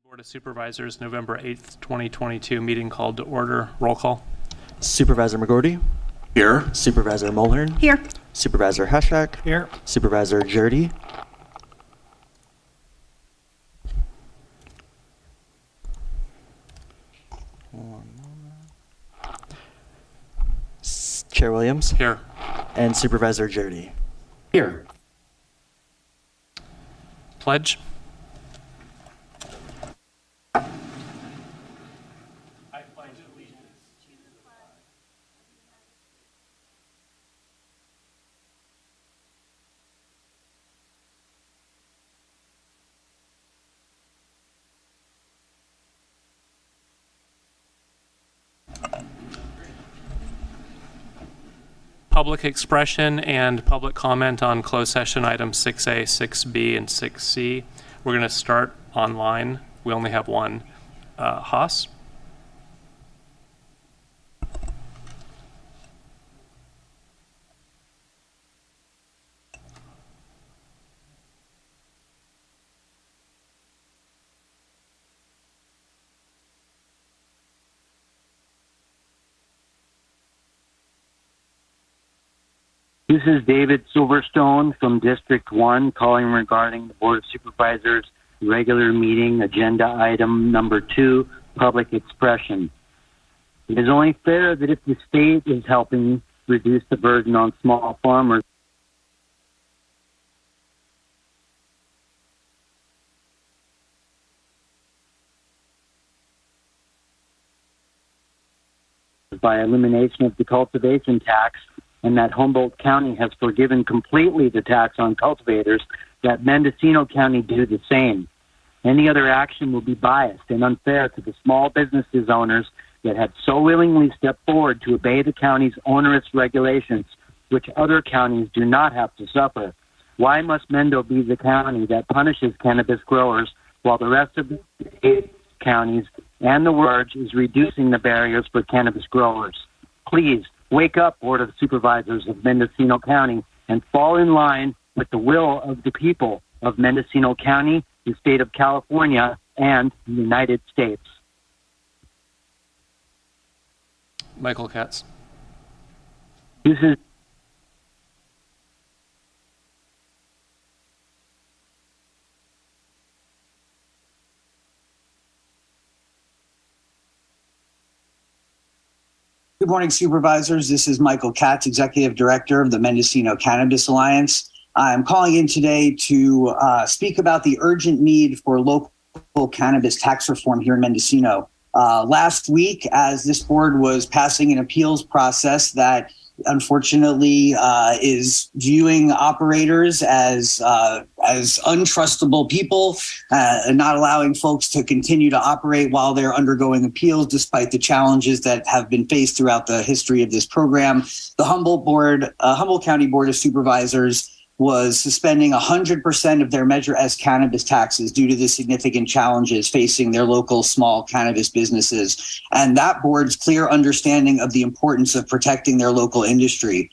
Board of Supervisors, November 8th, 2022, meeting called to order. Roll call. Supervisor McGordy. Here. Supervisor Mulhern. Here. Supervisor Heshek. Here. Supervisor Jurdy. Chair Williams. Here. And Supervisor Jurdy. Here. Pledge. Public expression and public comment on closed session items 6A, 6B, and 6C. We're going to start online. We only have one. Haas? This is David Silverstone from District 1 calling regarding the Board of Supervisors regular meeting agenda item number 2, public expression. It is only fair that if the state is helping reduce the burden on small farmers by elimination of the cultivation tax, and that Humboldt County has forgiven completely the tax on cultivators, that Mendocino County do the same. Any other action will be biased and unfair to the small businesses owners that have so willingly stepped forward to obey the county's onerous regulations, which other counties do not have to suffer. Why must Mendo be the county that punishes cannabis growers while the rest of the 8 counties and the world is reducing the barriers for cannabis growers? Please, wake up, Board of Supervisors of Mendocino County, and fall in line with the will of the people of Mendocino County, the state of California, and the United States. Michael Katz. This is Good morning, Supervisors. This is Michael Katz, Executive Director of the Mendocino Cannabis Alliance. I'm calling in today to speak about the urgent need for local cannabis tax reform here in Mendocino. Last week, as this board was passing an appeals process that unfortunately is viewing operators as untrustable people and not allowing folks to continue to operate while they're undergoing appeals, despite the challenges that have been faced throughout the history of this program. The Humboldt County Board of Supervisors was suspending 100% of their Measure S cannabis taxes due to the significant challenges facing their local small cannabis businesses, and that board's clear understanding of the importance of protecting their local industry.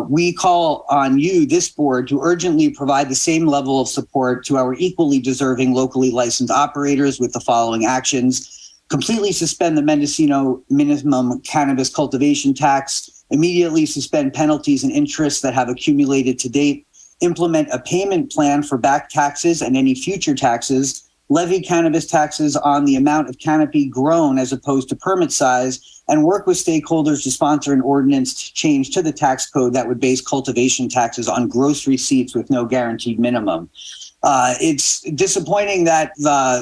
We call on you, this board, to urgently provide the same level of support to our equally deserving locally licensed operators with the following actions: completely suspend the Mendocino minimum cannabis cultivation tax, immediately suspend penalties and interests that have accumulated to date, implement a payment plan for back taxes and any future taxes, levy cannabis taxes on the amount of canopy grown as opposed to permit size, and work with stakeholders to sponsor an ordinance change to the tax code that would base cultivation taxes on gross receipts with no guaranteed minimum. It's disappointing that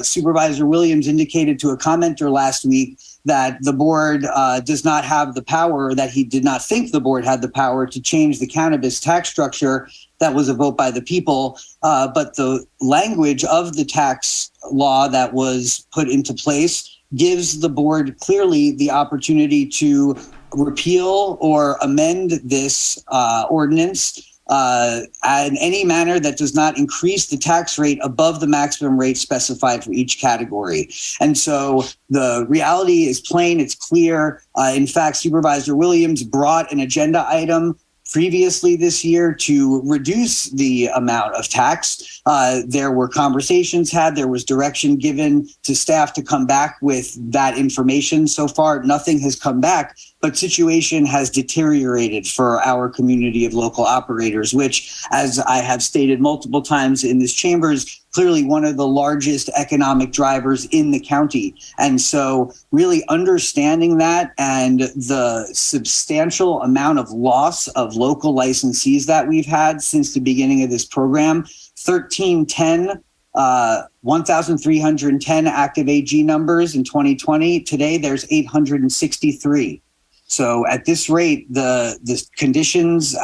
Supervisor Williams indicated to a commenter last week that the board does not have the power, that he did not think the board had the power to change the cannabis tax structure that was a vote by the people. But the language of the tax law that was put into place gives the board clearly the opportunity to repeal or amend this ordinance in any manner that does not increase the tax rate above the maximum rate specified for each category. And so the reality is plain, it's clear. In fact, Supervisor Williams brought an agenda item previously this year to reduce the amount of tax. There were conversations had, there was direction given to staff to come back with that information. So far, nothing has come back, but situation has deteriorated for our community of local operators, which, as I have stated multiple times in this chamber, is clearly one of the largest economic drivers in the county. And so really understanding that and the substantial amount of loss of local licensees that we've had since the beginning of this program, 1,310 active AG numbers in 2020. Today, there's 863. So at this rate, the conditions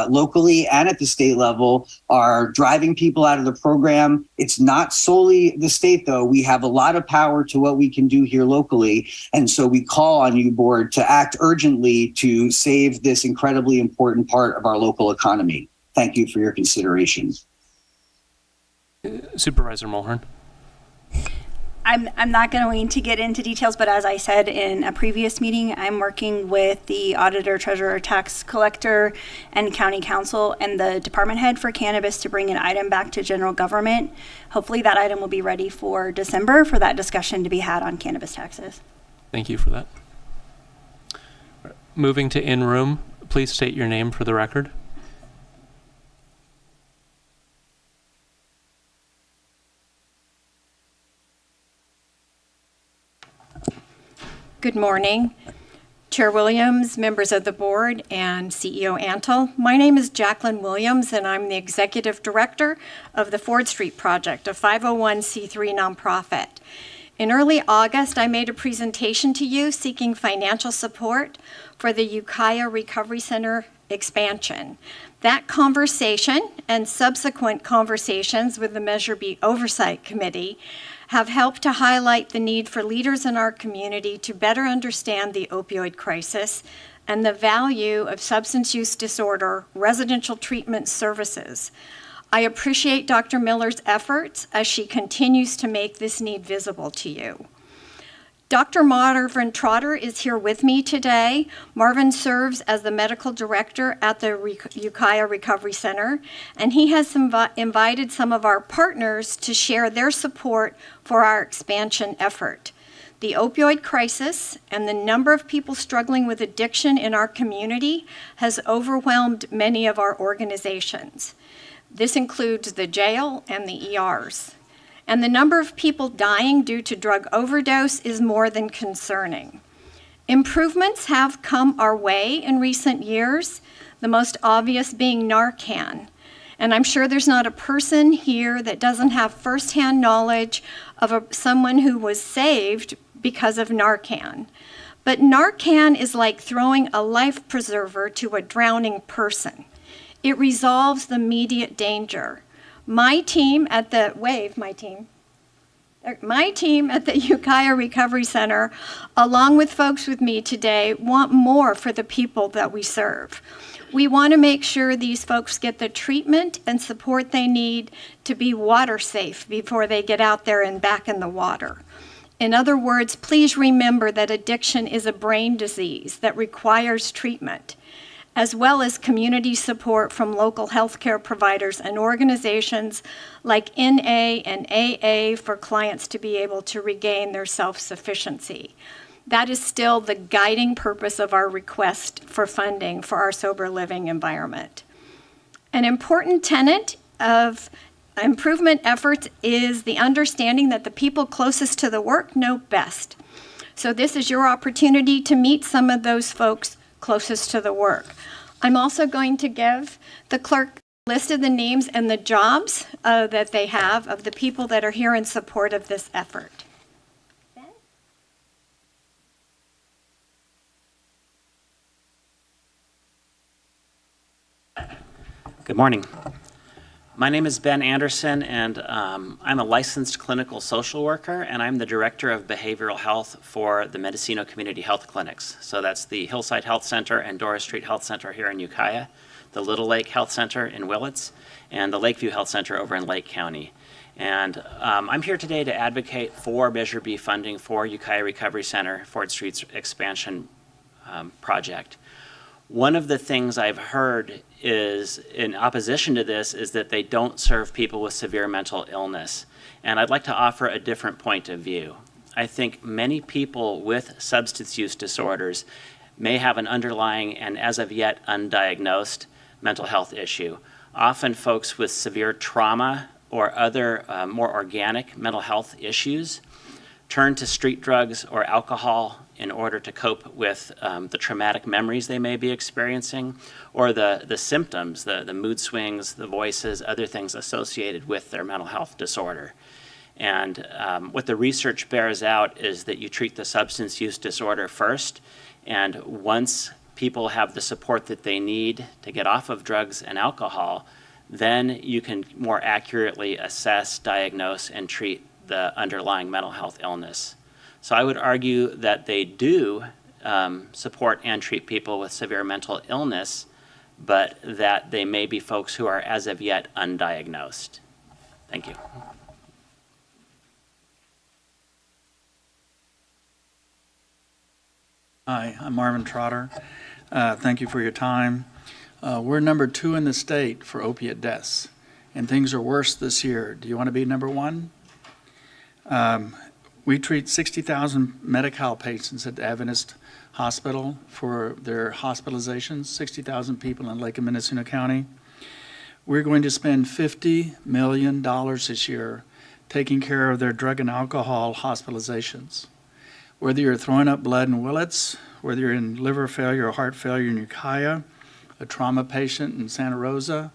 locally and at the state level are driving people out of the program. It's not solely the state, though. We have a lot of power to what we can do here locally. And so we call on you, board, to act urgently to save this incredibly important part of our local economy. Thank you for your consideration. Supervisor Mulhern. I'm not going to get into details, but as I said in a previous meeting, I'm working with the auditor, treasurer, tax collector, and county council and the department head for cannabis to bring an item back to general government. Hopefully that item will be ready for December for that discussion to be had on cannabis taxes. Thank you for that. Moving to in-room, please state your name for the record. Good morning, Chair Williams, members of the board, and CEO Antle. My name is Jacqueline Williams, and I'm the Executive Director of the Ford Street Project, a 501c3 nonprofit. In early August, I made a presentation to you seeking financial support for the Ukiah Recovery Center expansion. That conversation and subsequent conversations with the Measure B Oversight Committee have helped to highlight the need for leaders in our community to better understand the opioid crisis and the value of substance use disorder residential treatment services. I appreciate Dr. Miller's efforts as she continues to make this need visible to you. Dr. Marvin Trotter is here with me today. Marvin serves as the medical director at the Ukiah Recovery Center, and he has invited some of our partners to share their support for our expansion effort. The opioid crisis and the number of people struggling with addiction in our community has overwhelmed many of our organizations. This includes the jail and the ERs. And the number of people dying due to drug overdose is more than concerning. Improvements have come our way in recent years, the most obvious being Narcan. And I'm sure there's not a person here that doesn't have firsthand knowledge of someone who was saved because of Narcan. But Narcan is like throwing a life preserver to a drowning person. It resolves the immediate danger. My team at the Ukiah Recovery Center, along with folks with me today, want more for the people that we serve. We want to make sure these folks get the treatment and support they need to be water safe before they get out there and back in the water. In other words, please remember that addiction is a brain disease that requires treatment, as well as community support from local healthcare providers and organizations like NA and AA for clients to be able to regain their self-sufficiency. That is still the guiding purpose of our request for funding for our sober living environment. An important tenet of improvement efforts is the understanding that the people closest to the work know best. So this is your opportunity to meet some of those folks closest to the work. I'm also going to give the clerk a list of the names and the jobs that they have of the people that are here in support of this effort. Ben? Good morning. My name is Ben Anderson, and I'm a licensed clinical social worker, and I'm the Director of Behavioral Health for the Mendocino Community Health Clinics. So that's the Hillside Health Center and Doris Street Health Center here in Ukiah, the Little Lake Health Center in Willits, and the Lakeview Health Center over in Lake County. And I'm here today to advocate for Measure B funding for Ukiah Recovery Center, Ford Street's expansion project. One of the things I've heard is, in opposition to this, is that they don't serve people with severe mental illness. And I'd like to offer a different point of view. I think many people with substance use disorders may have an underlying and as of yet undiagnosed mental health issue. Often folks with severe trauma or other more organic mental health issues turn to street drugs or alcohol in order to cope with the traumatic memories they may be experiencing, or the symptoms, the mood swings, the voices, other things associated with their mental health disorder. And what the research bears out is that you treat the substance use disorder first, and once people have the support that they need to get off of drugs and alcohol, then you can more accurately assess, diagnose, and treat the underlying mental health illness. So I would argue that they do support and treat people with severe mental illness, but that they may be folks who are as of yet undiagnosed. Thank you. Hi, I'm Marvin Trotter. Thank you for your time. We're number 2 in the state for opiate deaths, and things are worse this year. Do you want to be number 1? We treat 60,000 Medi-Cal patients at the Adventist Hospital for their hospitalizations, 60,000 people in Lake and Mendocino County. We're going to spend $50 million this year taking care of their drug and alcohol hospitalizations. Whether you're throwing up blood in Willits, whether you're in liver failure or heart failure in Ukiah, a trauma patient in Santa Rosa,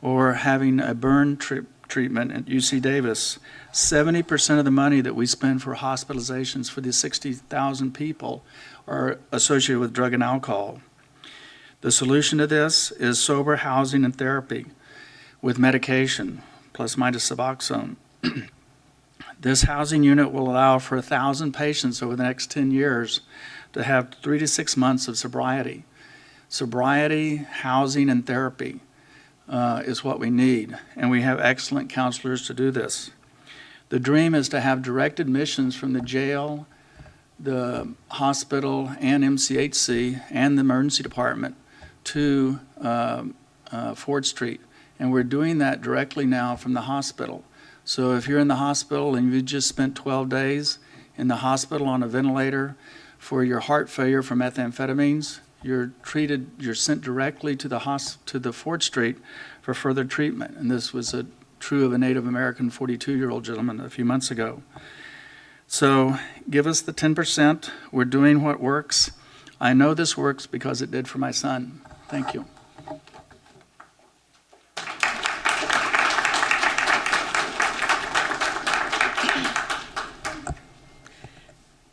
or having a burn treatment at UC Davis, 70% of the money that we spend for hospitalizations for these 60,000 people are associated with drug and alcohol. The solution to this is sober housing and therapy with medication, plus minus Suboxone. This housing unit will allow for 1,000 patients over the next 10 years to have 3 to 6 months of sobriety. Sobriety, housing, and therapy is what we need, and we have excellent counselors to do this. The dream is to have direct admissions from the jail, the hospital, and MCHC, and the emergency department to Ford Street, and we're doing that directly now from the hospital. So if you're in the hospital and you just spent 12 days in the hospital on a ventilator for your heart failure from methamphetamines, you're sent directly to the Ford Street for further treatment. And this was true of a Native American 42-year-old gentleman a few months ago. So give us the 10%. We're doing what works. I know this works because it did for my son. Thank you.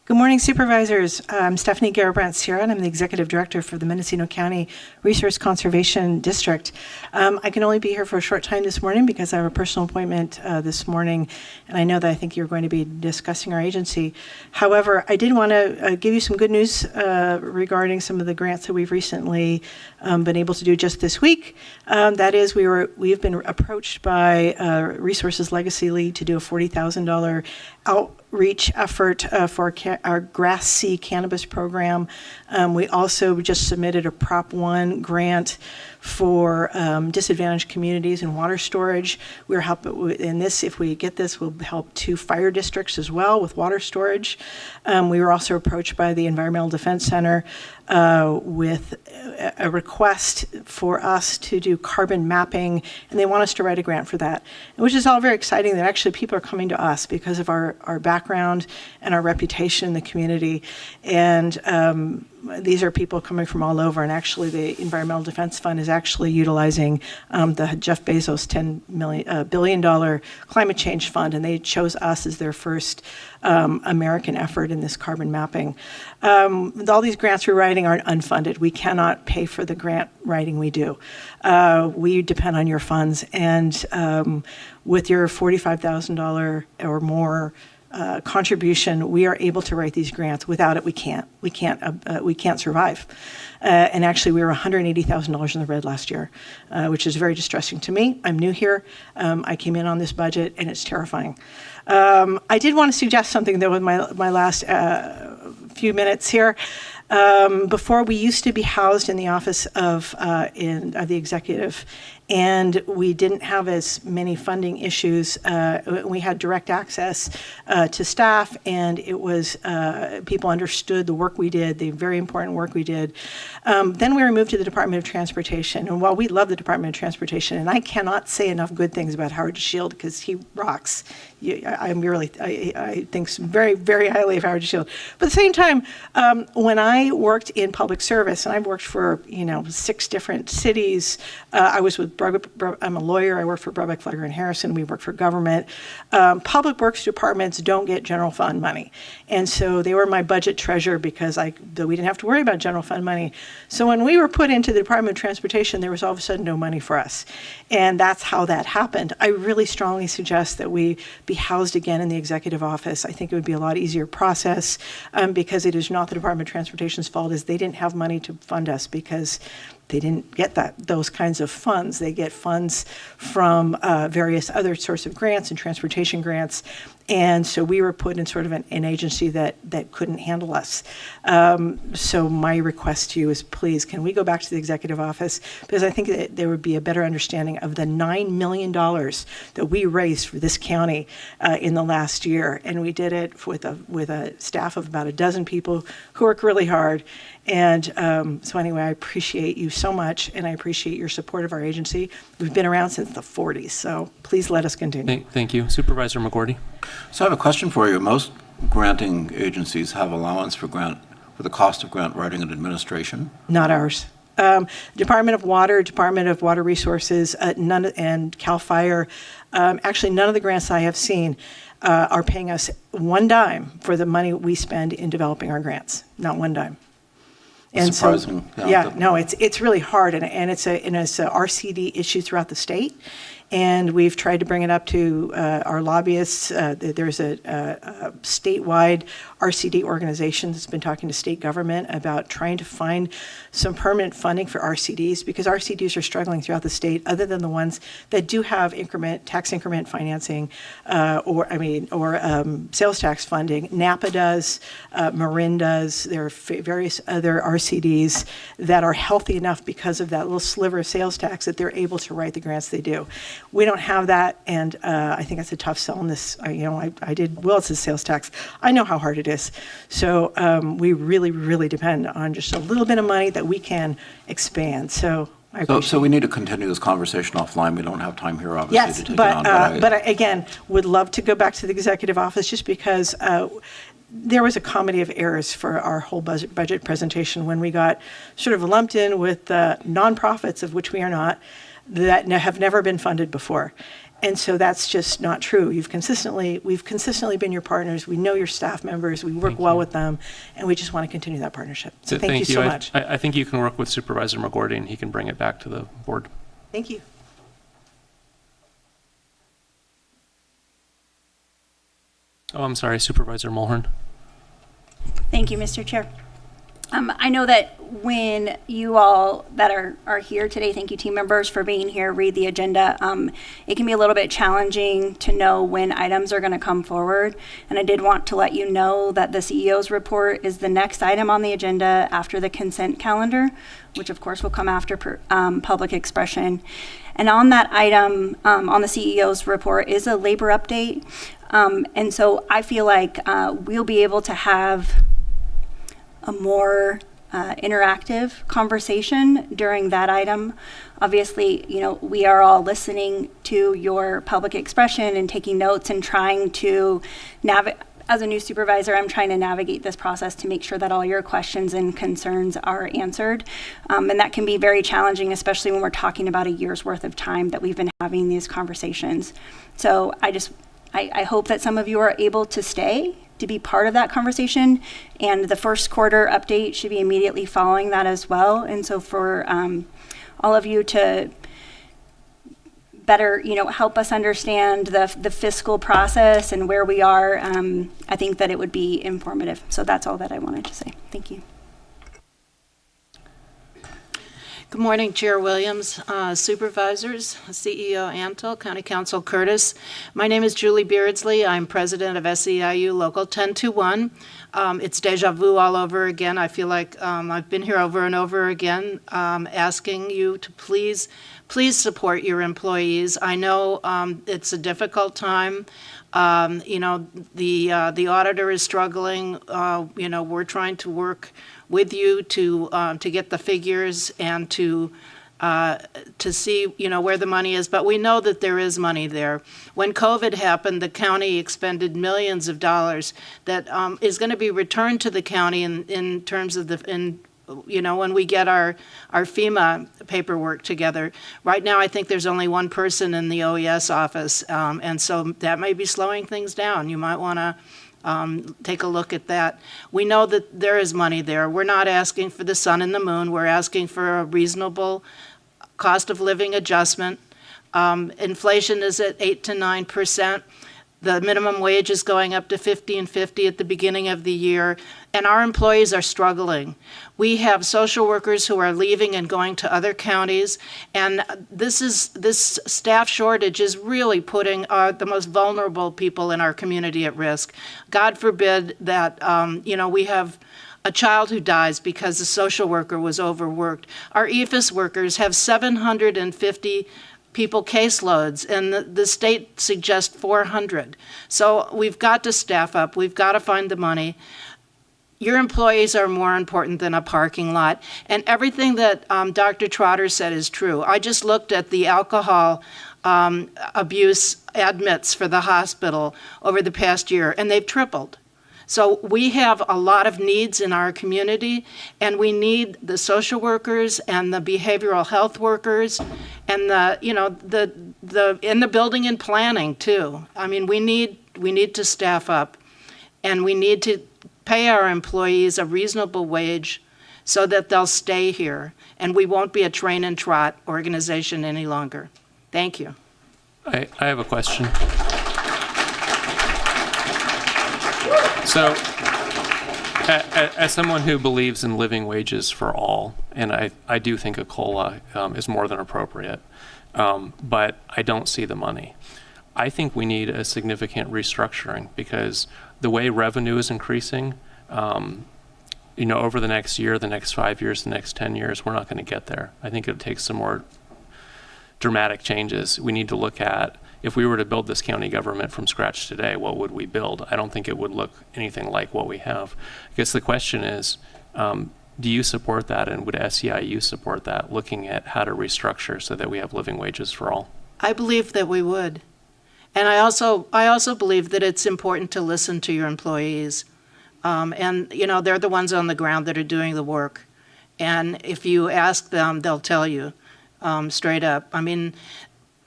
Good morning, Supervisors. I'm Stephanie Garabrandt-Sierra, and I'm the Executive Director for the Mendocino County Resource Conservation District. I can only be here for a short time this morning because I have a personal appointment this morning, and I know that I think you're going to be discussing our agency. However, I did want to give you some good news regarding some of the grants that we've recently been able to do just this week. That is, we've been approached by Resources Legacy League to do a $40,000 outreach effort for our Grass C cannabis program. We also just submitted a Prop 1 grant for disadvantaged communities and water storage. We're helping in this. If we get this, we'll help 2 fire districts as well with water storage. We were also approached by the Environmental Defense Center with a request for us to do carbon mapping, and they want us to write a grant for that, which is all very exciting that actually people are coming to us because of our background and our reputation in the community. And these are people coming from all over, and actually the Environmental Defense Fund is actually utilizing the Jeff Bezos $10 billion climate change fund, and they chose us as their first American effort in this carbon mapping. All these grants we're writing aren't unfunded. We cannot pay for the grant writing we do. We depend on your funds, and with your $45,000 or more contribution, we are able to write these grants. Without it, we can't survive. And actually, we were $180,000 in the red last year, which is very distressing to me. I'm new here. I came in on this budget, and it's terrifying. I did want to suggest something, though, with my last few minutes here. Before, we used to be housed in the office of the executive, and we didn't have as many funding issues. We had direct access to staff, and it was people understood the work we did, the very important work we did. Then we were moved to the Department of Transportation, and while we love the Department of Transportation, and I cannot say enough good things about Howard Shield because he rocks. I think very, very highly of Howard Shield. But at the same time, when I worked in public service, and I've worked for 6 different cities, I was with I'm a lawyer. I work for Brubeck, Flagler and Harrison. We work for government. Public works departments don't get general fund money, and so they were my budget treasurer because we didn't have to worry about general fund money. So when we were put into the Department of Transportation, there was all of a sudden no money for us, and that's how that happened. I really strongly suggest that we be housed again in the executive office. I think it would be a lot easier process because it is not the Department of Transportation's fault, is they didn't have money to fund us because they didn't get those kinds of funds. They get funds from various other sorts of grants and transportation grants. And so we were put in sort of an agency that couldn't handle us. So my request to you is, please, can we go back to the executive office? Because I think that there would be a better understanding of the $9 million that we raised for this county in the last year. And we did it with a staff of about a dozen people who work really hard. And so anyway, I appreciate you so much, and I appreciate your support of our agency. We've been around since the 40s, so please let us continue. Thank you. Supervisor McGordy. So I have a question for you. Most granting agencies have allowance for the cost of grant writing and administration. Not ours. Department of Water, Department of Water Resources, and CAL FIRE. Actually, none of the grants I have seen are paying us one dime for the money we spend in developing our grants. Not one dime. And surprising. So, yeah, no, it's really hard, and it's a RCD issue throughout the state. And we've tried to bring it up to our lobbyists. There's a statewide RCD organization that's been talking to state government about trying to find some permanent funding for RCDs, because RCDs are struggling throughout the state, other than the ones that do have tax increment financing, or sales tax funding. Napa does, Marin does. There are various other RCDs that are healthy enough because of that little sliver of sales tax that they're able to write the grants they do. We don't have that, and I think that's a tough sell in this. I did Willis's sales tax. I know how hard it is. So we really, really depend on just a little bit of money that we can expand. So I appreciate So we need to continue this conversation offline. We don't have time here, obviously, yes, to take but, it on. but I, again, would love to go back to the executive office just because there was a comedy of errors for our whole budget presentation when we got sort of lumped in with nonprofits, of which we are not, that have never been funded before. And so that's just not true. We've consistently been your partners. We know your staff members. We work well with them, and we just want to continue that partnership. So thank you so much. I think you can work with Supervisor McGordy, and he can bring it back to the board. Thank you. Oh, I'm sorry, Supervisor Mulhern. Thank you, Mr. Chair. I know that when you all that are here today, thank you team members for being here, read the agenda. It can be a little bit challenging to know when items are going to come forward. And I did want to let you know that the CEO's report is the next item on the agenda after the consent calendar, which of course will come after public expression. And on that item, on the CEO's report, is a labor update. And so I feel like we'll be able to have a more interactive conversation during that item. Obviously, we are all listening to your public expression and taking notes and trying to navigate. As a new supervisor, I'm trying to navigate this process to make sure that all your questions and concerns are answered. And that can be very challenging, especially when we're talking about a year's worth of time that we've been having these conversations. So I hope that some of you are able to stay to be part of that conversation, and the first quarter update should be immediately following that as well. And so for all of you to better, help us understand the fiscal process and where we are, I think that it would be informative. So that's all that I wanted to say. Thank you. Good morning, Chair Williams, Supervisors, CEO Antle, County Council Curtis. My name is Julie Beardsley. I'm president of SEIU Local 1021. It's deja vu all over again. I feel like I've been here over and over again, asking you to please support your employees. I know it's a difficult time. The auditor is struggling. We're trying to work with you to get the figures and to see where the money is, but we know that there is money there. When COVID happened, the county expended millions of dollars that is going to be returned to the county in terms of when we get our FEMA paperwork together. Right now, I think there's only one person in the OES office, and so that may be slowing things down. You might want to take a look at that. We know that there is money there. We're not asking for the sun and the moon. We're asking for a reasonable cost of living adjustment. Inflation is at 8 to 9%. The minimum wage is going up to $15.50 at the beginning of the year, and our employees are struggling. We have social workers who are leaving and going to other counties, and this staff shortage is really putting the most vulnerable people in our community at risk. God forbid that we have a child who dies because the social worker was overworked. Our EFIS workers have 750 people caseloads, and the state suggests 400. So we've got to staff up. We've got to find the money. Your employees are more important than a parking lot. And everything that Dr. Trotter said is true. I just looked at the alcohol abuse admits for the hospital over the past year, and they've tripled. So we have a lot of needs in our community, and we need the social workers and the behavioral health workers and the building and planning too. I mean, we need to staff up, and we need to pay our employees a reasonable wage so that they'll stay here, and we won't be a train and trot organization any longer. Thank you. I have a question. So, as someone who believes in living wages for all, and I do think a COLA is more than appropriate, but I don't see the money. I think we need a significant restructuring because the way revenue is increasing, over the next year, the next 5 years, the next 10 years, we're not going to get there. I think it takes some more dramatic changes. We need to look at, if we were to build this county government from scratch today, what would we build? I don't think it would look anything like what we have. I guess the question is, do you support that, and would SEIU support that, looking at how to restructure so that we have living wages for all? I believe that we would. And I also believe that it's important to listen to your employees. They're the ones on the ground that are doing the work. And if you ask them, they'll tell you straight up. I mean,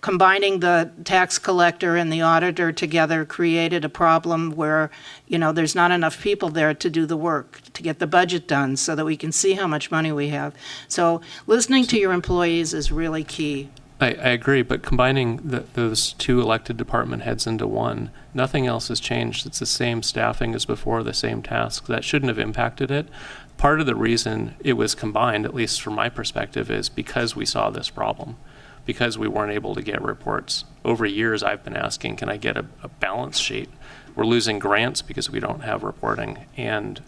combining the tax collector and the auditor together created a problem where, there's not enough people there to do the work, to get the budget done so that we can see how much money we have. So listening to your employees is really key. I agree, but combining those two elected department heads into one, nothing else has changed. It's the same staffing as before, the same tasks. That shouldn't have impacted it. Part of the reason it was combined, at least from my perspective, is because we saw this problem, because we weren't able to get reports. Over years, I've been asking, can I get a balance sheet? We're losing grants because we don't have reporting, and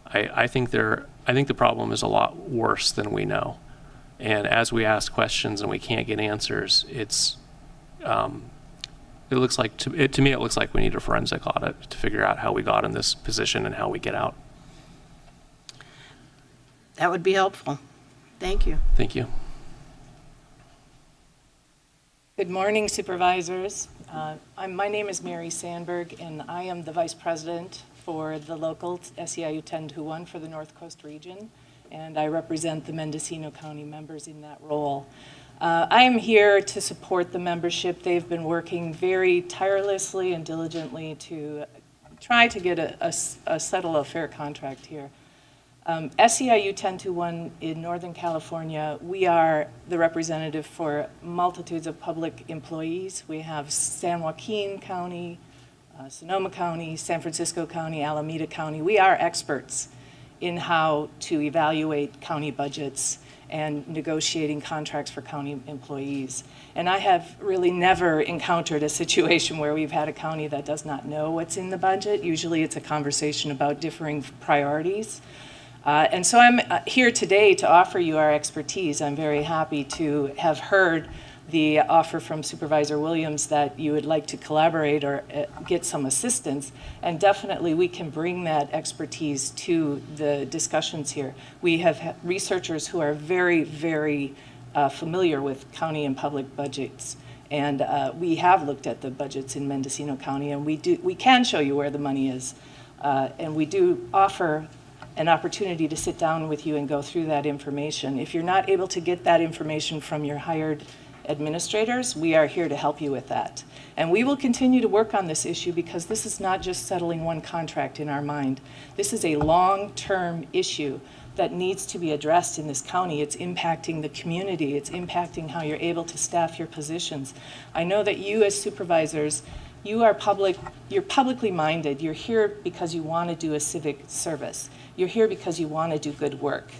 I think the problem is a lot worse than we know. And as we ask questions and we can't get answers, it looks like to me it looks like we need a forensic audit to figure out how we got in this position and how we get out. That would be helpful. Thank you. Thank you. Good morning, Supervisors. My name is Mary Sandberg, and I am the Vice President for the local SEIU 1021 for the North Coast region, and I represent the Mendocino County members in that role. I am here to support the membership. They've been working very tirelessly and diligently to try to get settle a fair contract here. SEIU 1021 in Northern California, we are the representative for multitudes of public employees. We have San Joaquin County, Sonoma County, San Francisco County, Alameda County. We are experts in how to evaluate county budgets and negotiating contracts for county employees. And I have really never encountered a situation where we've had a county that does not know what's in the budget. Usually it's a conversation about differing priorities. And so I'm here today to offer you our expertise. I'm very happy to have heard the offer from Supervisor Williams that you would like to collaborate or get some assistance, and definitely we can bring that expertise to the discussions here. We have researchers who are very, very familiar with county and public budgets, and we have looked at the budgets in Mendocino County, and we can show you where the money is, and we do offer an opportunity to sit down with you and go through that information. If you're not able to get that information from your hired administrators, we are here to help you with that. And we will continue to work on this issue because this is not just settling one contract in our mind. This is a long-term issue that needs to be addressed in this county. It's impacting the community. It's impacting how you're able to staff your positions. I know that you as supervisors, you're publicly minded. You're here because you want to do a civic service. You're here because you want to do good work.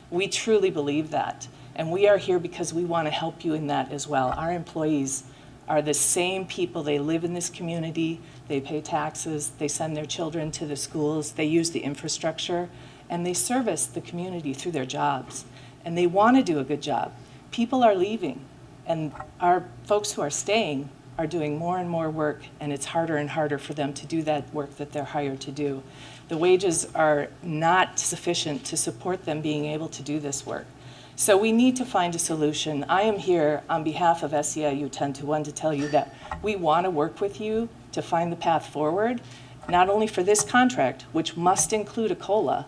We truly believe that. And we are here because we want to help you in that as well. Our employees are the same people. They live in this community. They pay taxes. They send their children to the schools. They use the infrastructure. And they service the community through their jobs. And they want to do a good job. People are leaving. And our folks who are staying are doing more and more work. And it's harder and harder for them to do that work that they're hired to do. The wages are not sufficient to support them being able to do this work. So we need to find a solution. I am here on behalf of SEIU 10-1 to tell you that we want to work with you to find the path forward, not only for this contract, which must include a COLA,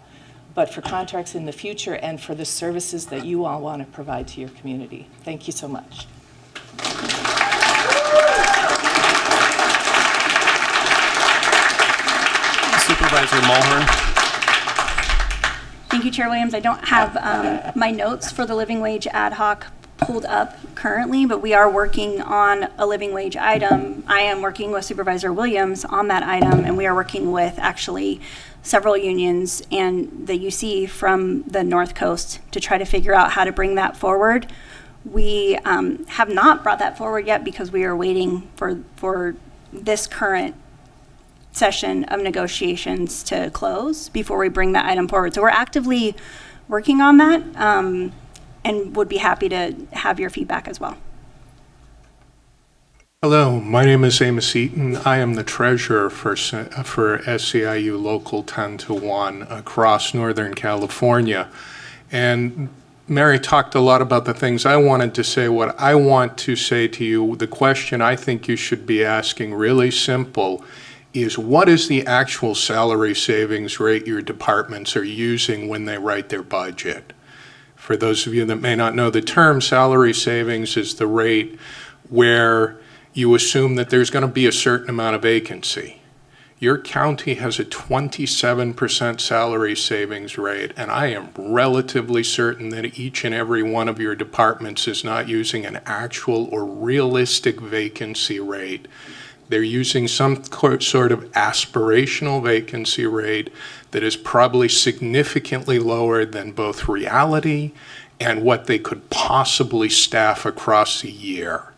but for contracts in the future and for the services that you all want to provide to your community. Thank you so much. Supervisor Mulhern. Thank you, Chair Williams. I don't have my notes for the living wage ad hoc pulled up currently, but we are working on a living wage item. I am working with Supervisor Williams on that item, and we are working with actually several unions and the UC from the North Coast to try to figure out how to bring that forward. We have not brought that forward yet because we are waiting for this current session of negotiations to close before we bring that item forward. So we're actively working on that and would be happy to have your feedback as well. Hello, my name is Amos Eaton. I am the treasurer for SEIU Local 10-1 across Northern California. And Mary talked a lot about the things I wanted to say. What I want to say to you, the question I think you should be asking, really simple, is what is the actual salary savings rate your departments are using when they write their budget? For those of you that may not know the term, salary savings is the rate where you assume that there's going to be a certain amount of vacancy. Your county has a 27% salary savings rate, and I am relatively certain that each and every one of your departments is not using an actual or realistic vacancy rate. They're using some sort of aspirational vacancy rate that is probably significantly lower than both reality and what they could possibly staff across a year.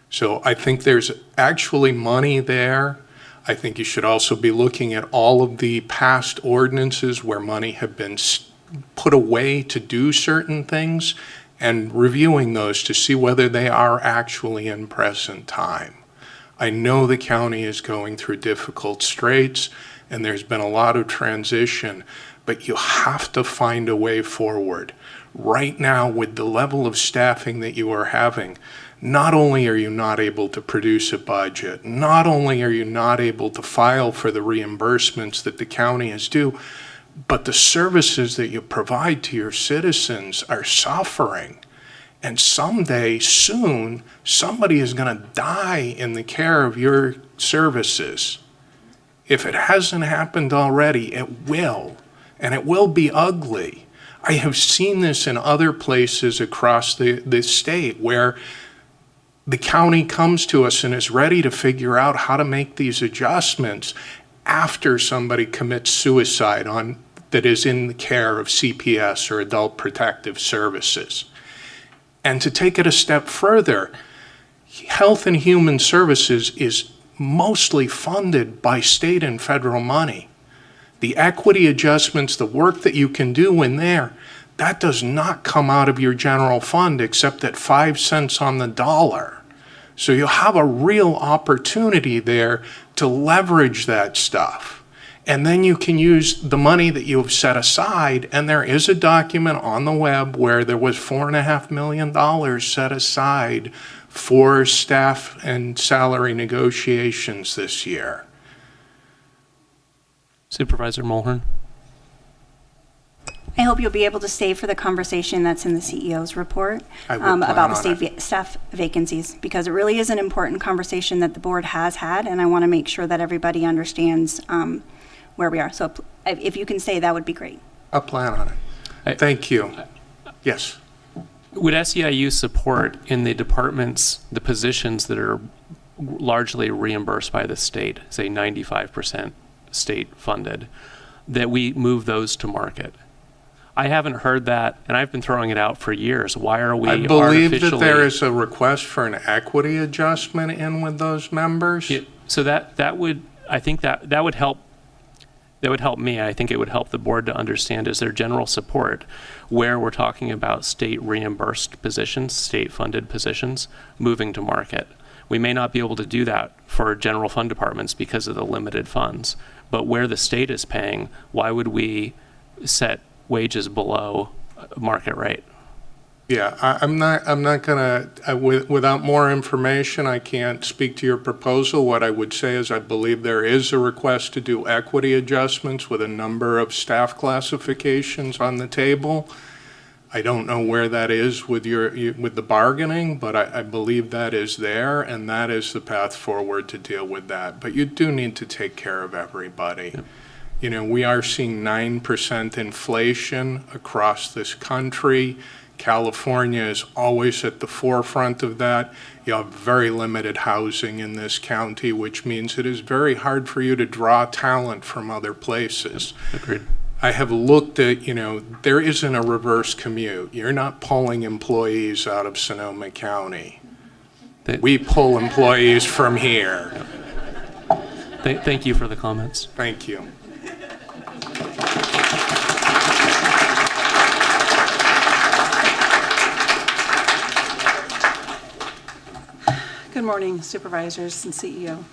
So I think there's actually money there. I think you should also be looking at all of the past ordinances where money have been put away to do certain things and reviewing those to see whether they are actually in present time. I know the county is going through difficult straits and there's been a lot of transition, but you have to find a way forward. Right now, with the level of staffing that you are having, not only are you not able to produce a budget, not only are you not able to file for the reimbursements that the county is due, but the services that you provide to your citizens are suffering. And someday, soon, somebody is going to die in the care of your services. If it hasn't happened already, it will. And it will be ugly. I have seen this in other places across the state where the county comes to us and is ready to figure out how to make these adjustments after somebody commits suicide on that is in the care of CPS or Adult Protective Services. And to take it a step further, Health and Human Services is mostly funded by state and federal money. The equity adjustments, the work that you can do in there, that does not come out of your general fund except at 5 cents on the dollar. So you'll have a real opportunity there to leverage that stuff. And then you can use the money that you've set aside, and there is a document on the web where there was $4.5 million set aside for staff and salary negotiations this year. Supervisor Mulhern. I hope you'll be able to stay for the conversation that's in the CEO's report I will plan about the on state staff vacancies, because it really is an important conversation that the board has had, and I want to make sure that everybody understands where we are. So if you can stay, that would be great. I'll plan on it. Thank you. Yes. Would SEIU support in the departments, the positions that are largely reimbursed by the state, say 95% state funded, that we move those to market? I haven't heard that, and I've been throwing it out for years. Why are we I believe that there is a request for an equity adjustment in with those members. So that would, I think that would help. That would help me. I think it would help the board to understand, is there general support where we're talking about state reimbursed positions, state funded positions, moving to market. We may not be able to do that for general fund departments because of the limited funds, but where the state is paying, why would we set wages below market rate? Yeah, I'm not gonna, without more information, I can't speak to your proposal. What I would say is I believe there is a request to do equity adjustments with a number of staff classifications on the table. I don't know where that is with with the bargaining, but I believe that is there, and that is the path forward to deal with that. But you do need to take care of everybody. Yep. You know, we are seeing 9% inflation across this country. California is always at the forefront of that. You have very limited housing in this county, which means it is very hard for you to draw talent from other places. Agreed. I have looked at, there isn't a reverse commute. You're not pulling employees out of Sonoma County. We pull employees from here. Thank you for the comments. Thank you. Good morning, Supervisors and CEO.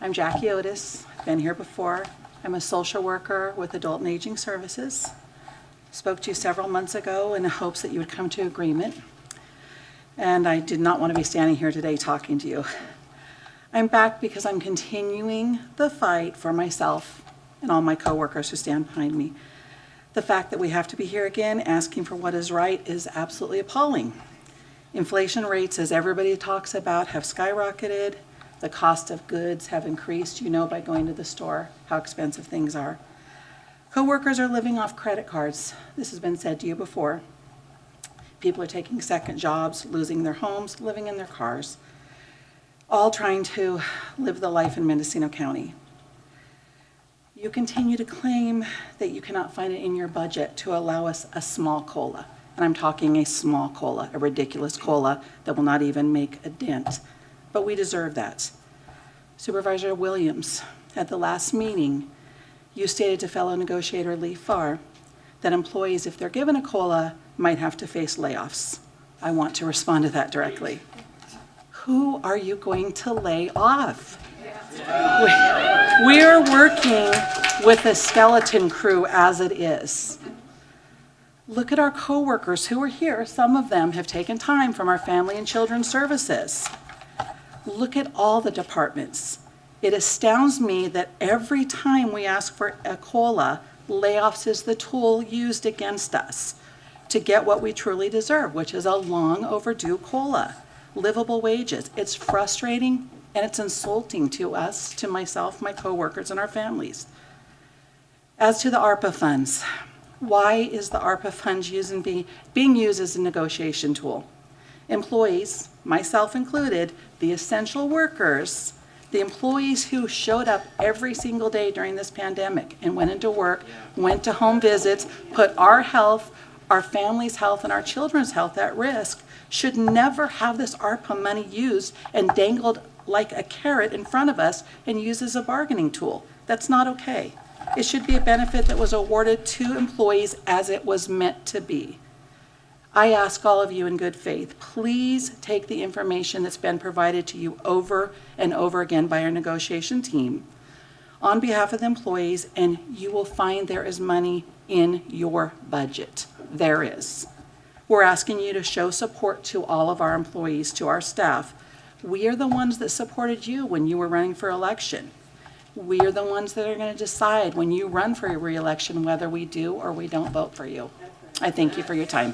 I'm Jackie Otis. I've been here before. I'm a social worker with Adult and Aging Services. Spoke to you several months ago in hopes that you would come to agreement. And I did not want to be standing here today talking to you. I'm back because I'm continuing the fight for myself and all my coworkers who stand behind me. The fact that we have to be here again asking for what is right is absolutely appalling. Inflation rates, as everybody talks about, have skyrocketed. The cost of goods have increased. You know by going to the store how expensive things are. Coworkers are living off credit cards. This has been said to you before. People are taking second jobs, losing their homes, living in their cars, all trying to live the life in Mendocino County. You continue to claim that you cannot find it in your budget to allow us a small COLA. And I'm talking a small COLA, a ridiculous COLA that will not even make a dent. But we deserve that. Supervisor Williams, at the last meeting, you stated to fellow negotiator Lee Farr that employees, if they're given a COLA, might have to face layoffs. I want to respond to that directly. Who are you going to lay off? We are working with a skeleton crew as it is. Look at our coworkers who are here. Some of them have taken time from our Family and Children's Services. Look at all the departments. It astounds me that every time we ask for a COLA, layoffs is the tool used against us to get what we truly deserve, which is a long overdue COLA, livable wages. It's frustrating and it's insulting to us, to myself, my coworkers, and our families. As to the ARPA funds, why is the ARPA funds being used as a negotiation tool? Employees, myself included, the essential workers, The employees who showed up every single day during this pandemic and went into work, went to home visits, put our health, our family's health, and our children's health at risk should never have this ARPA money used and dangled like a carrot in front of us and used as a bargaining tool. That's not okay. It should be a benefit that was awarded to employees as it was meant to be. I ask all of you in good faith, please take the information that's been provided to you over and over again by our negotiation team on behalf of the employees, and you will find there is money in your budget. There is. We're asking you to show support to all of our employees, to our staff. We are the ones that supported you when you were running for election. We are the ones that are going to decide when you run for a re-election whether we do or we don't vote for you. I thank you for your time.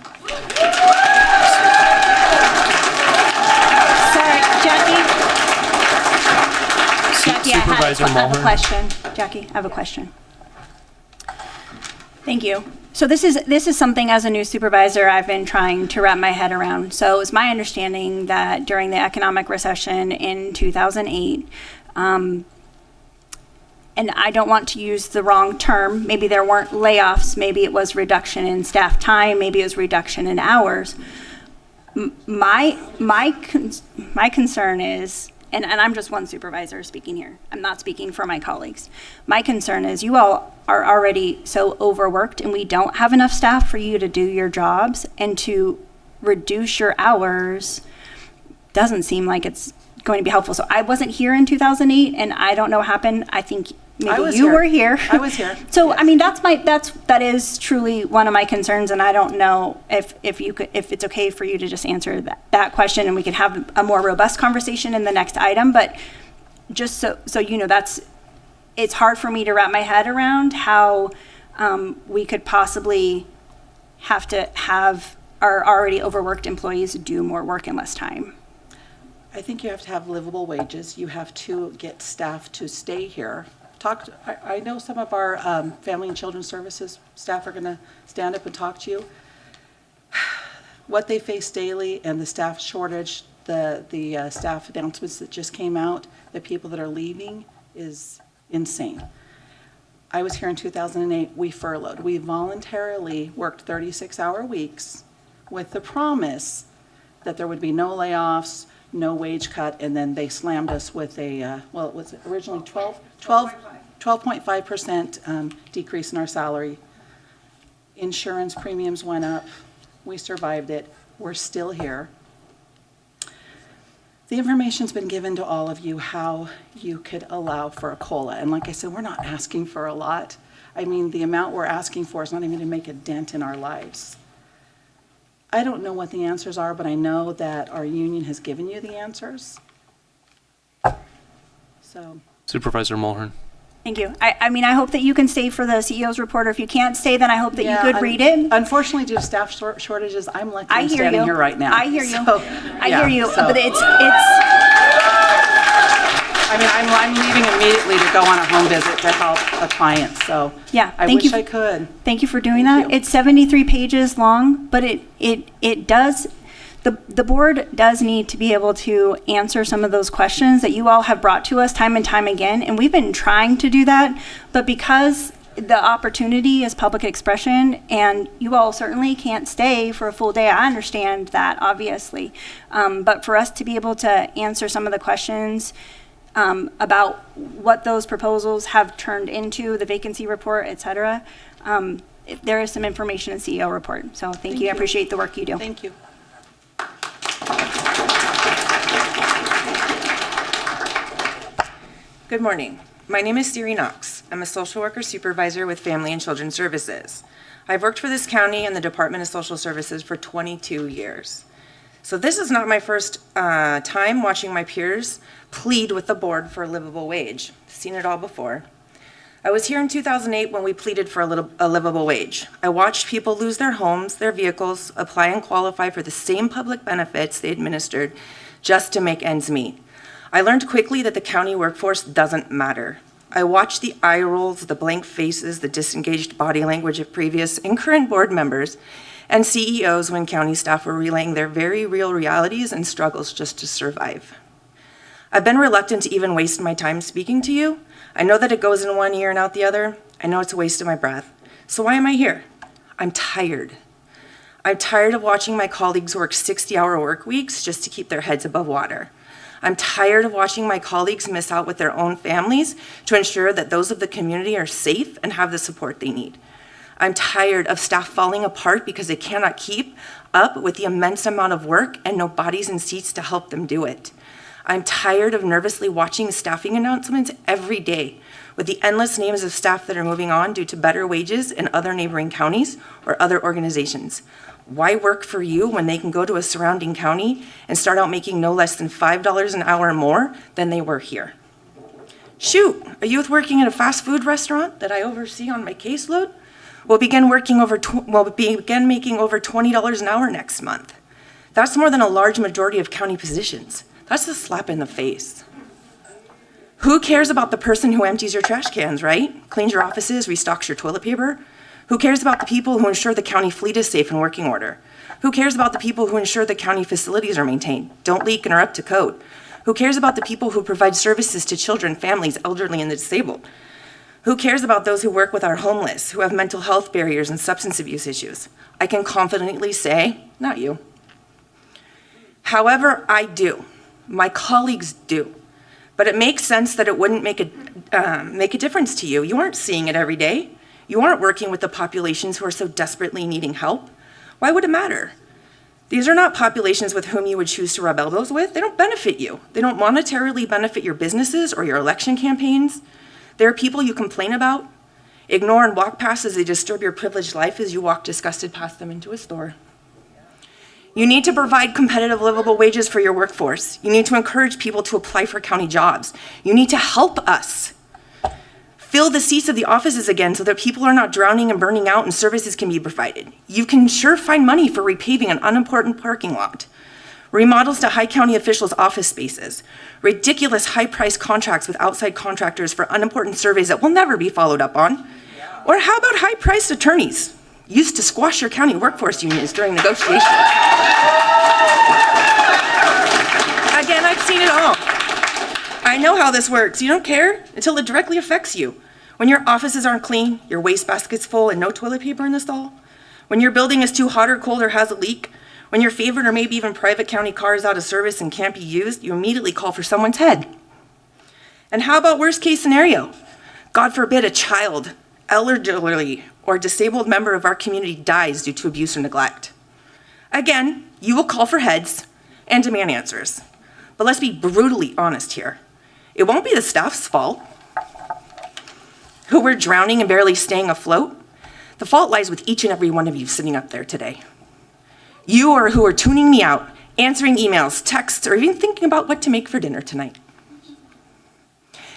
Sorry, Jackie. Jackie, Supervisor I have a Mulhern. question. Jackie, I have a question. Thank you. So this is something as a new supervisor I've been trying to wrap my head around. So it's my understanding that during the economic recession in 2008, and I don't want to use the wrong term, maybe there weren't layoffs, maybe it was reduction in staff time, maybe it was reduction in hours. My concern is, and I'm just one supervisor speaking here, I'm not speaking for my colleagues. My concern is you all are already so overworked and we don't have enough staff for you to do your jobs, and to reduce your hours doesn't seem like it's going to be helpful. So I wasn't here in 2008 and I don't know what happened. I think maybe you were here. I was here. So, Yes. I mean, that is truly one of my concerns, and I don't know if it's okay for you to just answer that question, and we could have a more robust conversation in the next item. But just so you know, it's hard for me to wrap my head around how we could possibly have to have our already overworked employees do more work in less time. I think you have to have livable wages. You have to get staff to stay here. I know some of our family and children's services staff are going to stand up and talk to you. What they face daily and the staff shortage, the staff announcements that just came out, the people that are leaving is insane. I was here in 2008. We furloughed. We voluntarily worked 36-hour weeks with the promise that there would be no layoffs, no wage cut, and then they slammed us with a, well, it was originally 12.5% decrease in our salary. Insurance premiums went up. We survived it. We're still here. The information's been given to all of you how you could allow for a COLA. And like I said, we're not asking for a lot. I mean, the amount we're asking for is not even going to make a dent in our lives. I don't know what the answers are, but I know that our union has given you the answers. So. Supervisor Mulhern. Thank you. I mean, I hope that you can stay for the CEO's report, or if you can't stay, then I hope that you could read it. Unfortunately, due to staff shortages, I'm lucky I I'm hear standing you. here right now. I hear you. So, I hear you. so- But it's. I mean, I'm leaving immediately to go on a home visit to help a client, so. Yeah, I thank wish you. I could. Thank you for doing Thank that. you. It's 73 pages long, but it does, the board does need to be able to answer some of those questions that you all have brought to us time and time again, and we've been trying to do that, but because the opportunity is public expression, and you all certainly can't stay for a full day, I understand that, obviously, but for us to be able to answer some of the questions about what those proposals have turned into, the vacancy report, et cetera, there is some information in the CEO report. So thank you. I appreciate the work you do. Thank you. Good morning. My name is Siri Knox. I'm a social worker supervisor with Family and Children's Services. I've worked for this county and the Department of Social Services for 22 years. So this is not my first time watching my peers plead with the board for a livable wage. Seen it all before. I was here in 2008 when we pleaded for a livable wage. I watched people lose their homes, their vehicles, apply and qualify for the same public benefits they administered just to make ends meet. I learned quickly that the county workforce doesn't matter. I watched the eye rolls, the blank faces, the disengaged body language of previous and current board members and CEOs when county staff were relaying their very real realities and struggles just to survive. I've been reluctant to even waste my time speaking to you. I know that it goes in one ear and out the other. I know it's a waste of my breath. So why am I here? I'm tired. I'm tired of watching my colleagues work 60-hour work weeks just to keep their heads above water. I'm tired of watching my colleagues miss out with their own families to ensure that those of the community are safe and have the support they need. I'm tired of staff falling apart because they cannot keep up with the immense amount of work and no bodies in seats to help them do it. I'm tired of nervously watching staffing announcements every day with the endless names of staff that are moving on due to better wages in other neighboring counties or other organizations. Why work for you when they can go to a surrounding county and start out making no less than $5 an hour more than they were here? Shoot, a youth working at a fast food restaurant that I oversee on my caseload will begin making over $20 an hour next month. That's more than a large majority of county positions. That's a slap in the face. Who cares about the person who empties your trash cans, right? Cleans your offices, restocks your toilet paper? Who cares about the people who ensure the county fleet is safe and working order? Who cares about the people who ensure the county facilities are maintained, don't leak, and are up to code? Who cares about the people who provide services to children, families, elderly, and the disabled? Who cares about those who work with our homeless, who have mental health barriers and substance abuse issues? I can confidently say, not you. However, I do. My colleagues do. But it makes sense that it wouldn't make a difference to you. You aren't seeing it every day. You aren't working with the populations who are so desperately needing help. Why would it matter? These are not populations with whom you would choose to rub elbows with. They don't benefit you. They don't monetarily benefit your businesses or your election campaigns. There are people you complain about, ignore, and walk past as they disturb your privileged life as you walk disgusted past them into a store. You need to provide competitive, livable wages for your workforce. You need to encourage people to apply for county jobs. You need to help us fill the seats of the offices again so that people are not drowning and burning out and services can be provided. You can sure find money for repaving an unimportant parking lot, remodels to high county officials' office spaces, ridiculous high-priced contracts with outside contractors for unimportant surveys that will never be followed up on. Or how about high-priced attorneys used to squash your county workforce unions during negotiations? Again, I've seen it all. I know how this works. You don't care until it directly affects you. When your offices aren't clean, your wastebasket's full and no toilet paper in the stall, when your building is too hot or cold or has a leak, when your favorite or maybe even private county car is out of service and can't be used, you immediately call for someone's head. And how about worst case scenario? God forbid a child, elderly, or disabled member of our community dies due to abuse or neglect. Again, you will call for heads and demand answers. But let's be brutally honest here. It won't be the staff's fault who were drowning and barely staying afloat. The fault lies with each and every one of you sitting up there today. You are who are tuning me out, answering emails, texts, or even thinking about what to make for dinner tonight.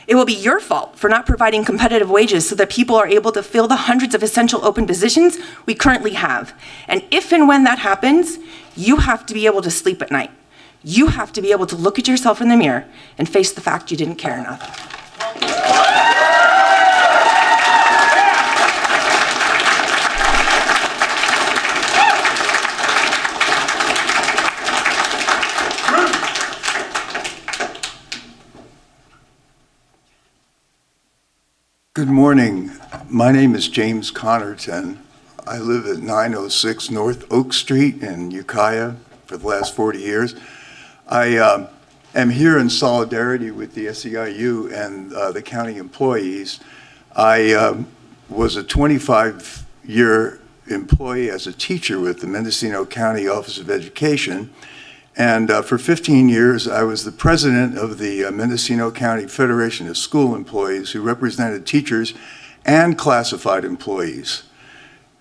It will be your fault for not providing competitive wages so that people are able to fill the hundreds of essential open positions we currently have. And if and when that happens, you have to be able to sleep at night. You have to be able to look at yourself in the mirror and face the fact you didn't care enough. Good morning. My name is James Connerton. I live at 906 North Oak Street in Ukiah for the last 40 years. I am here in solidarity with the SEIU and the county employees. I was a 25-year employee as a teacher with the Mendocino County Office of Education. And for 15 years, I was the president of the Mendocino County Federation of School Employees, who represented teachers and classified employees.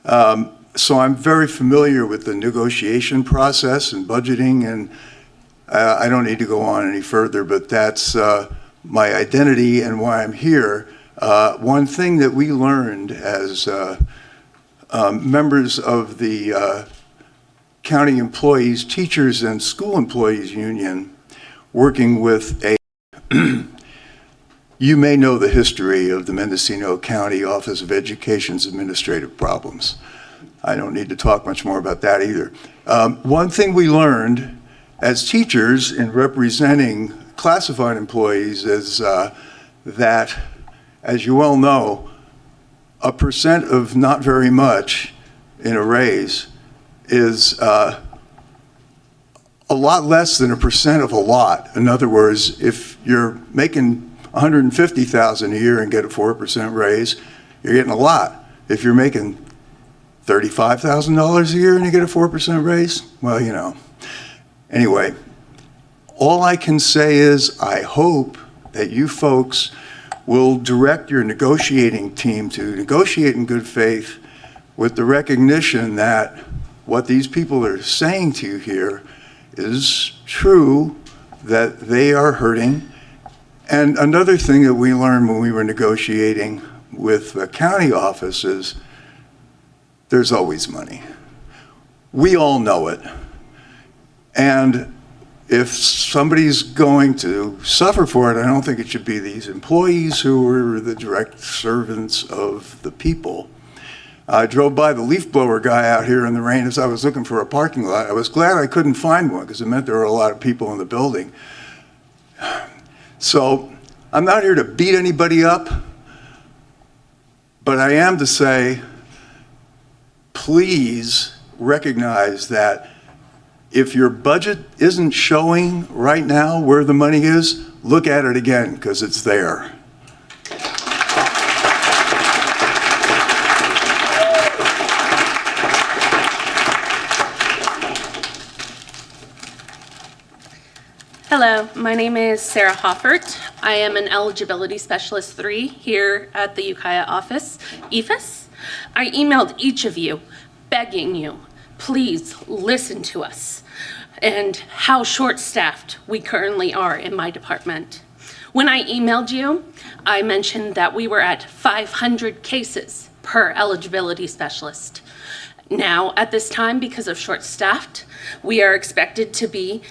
So I'm very familiar with the negotiation process and budgeting, and I don't need to go on any further, but that's my identity and why I'm here. One thing that we learned as members of the County Employees, Teachers, and School Employees Union, working with a, you may know the history of the Mendocino County Office of Education's administrative problems. I don't need to talk much more about that either. One thing we learned as teachers in representing classified employees is that, as you all know, a percent of not very much in a raise is a lot less than a percent of a lot. In other words, if you're making $150,000 a year and get a 4% raise, you're getting a lot. If you're making $35,000 a year and you get a 4% raise, well, you know. Anyway, all I can say is I hope that you folks will direct your negotiating team to negotiate in good faith with the recognition that what these people are saying to you here is true, that they are hurting. And another thing that we learned when we were negotiating with the county office is there's always money. We all know it. And if somebody's going to suffer for it, I don't think it should be these employees who are the direct servants of the people. I drove by the leaf blower guy out here in the rain as I was looking for a parking lot. I was glad I couldn't find one because it meant there were a lot of people in the building. So I'm not here to beat anybody up, but I am to say, please recognize that if your budget isn't showing right now where the money is, look at it again because it's there. Hello, my name is Sarah Hoffert. I am an Eligibility Specialist 3 here at the Ukiah office, EFIS. I emailed each of you, begging you, please listen to us and how short-staffed we currently are in my department. When I emailed you, I mentioned that we were at 500 cases per eligibility specialist. Now, at this time, because of short-staffed, we are expected to be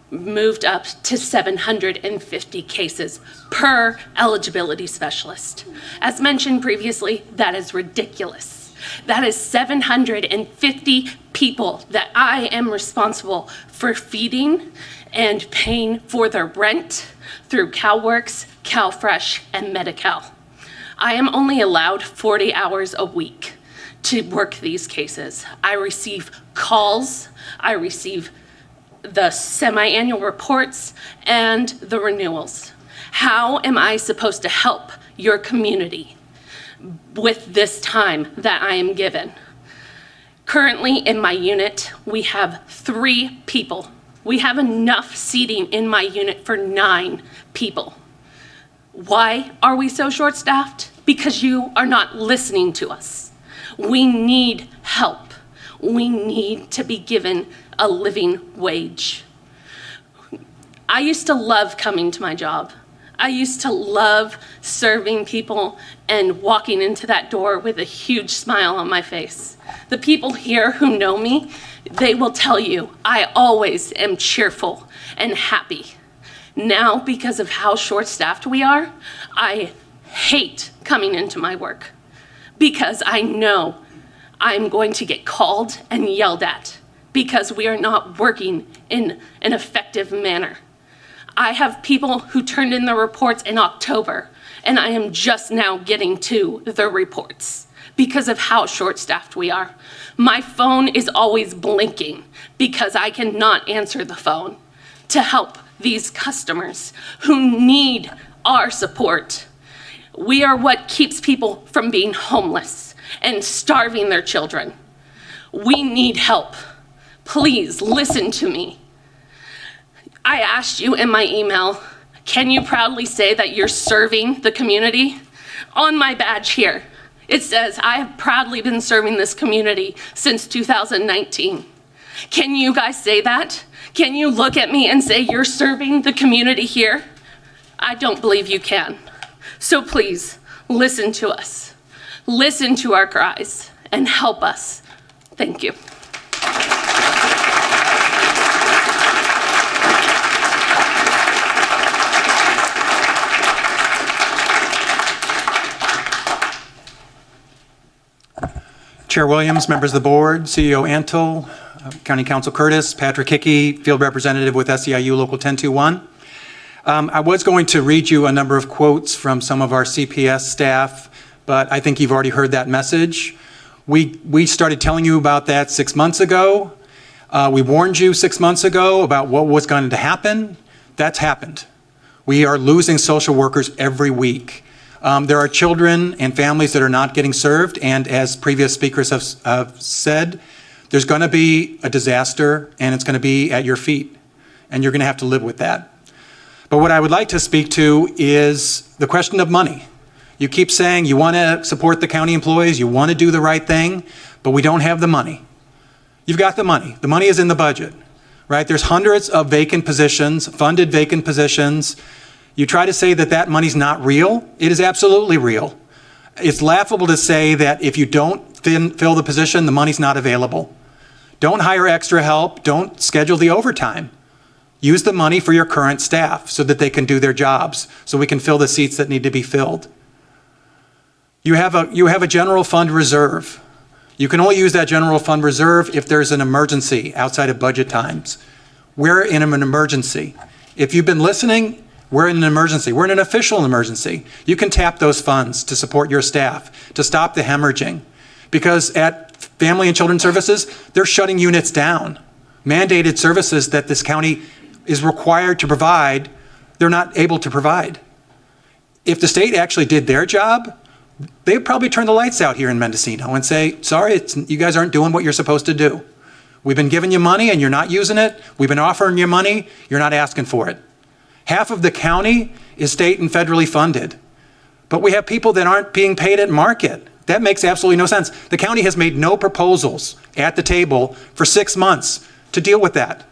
moved up to 750 cases per eligibility specialist. As mentioned previously, that is ridiculous. That is 750 people that I am responsible for feeding and paying for their rent through CalWorks, CalFresh, and Medi-Cal. I am only allowed 40 hours a week to work these cases. I receive calls, I receive the semi-annual reports, and the renewals. How am I supposed to help your community with this time that I am given? Currently in my unit, we have 3 people. We have enough seating in my unit for 9 people. Why are we so short-staffed? Because you are not listening to us. We need help. We need to be given a living wage. I used to love coming to my job. I used to love serving people and walking into that door with a huge smile on my face. The people here who know me, they will tell you I always am cheerful and happy. Now, because of how short-staffed we are, I hate coming into my work because I know I'm going to get called and yelled at because we are not working in an effective manner. I have people who turned in their reports in October, and I am just now getting to the reports because of how short-staffed we are. My phone is always blinking because I cannot answer the phone to help these customers who need our support. We are what keeps people from being homeless and starving their children. We need help. Please listen to me. I asked you in my email, can you proudly say that you're serving the community? On my badge here, it says I have proudly been serving this community since 2019. Can you guys say that? Can you look at me and say you're serving the community here? I don't believe you can. So please, listen to us. Listen to our cries and help us. Thank you. Chair Williams, members of the board, CEO Antle, County Council Curtis, Patrick Hickey, Field Representative with SEIU Local 1021. I was going to read you a number of quotes from some of our CPS staff, but I think you've already heard that message. We started telling you about that 6 months ago. We warned you 6 months ago about what was going to happen. That's happened. We are losing social workers every week. There are children and families that are not getting served, and as previous speakers have said, there's going to be a disaster, and it's going to be at your feet, and you're going to have to live with that. But what I would like to speak to is the question of money. You keep saying you want to support the county employees, you want to do the right thing, but we don't have the money. You've got the money. The money is in the budget, right? There's hundreds of vacant positions, funded vacant positions. You try to say that that money's not real. It is absolutely real. It's laughable to say that if you don't fill the position, the money's not available. Don't hire extra help. Don't schedule the overtime. Use the money for your current staff so that they can do their jobs, so we can fill the seats that need to be filled. You have a general fund reserve. You can only use that general fund reserve if there's an emergency outside of budget times. We're in an emergency. If you've been listening, we're in an emergency. We're in an official emergency. You can tap those funds to support your staff, to stop the hemorrhaging. Because at Family and Children's Services, they're shutting units down. Mandated services that this county is required to provide, they're not able to provide. If the state actually did their job, they'd probably turn the lights out here in Mendocino and say, sorry, you guys aren't doing what you're supposed to do. We've been giving you money and you're not using it. We've been offering you money, you're not asking for it. Half of the county is state and federally funded, but we have people that aren't being paid at market. That makes absolutely no sense. The county has made no proposals at the table for 6 months to deal with that.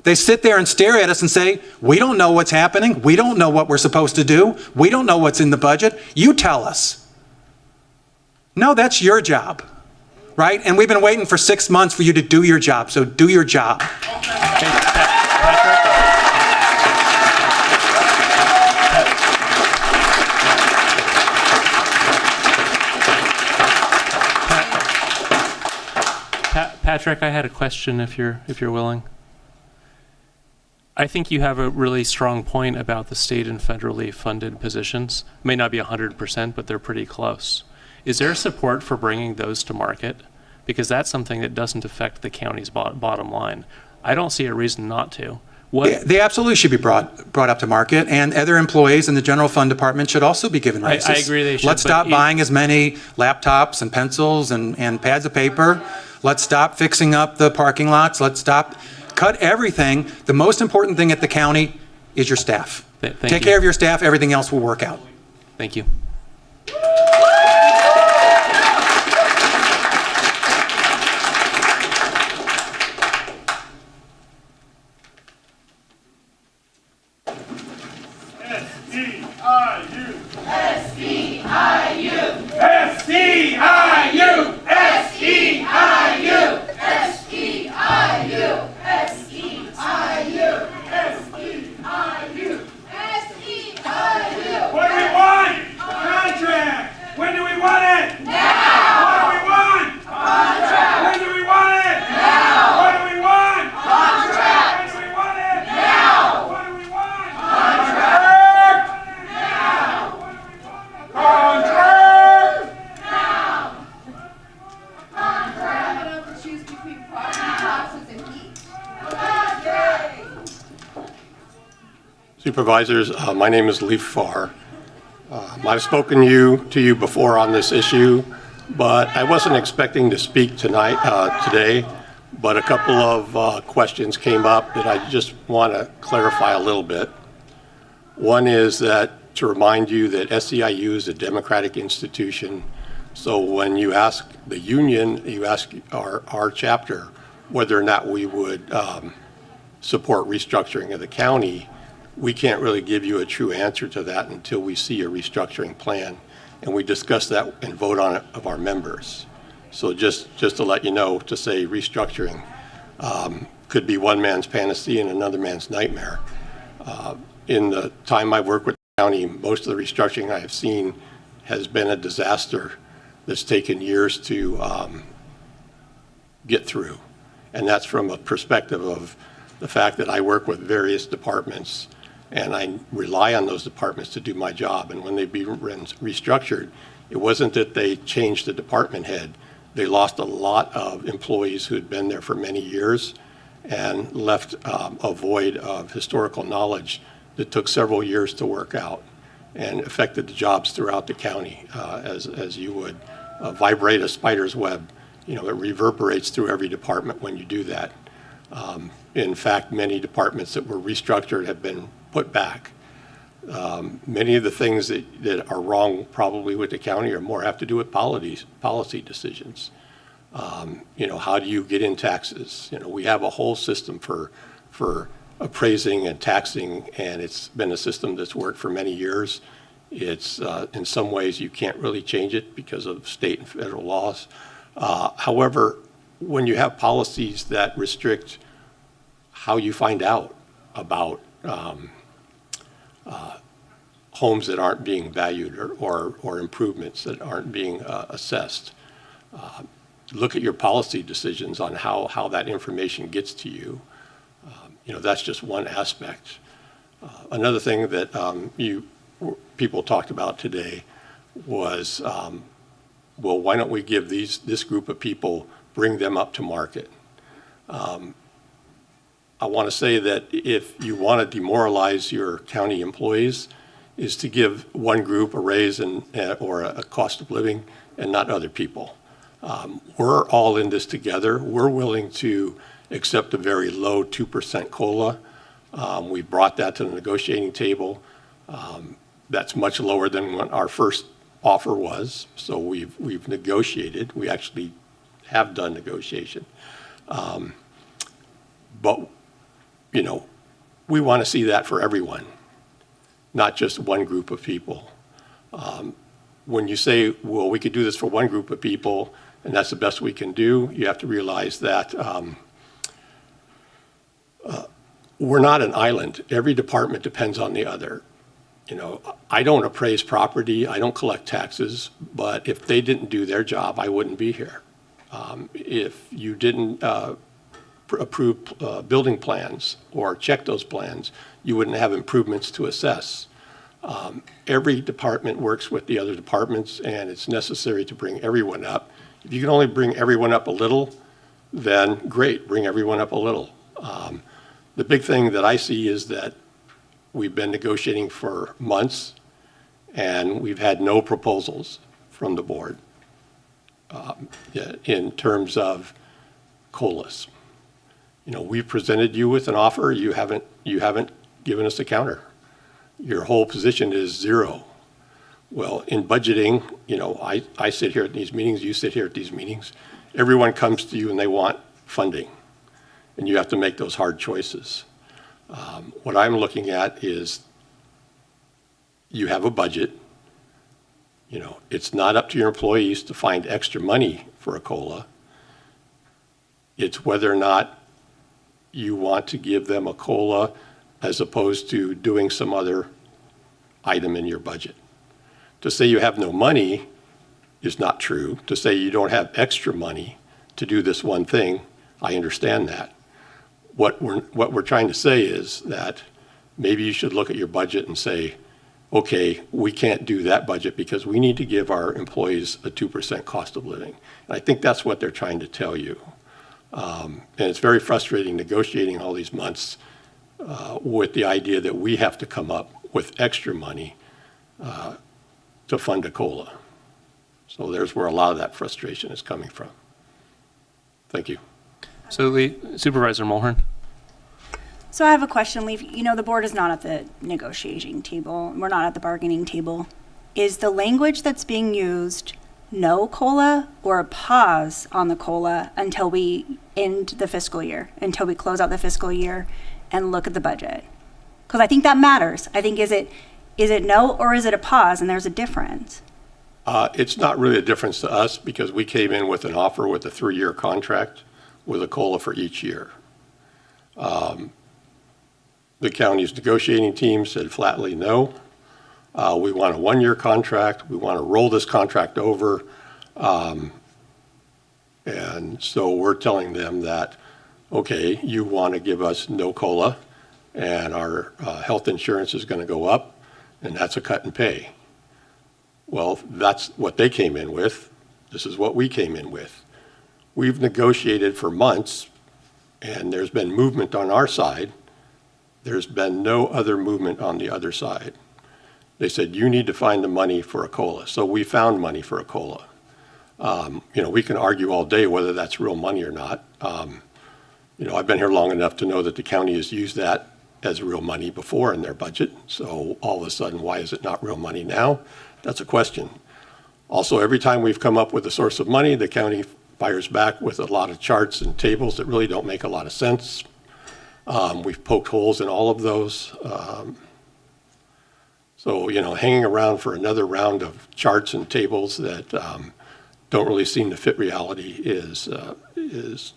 They sit there and stare at us and say, we don't know what's happening. We don't know what we're supposed to do. We don't know what's in the budget. You tell us. No, that's your job, right? And we've been waiting for 6 months for you to do your job, so do your job. Patrick, I had a question if you're willing. I think you have a really strong point about the state and federally funded positions. May not be 100%, but they're pretty close. Is there support for bringing those to market? Because that's something that doesn't affect the county's bottom line. I don't see a reason not to. They absolutely should be brought up to market, and other employees in the general fund department should also be given raises. I agree they should. Let's stop buying as many laptops and pencils and pads of paper. Let's stop fixing up the parking lots. Let's cut everything. The most important thing at the county is your staff. Take care of your staff. Everything else will work out. Thank you. Supervisors, my name is Leif Farr. I've spoken to you before on this issue, but I wasn't expecting to speak today, but a couple of questions came up that I just want to clarify a little bit. One is that to remind you that SEIU is a democratic institution, so when you ask the union, you ask our chapter whether or not we would support restructuring of the county. We can't really give you a true answer to that until we see a restructuring plan, and we discuss that and vote on it of our members. So just to let you know, to say restructuring could be one man's panacea and another man's nightmare. In the time I've worked with the county, most of the restructuring I have seen has been a disaster that's taken years to get through. And that's from a perspective of the fact that I work with various departments and I rely on those departments to do my job. And when they be restructured, it wasn't that they changed the department head. They lost a lot of employees who had been there for many years and left a void of historical knowledge that took several years to work out and affected the jobs throughout the county, as you would vibrate a spider's web. You know, it reverberates through every department when you do that. In fact, many departments that were restructured have been put back. Many of the things that are wrong probably with the county are more have to do with policy decisions. You know, how do you get in taxes? You know, we have a whole system for appraising and taxing, and it's been a system that's worked for many years. It's in some ways you can't really change it because of state and federal laws. However, when you have policies that restrict how you find out about homes that aren't being valued or improvements that aren't being assessed, look at your policy decisions on how that information gets to you. You know, that's just one aspect. Another thing that people talked about today was, well, why don't we give this group of people, bring them up to market? I want to say that if you want to demoralize your county employees, is to give one group a raise or a cost of living and not other people. We're all in this together. We're willing to accept a very low 2% COLA. We brought that to the negotiating table. That's much lower than what our first offer was. So we've negotiated. We actually have done negotiation. But, you know, we want to see that for everyone, not just one group of people. When you say, well, we could do this for one group of people, and that's the best we can do, you have to realize that we're not an island. Every department depends on the other. You know, I don't appraise property, I don't collect taxes, but if they didn't do their job, I wouldn't be here. If you didn't approve building plans or check those plans, you wouldn't have improvements to assess. Every department works with the other departments, and it's necessary to bring everyone up. If you can only bring everyone up a little, then great, bring everyone up a little. The big thing that I see is that we've been negotiating for months, and we've had no proposals from the board in terms of COLAs. You know, we've presented you with an offer. You haven't given us a counter. Your whole position is zero. Well, in budgeting, you know, I sit here at these meetings, you sit here at these meetings. Everyone comes to you and they want funding, and you have to make those hard choices. What I'm looking at is you have a budget. You know, it's not up to your employees to find extra money for a COLA. It's whether or not you want to give them a COLA as opposed to doing some other item in your budget. To say you have no money is not true. To say you don't have extra money to do this one thing, I understand that. What we're trying to say is that maybe you should look at your budget and say, okay, we can't do that budget because we need to give our employees a 2% cost of living. And I think that's what they're trying to tell you. And it's very frustrating negotiating all these months with the idea that we have to come up with extra money to fund a COLA. So there's where a lot of that frustration is coming from. Thank you. So Supervisor Mulhern. So I have a question, Leif. You know, the board is not at the negotiating table. We're not at the bargaining table. Is the language that's being used no COLA or a pause on the COLA until we end the fiscal year, until we close out the fiscal year and look at the budget? Because I think that matters. I think is it no or is it a pause, and there's a difference? It's not really a difference to us because we came in with an offer with a 3-year contract with a COLA for each year. The county's negotiating team said flatly no. We want a 1-year contract. We want to roll this contract over. And so we're telling them that, okay, you want to give us no COLA, and our health insurance is going to go up, and that's a cut in pay. Well, that's what they came in with. This is what we came in with. We've negotiated for months, and there's been movement on our side. There's been no other movement on the other side. They said, you need to find the money for a COLA. So we found money for a COLA. We can argue all day whether that's real money or not. I've been here long enough to know that the county has used that as real money before in their budget. So all of a sudden, why is it not real money now? That's a question. Also, every time we've come up with a source of money, the county fires back with a lot of charts and tables that really don't make a lot of sense. We've poked holes in all of those. So, hanging around for another round of charts and tables that don't really seem to fit reality is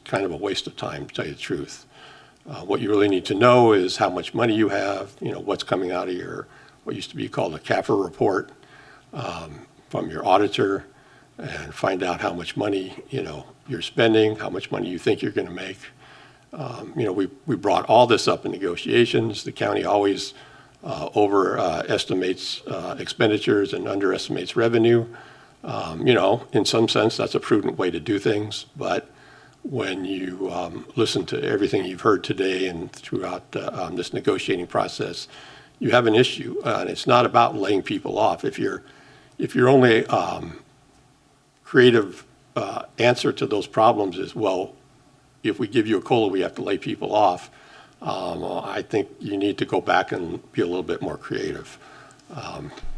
kind of a waste of time, to tell you the truth. What you really need to know is how much money you have, what's coming out of your, what used to be called a CAFR report from your auditor, and find out how much money, you're spending, how much money you think you're going to make. We brought all this up in negotiations. The county always overestimates expenditures and underestimates revenue. In some sense, that's a prudent way to do things. But when you listen to everything you've heard today and throughout this negotiating process, you have an issue. And it's not about laying people off. If your only creative answer to those problems is, well, if we give you a COLA, we have to lay people off, I think you need to go back and be a little bit more creative.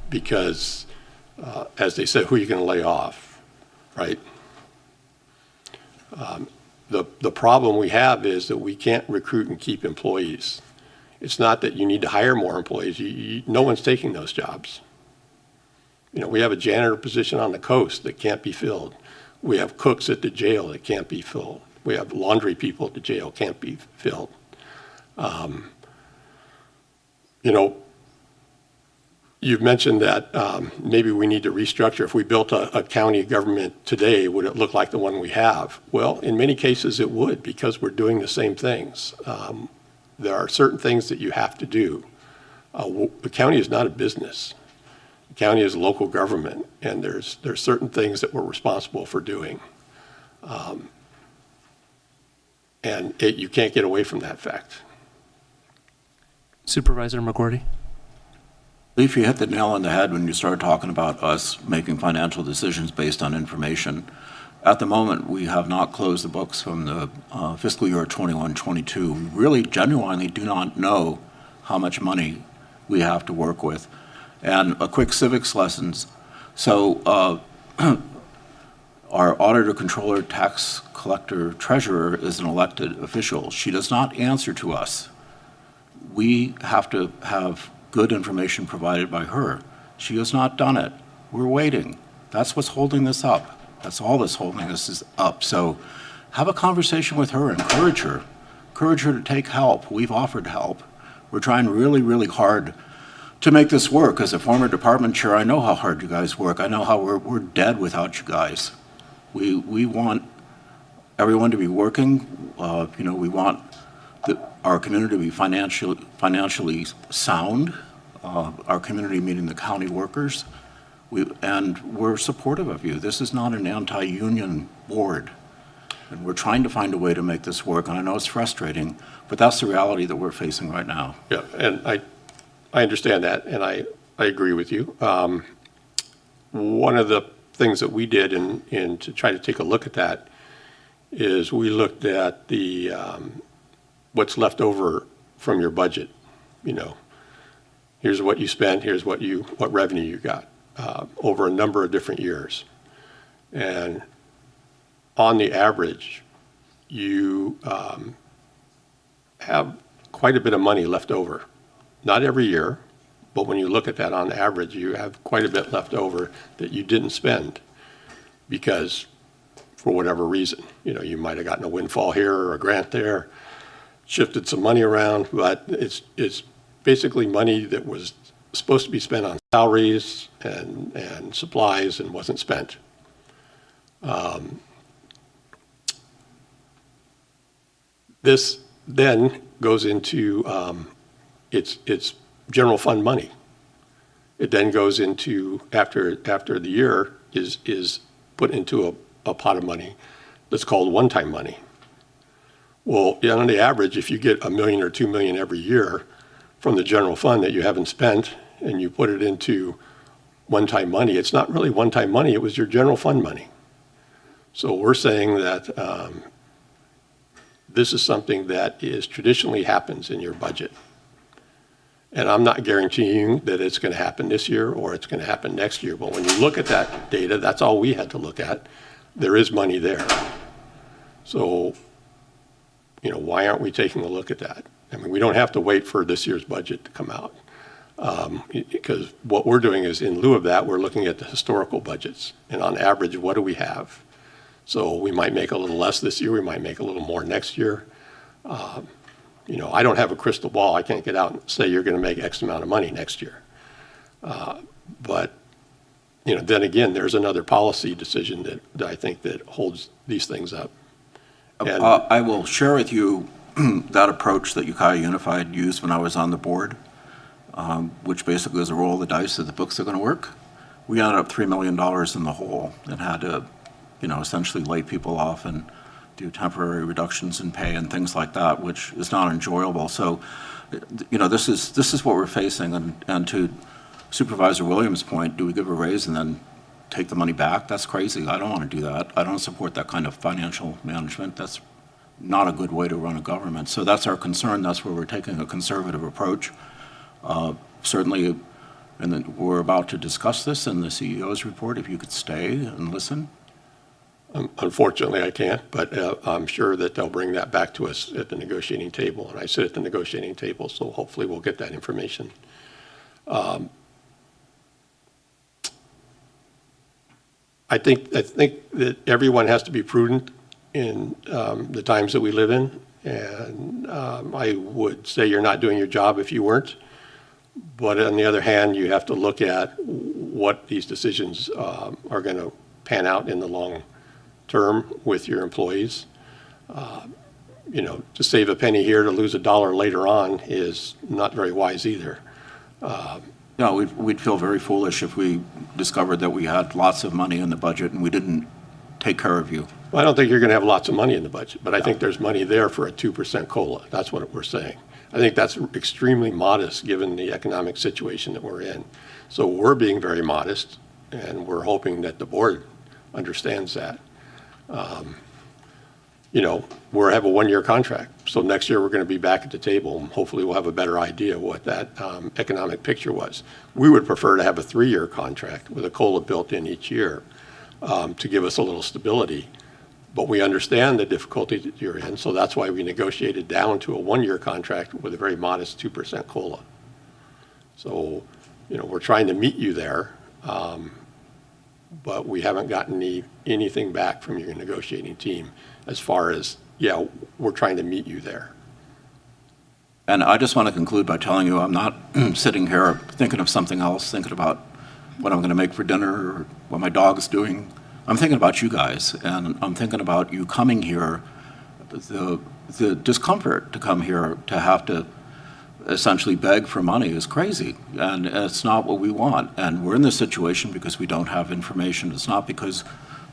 Because, as they said, who are you going to lay off, right? The problem we have is that we can't recruit and keep employees. It's not that you need to hire more employees. No one's taking those jobs. We have a janitor position on the coast that can't be filled. We have cooks at the jail that can't be filled. We have laundry people at the jail can't be filled. You've mentioned that maybe we need to restructure. If we built a county government today, would it look like the one we have? Well, in many cases it would, because we're doing the same things. There are certain things that you have to do. The county is not a business. The county is local government, and there's certain things that we're responsible for doing. You can't get away from that fact. Supervisor McGordy. Leaf, you hit the nail on the head when you started talking about us making financial decisions based on information. At the moment, we have not closed the books from the fiscal year 21-22. We really genuinely do not know how much money we have to work with. And a quick civics lessons. So our auditor, controller, tax collector, treasurer is an elected official. She does not answer to us. We have to have good information provided by her. She has not done it. We're waiting. That's what's holding this up. That's all that's holding us up. So have a conversation with her, encourage her. Encourage her to take help. We've offered help. We're trying really, really hard to make this work. As a former department chair, I know how hard you guys work. I know how we're dead without you guys. We want everyone to be working. We want our community to be financially sound. Our community, meaning the county workers. And we're supportive of you. This is not an anti-union board. And we're trying to find a way to make this work. And I know it's frustrating, but that's the reality that we're facing right now. Yeah, and I understand that, and I agree with you. One of the things that we did in to try to take a look at that is we looked at the what's left over from your budget. Here's what you spent, here's what revenue you got over a number of different years. And on the average, you have quite a bit of money left over. Not every year, but when you look at that on average, you have quite a bit left over that you didn't spend because for whatever reason, you might have gotten a windfall here or a grant there, shifted some money around, but it's basically money that was supposed to be spent on salaries and supplies and wasn't spent. This then goes into it's general fund money. It then goes into, after the year, is put into a pot of money that's called one-time money. Well, on the average, if you get $1 million or $2 million every year from the general fund that you haven't spent and you put it into one-time money, it's not really one-time money, it was your general fund money. So we're saying that this is something that is traditionally happens in your budget. And I'm not guaranteeing that it's going to happen this year or it's going to happen next year. But when you look at that data, that's all we had to look at. There is money there. So, why aren't we taking a look at that? I mean, we don't have to wait for this year's budget to come out. Because what we're doing is, in lieu of that, we're looking at the historical budgets. And on average, what do we have? So we might make a little less this year. We might make a little more next year. I don't have a crystal ball. I can't get out and say you're going to make X amount of money next year. But then again, there's another policy decision that I think that holds these things up. And I will share with you that approach that Ukiah Unified used when I was on the board, which basically is a roll of the dice that the books are going to work. We ended up $3 million in the hole and had to, essentially lay people off and do temporary reductions in pay and things like that, which is not enjoyable. So, this is what we're facing. And to Supervisor Williams' point, do we give a raise and then take the money back? That's crazy. I don't want to do that. I don't support that kind of financial management. That's not a good way to run a government. So that's our concern. That's where we're taking a conservative approach. Certainly, and then we're about to discuss this in the CEO's report. If you could stay and listen. Unfortunately, I can't, but I'm sure that they'll bring that back to us at the negotiating table. And I sit at the negotiating table, so hopefully we'll get that information. I think that everyone has to be prudent in the times that we live in. And I would say you're not doing your job if you weren't. But on the other hand, you have to look at what these decisions are going to pan out in the long term with your employees. To save a penny here to lose $1 later on is not very wise either. No, we'd feel very foolish if we discovered that we had lots of money in the budget and we didn't take care of you. Well, I don't think you're going to have lots of money in the budget, but I think there's money there for a 2% COLA. That's what we're saying. I think that's extremely modest given the economic situation that we're in. So we're being very modest, and we're hoping that the board understands that. We have a one-year contract, so next year we're going to be back at the table, and hopefully we'll have a better idea what that economic picture was. We would prefer to have a 3-year contract with a COLA built in each year to give us a little stability. But we understand the difficulty that you're in, so that's why we negotiated down to a 1-year contract with a very modest 2% COLA. So, we're trying to meet you there, but we haven't gotten anything back from your negotiating team as far as, we're trying to meet you there. And I just want to conclude by telling you I'm not sitting here thinking of something else, thinking about what I'm going to make for dinner or what my dog's doing. I'm thinking about you guys, and I'm thinking about you coming here, the discomfort to come here to have to essentially beg for money is crazy, and it's not what we want. And we're in this situation because we don't have information. It's not because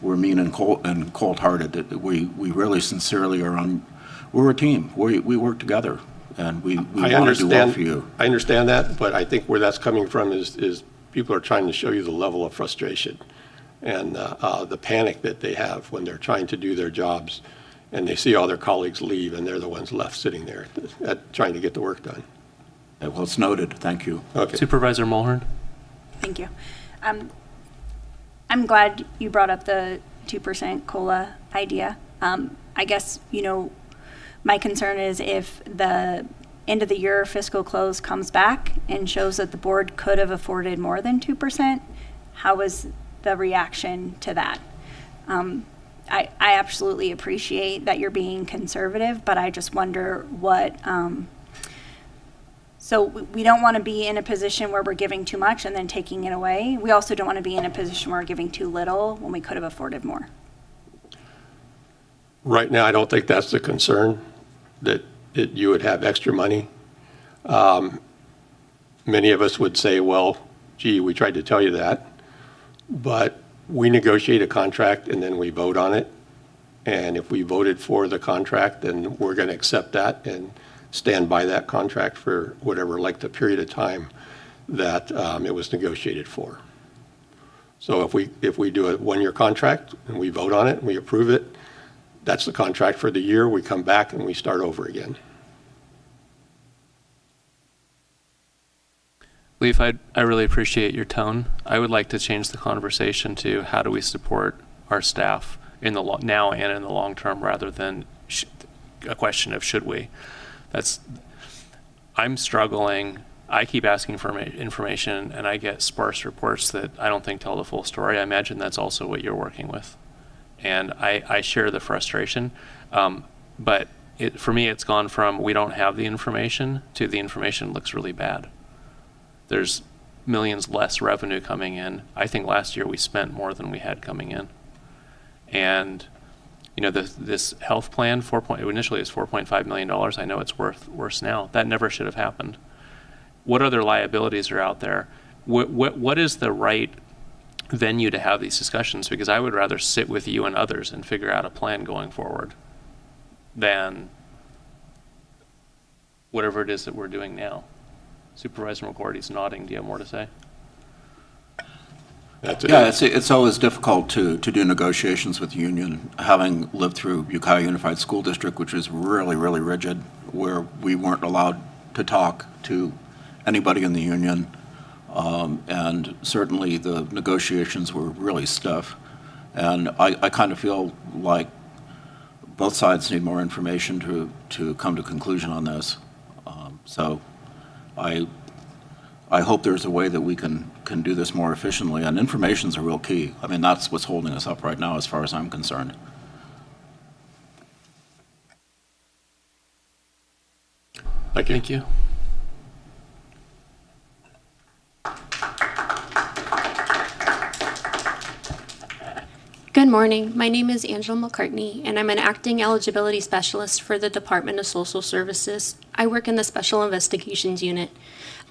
we're mean and cold-hearted. We really sincerely are on. We're a team. We work together, and we want to do well for you. I understand that, but I think where that's coming from is people are trying to show you the level of frustration and the panic that they have when they're trying to do their jobs and they see all their colleagues leave and they're the ones left sitting there trying to get the work done. Well, it's noted. Thank you. Okay. Supervisor Mulhern. Thank you. I'm glad you brought up the 2% COLA idea. I guess, my concern is if the end of the year fiscal close comes back and shows that the board could have afforded more than 2%, how is the reaction to that? I absolutely appreciate that you're being conservative, but I just wonder what, so we don't want to be in a position where we're giving too much and then taking it away. We also don't want to be in a position where we're giving too little when we could have afforded more. Right now, I don't think that's the concern, that you would have extra money. many of us would say, well, gee, we tried to tell you that. But we negotiate a contract and then we vote on it. And if we voted for the contract, then we're going to accept that and stand by that contract for whatever length of period of time that it was negotiated for. So if we do a one-year contract and we vote on it and we approve it, that's the contract for the year. We come back and we start over again. Leif, I really appreciate your tone. I would like to change the conversation to how do we support our staff in the now and in the long term, rather than a question of should we. I'm struggling. I keep asking for information and I get sparse reports that I don't think tell the full story. I imagine that's also what you're working with. And I share the frustration. But for me, it's gone from we don't have the information to the information looks really bad. There's millions less revenue coming in. I think last year we spent more than we had coming in. And you know, this health plan, initially it was $4.5 million. I know it's worse now. That never should have happened. What other liabilities are out there? What is the right venue to have these discussions? Because I would rather sit with you and others and figure out a plan going forward than whatever it is that we're doing now. Supervisor McGordy's nodding. Do you have more to say? Yeah, it's always difficult to do negotiations with the union, having lived through Ukiah Unified School District, which was really, really rigid, where we weren't allowed to talk to anybody in the union. And certainly the negotiations were really stiff. And I kind of feel like both sides need more information to come to a conclusion on this. So I hope there's a way that we can do this more efficiently, and information's a real key. I mean, that's what's holding us up right now as far as I'm concerned. Thank you. Good morning. My name is Angela McCartney, and I'm an acting eligibility specialist for the Department of Social Services. I work in the Special Investigations Unit.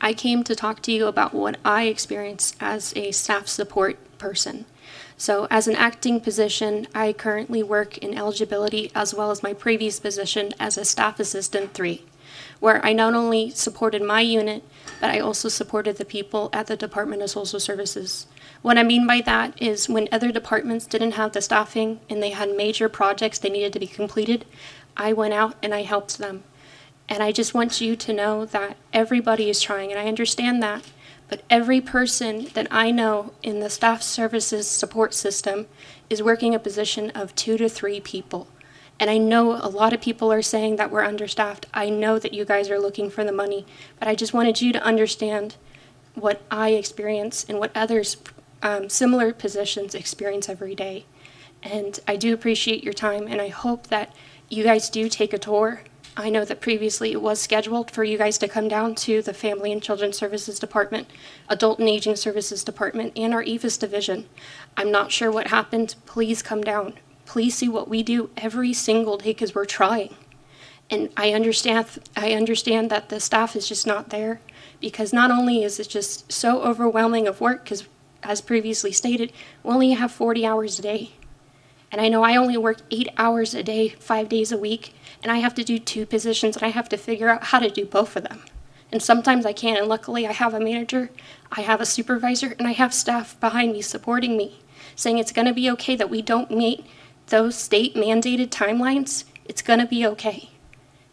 I came to talk to you about what I experience as a staff support person. So as an acting position, I currently work in eligibility as well as my previous position as a Staff Assistant 3, where I not only supported my unit, but I also supported the people at the Department of Social Services. What I mean by that is when other departments didn't have the staffing and they had major projects they needed to be completed, I went out and I helped them. And I just want you to know that everybody is trying, and I understand that, but every person that I know in the staff services support system is working a position of 2 to 3 people. And I know a lot of people are saying that we're understaffed. I know that you guys are looking for the money, but I just wanted you to understand what I experience and what others similar positions experience every day. And I do appreciate your time, and I hope that you guys do take a tour. I know that previously it was scheduled for you guys to come down to the Family and Children Services Department, Adult and Aging Services Department, and our EVIS division. I'm not sure what happened. Please come down. Please see what we do every single day, because we're trying. And I understand that the staff is just not there, because not only is it just so overwhelming of work, because as previously stated, we only have 40 hours a day. And I know I only work 8 hours a day, 5 days a week, and I have to do 2 positions, and I have to figure out how to do both of them. And sometimes I can't, and luckily I have a manager, I have a supervisor, and I have staff behind me supporting me, saying it's gonna be okay that we don't meet those state mandated timelines. It's gonna be okay.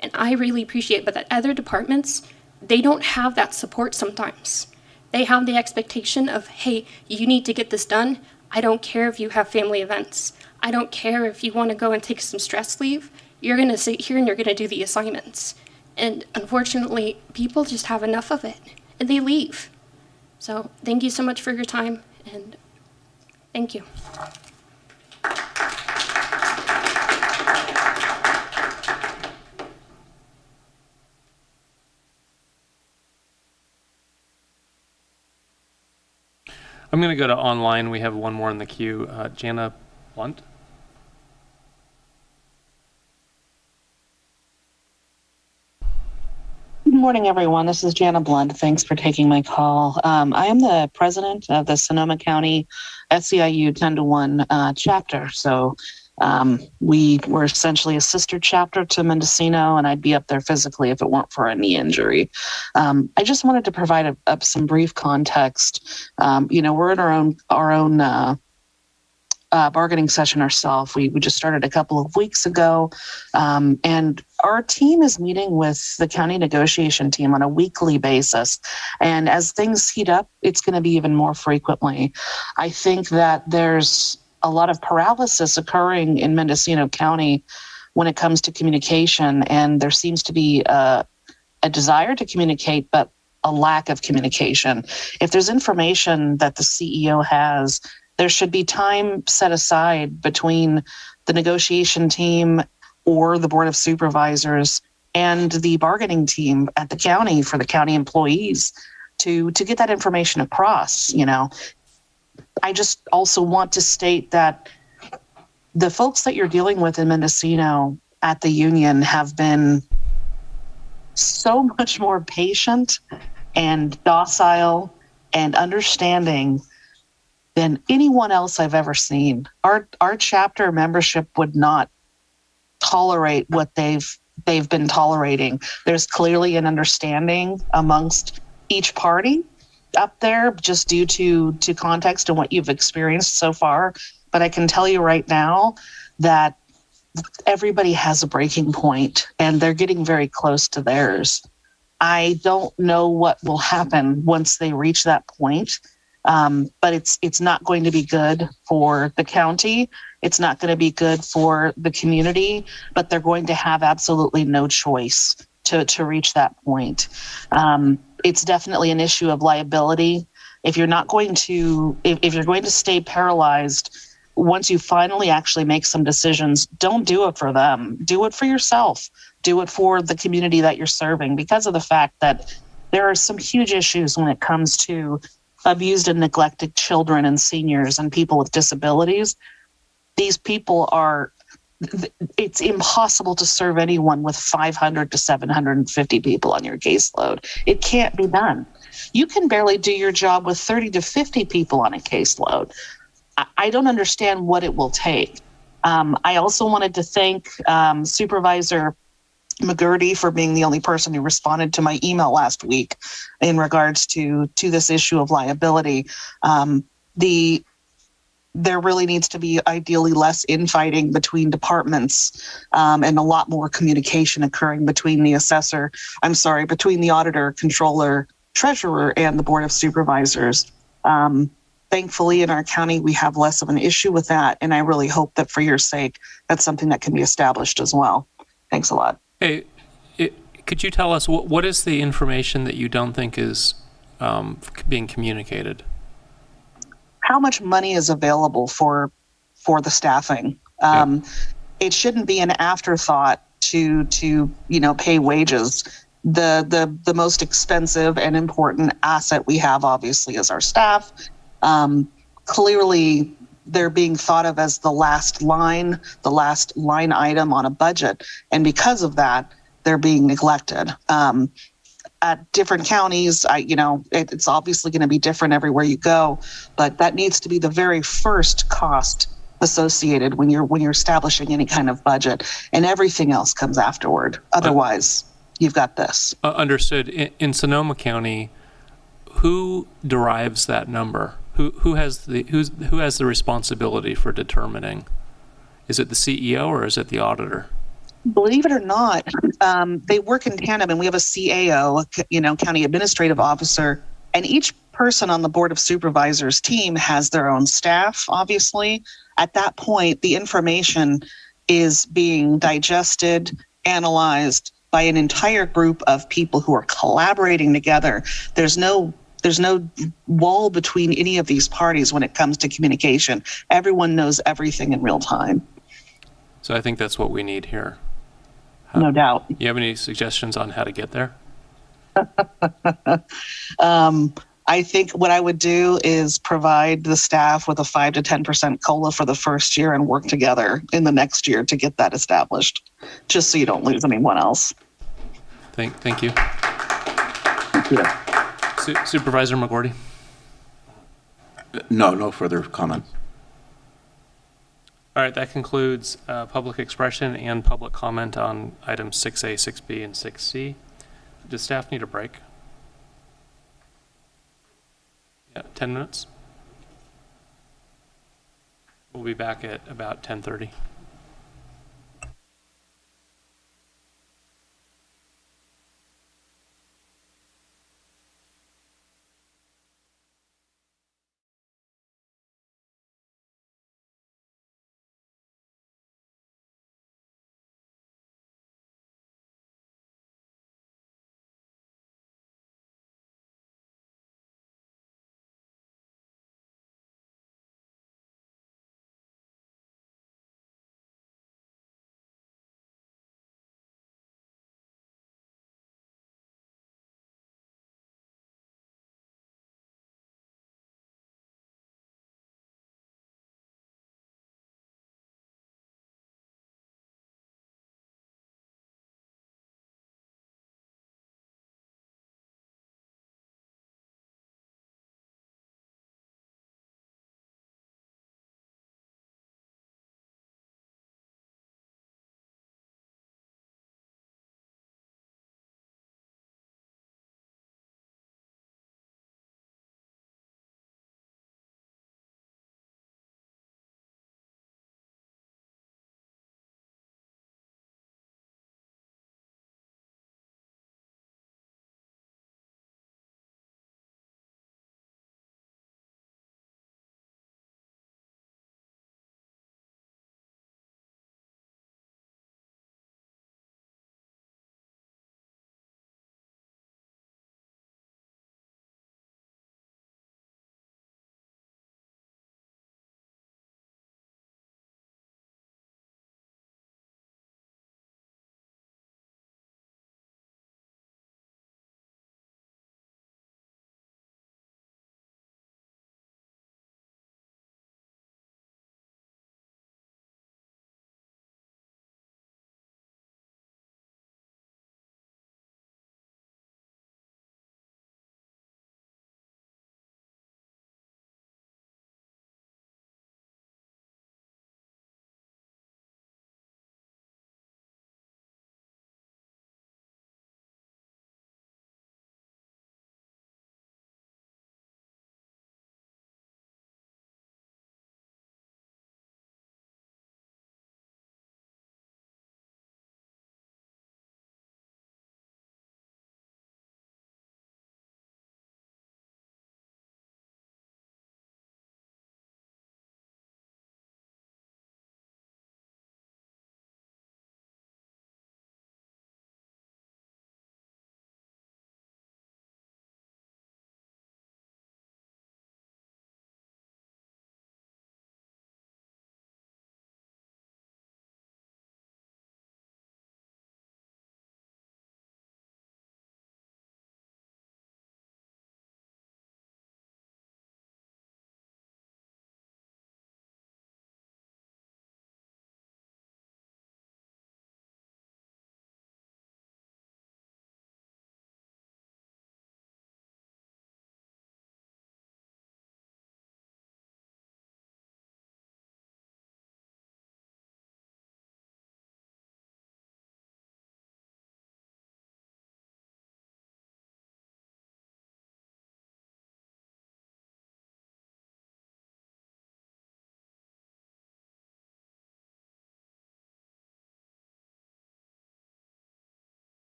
And I really appreciate it, but that other departments, they don't have that support sometimes. They have the expectation of, hey, you need to get this done. I don't care if you have family events. I don't care if you want to go and take some stress leave. You're going to sit here and you're going to do the assignments. And unfortunately, people just have enough of it and they leave. So thank you so much for your time, and thank you. I'm going to go to online. We have one more in the queue. Jana Blunt. Good morning, everyone. This is Jana Blunt. Thanks for taking my call. I am the president of the Sonoma County SEIU 10-to-1 chapter. So we were essentially a sister chapter to Mendocino, and I'd be up there physically if it weren't for a knee injury. I just wanted to provide some brief context. We're in our own bargaining session ourselves. We just started a couple of weeks ago, and our team is meeting with the county negotiation team on a weekly basis. And as things heat up, it's going to be even more frequently. I think that there's a lot of paralysis occurring in Mendocino County when it comes to communication, and there seems to be a desire to communicate, but a lack of communication. If there's information that the CEO has, there should be time set aside between the negotiation team or the Board of Supervisors and the bargaining team at the county for the county employees to get that information across. I just also want to state that the folks that you're dealing with in Mendocino at the union have been so much more patient and docile and understanding than anyone else I've ever seen. Our chapter membership would not tolerate what they've been tolerating. There's clearly an understanding amongst each party up there, just due to context and what you've experienced so far. But I can tell you right now that everybody has a breaking point, and they're getting very close to theirs. I don't know what will happen once they reach that point. But it's not going to be good for the county. It's not going to be good for the community, but they're going to have absolutely no choice to reach that point. It's definitely an issue of liability. If you're not going to, if you're going to stay paralyzed, once you finally actually make some decisions, don't do it for them. Do it for yourself. Do it for the community that you're serving, because of the fact that there are some huge issues when it comes to abused and neglected children and seniors and people with disabilities. These people it's impossible to serve anyone with 500 to 750 people on your caseload. It can't be done. You can barely do your job with 30 to 50 people on a caseload. I don't understand what it will take. I also wanted to thank Supervisor McGurdy for being the only person who responded to my email last week in regards to this issue of liability. There really needs to be ideally less infighting between departments, and a lot more communication occurring between the between the auditor, controller, treasurer, and the Board of Supervisors. Thankfully, in our county, we have less of an issue with that, and I really hope that for your sake, that's something that can be established as well. Thanks a lot. Hey, could you tell us what is the information that you don't think is being communicated? How much money is available for the staffing? It shouldn't be an afterthought to pay wages. The most expensive and important asset we have, obviously, is our staff. Clearly, they're being thought of as the last line item on a budget. And because of that, they're being neglected. At different counties, it's obviously going to be different everywhere you go, but that needs to be the very first cost associated when you're establishing any kind of budget, and everything else comes afterward. Otherwise, you've got this. Understood. In Sonoma County, who derives that number? Who has the responsibility for determining? Is it the CEO or is it the auditor? Believe it or not, they work in tandem, and we have a CAO, County Administrative Officer, and each person on the Board of Supervisors team has their own staff, obviously. At that point, the information is being digested, analyzed by an entire group of people who are collaborating together. There's no wall between any of these parties when it comes to communication. Everyone knows everything in real time. So I think that's what we need here. No doubt. You have any suggestions on how to get there? I think what I would do is provide the staff with a 5 to 10% COLA for the first year and work together in the next year to get that established, just so you don't lose anyone else. Thank you. Thank you. Supervisor McGordy? No further comments. All right, that concludes public expression and public comment on items 6A, 6B, and 6C. Does staff need a break? Yeah, 10 minutes. We'll be back at about 10:30.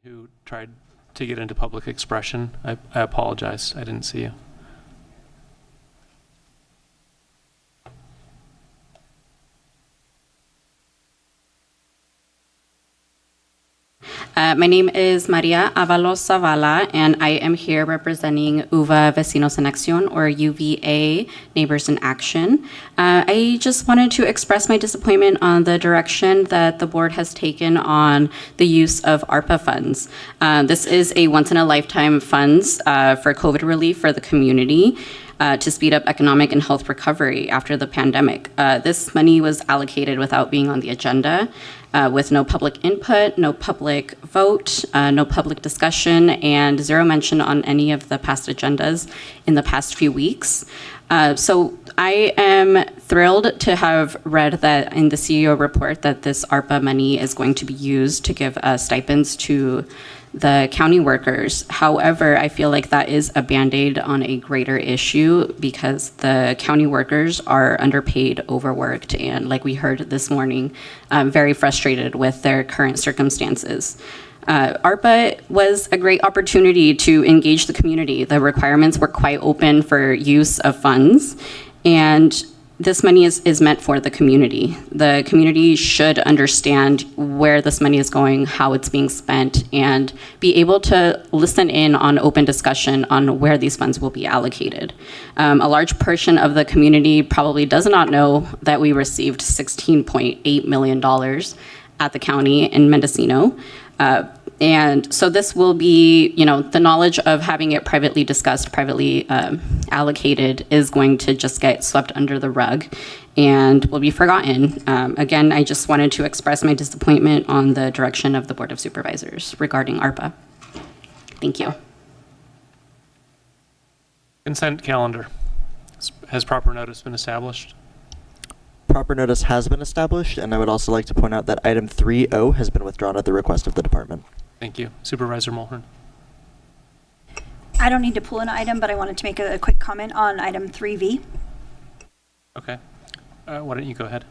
Who tried to get into public expression. I apologize. I didn't see you. My name is Maria Avalos Zavala, and I am here representing UVA Vecinos en Acción, or UVA, Neighbors in Action. I just wanted to express my disappointment on the direction that the board has taken on the use of ARPA funds. This is a once-in-a-lifetime funds for COVID relief for the community. To speed up economic and health recovery after the pandemic. This money was allocated without being on the agenda, with no public input, no public vote, no public discussion, and zero mention on any of the past agendas in the past few weeks. So I am thrilled to have read that in the CEO report that this ARPA money is going to be used to give stipends to the county workers. However, I feel like that is a Band-Aid on a greater issue because the county workers are underpaid, overworked, and like we heard this morning, very frustrated with their current circumstances. ARPA was a great opportunity to engage the community. The requirements were quite open for use of funds, and this money is meant for the community. The community should understand where this money is going, how it's being spent, and be able to listen in on open discussion on where these funds will be allocated. A large portion of the community probably does not know that we received $16.8 million at the county in Mendocino. And so this will be, the knowledge of having it privately discussed, privately allocated is going to just get swept under the rug and will be forgotten. Again, I just wanted to express my disappointment on the direction of the Board of Supervisors regarding ARPA. Thank you. Consent calendar. Has proper notice been established? Proper notice has been established, and I would also like to point out that item 3O has been withdrawn at the request of the department. Thank you. Supervisor Mulhern. I don't need to pull an item, but I wanted to make a quick comment on item 3V. Okay. Why don't you go ahead?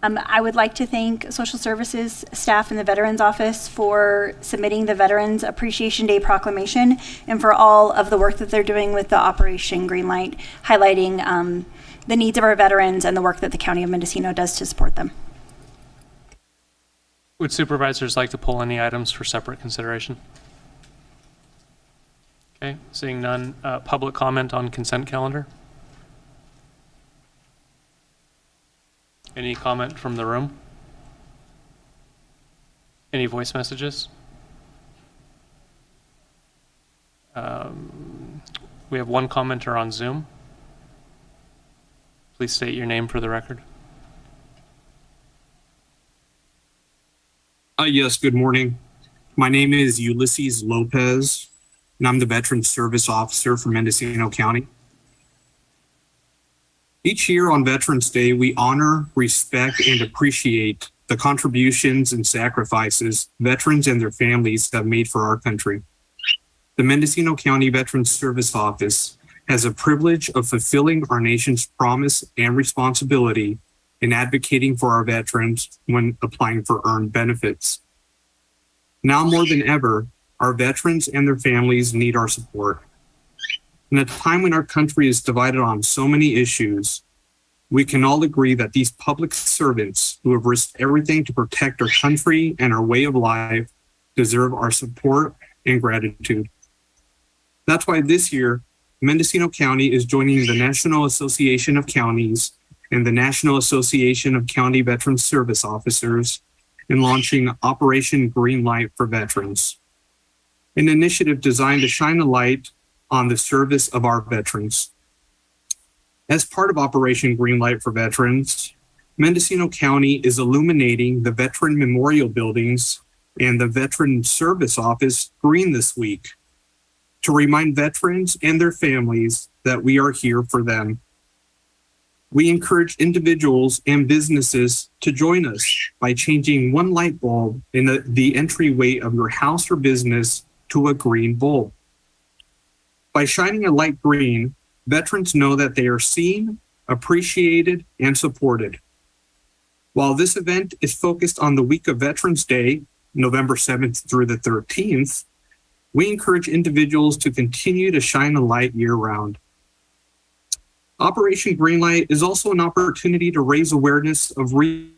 I would like to thank Social Services staff in the Veterans Office for submitting the Veterans Appreciation Day proclamation and for all of the work that they're doing with the Operation Greenlight, highlighting the needs of our veterans and the work that the County of Mendocino does to support them. Would supervisors like to pull any items for separate consideration? Okay, seeing none. Public comment on consent calendar? Any comment from the room? Any voice messages? We have one commenter on Zoom. Please state your name for the record. Yes, good morning. My name is Ulysses Lopez, and I'm the Veterans Service Officer for Mendocino County. Each year on Veterans Day, we honor, respect, and appreciate the contributions and sacrifices veterans and their families have made for our country. The Mendocino County Veterans Service Office has a privilege of fulfilling our nation's promise and responsibility in advocating for our veterans when applying for earned benefits. Now more than ever, our veterans and their families need our support. In a time when our country is divided on so many issues, we can all agree that these public servants who have risked everything to protect our country and our way of life deserve our support and gratitude. That's why this year, Mendocino County is joining the National Association of Counties and the National Association of County Veterans Service Officers in launching Operation Greenlight for Veterans, an initiative designed to shine a light on the service of our veterans. As part of Operation Greenlight for Veterans, Mendocino County is illuminating the veteran memorial buildings and the Veteran Service Office green this week to remind veterans and their families that we are here for them. We encourage individuals and businesses to join us by changing one light bulb in the entryway of your house or business to a green bulb. By shining a light green, veterans know that they are seen, appreciated, and supported. While this event is focused on the week of Veterans Day, November 7th through the 13th, we encourage individuals to continue to shine a light year-round. Operation Greenlight is also an opportunity to raise awareness of resources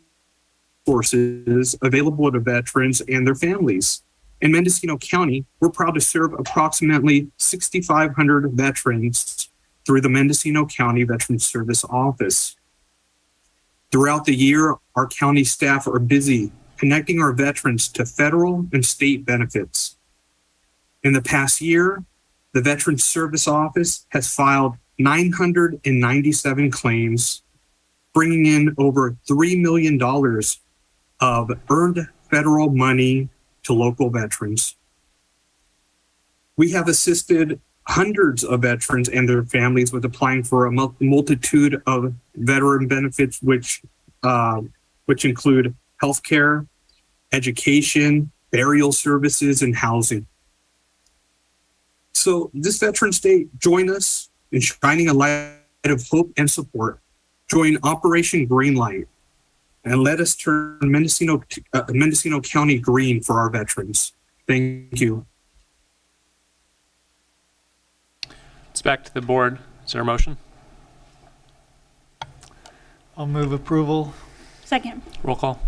available to veterans and their families. In Mendocino County, we're proud to serve approximately 6,500 veterans through the Mendocino County Veterans Service Office. Throughout the year, our county staff are busy connecting our veterans to federal and state benefits. In the past year, the Veterans Service Office has filed 997 claims, bringing in over $3 million of earned federal money to local veterans. We have assisted hundreds of veterans and their families with applying for a multitude of veteran benefits, which include healthcare, education, burial services, and housing. So this Veterans Day, join us in shining a light of hope and support. Join Operation Greenlight and let us turn Mendocino County green for our veterans. Thank you. It's back to the board. Is there a motion? I'll move approval. Second. Roll call.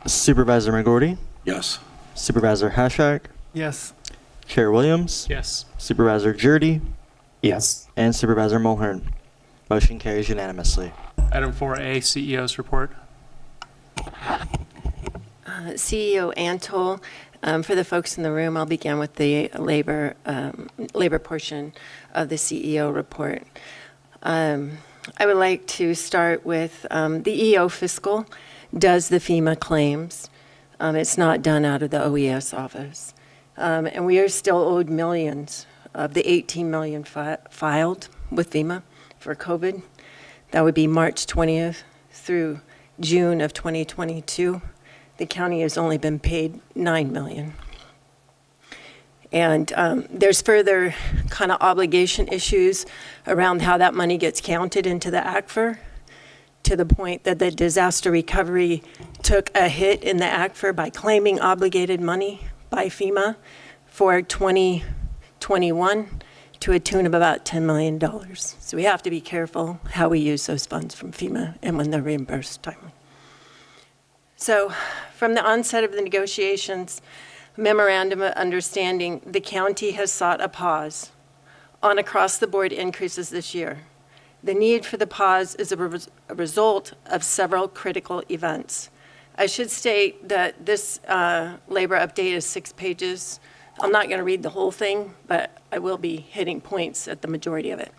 Supervisor McGorty, Yes. Supervisor Hashak, Yes. Chair Williams, Yes. Supervisor Jurdy, Yes. and Supervisor Mulhern. Motion carries unanimously. Item 4A, CEO's report. CEO Antle, for the folks in the room, I'll begin with the labor portion of the CEO report. I would like to start with the EO fiscal does the FEMA claims. It's not done out of the OES office. And we are still owed millions of the 18 million filed with FEMA for COVID. That would be March 20th through June of 2022. The county has only been paid $9 million. And there's further kind of obligation issues around how that money gets counted into the ACFR, to the point that the disaster recovery took a hit in the ACFR by claiming obligated money by FEMA for 2021 to a tune of about $10 million. So we have to be careful how we use those funds from FEMA and when they're reimbursed timely. So from the onset of the negotiations, memorandum of understanding, the county has sought a pause on across-the-board increases this year. The need for the pause is a result of several critical events. I should state that this labor update is 6 pages. I'm not going to read the whole thing, but I will be hitting points at the majority of it.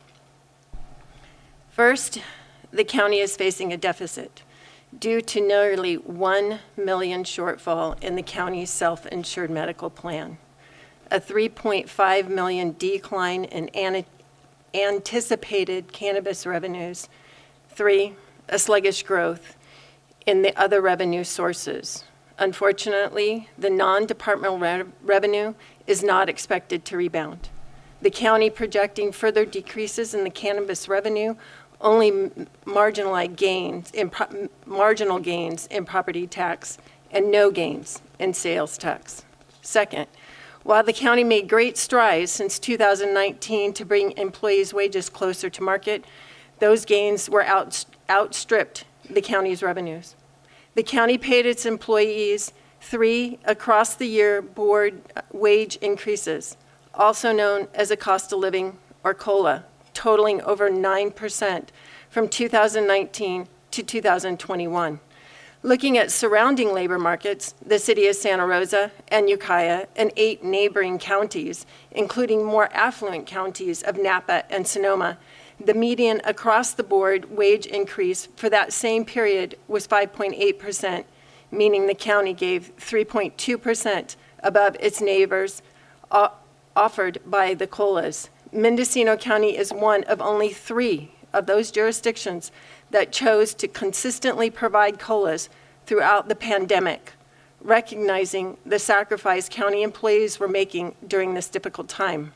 First, the county is facing a deficit due to nearly 1 million shortfall in the county's self-insured medical plan, a 3.5 million decline in anticipated cannabis revenues. 3, a sluggish growth in the other revenue sources. Unfortunately, the non-departmental revenue is not expected to rebound. The county projecting further decreases in the cannabis revenue, only marginal gains in property tax and no gains in sales tax. Second, while the county made great strides since 2019 to bring employees' wages closer to market, those gains were outstripped the county's revenues. The county paid its employees 3 across-the-year board wage increases, also known as a cost of living or COLA, totaling over 9% from 2019 to 2021. Looking at surrounding labor markets, the city of Santa Rosa and Ukiah and 8 neighboring counties, including more affluent counties of Napa and Sonoma, the median across-the-board wage increase for that same period was 5.8%, meaning the county gave 3.2% above its neighbors offered by the COLAs. Mendocino County is one of only 3 of those jurisdictions that chose to consistently provide COLAs throughout the pandemic, recognizing the sacrifice county employees were making during this difficult time.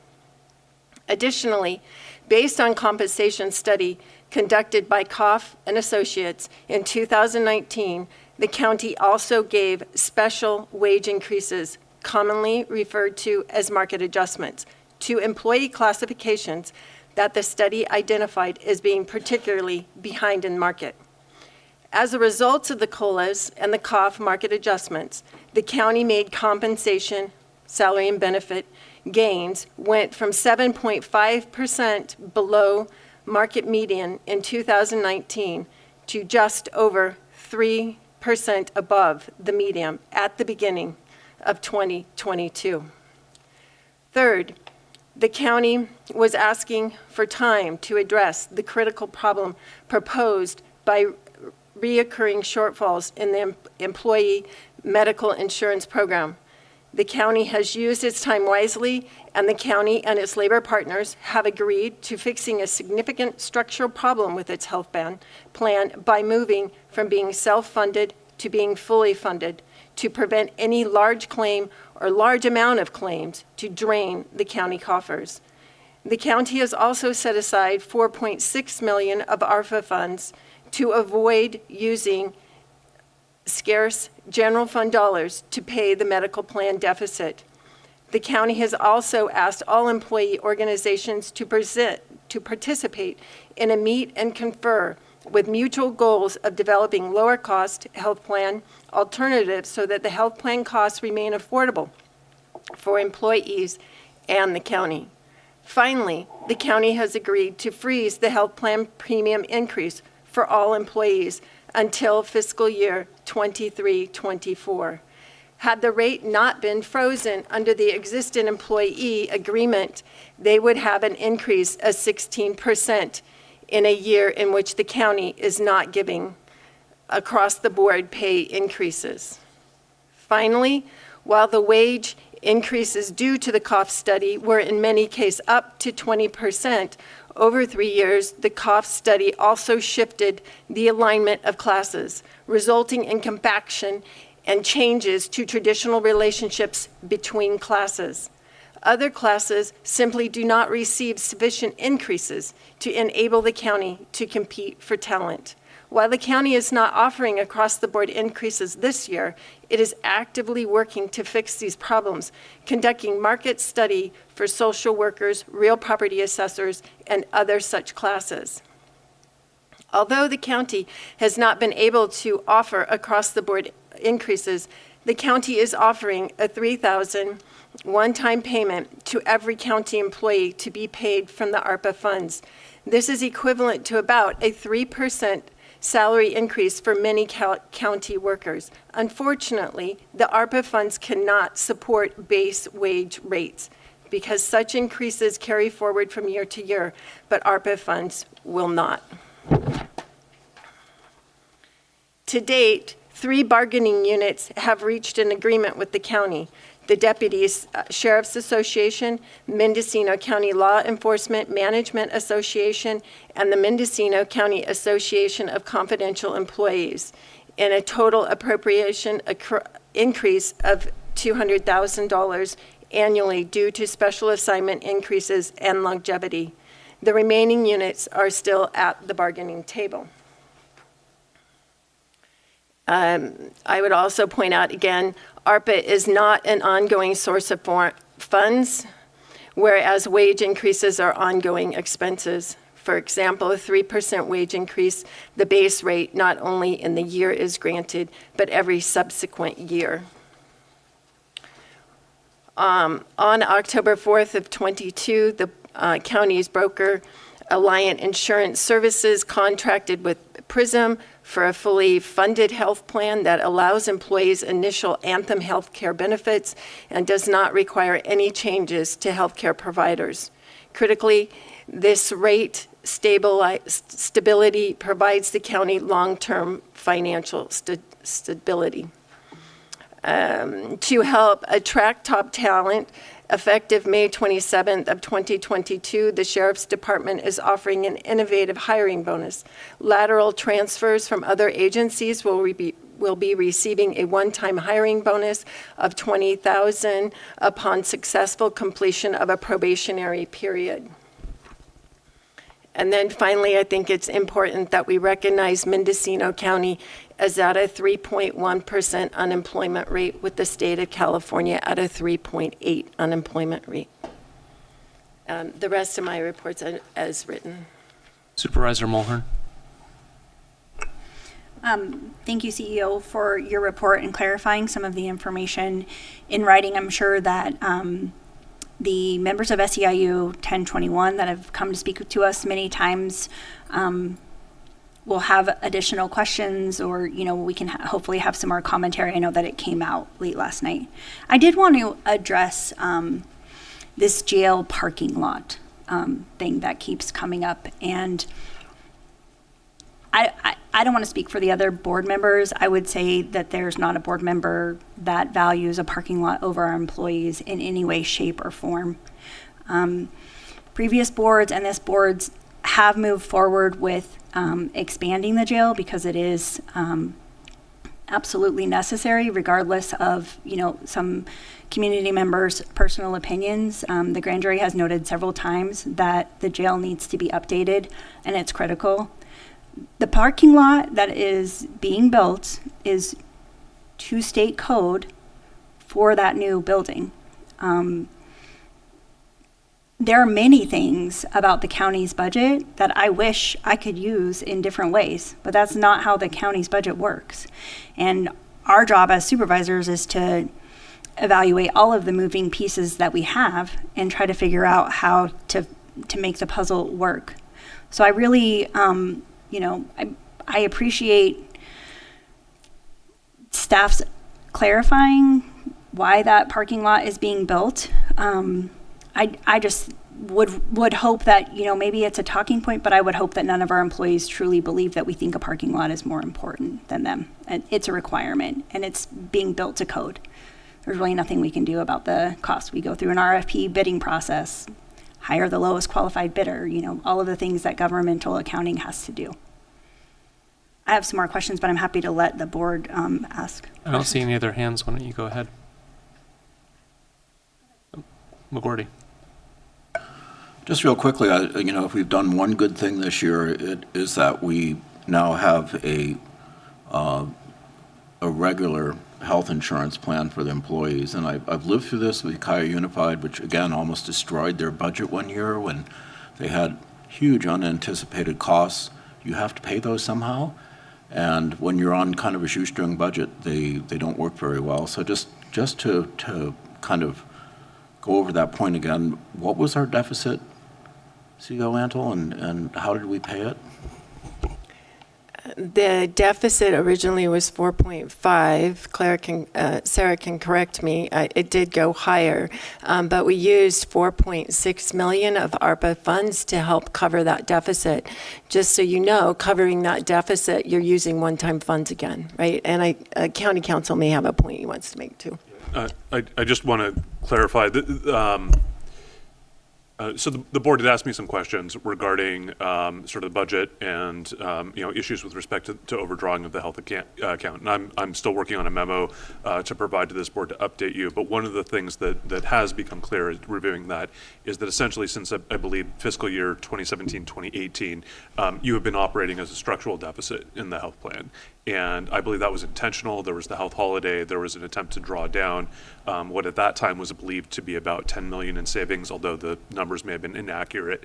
Additionally, based on compensation study conducted by Koff and Associates in 2019, the county also gave special wage increases, commonly referred to as market adjustments, to employee classifications that the study identified as being particularly behind in market. As a result of the COLAs and the Koff market adjustments, the county made compensation, salary and benefit gains went from 7.5% below market median in 2019 to just over 3% above the median at the beginning of 2022. Third, the county was asking for time to address the critical problem proposed by reoccurring shortfalls in the employee medical insurance program. The county has used its time wisely, and the county and its labor partners have agreed to fixing a significant structural problem with its health plan by moving from being self-funded to being fully funded to prevent any large claim or large amount of claims to drain the county coffers. The county has also set aside $4.6 million of ARPA funds to avoid using scarce general fund dollars to pay the medical plan deficit. The county has also asked all employee organizations to participate in a meet and confer with mutual goals of developing lower cost health plan alternatives so that the health plan costs remain affordable for employees and the county. Finally, the county has agreed to freeze the health plan premium increase for all employees until fiscal year 23-24. Had the rate not been frozen under the existing employee agreement, they would have an increase of 16% in a year in which the county is not giving across-the-board pay increases. Finally, while the wage increases due to the Koff study were in many cases up to 20%, over 3 years, the Koff study also shifted the alignment of classes, resulting in compaction and changes to traditional relationships between classes. Other classes simply do not receive sufficient increases to enable the county to compete for talent. While the county is not offering across-the-board increases this year, it is actively working to fix these problems, conducting market study for social workers, real property assessors, and other such classes. Although the county has not been able to offer across-the-board increases, the county is offering a $3,000 one-time payment to every county employee to be paid from the ARPA funds. This is equivalent to about a 3% salary increase for many county workers. Unfortunately, the ARPA funds cannot support base wage rates because such increases carry forward from year to year, but ARPA funds will not. To date, 3 bargaining units have reached an agreement with the county: the Deputy Sheriff's Association, Mendocino County Law Enforcement Management Association, and the Mendocino County Association of Confidential Employees, in a total appropriation increase of $200,000 annually due to special assignment increases and longevity. The remaining units are still at the bargaining table. I would also point out again, ARPA is not an ongoing source of funds, whereas wage increases are ongoing expenses. For example, a 3% wage increase, the base rate not only in the year is granted, but every subsequent year. On October 4th of 22, the county's broker, Alliant Insurance Services, contracted with PRISM for a fully funded health plan that allows employees initial Anthem healthcare benefits and does not require any changes to healthcare providers. Critically, this rate stability provides the county long-term financial stability. To help attract top talent, effective May 27th of 2022, the Sheriff's Department is offering an innovative hiring bonus. Lateral transfers from other agencies will will be receiving a one-time hiring bonus of $20,000 upon successful completion of a probationary period. And then finally, I think it's important that we recognize Mendocino County as at a 3.1% unemployment rate, with the state of California at a 3.8 unemployment rate. The rest of my reports are as written. Supervisor Mulhern. Thank you, CEO, for your report and clarifying some of the information in writing. I'm sure that the members of SEIU 1021 that have come to speak to us many times will have additional questions, or we can hopefully have some more commentary. I know that it came out late last night. I did want to address this jail parking lot thing that keeps coming up, and I don't want to speak for the other board members. I would say that there's not a board member that values a parking lot over our employees in any way, shape, or form. Previous boards and this boards have moved forward with expanding the jail because it is absolutely necessary, regardless of some community members' personal opinions. The grand jury has noted several times that the jail needs to be updated, and it's critical. The parking lot that is being built is to state code for that new building. There are many things about the county's budget that I wish I could use in different ways, but that's not how the county's budget works. And our job as supervisors is to evaluate all of the moving pieces that we have and try to figure out how to make the puzzle work. So I really, I appreciate staff's clarifying why that parking lot is being built. I just would hope that, maybe it's a talking point, but I would hope that none of our employees truly believe that we think a parking lot is more important than them. And it's a requirement, and it's being built to code. There's really nothing we can do about the cost. We go through an RFP bidding process, hire the lowest qualified bidder, all of the things that governmental accounting has to do. I have some more questions, but I'm happy to let the board ask. I don't see any other hands. Why don't you go ahead? McGordy. Just real quickly, if we've done one good thing this year, it is that we now have a regular health insurance plan for the employees. And I've lived through this with Ukiah Unified, which again almost destroyed their budget one year when they had huge unanticipated costs. You have to pay those somehow. And when you're on kind of a shoestring budget, they don't work very well. So just to kind of go over that point again, what was our deficit, CEO Antle, and how did we pay it? The deficit originally was 4.5. Sarah can correct me. It did go higher, but we used $4.6 million of ARPA funds to help cover that deficit. Just so you know, covering that deficit, you're using one-time funds again, right? And County Council may have a point he wants to make too. I just want to clarify that. So the board had asked me some questions regarding sort of the budget and issues with respect to overdrawing of the health account. And I'm still working on a memo to provide to this board to update you. But one of the things that has become clear is reviewing that is that essentially since I believe fiscal year 2017-2018, you have been operating as a structural deficit in the health plan. And I believe that was intentional. There was the health holiday. There was an attempt to draw down what at that time was believed to be about 10 million in savings, although the numbers may have been inaccurate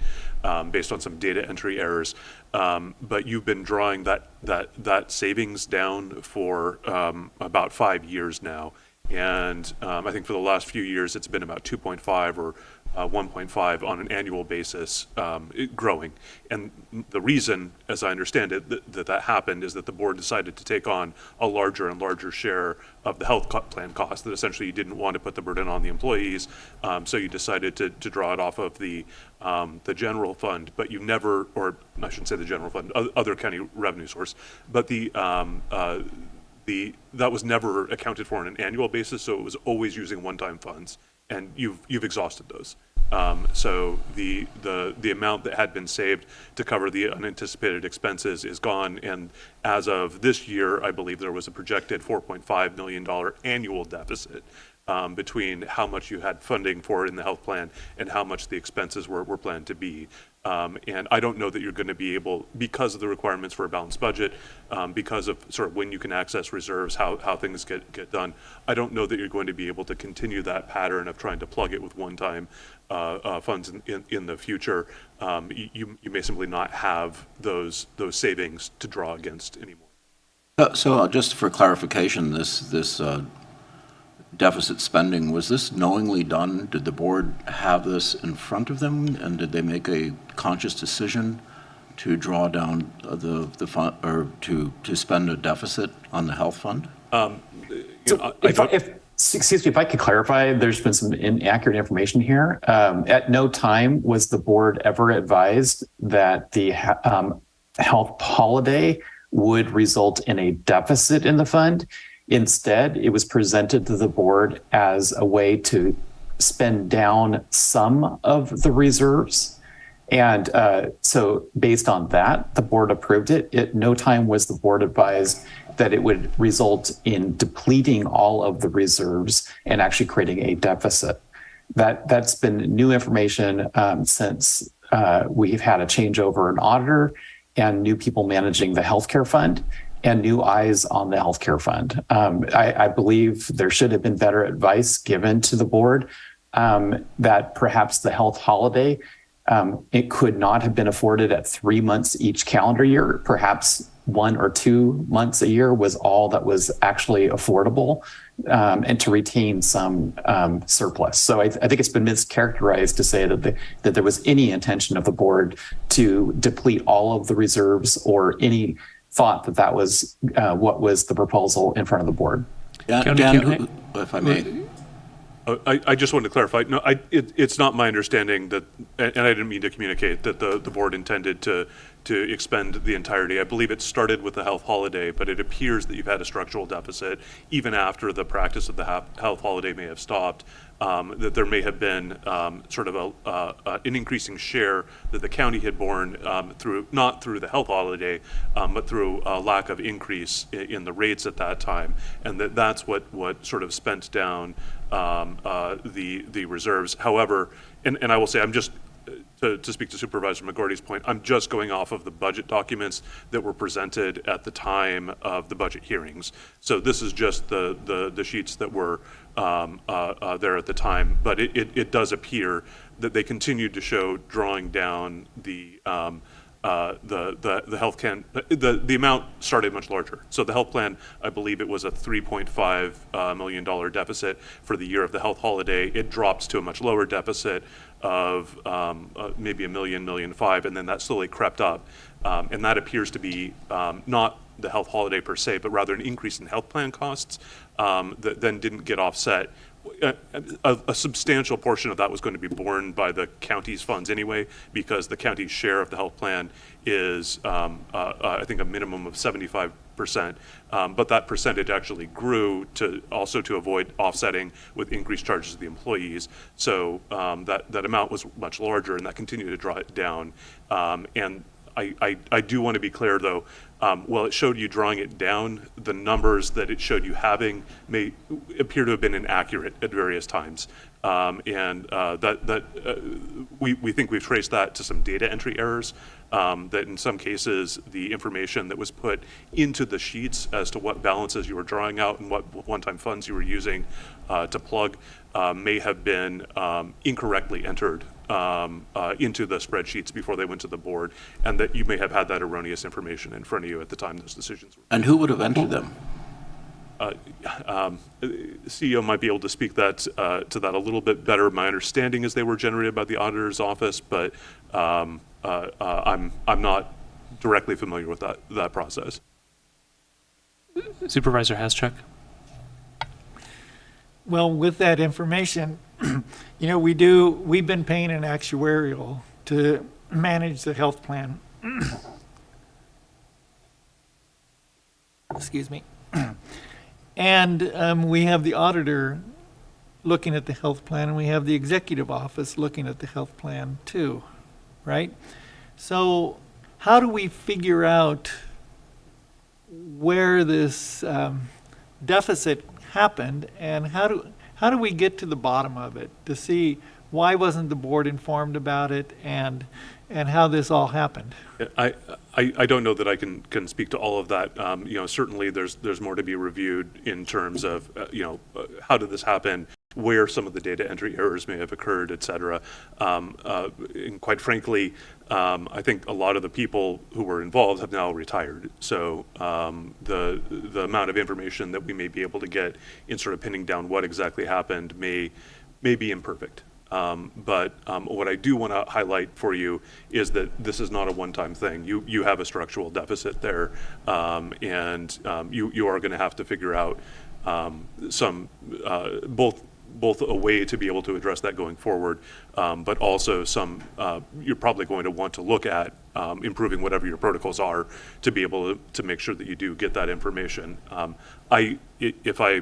based on some data entry errors. But you've been drawing that savings down for about 5 years now. And I think for the last few years, it's been about 2.5 or 1.5 on an annual basis, growing. And the reason, as I understand it, that happened is that the board decided to take on a larger and larger share of the health plan costs, that essentially you didn't want to put the burden on the employees, so you decided to draw it off of the general fund, but you never, or I shouldn't say the general fund, other county revenue source, but that was never accounted for on an annual basis, so it was always using one-time funds, and you've exhausted those. So the amount that had been saved to cover the unanticipated expenses is gone. And as of this year, I believe there was a projected $4.5 million annual deficit between how much you had funding for in the health plan and how much the expenses were planned to be. And I don't know that you're going to be able, because of the requirements for a balanced budget, because of sort of when you can access reserves, how things get done, I don't know that you're going to be able to continue that pattern of trying to plug it with one-time funds in the future. You may simply not have those savings to draw against anymore. So just for clarification, this deficit spending, was this knowingly done? Did the board have this in front of them, and did they make a conscious decision to draw down the fund, or to spend a deficit on the health fund? Excuse me, if I could clarify, there's been some inaccurate information here. At no time was the board ever advised that the health holiday would result in a deficit in the fund. Instead, it was presented to the board as a way to spend down some of the reserves. And so based on that, the board approved it. At no time was the board advised that it would result in depleting all of the reserves and actually creating a deficit. That's been new information since we've had a changeover in auditor and new people managing the healthcare fund and new eyes on the healthcare fund. I believe there should have been better advice given to the board that perhaps the health holiday, it could not have been afforded at 3 months each calendar year. Perhaps 1 or 2 months a year was all that was actually affordable, and to retain some surplus. So I think it's been mischaracterized to say that there was any intention of the board to deplete all of the reserves or any thought that was what was the proposal in front of the board. Dan, if I may. I just wanted to clarify. No, it's not my understanding that, and I didn't mean to communicate that the board intended to expend the entirety. I believe it started with the health holiday, but it appears that you've had a structural deficit even after the practice of the health holiday may have stopped. That there may have been sort of an increasing share that the county had borne not through the health holiday, but through a lack of increase in the rates at that time, and that's what sort of spent down the reserves. However, and I will say, I'm just to speak to Supervisor McGordy's point, I'm just going off of the budget documents that were presented at the time of the budget hearings. So this is just the sheets that were there at the time, but it does appear that they continued to show drawing down the health can. The amount started much larger. So the health plan, I believe it was a $3.5 million deficit for the year of the health holiday. It drops to a much lower deficit of maybe $1 million, $1.5 million, and then that slowly crept up. And that appears to be not the health holiday per se, but rather an increase in health plan costs that then didn't get offset. A substantial portion of that was going to be borne by the county's funds anyway, because the county's share of the health plan is, I think, a minimum of 75%. But that percentage actually grew to avoid offsetting with increased charges to the employees. So that amount was much larger, and that continued to draw it down. And I do want to be clear, though, while it showed you drawing it down, the numbers that it showed you having may appear to have been inaccurate at various times. And we think we've traced that to some data entry errors, that in some cases the information that was put into the sheets as to what balances you were drawing out and what one-time funds you were using to plug may have been incorrectly entered into the spreadsheets before they went to the board, and that you may have had that erroneous information in front of you at the time those decisions were made. And who would have entered them? CEO might be able to speak to that a little bit better. My understanding is they were generated by the auditor's office, but I'm not directly familiar with that process. Supervisor Haschuk. Well, with that information, we've been paying an actuarial to manage the health plan. Excuse me. And we have the auditor looking at the health plan, and we have the executive office looking at the health plan too, right? So how do we figure out where this deficit happened, and how do we get to the bottom of it to see why wasn't the board informed about it, and how this all happened? I don't know that I can speak to all of that. Certainly there's more to be reviewed in terms of, how did this happen, where some of the data entry errors may have occurred, et cetera. And quite frankly, I think a lot of the people who were involved have now retired. So the amount of information that we may be able to get in sort of pinning down what exactly happened may be imperfect. But what I do want to highlight for you is that this is not a one-time thing. You have a structural deficit there, and you are going to have to figure out some both a way to be able to address that going forward, but also you're probably going to want to look at improving whatever your protocols are to be able to make sure that you do get that information. If I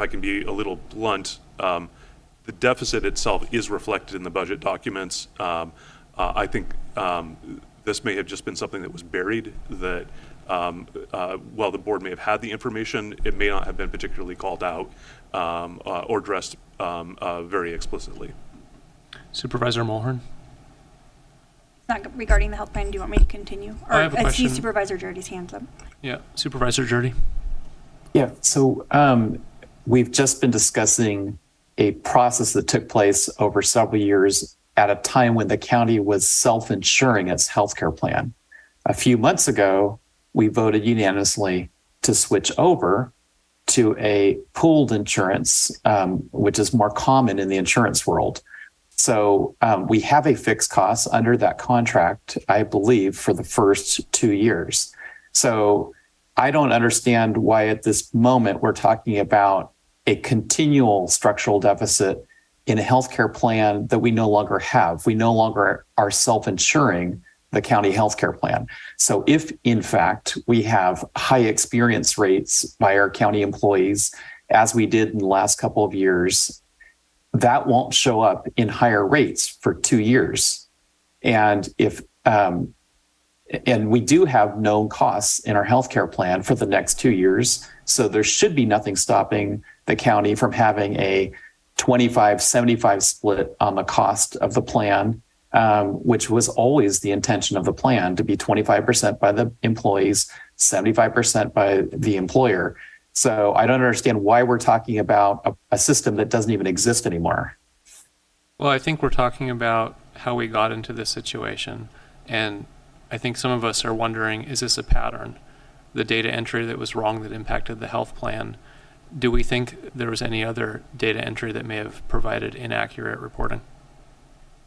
can be a little blunt, the deficit itself is reflected in the budget documents. I think this may have just been something that was buried, that while the board may have had the information, it may not have been particularly called out or addressed very explicitly. Supervisor Mulhern? Not regarding the health plan. Do you want me to continue? Or I have a question. I see Supervisor Jordy's hands up. Yeah, Supervisor Jordy. Yeah, so we've just been discussing a process that took place over several years at a time when the county was self-insuring its healthcare plan. A few months ago, we voted unanimously to switch over to a pooled insurance, which is more common in the insurance world. So we have a fixed cost under that contract, I believe, for the first 2 years. So I don't understand why at this moment we're talking about a continual structural deficit in a healthcare plan that we no longer have. We no longer are self-insuring the county healthcare plan. So if in fact we have high experience rates by our county employees, as we did in the last couple of years, that won't show up in higher rates for 2 years. And and we do have known costs in our healthcare plan for the next 2 years. So there should be nothing stopping the county from having a 25-75 split on the cost of the plan, which was always the intention of the plan, to be 25% by the employees, 75% by the employer. So I don't understand why we're talking about a system that doesn't even exist anymore. Well, I think we're talking about how we got into this situation. And I think some of us are wondering, is this a pattern? The data entry that was wrong that impacted the health plan. Do we think there was any other data entry that may have provided inaccurate reporting?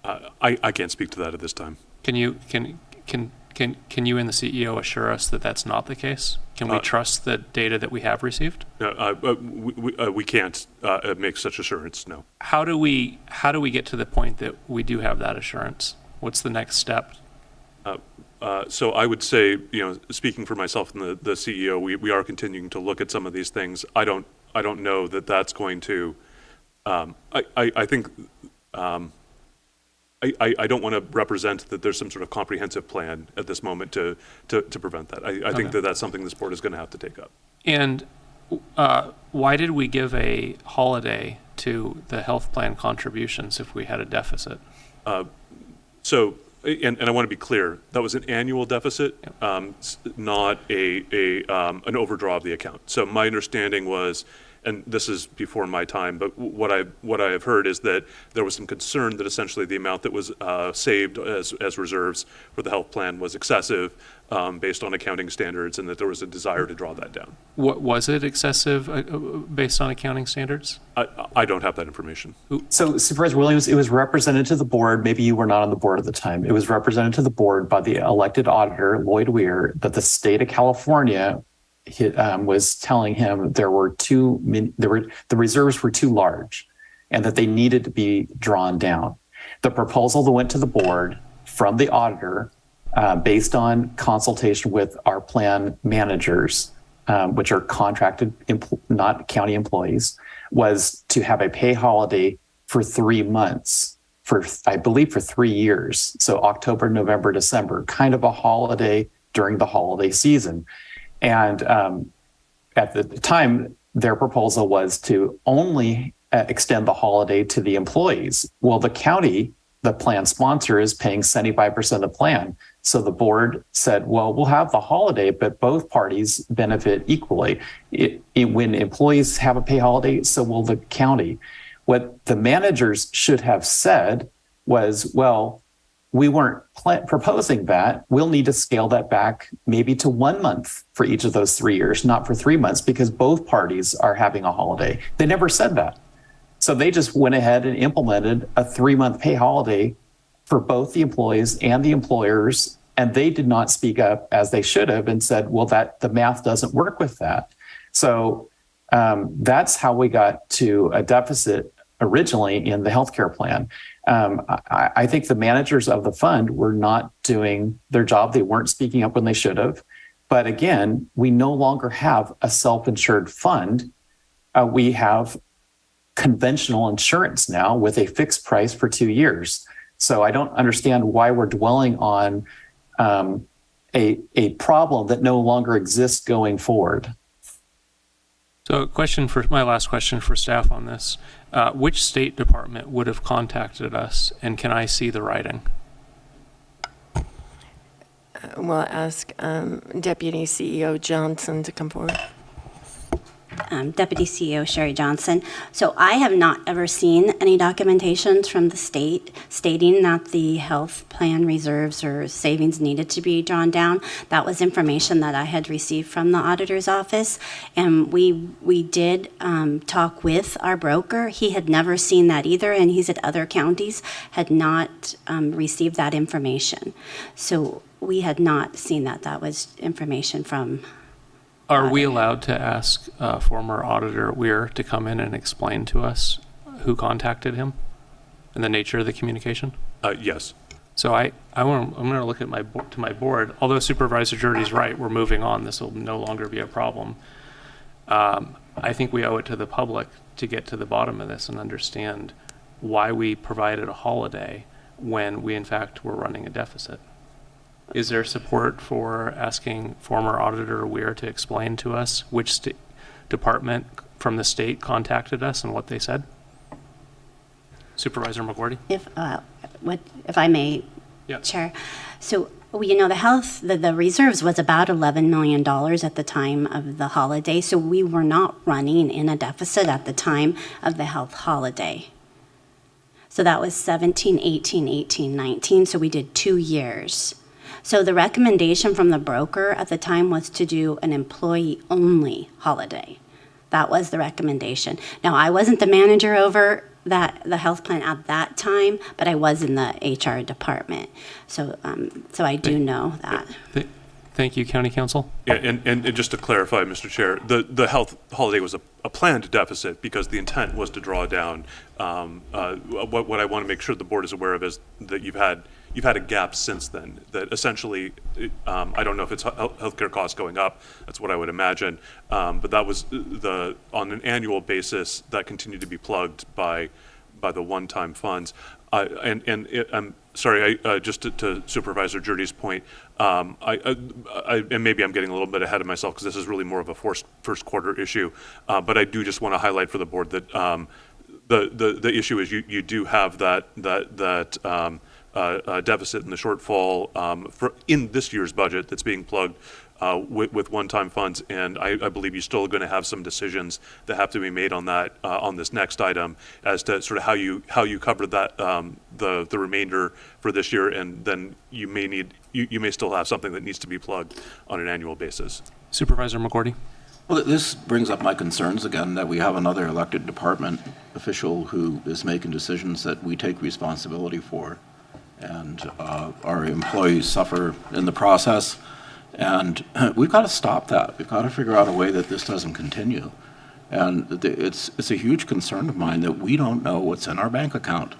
I can't speak to that at this time. Can you and the CEO assure us that that's not the case? Can we trust the data that we have received? We can't make such assurance, no. How do we get to the point that we do have that assurance? What's the next step? So I would say, speaking for myself and the CEO, we are continuing to look at some of these things. I don't know that that's going to. I think I don't want to represent that there's some sort of comprehensive plan at this moment to prevent that. I think that that's something this board is going to have to take up. And why did we give a holiday to the health plan contributions if we had a deficit? And I want to be clear, that was an annual deficit, not an overdraw of the account. So my understanding was, and this is before my time, but what I have heard is that there was some concern that essentially the amount that was saved as reserves for the health plan was excessive based on accounting standards, and that there was a desire to draw that down. What was it excessive based on accounting standards? I don't have that information. So Supervisor Williams, it was represented to the board. Maybe you were not on the board at the time. It was represented to the board by the elected auditor, Lloyd Weir, that the state of California was telling him the reserves were too large and that they needed to be drawn down. The proposal that went to the board from the auditor, based on consultation with our plan managers, which are contracted, not county employees, was to have a pay holiday for 3 months, for I believe for 3 years. So October, November, December, kind of a holiday during the holiday season. And at the time, their proposal was to only extend the holiday to the employees. Well, the county, the plan sponsor, is paying 75% of the plan. So the board said, well, we'll have the holiday, but both parties benefit equally. When employees have a pay holiday, so will the county. What the managers should have said was, well, we weren't proposing that. We'll need to scale that back maybe to 1 month for each of those 3 years, not for 3 months, because both parties are having a holiday. They never said that. So they just went ahead and implemented a 3-month pay holiday for both the employees and the employers. And they did not speak up as they should have and said, well, the math doesn't work with that. So that's how we got to a deficit originally in the healthcare plan. I think the managers of the fund were not doing their job. They weren't speaking up when they should have. But again, we no longer have a self-insured fund. We have conventional insurance now with a fixed price for 2 years. So I don't understand why we're dwelling on a problem that no longer exists going forward. So my last question for staff on this. Which state department would have contacted us, and can I see the writing? We'll ask Deputy CEO Johnson to come forward. Deputy CEO Sherry Johnson. So I have not ever seen any documentations from the state stating that the health plan reserves or savings needed to be drawn down. That was information that I had received from the auditor's office, and we did talk with our broker. He had never seen that either, and he said other counties had not received that information. So we had not seen that. That was information from. Are we allowed to ask former auditor Weir to come in and explain to us who contacted him and the nature of the communication? Yes. So I'm going to look at my board. Although Supervisor Jurdy's right, we're moving on. This will no longer be a problem. I think we owe it to the public to get to the bottom of this and understand why we provided a holiday when we in fact were running a deficit. Is there support for asking former Auditor Weir to explain to us which department from the state contacted us and what they said? Supervisor McGordy? If I may, yeah. Chair. So, the reserves was about $11 million at the time of the holiday. So we were not running in a deficit at the time of the health holiday. So that was 17, 18, 18, 19. So we did 2 years. So the recommendation from the broker at the time was to do an employee-only holiday. That was the recommendation. Now, I wasn't the manager over the health plan at that time, but I was in the HR department. So I do know that. Thank you, County Counsel. Yeah, and just to clarify, Mr. Chair, the health holiday was a planned deficit because the intent was to draw down. What I want to make sure the board is aware of is that you've had a gap since then. That essentially, I don't know if it's healthcare costs going up. That's what I would imagine. But that was on an annual basis that continued to be plugged by the one-time funds. I'm sorry. Just to Supervisor Jurdy's point, and maybe I'm getting a little bit ahead of myself because this is really more of a first quarter issue. But I do just want to highlight for the board that the issue is you do have that deficit in the shortfall in this year's budget that's being plugged with one-time funds, and I believe you're still going to have some decisions that have to be made on that on this next item as to sort of how you cover that the remainder for this year, and then you may still have something that needs to be plugged on an annual basis. Supervisor McGordy. Well, this brings up my concerns again that we have another elected department official who is making decisions that we take responsibility for, and our employees suffer in the process. And we've got to stop that. We've got to figure out a way that this doesn't continue. And it's a huge concern of mine that we don't know what's in our bank account.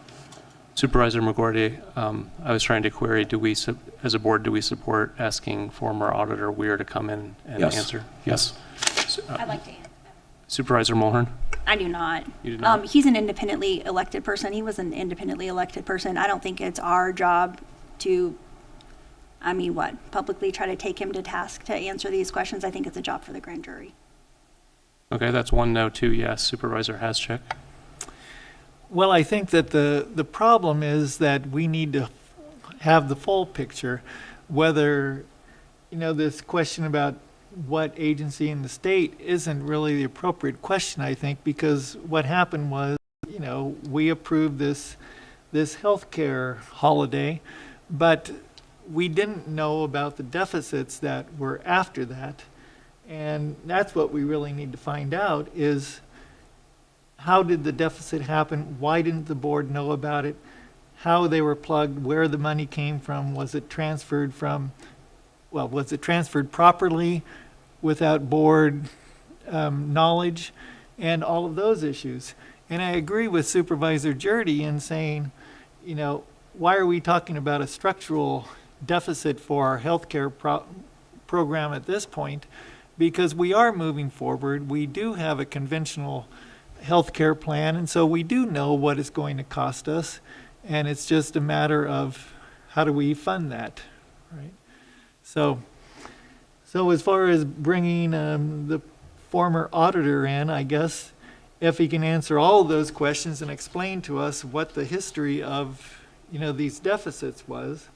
Supervisor McGordy, I was trying to query, as a board, do we support asking former Auditor Weir to come in and answer? Yes. I'd like to answer. Supervisor Mulhern? I do not. You do not? He's an independently elected person. He was an independently elected person. I don't think it's our job to, publicly try to take him to task to answer these questions. I think it's a job for the grand jury. Okay, that's 1 no, 2 yes. Supervisor Haschek? Well, I think that the problem is that we need to have the full picture, whether, this question about what agency in the state isn't really the appropriate question, I think, because what happened was, we approved this healthcare holiday, but we didn't know about the deficits that were after that. And that's what we really need to find out is, how did the deficit happen? Why didn't the board know about it? How they were plugged, where the money came from, was it transferred properly without board knowledge, and all of those issues. And I agree with Supervisor Jurdy in saying, why are we talking about a structural deficit for our healthcare program at this point? Because we are moving forward. We do have a conventional healthcare plan, and so we do know what it's going to cost us, and it's just a matter of how do we fund that, right? So as far as bringing the former auditor in, I guess if he can answer all of those questions and explain to us what the history of these deficits was,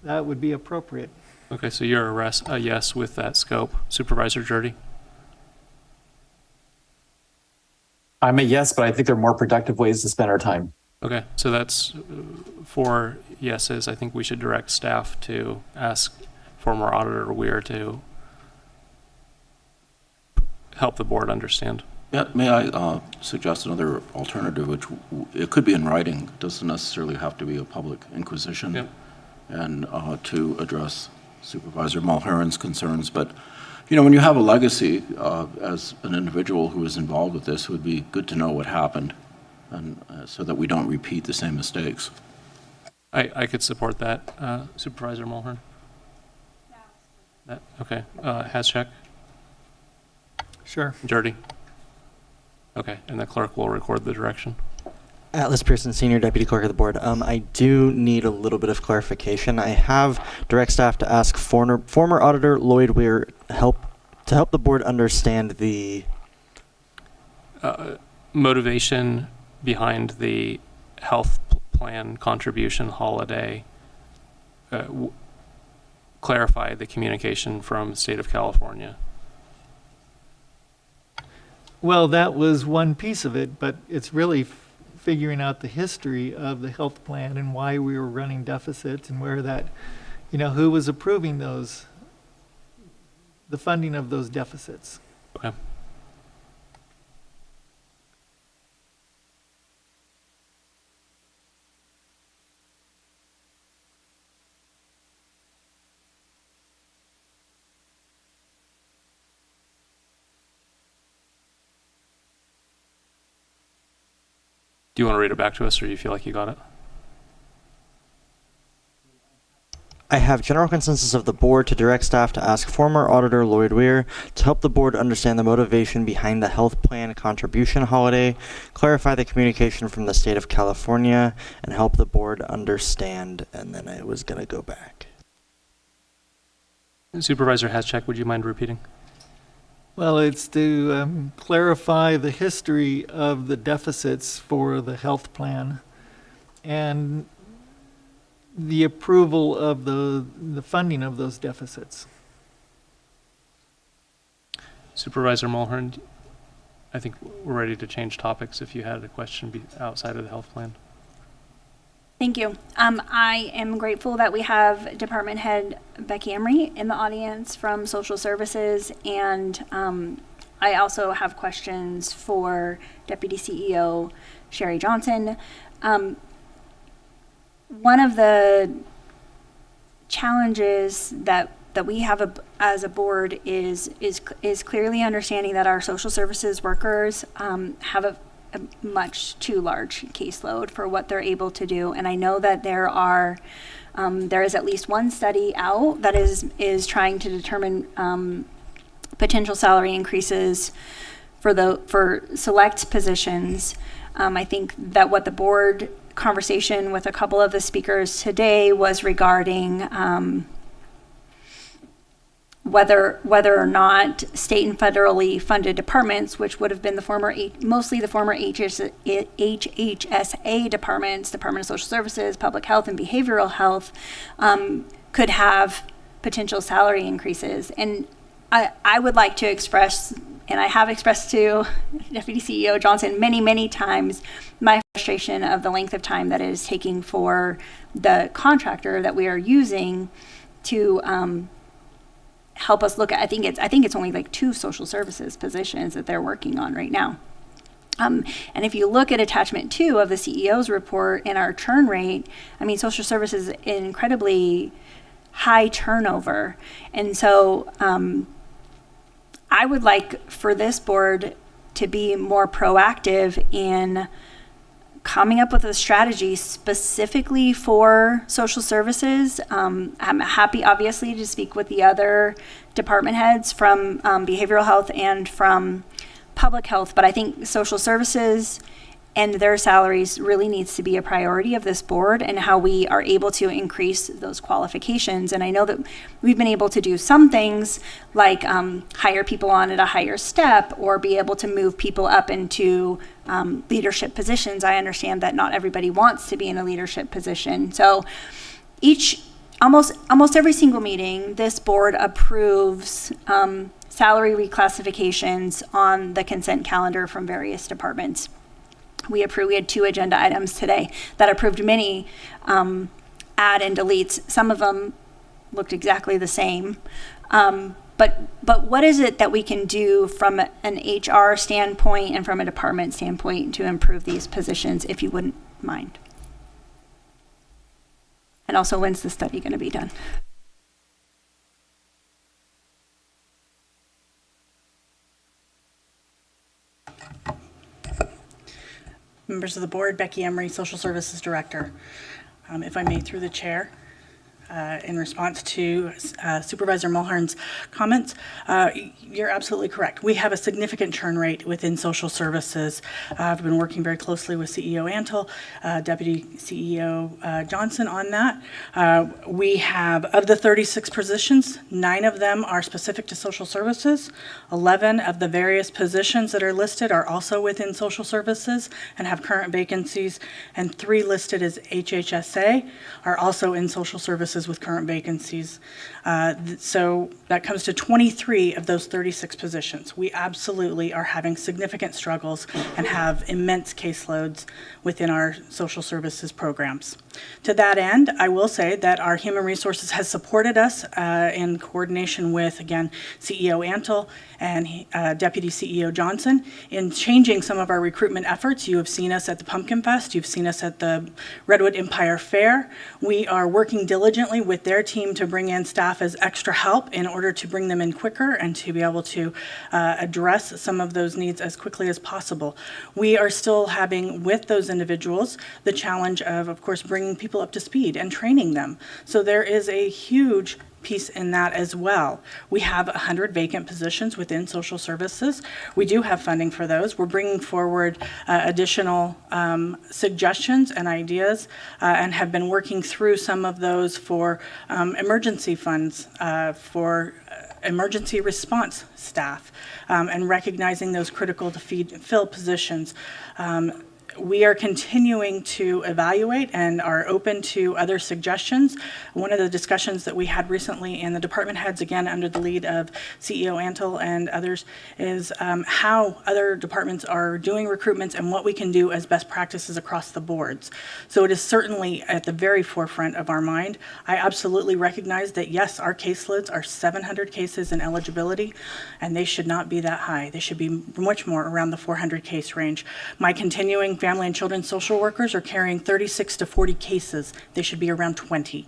that would be appropriate. Okay, so you're a yes with that scope. Supervisor Jurdy? I'm a yes, but I think there are more productive ways to spend our time. Okay, so that's 4 yeses. I think we should direct staff to ask former Auditor Weir to help the board understand. Yeah, may I suggest another alternative, which it could be in writing, it doesn't necessarily have to be a public inquisition, Yep. and to address Supervisor Mulheron's concerns. But, when you have a legacy as an individual who is involved with this, it would be good to know what happened, and so that we don't repeat the same mistakes. I could support that. Supervisor Mulhern? Okay. Haschek? Sure. Jurdy? Okay, and the clerk will record the direction. Atlas Pearson, Senior Deputy Clerk of the Board. I do need a little bit of clarification. I have direct staff to ask former Auditor Lloyd Weir to help the board understand the Motivation behind the health plan contribution holiday. Clarify the communication from the state of California. Well, that was one piece of it, but it's really figuring out the history of the health plan and why we were running deficits and where that, who was approving the funding of those deficits. Okay. Do you want to read it back to us, or do you feel like you got it? I have general consensus of the board to direct staff to ask former Auditor Lloyd Weir to help the board understand the motivation behind the health plan contribution holiday, clarify the communication from the state of California, and help the board understand. And then I was going to go back. Supervisor Haschek, would you mind repeating? Well, it's to clarify the history of the deficits for the health plan and the approval of the funding of those deficits. Supervisor Mulhern, I think we're ready to change topics if you had a question outside of the health plan. Thank you. I am grateful that we have Department Head Becky Emery in the audience from Social Services, and I also have questions for Deputy CEO Sherry Johnson. One of the challenges that we have as a board is clearly understanding that our social services workers have a much too large caseload for what they're able to do. And I know that there is at least one study out that is trying to determine potential salary increases for select positions. I think that what the board conversation with a couple of the speakers today was regarding whether or not state and federally funded departments, which would have been mostly the former HHSA departments, Department of Social Services, Public Health, and Behavioral Health, could have potential salary increases. And I would like to express, and I have expressed to Deputy CEO Johnson many, many times, my frustration of the length of time that it is taking for the contractor that we are using to help us look at. I think it's only like 2 social services positions that they're working on right now. And if you look at attachment 2 of the CEO's report and our churn rate, I mean, social services is incredibly high turnover. And so I would like for this board to be more proactive in coming up with a strategy specifically for social services. I'm happy, obviously, to speak with the other department heads from behavioral health and from public health, but I think social services and their salaries really needs to be a priority of this board, and how we are able to increase those qualifications. And I know that we've been able to do some things like hire people on at a higher step, or be able to move people up into leadership positions. I understand that not everybody wants to be in a leadership position. So almost every single meeting, this board approves salary reclassifications on the consent calendar from various departments. We had 2 agenda items today that approved many add and deletes. Some of them looked exactly the same. But what is it that we can do from an HR standpoint and from a department standpoint to improve these positions, if you wouldn't mind? And also, when's the study going to be done? Members of the board, Becky Emery, Social Services Director. If I may, through the chair, in response to Supervisor Mulhern's comments, you're absolutely correct. We have a significant churn rate within social services. I've been working very closely with CEO Antle, Deputy CEO Johnson on that. We have, of the 36 positions, 9 of them are specific to social services. 11 of the various positions that are listed are also within social services and have current vacancies, and 3 listed as HHSA are also in social services with current vacancies. So that comes to 23 of those 36 positions. We absolutely are having significant struggles and have immense caseloads within our social services programs. To that end, I will say that our human resources has supported us in coordination with, again, CEO Antle and Deputy CEO Johnson in changing some of our recruitment efforts. You have seen us at the Pumpkin Fest. You've seen us at the Redwood Empire Fair. We are working diligently with their team to bring in staff as extra help in order to bring them in quicker and to be able to address some of those needs as quickly as possible. We are still having, with those individuals, the challenge of course, bringing people up to speed and training them. So there is a huge piece in that as well. We have 100 vacant positions within social services. We do have funding for those. We're bringing forward additional suggestions and ideas and have been working through some of those for emergency funds, for emergency response staff, and recognizing those critical to fill positions. We are continuing to evaluate and are open to other suggestions. One of the discussions that we had recently in the department heads, again under the lead of CEO Antle and others, is how other departments are doing recruitments and what we can do as best practices across the boards. So it is certainly at the very forefront of our mind. I absolutely recognize that, yes, our caseloads are 700 cases in eligibility, and they should not be that high. They should be much more around the 400 case range. My continuing family and children's social workers are carrying 36 to 40 cases. They should be around 20.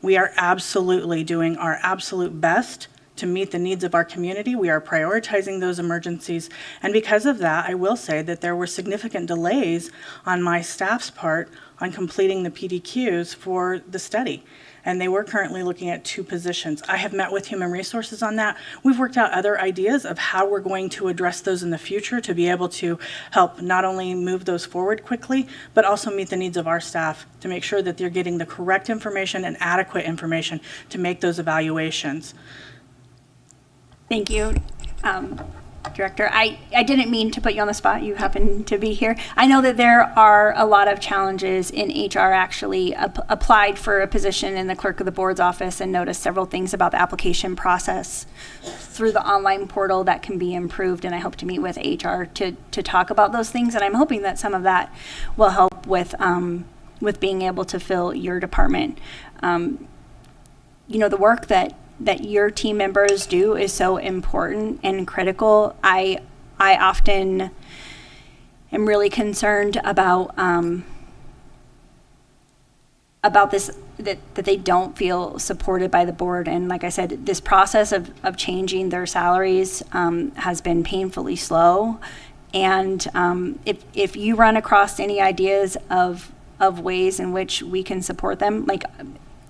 We are absolutely doing our absolute best to meet the needs of our community. We are prioritizing those emergencies. And because of that, I will say that there were significant delays on my staff's part on completing the PDQs for the study. and they were currently looking at 2 positions. I have met with Human Resources on that. We've worked out other ideas of how we're going to address those in the future to be able to help not only move those forward quickly, but also meet the needs of our staff to make sure that they're getting the correct information and adequate information to make those evaluations. Thank you, Director. I didn't mean to put you on the spot. You happen to be here. I know that there are a lot of challenges in HR. Actually applied for a position in the clerk of the board's office and noticed several things about the application process through the online portal that can be improved, and I hope to meet with HR to talk about those things, and I'm hoping that some of that will help with being able to fill your department. The work that your team members do is so important and critical. I often am really concerned about this, that they don't feel supported by the board. And like I said, this process of changing their salaries has been painfully slow. And if you run across any ideas of ways in which we can support them, like,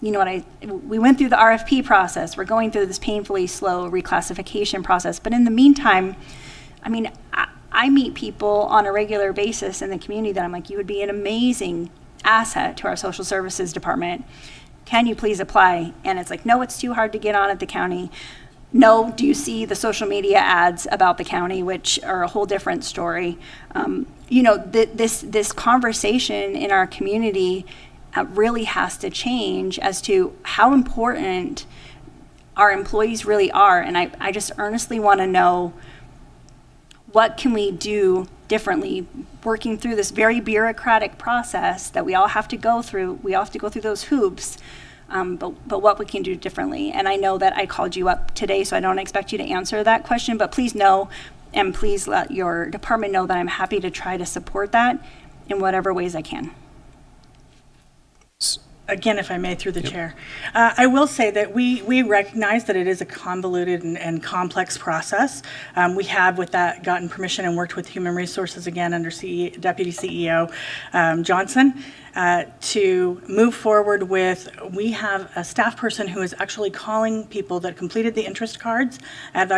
you know what, we went through the RFP process. We're going through this painfully slow reclassification process. But in the meantime, I mean, I meet people on a regular basis in the community that I'm like, you would be an amazing asset to our social services department. Can you please apply? And it's like, no, it's too hard to get on at the county. No, do you see the social media ads about the county, which are a whole different story? This conversation in our community really has to change as to how important our employees really are. And I just earnestly want to know, what can we do differently, working through this very bureaucratic process that we all have to go through. We all have to go through those hoops, but what we can do differently. And I know that I called you up today, so I don't expect you to answer that question, but please know, and please let your department know that I'm happy to try to support that in whatever ways I can. Again, if I may, through the chair. I will say that we recognize that it is a convoluted and complex process. We have, with that, gotten permission and worked with Human Resources again under Deputy CEO Johnson to move forward with, we have a staff person who is actually calling people that completed the interest cards at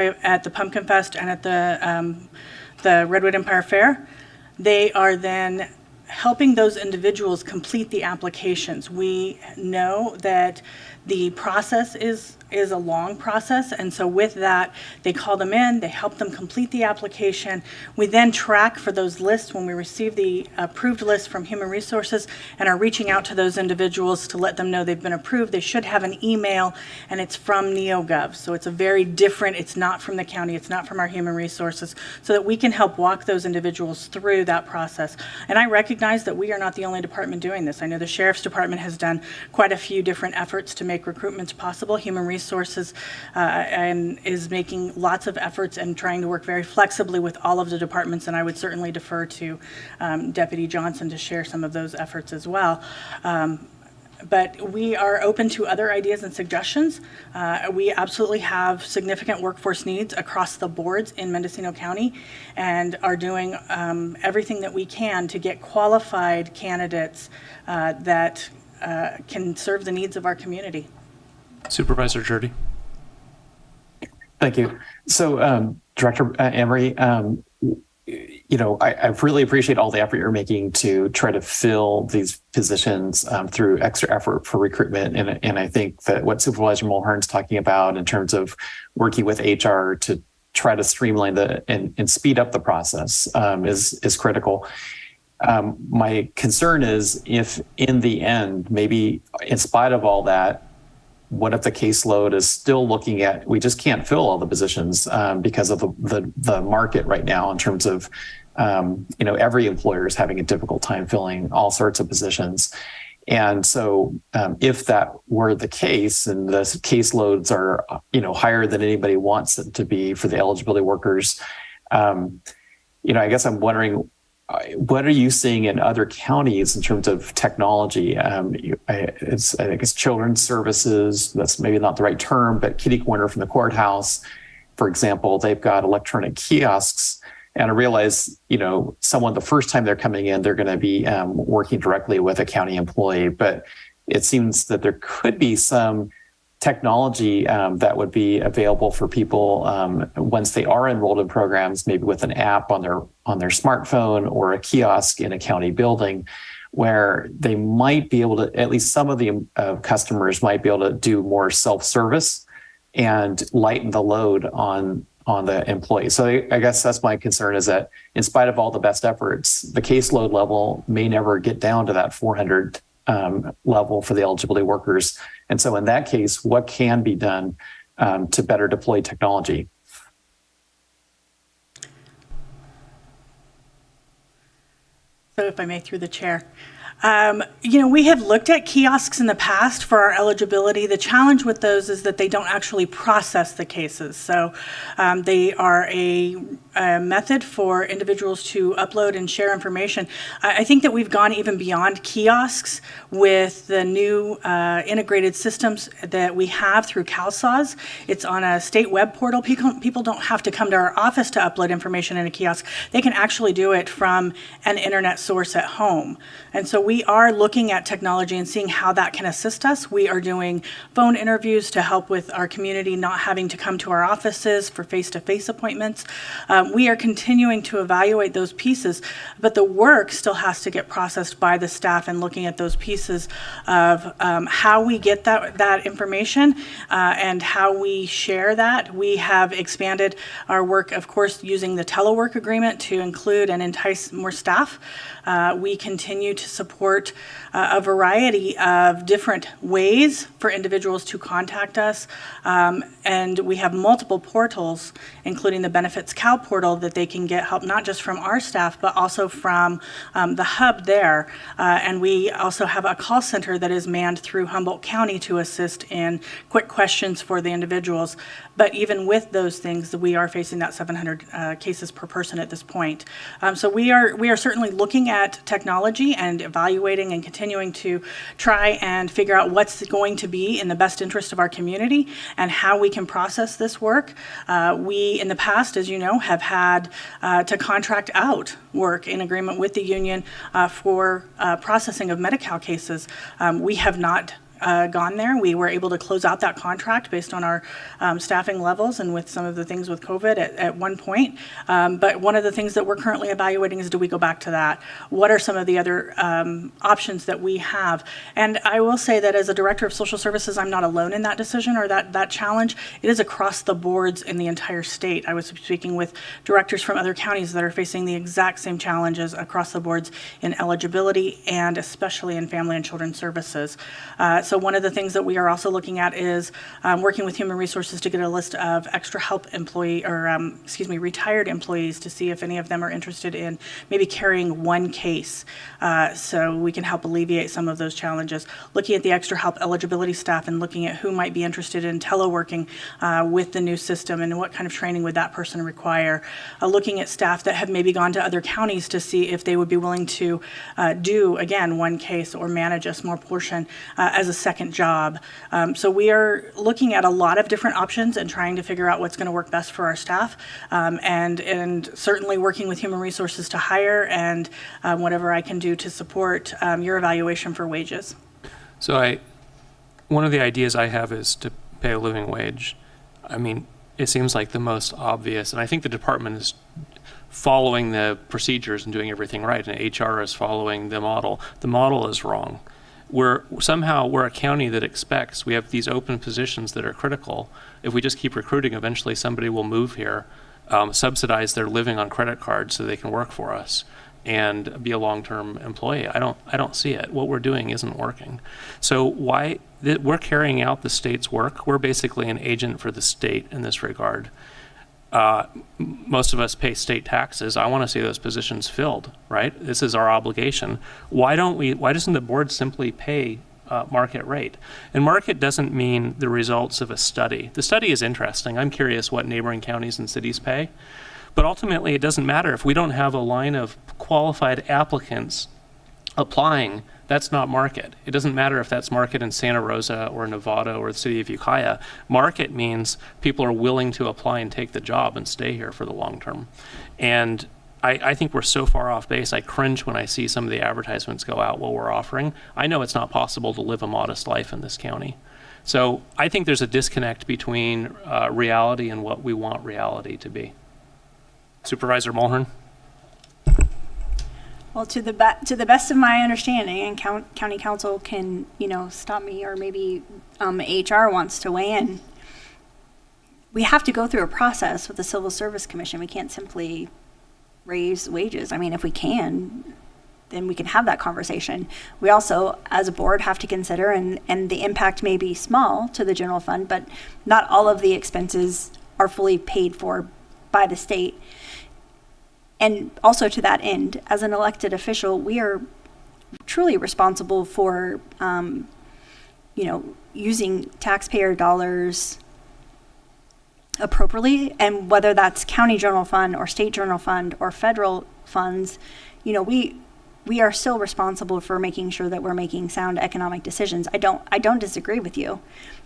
the Pumpkin Fest and at the Redwood Empire Fair. They are then helping those individuals complete the applications. We know that the process is a long process, and so with that, they call them in, they help them complete the application. We then track for those lists when we receive the approved list from Human Resources and are reaching out to those individuals to let them know they've been approved. They should have an email, and it's from NeoGov, so it's a very different, it's not from the county, it's not from our Human Resources, so that we can help walk those individuals through that process. And I recognize that we are not the only department doing this. I know the Sheriff's Department has done quite a few different efforts to make recruitments possible. Human Resources and is making lots of efforts and trying to work very flexibly with all of the departments, and I would certainly defer to Deputy Johnson to share some of those efforts as well. But we are open to other ideas and suggestions. We absolutely have significant workforce needs across the boards in Mendocino County and are doing everything that we can to get qualified candidates that can serve the needs of our community. Supervisor Jurdy. Thank you. So, Director Emery, I really appreciate all the effort you're making to try to fill these positions through extra effort for recruitment. And I think that what Supervisor Mulhern's talking about in terms of working with HR to try to streamline and speed up the process is critical. My concern is if in the end, maybe in spite of all that, what if the caseload is still looking at, we just can't fill all the positions because of the market right now in terms of, every employer is having a difficult time filling all sorts of positions. And so if that were the case and the caseloads are, higher than anybody wants it to be for the eligibility workers, I guess I'm wondering, what are you seeing in other counties in terms of technology? I think it's children's services. That's maybe not the right term, but kitty corner from the courthouse, for example, they've got electronic kiosks. And I realize, someone the first time they're coming in, they're going to be working directly with a county employee. But it seems that there could be some technology that would be available for people once they are enrolled in programs, maybe with an app on their smartphone or a kiosk in a county building, where they might be able to, at least some of the customers might be able to do more self-service and lighten the load on the employee. So I guess that's my concern, is that in spite of all the best efforts, the caseload level may never get down to that 400 level for the eligibility workers. And so in that case, what can be done to better deploy technology? So if I may, through the chair. We have looked at kiosks in the past for our eligibility. The challenge with those is that they don't actually process the cases. So they are a method for individuals to upload and share information. I think that we've gone even beyond kiosks with the new integrated systems that we have through CalSAWS. It's on a state web portal. People don't have to come to our office to upload information in a kiosk. They can actually do it from an internet source at home. And so we are looking at technology and seeing how that can assist us. We are doing phone interviews to help with our community not having to come to our offices for face-to-face appointments. We are continuing to evaluate those pieces, but the work still has to get processed by the staff and looking at those pieces of how we get that information and how we share that. We have expanded our work, of course, using the telework agreement to include and entice more staff. We continue to support a variety of different ways for individuals to contact us. And we have multiple portals, including the Benefits Cal portal, that they can get help not just from our staff, but also from the hub there. And we also have a call center that is manned through Humboldt County to assist in quick questions for the individuals. But even with those things, we are facing that 700 cases per person at this point. So we are certainly looking at technology and evaluating and continuing to try and figure out what's going to be in the best interest of our community and how we can process this work. We, in the past, as you know, have had to contract out work in agreement with the union for processing of Medi-Cal cases. We have not gone there. We were able to close out that contract based on our staffing levels and with some of the things with COVID at one point. But one of the things that we're currently evaluating is, do we go back to that? What are some of the other options that we have? And I will say that as a director of social services, I'm not alone in that decision or that challenge. It is across the boards in the entire state. I was speaking with directors from other counties that are facing the exact same challenges across the boards in eligibility and especially in family and children's services. So one of the things that we are also looking at is working with Human Resources to get a list of extra help retired employees to see if any of them are interested in maybe carrying one case so we can help alleviate some of those challenges. Looking at the extra help eligibility staff and looking at who might be interested in teleworking with the new system and what kind of training would that person require. Looking at staff that have maybe gone to other counties to see if they would be willing to do, again, one case or manage a small portion as a second job. So we are looking at a lot of different options and trying to figure out what's going to work best for our staff, and certainly working with Human Resources to hire and whatever I can do to support your evaluation for wages. So one of the ideas I have is to pay a living wage. I mean, it seems like the most obvious, and I think the department is following the procedures and doing everything right, and HR is following the model. The model is wrong. We're a county that expects, we have these open positions that are critical. If we just keep recruiting, eventually somebody will move here, subsidize their living on credit cards so they can work for us and be a long-term employee. I don't see it. What we're doing isn't working. So we're carrying out the state's work. We're basically an agent for the state in this regard. Most of us pay state taxes. I want to see those positions filled, right? This is our obligation. Why doesn't the board simply pay market rate? And market doesn't mean the results of a study. The study is interesting. I'm curious what neighboring counties and cities pay. But ultimately, it doesn't matter if we don't have a line of qualified applicants applying. That's not market. It doesn't matter if that's market in Santa Rosa or Nevada or the city of Ukiah. Market means people are willing to apply and take the job and stay here for the long term. And I think we're so far off base. I cringe when I see some of the advertisements go out what we're offering. I know it's not possible to live a modest life in this county. So I think there's a disconnect between reality and what we want reality to be. Supervisor Mulhern? Well, to the best of my understanding, and county council can, stop me, or maybe HR wants to weigh in. We have to go through a process with the Civil Service Commission. We can't simply raise wages. I mean, if we can, then we can have that conversation. We also, as a board, have to consider, and the impact may be small to the general fund, but not all of the expenses are fully paid for by the state. And also to that end, as an elected official, we are truly responsible for, using taxpayer dollars appropriately, and whether that's county general fund or state general fund or federal funds, we are still responsible for making sure that we're making sound economic decisions. I don't disagree with you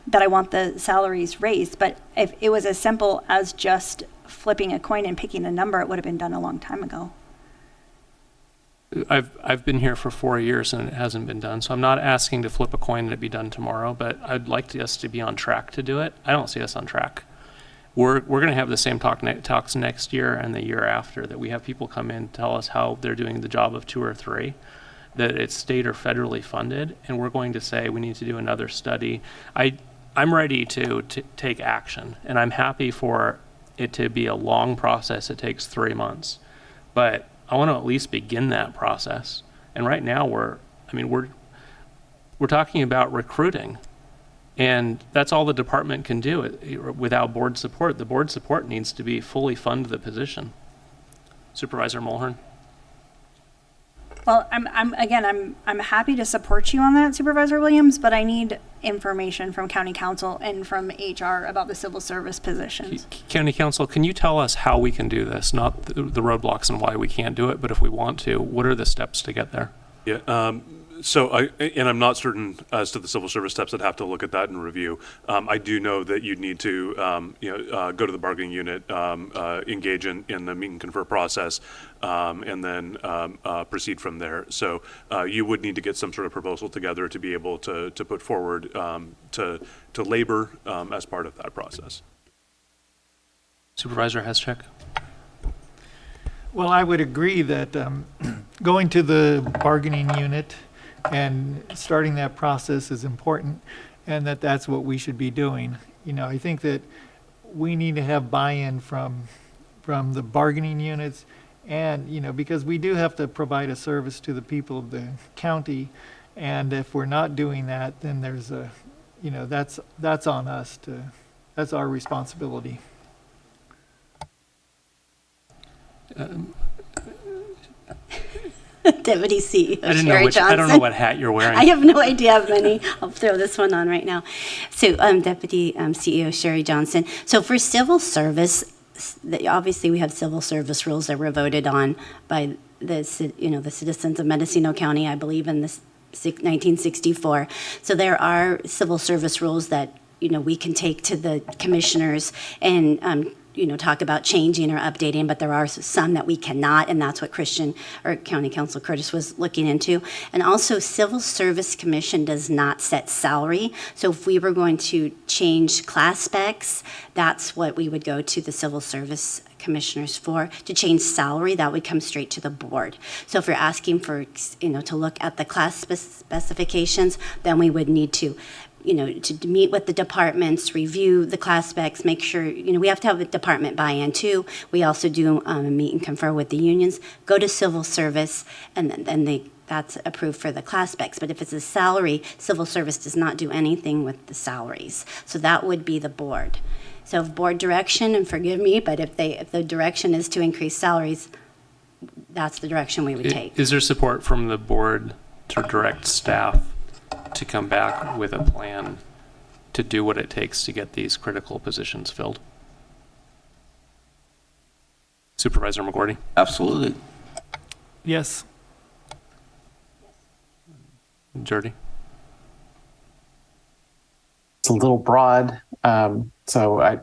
that I want the salaries raised, but if it was as simple as just flipping a coin and picking a number, it would have been done a long time ago. I've been here for 4 years and it hasn't been done. So I'm not asking to flip a coin and it be done tomorrow, but I'd like us to be on track to do it. I don't see us on track. We're going to have the same talks next year and the year after, that we have people come in and tell us how they're doing the job of 2 or 3, that it's state or federally funded, and we're going to say we need to do another study. I'm ready to take action, and I'm happy for it to be a long process. It takes 3 months, but I want to at least begin that process. And right now we're talking about recruiting. And that's all the department can do without board support. The board support needs to be fully fund the position. Supervisor Mulhern? Well, I'm happy to support you on that, Supervisor Williams, but I need information from county council and from HR about the civil service positions. County council, can you tell us how we can do this? Not the roadblocks and why we can't do it, but if we want to, what are the steps to get there? Yeah. So I'm not certain as to the civil service steps. I'd have to look at that and review. I do know that you'd need to, go to the bargaining unit, engage in the meet and confer process, and then proceed from there. So you would need to get some sort of proposal together to be able to put forward to labor as part of that process. Supervisor Heschek? Well, I would agree that going to the bargaining unit and starting that process is important, and that's what we should be doing. I think that we need to have buy-in from the bargaining units, and because we do have to provide a service to the people of the county, and if we're not doing that, then there's that's on us that's our responsibility. Deputy CEO I don't know what hat you're wearing. I have no idea how many. I'll throw this one on right now. So, Deputy CEO Sherry Johnson. So, for civil service, obviously we have civil service rules that were voted on by the citizens of Mendocino County, I believe, in this 1964. So there are civil service rules that we can take to the commissioners and talk about changing or updating, but there are some that we cannot, and that's what County Council Curtis was looking into. And also, Civil Service Commission does not set salary. So if we were going to change class specs, that's what we would go to the Civil Service Commissioners for. To change salary, that would come straight to the board. So if you're asking for, to look at the class specifications, then we would need to meet with the departments, review the class specs, make sure, we have to have a department buy-in too. We also do meet and confer with the unions, go to civil service, and then that's approved for the class specs. But if it's a salary, civil service does not do anything with the salaries. So that would be the board. So if board direction, and forgive me, but if the direction is to increase salaries, that's the direction we would take. Is there support from the board to direct staff to come back with a plan to do what it takes to get these critical positions filled? Supervisor McGordy? Absolutely. Yes. Jordy? It's a little broad, so I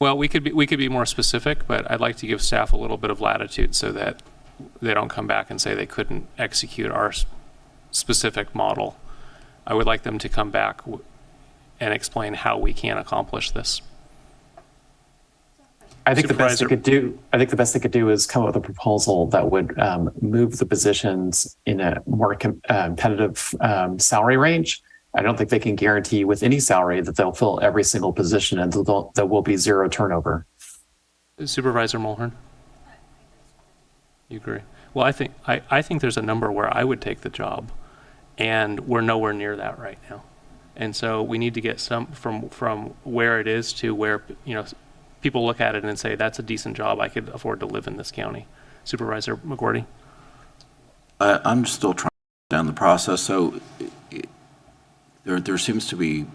Well, we could be more specific, but I'd like to give staff a little bit of latitude so that they don't come back and say they couldn't execute our specific model. I would like them to come back and explain how we can accomplish this. I think the best they could do. I think the best they could do is come up with a proposal that would move the positions in a more competitive salary range. I don't think they can guarantee with any salary that they'll fill every single position and there will be zero turnover. Supervisor Mulhern, you agree? Well, I think there's a number where I would take the job, and we're nowhere near that right now. And so we need to get some from where it is to where people look at it and say that's a decent job. I could afford to live in this county. Supervisor McGordy. I'm still trying to understand the process. So there seems to be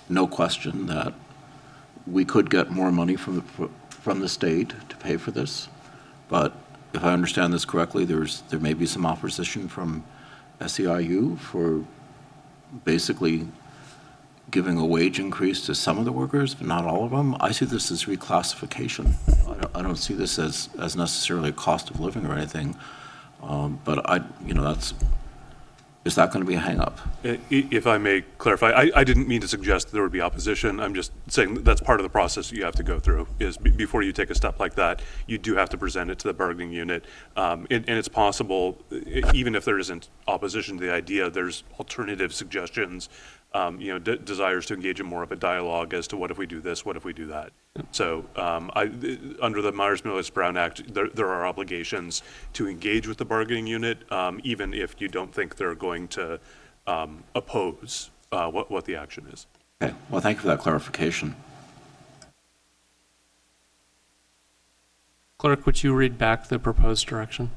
no question that we could get more money from the state to pay for this. But if I understand this correctly, there may be some opposition from SEIU for basically giving a wage increase to some of the workers, but not all of them. I see this as reclassification. I don't see this as necessarily a cost of living or anything. But is that going to be a hang-up? If I may clarify, I didn't mean to suggest there would be opposition. I'm just saying that's part of the process you have to go through, is before you take a step like that, you do have to present it to the bargaining unit. And it's possible, even if there isn't opposition to the idea, there's alternative suggestions, desires to engage in more of a dialogue as to what if we do this, what if we do that. So under the Myers-Browne Act, there are obligations to engage with the bargaining unit, even if you don't think they're going to oppose what the action is. Okay, well, thank you for that clarification. Clerk, would you read back the proposed direction?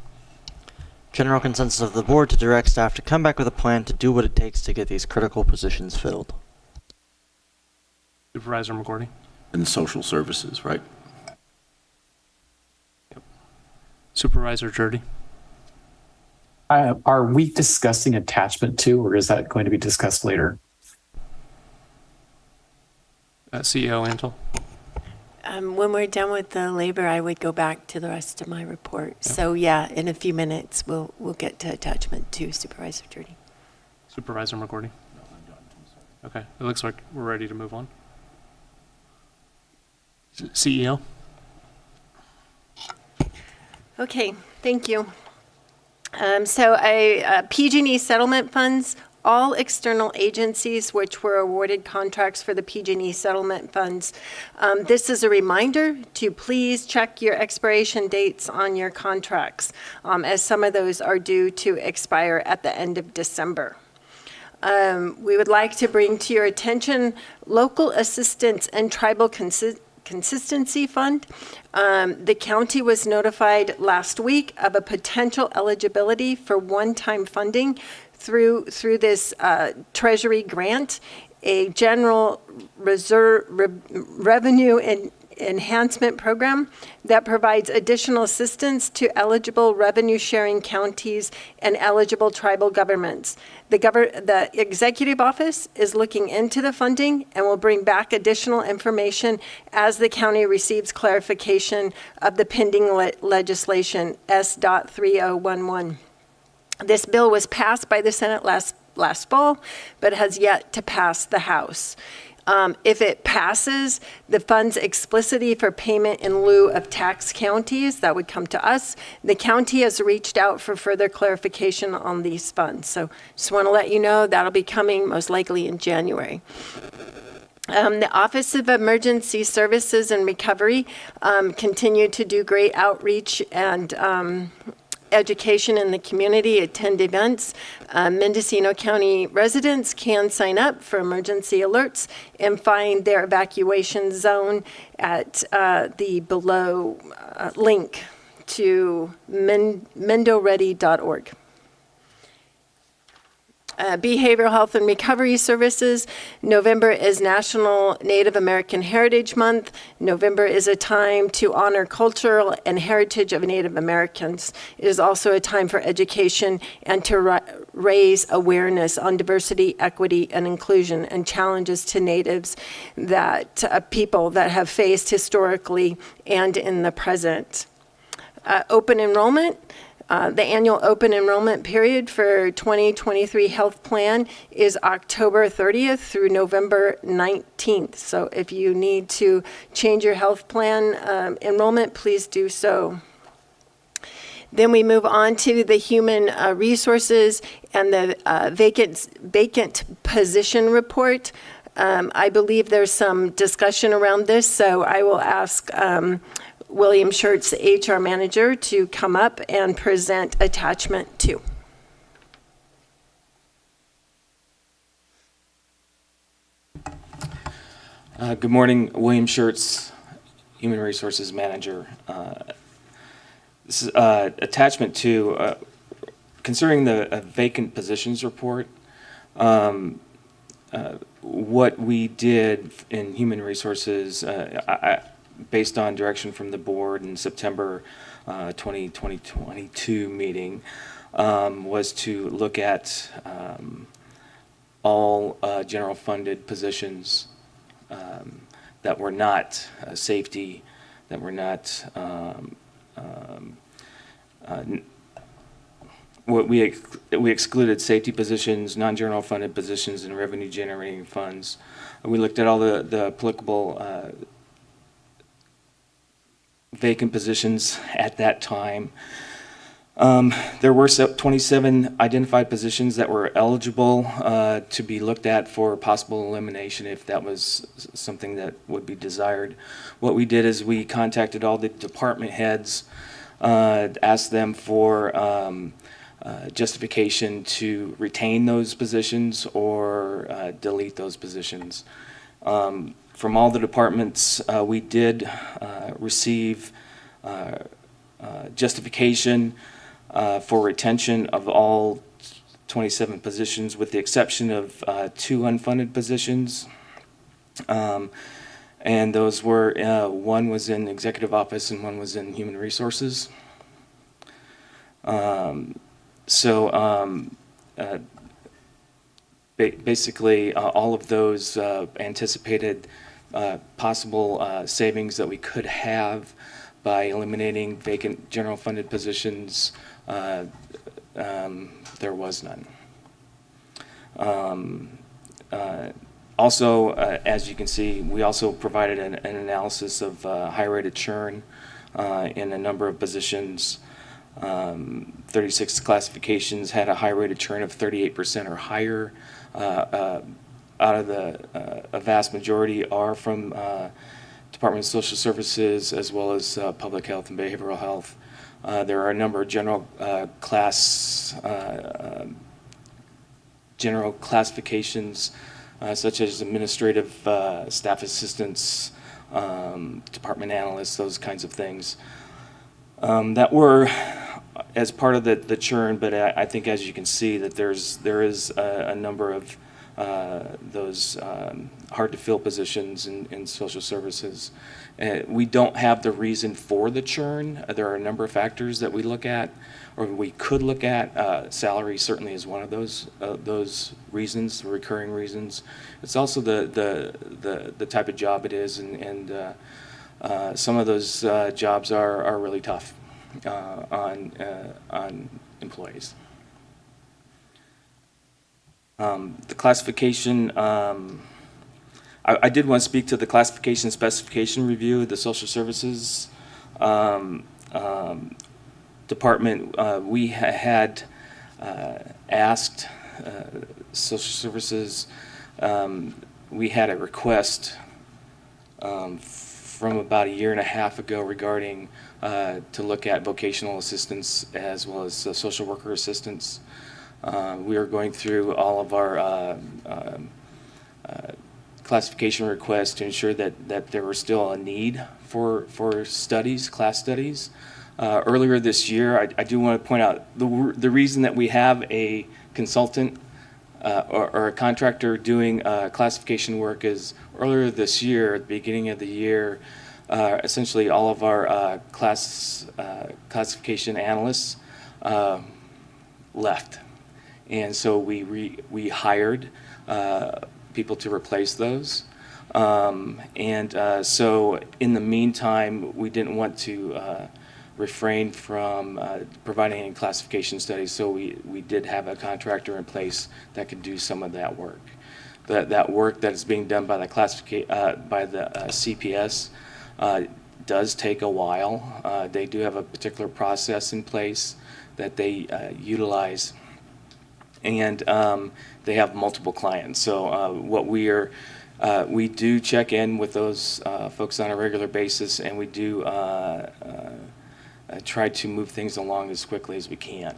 General consensus of the board to direct staff to come back with a plan to do what it takes to get these critical positions filled. Supervisor McGordy. In social services, right? Yep. Supervisor Jurdy. Are we discussing attachment 2, or is that going to be discussed later? CEO Antle. When we're done with the labor, I would go back to the rest of my report. Yep. So yeah, in a few minutes, we'll get to attachment 2, Supervisor Jurdy. Supervisor McGordy. Okay, it looks like we're ready to move on. CEO. Okay, thank you. PG&E settlement funds, all external agencies which were awarded contracts for the PG&E settlement funds. This is a reminder to please check your expiration dates on your contracts, as some of those are due to expire at the end of December. We would like to bring to your attention local assistance and tribal consistency fund. The county was notified last week of a potential eligibility for one-time funding through this Treasury grant, a general revenue enhancement program that provides additional assistance to eligible revenue-sharing counties and eligible tribal governments. The executive office is looking into the funding and will bring back additional information as the county receives clarification of the pending legislation S.3011. This bill was passed by the Senate last fall, but has yet to pass the House. If it passes, the funds explicitly for payment in lieu of tax counties, that would come to us. The county has reached out for further clarification on these funds. So just want to let you know that'll be coming most likely in January. The Office of Emergency Services and Recovery continue to do great outreach and education in the community, attend events. Mendocino County residents can sign up for emergency alerts and find their evacuation zone at the below link to mendoready.org. Behavioral Health and Recovery Services. November is National Native American Heritage Month. November is a time to honor cultural and heritage of Native Americans. It is also a time for education and to raise awareness on diversity, equity, and inclusion and challenges to Natives that people that have faced historically and in the present. Open enrollment. The annual open enrollment period for 2023 health plan is October 30th through November 19th. So if you need to change your health plan enrollment, please do so. Then we move on to the human resources and the vacant position report. I believe there's some discussion around this, so I will ask William Schertz, HR manager, to come up and present attachment 2. Good morning, William Schertz, Human Resources Manager. This is attachment 2, concerning the vacant positions report. What we did in Human Resources, based on direction from the board in September 2022 meeting, was to look at all general funded positions that were not safety, that were not we excluded safety positions, non-general funded positions, and revenue generating funds. We looked at all the applicable vacant positions at that time. There were 27 identified positions that were eligible to be looked at for possible elimination if that was something that would be desired. What we did is we contacted all the department heads, asked them for justification to retain those positions or delete those positions. From all the departments, we did receive justification for retention of all 27 positions, with the exception of 2 unfunded positions. And those were, one was in executive office and one was in human resources. Basically, all of those anticipated possible savings that we could have by eliminating vacant general funded positions, there was none. Also, as you can see, we also provided an analysis of high rate of churn in a number of positions. 36 classifications had a high rate of churn of 38% or higher. Out of a vast majority are from Department of Social Services as well as Public Health and Behavioral Health. There are a number of general classifications such as administrative staff assistants, department analysts, those kinds of things that were as part of the churn. But I think, as you can see, that there is a number of those hard to fill positions in social services. We don't have the reason for the churn. There are a number of factors that we look at, or we could look at. Salary certainly is one of those reasons, the recurring reasons. It's also the type of job it is, and some of those jobs are really tough on employees. The classification, I did want to speak to the classification specification review of the social services department. We had asked social services, we had a request from about a year and a half ago regarding to look at vocational assistance as well as social worker assistance. We are going through all of our classification requests to ensure that there was still a need for studies, class studies. Earlier this year, I do want to point out the reason that we have a consultant or a contractor doing classification work is earlier this year, at the beginning of the year, essentially all of our classification analysts left. And so we hired people to replace those. So in the meantime, we didn't want to refrain from providing any classification studies, so we did have a contractor in place that could do some of that work. That work that is being done by the CPS does take a while. They do have a particular process in place that they utilize, and they have multiple clients. So we do check in with those folks on a regular basis, and we do try to move things along as quickly as we can.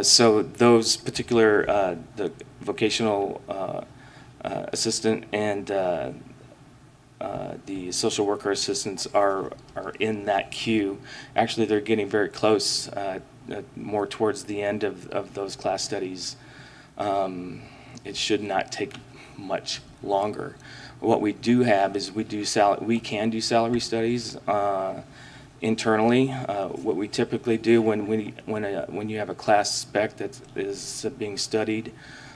So those particular, the vocational assistant and the social worker assistants are in that queue. Actually, they're getting very close, more towards the end of those class studies. It should not take much longer. What we do have is we can do salary studies internally. What we typically do when you have a class spec that is being studied,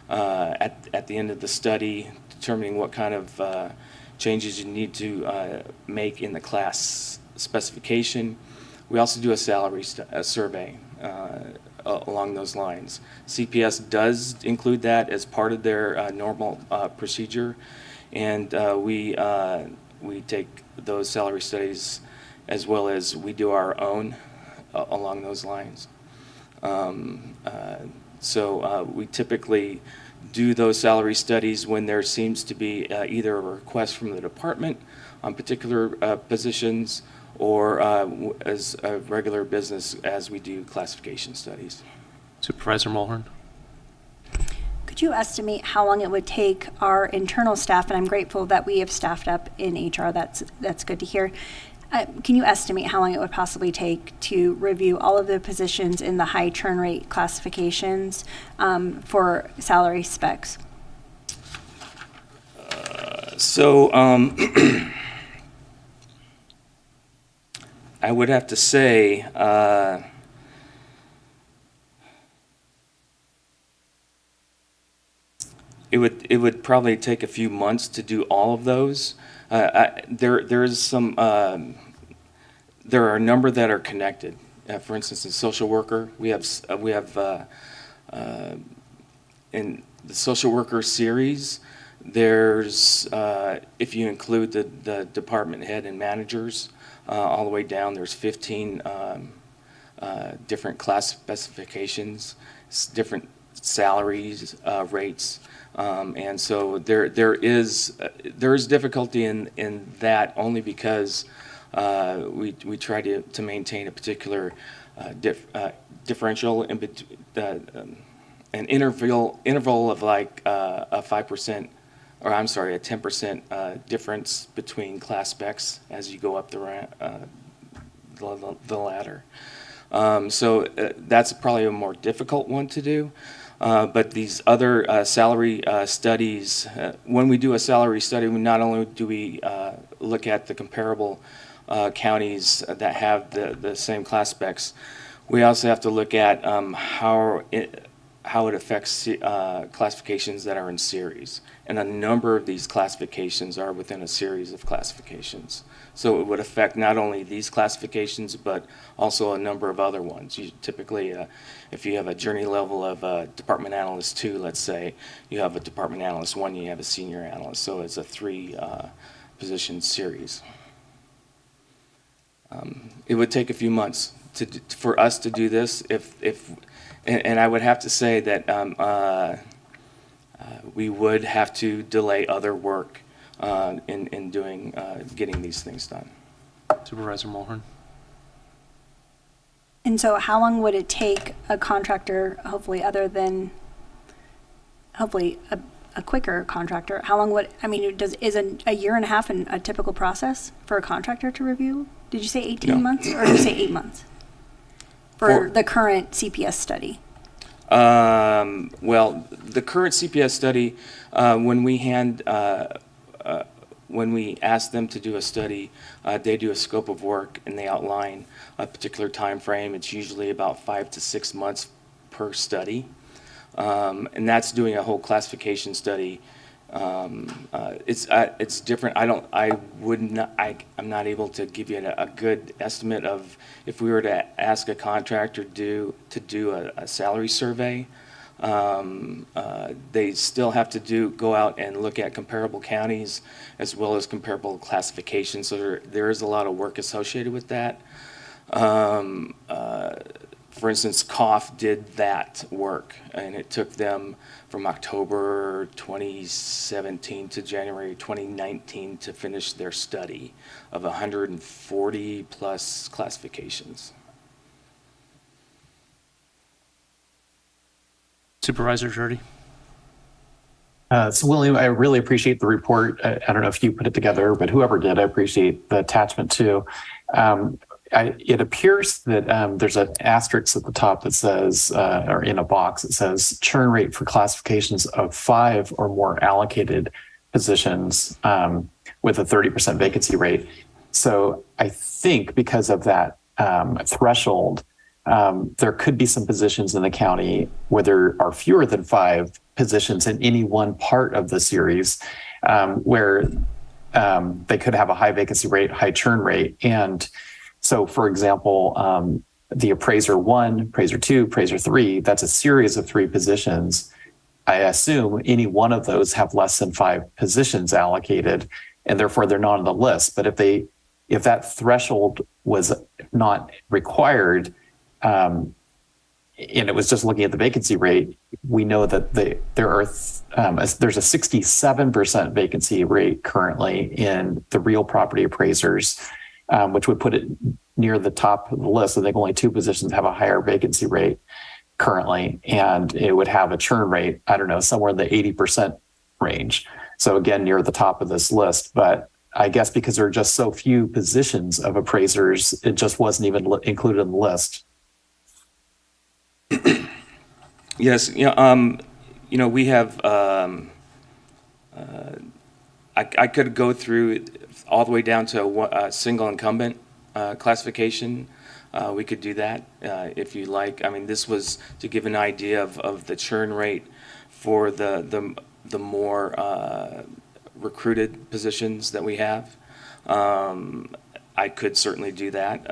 at the end of the study, determining what kind of changes you need to make in the class specification. We also do a salary survey along those lines. CPS does include that as part of their normal procedure, and we take those salary studies as well as we do our own along those lines. So we typically do those salary studies when there seems to be either a request from the department on particular positions, or as a regular business as we do classification studies. Supervisor Mulhern. Could you estimate how long it would take our internal staff, and I'm grateful that we have staffed up in HR, that's good to hear. Can you estimate how long it would possibly take to review all of the positions in the high churn rate classifications for salary specs? I would have to say it would probably take a few months to do all of those. There are a number that are connected. For instance, in social worker, we have in the social worker series, there's if you include the department head and managers, all the way down, there's 15 different class specifications, different salaries, rates, and so there is difficulty in that, only because we try to maintain a particular differential in an interval of like a 5%, or I'm sorry, a 10% difference between class specs as you go up the ladder. So that's probably a more difficult one to do. But these other salary studies, when we do a salary study, not only do we look at the comparable counties that have the same class specs, we also have to look at how it affects classifications that are in series. And a number of these classifications are within a series of classifications. So it would affect not only these classifications, but also a number of other ones. Typically, if you have a journey level of Department Analyst 2, let's say, you have a Department Analyst 1, you have a Senior Analyst. So it's a 3-position series. It would take a few months for us to do this. And I would have to say that we would have to delay other work in doing getting these things done. Supervisor Mulhern. And so how long would it take a contractor, hopefully a quicker contractor, how long would, is a year and a half a typical process for a contractor to review? Did you say 18 months, or did you say 8 months? For the current CPS study? Well, the current CPS study, when we ask them to do a study, they do a scope of work and they outline a particular time frame. It's usually about 5 to 6 months per study, and that's doing a whole classification study. It's different. I'm not able to give you a good estimate of if we were to ask a contractor to do a salary survey. They still have to go out and look at comparable counties as well as comparable classifications. So there is a lot of work associated with that. For instance, COF did that work, and it took them from October 2017 to January 2019 to finish their study of 140 plus classifications. Supervisor Jordy. So William, I really appreciate the report. I don't know if you put it together, but whoever did, I appreciate the attachment too. It appears that there's an asterisk at the top that says, or in a box, it says churn rate for classifications of 5 or more allocated positions with a 30% vacancy rate. So I think because of that threshold, there could be some positions in the county where there are fewer than 5 positions in any one part of the series where they could have a high vacancy rate, high churn rate. And so, for example, the appraiser 1, appraiser 2, appraiser 3, that's a series of 3 positions. I assume any one of those have less than 5 positions allocated, and therefore they're not on the list. But if that threshold was not required, and it was just looking at the vacancy rate, we know that there's a 67% vacancy rate currently in the real property appraisers, which would put it near the top of the list. I think only 2 positions have a higher vacancy rate currently, and it would have a churn rate, I don't know, somewhere in the 80% range. So again, near the top of this list. But I guess because there are just so few positions of appraisers, it just wasn't even included in the list. Yes, we have. I could go through all the way down to a single incumbent classification. We could do that if you like. I mean, this was to give an idea of the churn rate for the more recruited positions that we have. I could certainly do that.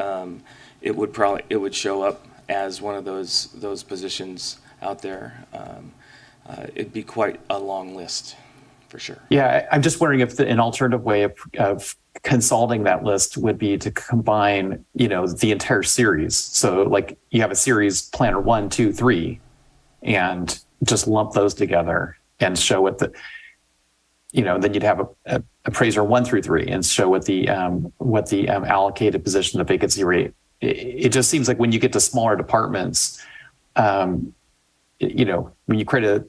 It would show up as one of those positions out there. It'd be quite a long list, for sure. Yeah, I'm just wondering if an alternative way of consulting that list would be to combine, the entire series. So like you have a series planner 1, 2, 3, and just lump those together and show what then you'd have a appraiser 1 through 3 and show what the allocated position, the vacancy rate. It just seems like when you get to smaller departments, when you create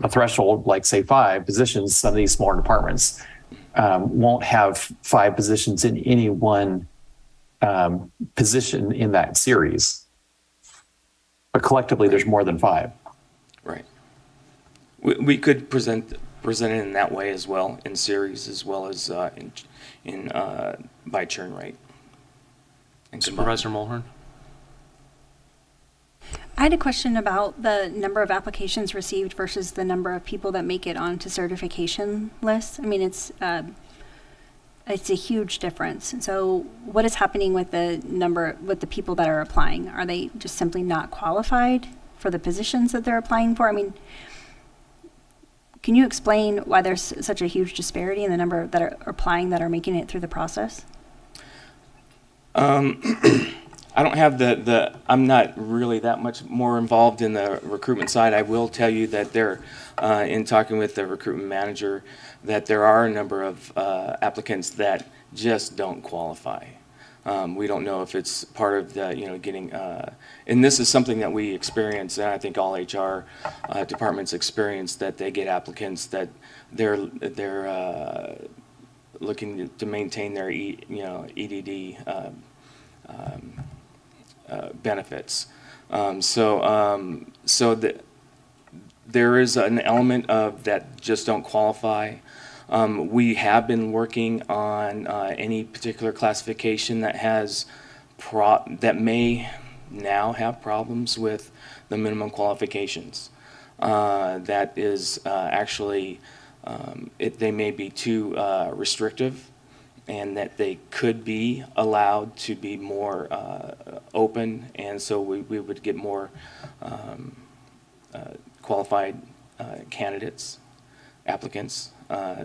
a threshold, like say 5 positions, some of these smaller departments won't have 5 positions in any one position in that series. But collectively, there's more than 5. Right. We could present it in that way as well, in series as well as in by churn rate. Supervisor Mulhern. I had a question about the number of applications received versus the number of people that make it onto certification lists. I mean, it's a huge difference. And so what is happening with the people that are applying? Are they just simply not qualified for the positions that they're applying for? I mean, can you explain why there's such a huge disparity in the number that are applying that are making it through the process? I don't have I'm not really that much more involved in the recruitment side. I will tell you that in talking with the recruitment manager, that there are a number of applicants that just don't qualify. We don't know if it's part of the, getting, and this is something that we experience, and I think all HR departments experience, that they get applicants that they're looking to maintain their EDD benefits. There is an element of that just don't qualify. We have been working on any particular classification that has that may now have problems with the minimum qualifications. That is actually, they may be too restrictive, and that they could be allowed to be more open, and so we would get more qualified candidates, applicants.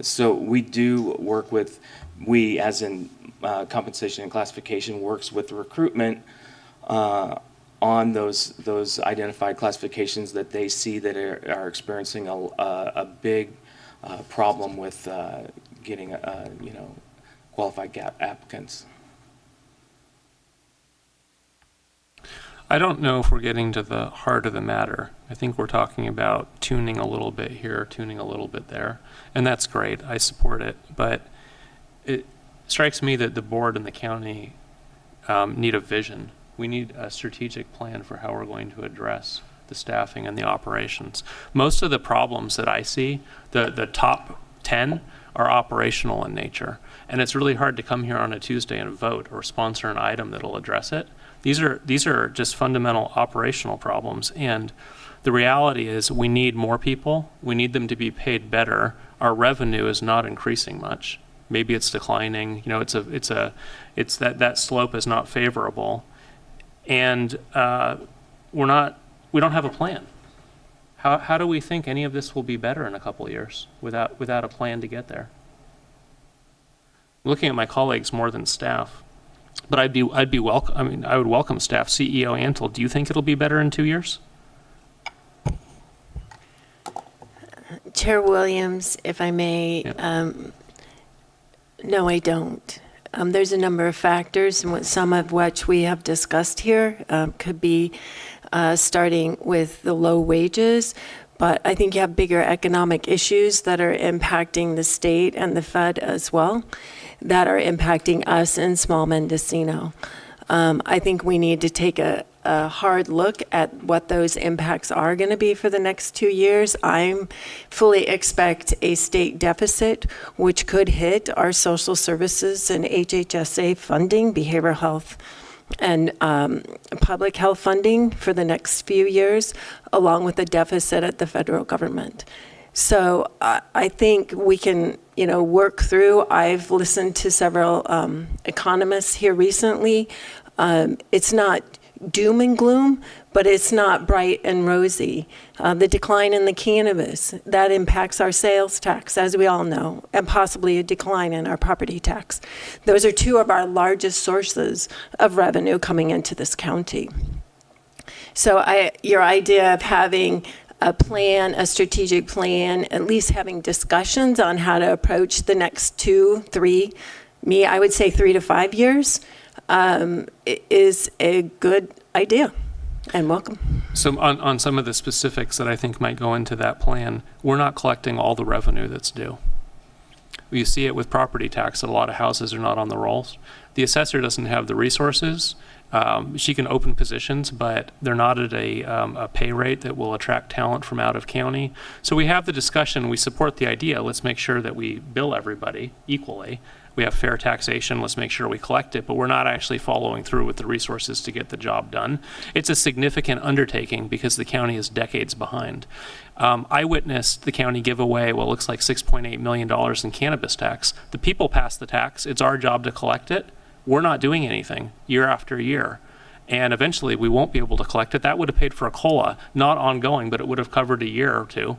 So we do work with, we as in compensation and classification works with recruitment on those identified classifications that they see that are experiencing a big problem with getting qualified applicants. I don't know if we're getting to the heart of the matter. I think we're talking about tuning a little bit here, tuning a little bit there, and that's great. I support it, but it strikes me that the board and the county need a vision. We need a strategic plan for how we're going to address the staffing and the operations. Most of the problems that I see, the top 10 are operational in nature, and it's really hard to come here on a Tuesday and vote or sponsor an item that'll address it. These are just fundamental operational problems, and the reality is we need more people. We need them to be paid better. Our revenue is not increasing much. Maybe it's declining. You know, it's that slope is not favorable, and we don't have a plan. How do we think any of this will be better in a couple of years without a plan to get there? Looking at my colleagues more than staff. But I would welcome staff. CEO Antle, do you think it'll be better in 2 years? Chair Williams, if I may, no, I don't. There's a number of factors, and some of which we have discussed here could be starting with the low wages, but I think you have bigger economic issues that are impacting the state and the Fed as well, that are impacting us in small Mendocino. I think we need to take a hard look at what those impacts are going to be for the next 2 years. I fully expect a state deficit, which could hit our social services and HHSA funding, behavioral health, and public health funding for the next few years, along with a deficit at the federal government. So I think we can, work through. I've listened to several economists here recently. It's not doom and gloom, but it's not bright and rosy. The decline in the cannabis, that impacts our sales tax, as we all know, and possibly a decline in our property tax. Those are two of our largest sources of revenue coming into this county. So your idea of having a plan, a strategic plan, at least having discussions on how to approach the next 2, 3, I would say 3 to 5 years, is a good idea, and welcome. So on some of the specifics that I think might go into that plan, we're not collecting all the revenue that's due. You see it with property tax that a lot of houses are not on the rolls. The assessor doesn't have the resources. She can open positions, but they're not at a pay rate that will attract talent from out of county. So we have the discussion, we support the idea, let's make sure that we bill everybody equally. We have fair taxation, let's make sure we collect it, but we're not actually following through with the resources to get the job done. It's a significant undertaking because the county is decades behind. I witnessed the county give away what looks like $6.8 million in cannabis tax. The people pass the tax, it's our job to collect it. We're not doing anything year after year. And eventually we won't be able to collect it. That would have paid for a COLA, not ongoing, but it would have covered a year or two.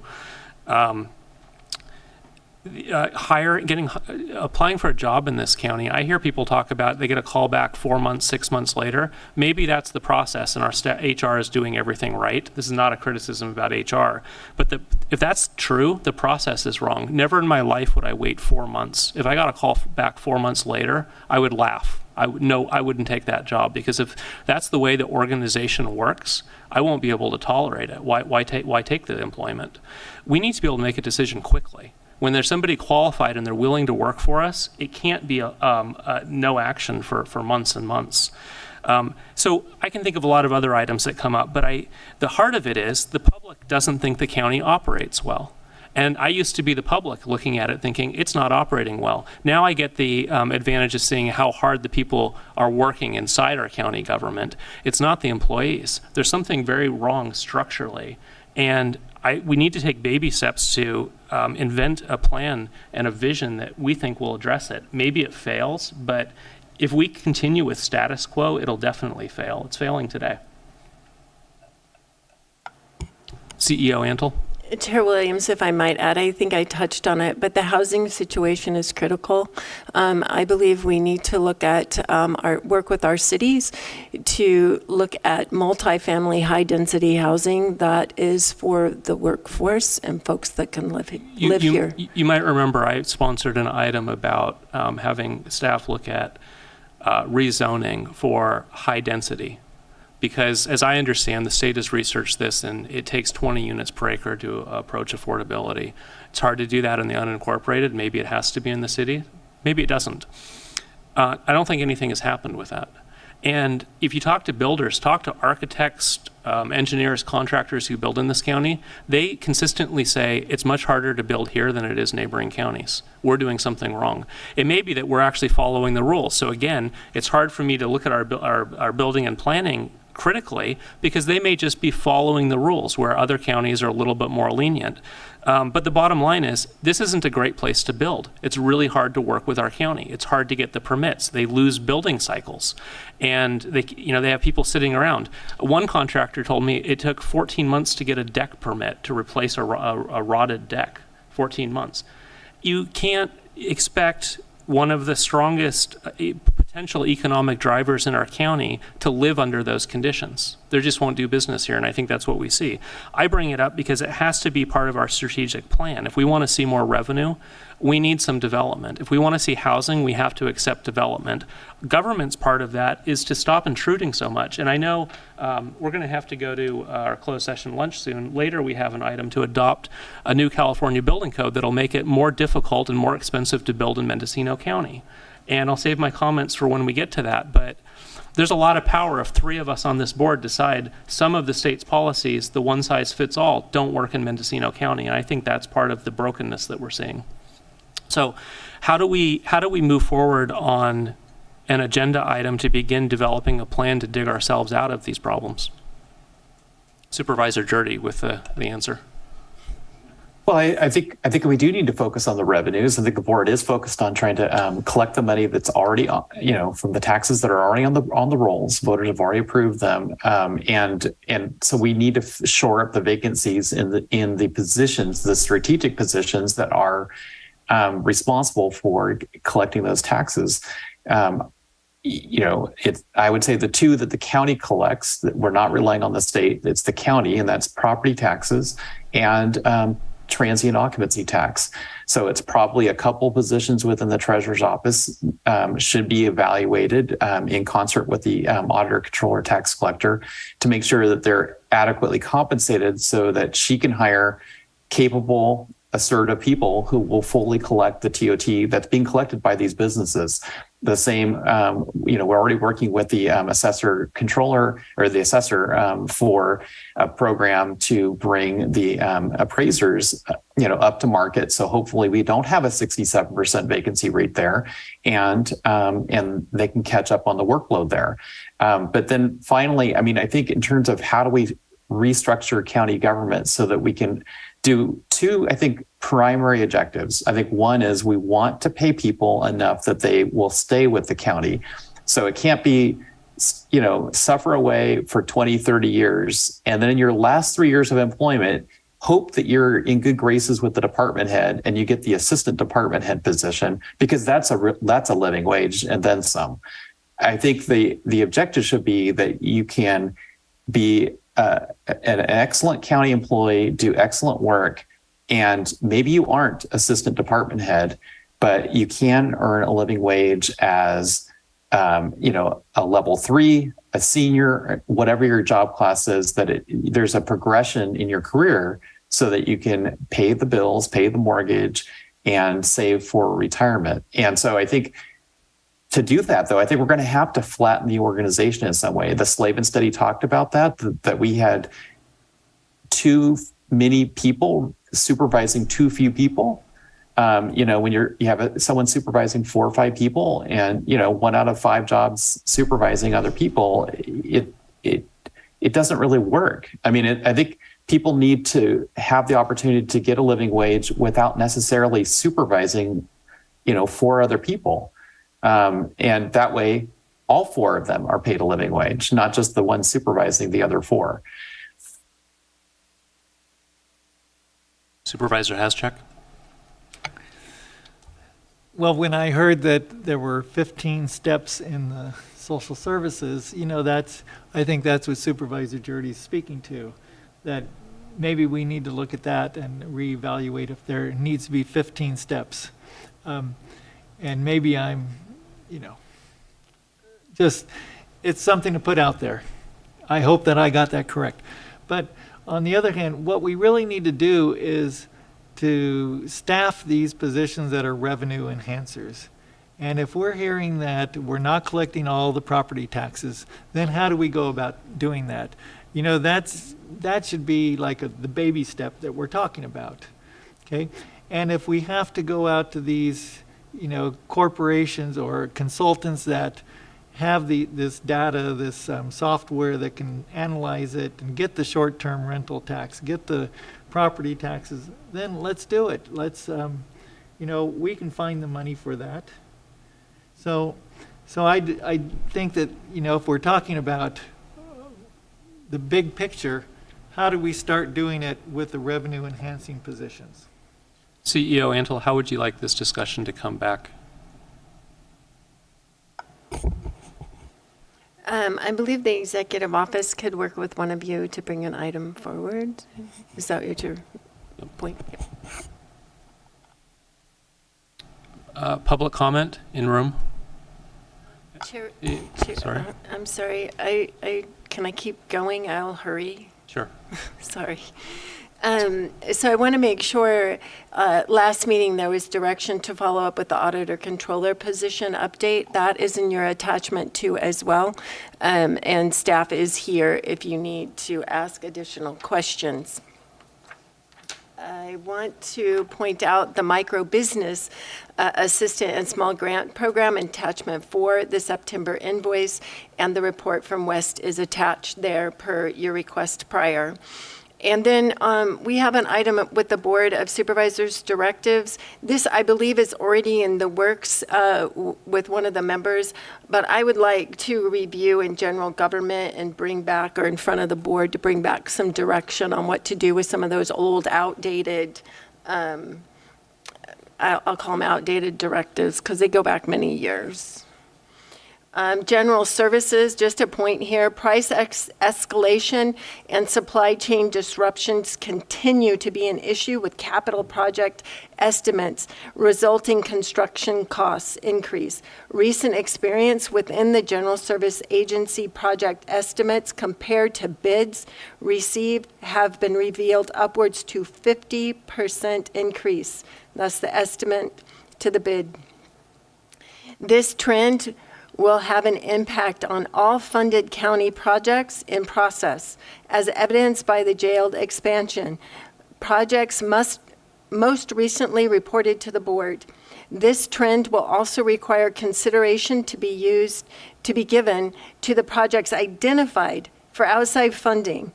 Applying for a job in this county, I hear people talk about they get a call back 4 months, 6 months later. Maybe that's the process and our HR is doing everything right. This is not a criticism about HR, but if that's true, the process is wrong. Never in my life would I wait 4 months. If I got a call back 4 months later, I would laugh. I wouldn't take that job, because if that's the way the organization works, I won't be able to tolerate it. Why take the employment? We need to be able to make a decision quickly. When there's somebody qualified and they're willing to work for us, it can't be no action for months and months. So I can think of a lot of other items that come up, but the heart of it is the public doesn't think the county operates well. And I used to be the public looking at it thinking it's not operating well. Now I get the advantage of seeing how hard the people are working inside our county government. It's not the employees. There's something very wrong structurally. And we need to take baby steps to invent a plan and a vision that we think will address it. Maybe it fails, but if we continue with status quo, it'll definitely fail. It's failing today. CEO Antle? Chair Williams, if I might add, I think I touched on it, but the housing situation is critical. I believe we need to look at work with our cities to look at multifamily high-density housing that is for the workforce and folks that can live here. You might remember I sponsored an item about having staff look at rezoning for high density. Because as I understand, the state has researched this and it takes 20 units per acre to approach affordability. It's hard to do that in the unincorporated. Maybe it has to be in the city. Maybe it doesn't. I don't think anything has happened with that. And if you talk to builders, talk to architects, engineers, contractors who build in this county, they consistently say it's much harder to build here than it is neighboring counties. We're doing something wrong. It may be that we're actually following the rules. So again, it's hard for me to look at our building and planning critically because they may just be following the rules where other counties are a little bit more lenient. But the bottom line is this isn't a great place to build. It's really hard to work with our county. It's hard to get the permits. They lose building cycles and they have people sitting around. One contractor told me it took 14 months to get a deck permit to replace a rotted deck. 14 months. You can't expect one of the strongest potential economic drivers in our county to live under those conditions. They just won't do business here, and I think that's what we see. I bring it up because it has to be part of our strategic plan. If we want to see more revenue, we need some development. If we want to see housing, we have to accept development. Government's part of that is to stop intruding so much. And I know we're going to have to go to our closed session lunch soon. Later, we have an item to adopt a new California building code that'll make it more difficult and more expensive to build in Mendocino County. And I'll save my comments for when we get to that. But there's a lot of power if 3 of us on this board decide some of the state's policies, the one size fits all, don't work in Mendocino County. And I think that's part of the brokenness that we're seeing. So how do we move forward on an agenda item to begin developing a plan to dig ourselves out of these problems? Supervisor Jurdy with the answer. Well, I think we do need to focus on the revenues. I think the board is focused on trying to collect the money that's already, from the taxes that are already on the rolls. Voters have already approved them, and so we need to shore up the vacancies in the positions, the strategic positions that are responsible for collecting those taxes. I would say the 2 that the county collects, that we're not relying on the state, it's the county, and that's property taxes and transient occupancy tax. So it's probably a couple positions within the treasurer's office should be evaluated in concert with the auditor, controller, tax collector to make sure that they're adequately compensated so that she can hire capable, assertive people who will fully collect the TOT that's being collected by these businesses. The same, we're already working with the assessor controller or the assessor for a program to bring the appraisers, up to market. So hopefully we don't have a 67% vacancy rate there, and they can catch up on the workload there. But then finally, I think in terms of how do we restructure county government so that we can do 2, I think, primary objectives. I think one is we want to pay people enough that they will stay with the county. So it can't be, suffer away for 20, 30 years. And then in your last 3 years of employment, hope that you're in good graces with the department head and you get the assistant department head position, because that's a living wage and then some. I think the objective should be that you can be an excellent county employee, do excellent work, and maybe you aren't assistant department head, but you can earn a living wage as, a level 3, a senior, whatever your job class is, that there's a progression in your career so that you can pay the bills, pay the mortgage, and save for retirement. And so I think to do that, though, I think we're going to have to flatten the organization in some way. The Slavin study talked about that we had too many people supervising too few people. When you have someone supervising 4 or 5 people, and 1 out of 5 jobs supervising other people, it doesn't really work. I mean, I think people need to have the opportunity to get a living wage without necessarily supervising, 4 other people. And that way, all 4 of them are paid a living wage, not just the one supervising the other 4. Supervisor Haschak. Well, when I heard that there were 15 steps in the social services, I think that's what Supervisor Jurdy's speaking to, that maybe we need to look at that and reevaluate if there needs to be 15 steps. And maybe I'm, it's something to put out there. I hope that I got that correct. But on the other hand, what we really need to do is to staff these positions that are revenue enhancers. And if we're hearing that we're not collecting all the property taxes, then how do we go about doing that? That should be like the baby step that we're talking about, okay? And if we have to go out to these, corporations or consultants that have this data, this software that can analyze it and get the short-term rental tax, get the property taxes, then let's do it. Let's, we can find the money for that. So I think that, if we're talking about the big picture, how do we start doing it with the revenue enhancing positions? CEO Antle, how would you like this discussion to come back? I believe the executive office could work with one of you to bring an item forward. Is that your point? Public comment in room? Chair, Sorry. I'm sorry. Can I keep going? I'll hurry. Sure. Sorry. So I want to make sure, last meeting there was direction to follow up with the auditor controller position update. That is in your attachment too as well. And staff is here if you need to ask additional questions. I want to point out the micro business assistant and small grant program attachment 4, the September invoice, and the report from West is attached there per your request prior. And then we have an item with the Board of Supervisors directives. This, I believe, is already in the works with one of the members, but I would like to review in general government and bring back, or in front of the board, to bring back some direction on what to do with some of those old, outdated, I'll call them outdated directives, because they go back many years. General services, just a point here, price escalation and supply chain disruptions continue to be an issue with capital project estimates, resulting construction costs increase. Recent experience within the General Service Agency project estimates compared to bids received have been revealed upwards to 50% increase. That's the estimate to the bid. This trend will have an impact on all funded county projects in process, as evidenced by the jailed expansion. Projects most recently reported to the board. This trend will also require consideration to be given to the projects identified for outside funding,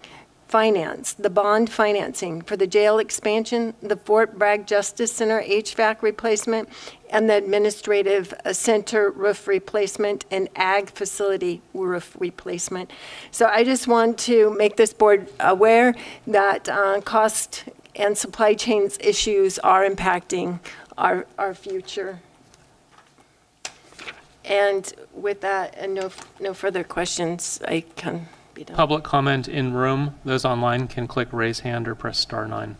finance, the bond financing for the jail expansion, the Fort Bragg Justice Center HVAC replacement, and the administrative center roof replacement and ag facility roof replacement. So I just want to make this board aware that cost and supply chains issues are impacting our future. And with that, and no further questions, I can be done. Public comment in room. Those online can click raise hand or press *9.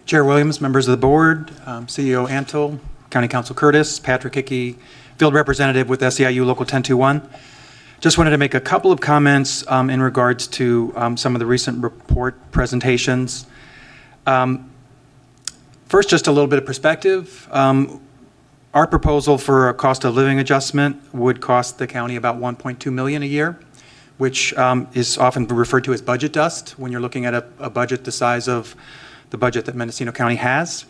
Chair Williams, members of the board, CEO Antle, County Counsel Curtis, Patrick Hickey, Field Representative with SEIU Local 1021. Just wanted to make a couple of comments in regards to some of the recent report presentations. First, just a little bit of perspective. Our proposal for a cost of living adjustment would cost the county about $1.2 million a year, which is often referred to as budget dust when you're looking at a budget the size of the budget that Mendocino County has.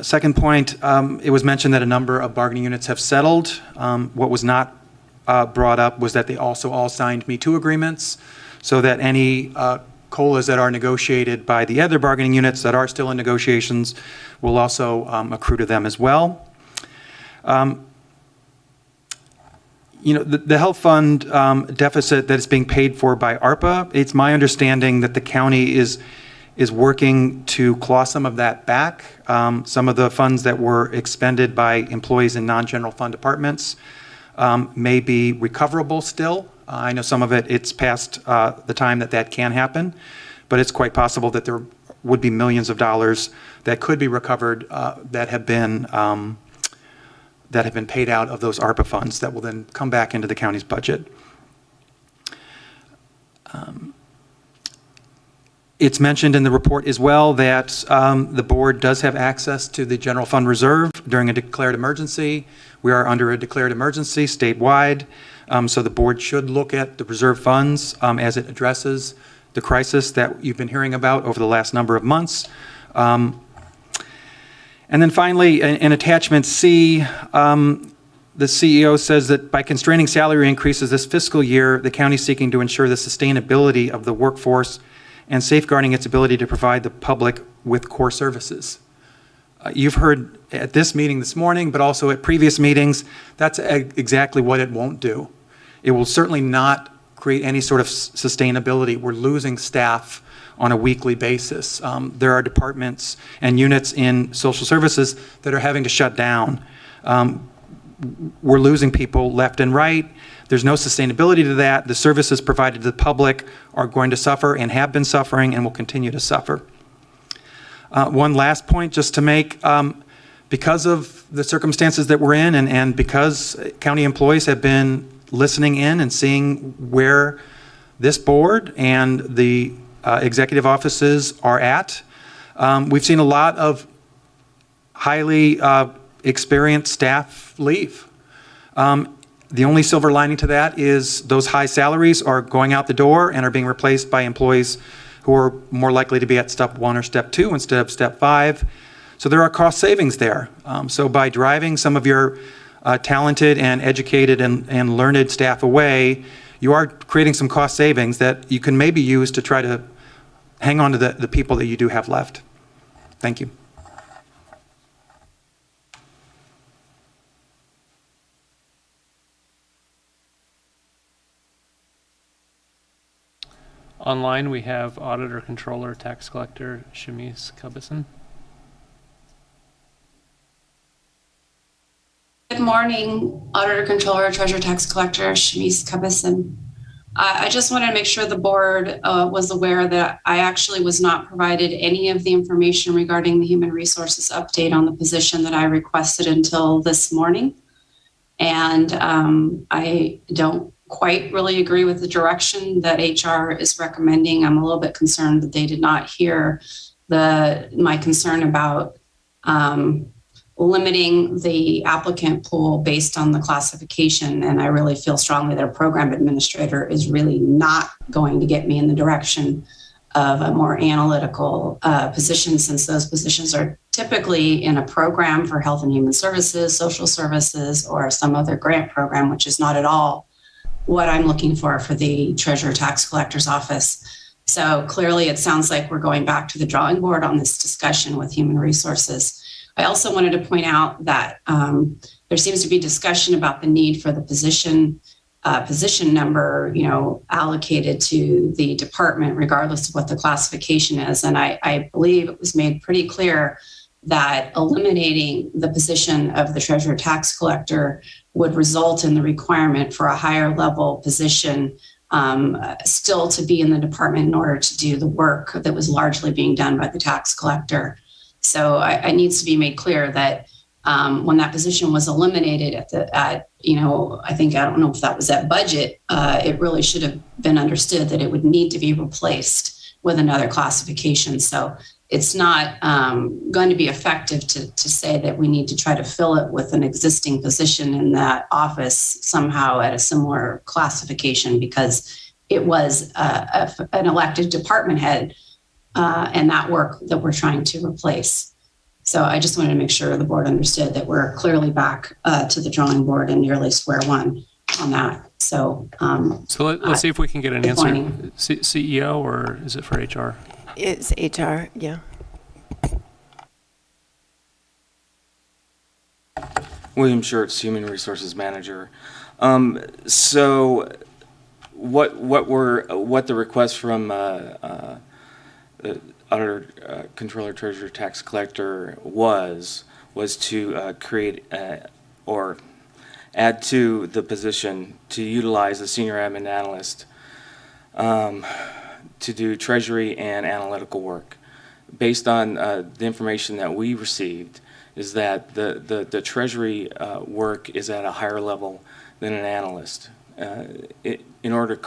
Second point, it was mentioned that a number of bargaining units have settled. What was not brought up was that they also all signed Me Too agreements, so that any COLAs that are negotiated by the other bargaining units that are still in negotiations will also accrue to them as well. The health fund deficit that is being paid for by ARPA, it's my understanding that the county is working to claw some of that back. Some of the funds that were expended by employees in non-general fund departments may be recoverable still. I know some of it's past the time that can happen, but it's quite possible that there would be millions of dollars that could be recovered that have been paid out of those ARPA funds that will then come back into the county's budget. It's mentioned in the report as well that the board does have access to the general fund reserve during a declared emergency. We are under a declared emergency statewide, so the board should look at the reserve funds as it addresses the crisis that you've been hearing about over the last number of months. And then finally, in attachment C, the CEO says that by constraining salary increases this fiscal year, the county is seeking to ensure the sustainability of the workforce and safeguarding its ability to provide the public with core services. You've heard at this meeting this morning, but also at previous meetings, that's exactly what it won't do. It will certainly not create any sort of sustainability. We're losing staff on a weekly basis. There are departments and units in social services that are having to shut down. We're losing people left and right. There's no sustainability to that. The services provided to the public are going to suffer and have been suffering and will continue to suffer. One last point just to make, because of the circumstances that we're in and because county employees have been listening in and seeing where this board and the executive offices are at, we've seen a lot of highly experienced staff leave. The only silver lining to that is those high salaries are going out the door and are being replaced by employees who are more likely to be at step 1 or step 2 instead of step 5. So there are cost savings there. So by driving some of your talented and educated and learned staff away, you are creating some cost savings that you can maybe use to try to hang on to the people that you do have left. Thank you. Online, we have Auditor, Controller, Tax Collector Shamise Kabison. Good morning, Auditor, Controller, Treasurer, Tax Collector Shamise Kabison. I just wanted to make sure the board was aware that I actually was not provided any of the information regarding the Human Resources update on the position that I requested until this morning. And I don't quite really agree with the direction that HR is recommending. I'm a little bit concerned that they did not hear my concern about limiting the applicant pool based on the classification. And I really feel strongly that a program administrator is really not going to get me in the direction of a more analytical position, since those positions are typically in a program for health and human services, social services, or some other grant program, which is not at all what I'm looking for the Treasurer Tax Collector's Office. So clearly it sounds like we're going back to the drawing board on this discussion with Human Resources. I also wanted to point out that there seems to be discussion about the need for the position number, allocated to the department, regardless of what the classification is. And I believe it was made pretty clear that eliminating the position of the Treasurer Tax Collector would result in the requirement for a higher level position still to be in the department in order to do the work that was largely being done by the tax collector. So it needs to be made clear that when that position was eliminated I don't know if that was at budget, it really should have been understood that it would need to be replaced with another classification. So it's not going to be effective to say that we need to try to fill it with an existing position in that office somehow at a similar classification, because it was an elected department head and that work that we're trying to replace. So I just wanted to make sure the board understood that we're clearly back to the drawing board and nearly square one on that. So let's see if we can get an answer. CEO, or is it for HR? It's HR, yeah. William Schertz, Human Resources Manager. So what the request from the Auditor, Controller, Treasurer, Tax Collector was to create or add to the position to utilize a senior admin analyst to do treasury and analytical work. Based on the information that we received, is that the treasury work is at a higher level than an analyst. In order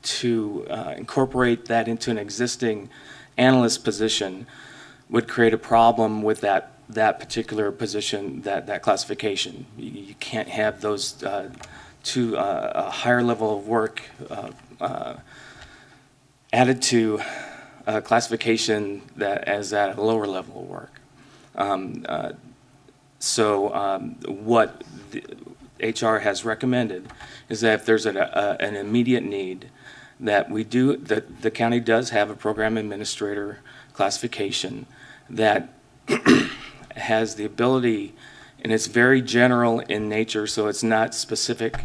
to incorporate that into an existing analyst position would create a problem with that particular position, that classification. You can't have those to a higher level of work added to a classification that is at a lower level of work. What the HR has recommended is that if there's an immediate need, that the county does have a program administrator classification that has the ability, and it's very general in nature, so it's not specific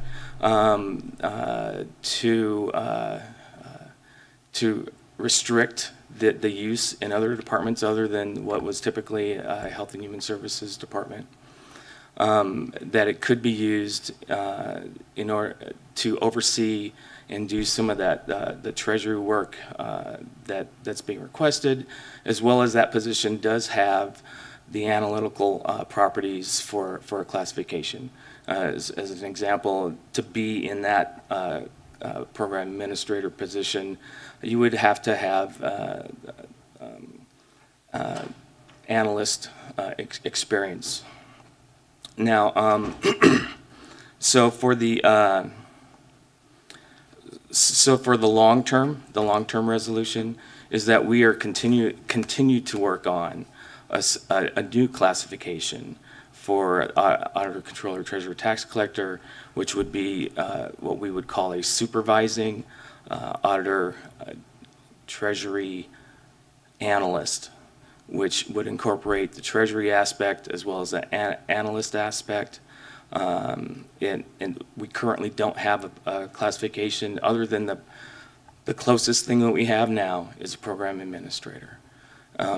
to restrict the use in other departments other than what was typically a Health and Human Services department. That it could be used in order to oversee and do some of the treasury work that's being requested, as well as that position does have the analytical properties for a classification. As an example, to be in that program administrator position, you would have to have analyst experience. Now, so for the long-term resolution is that we are continue to work on a new classification for Auditor, Controller, Treasurer, Tax Collector, which would be what we would call a supervising Auditor, Treasury Analyst, which would incorporate the Treasury aspect as well as the analyst aspect. And we currently don't have a classification other than the closest thing that we have now is a program administrator.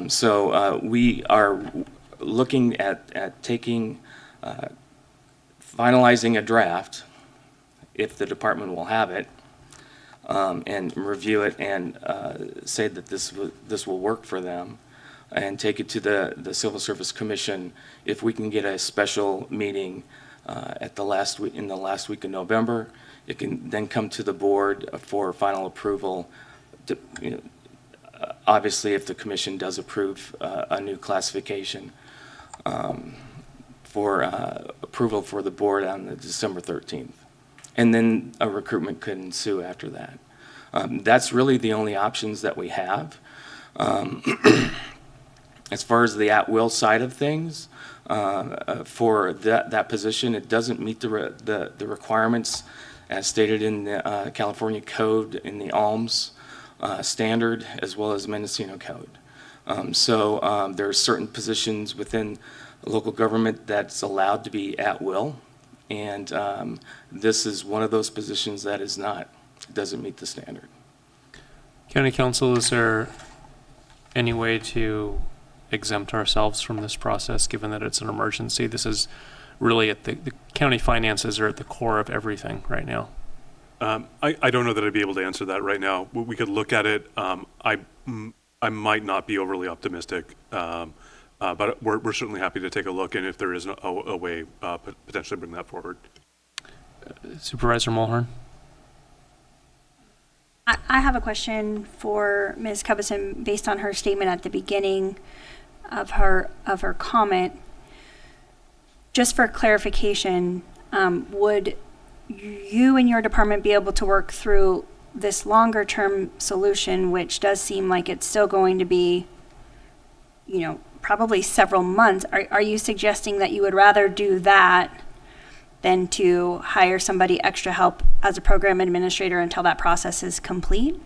So we are looking at finalizing a draft, if the department will have it, and review it and say that this will work for them, and take it to the Civil Service Commission if we can get a special meeting in the last week of November. It can then come to the board for final approval. Obviously, if the commission does approve a new classification for approval for the board on the December 13th. And then a recruitment could ensue after that. That's really the only options that we have. As far as the at-will side of things, for that position, it doesn't meet the requirements as stated in the California Code in the ALMS standard, as well as Mendocino Code. So there are certain positions within local government that's allowed to be at will, and this is one of those positions that is not. It doesn't meet the standard. County Council, is there any way to exempt ourselves from this process, given that it's an emergency? This is really the county finances are at the core of everything right now. I don't know that I'd be able to answer that right now. We could look at it. I might not be overly optimistic, But we're certainly happy to take a look, and if there is a way, potentially bring that forward. Supervisor Mulhern. I have a question for Ms. Cubison based on her statement at the beginning of her comment. Just for clarification, would you and your department be able to work through this longer term solution, which does seem like it's still going to be, probably several months? Are you suggesting that you would rather do that than to hire somebody extra help as a program administrator until that process is complete?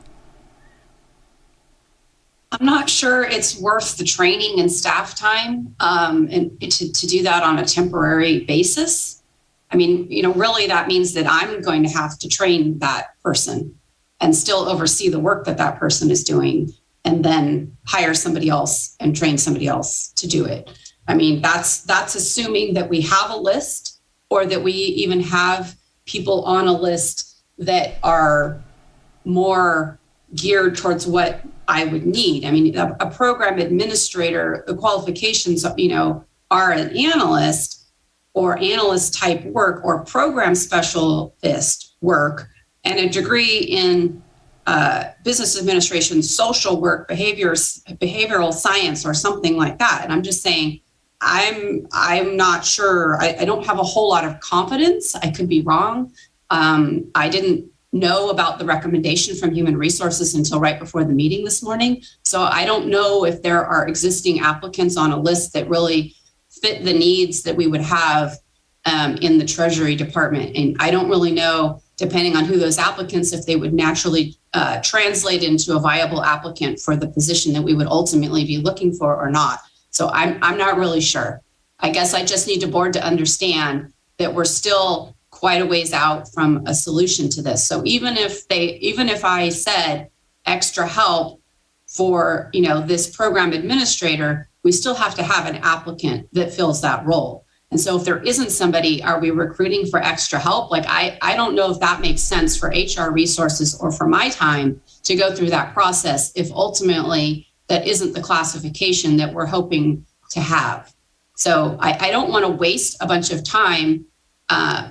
I'm not sure it's worth the training and staff time and to do that on a temporary basis. I mean, really that means that I'm going to have to train that person and still oversee the work that that person is doing, and then hire somebody else and train somebody else to do it. I mean, that's assuming that we have a list, or that we even have people on a list that are more geared towards what I would need. I mean, a program administrator, the qualifications, are an analyst or analyst type work or program specialist work, and a degree in business administration, social work, behavioral science, or something like that. And I'm just saying, I'm not sure. I don't have a whole lot of confidence. I could be wrong. I didn't know about the recommendation from Human Resources until right before the meeting this morning. So I don't know if there are existing applicants on a list that really fit the needs that we would have in the Treasury Department. And I don't really know, depending on who those applicants, if they would naturally translate into a viable applicant for the position that we would ultimately be looking for or not. So I'm not really sure. I guess I just need the board to understand that we're still quite a ways out from a solution to this. So even if I said extra help for, this program administrator, we still have to have an applicant that fills that role. And so if there isn't somebody, are we recruiting for extra help? Like, I don't know if that makes sense for HR resources or for my time to go through that process if ultimately that isn't the classification that we're hoping to have. So I don't want to waste a bunch of time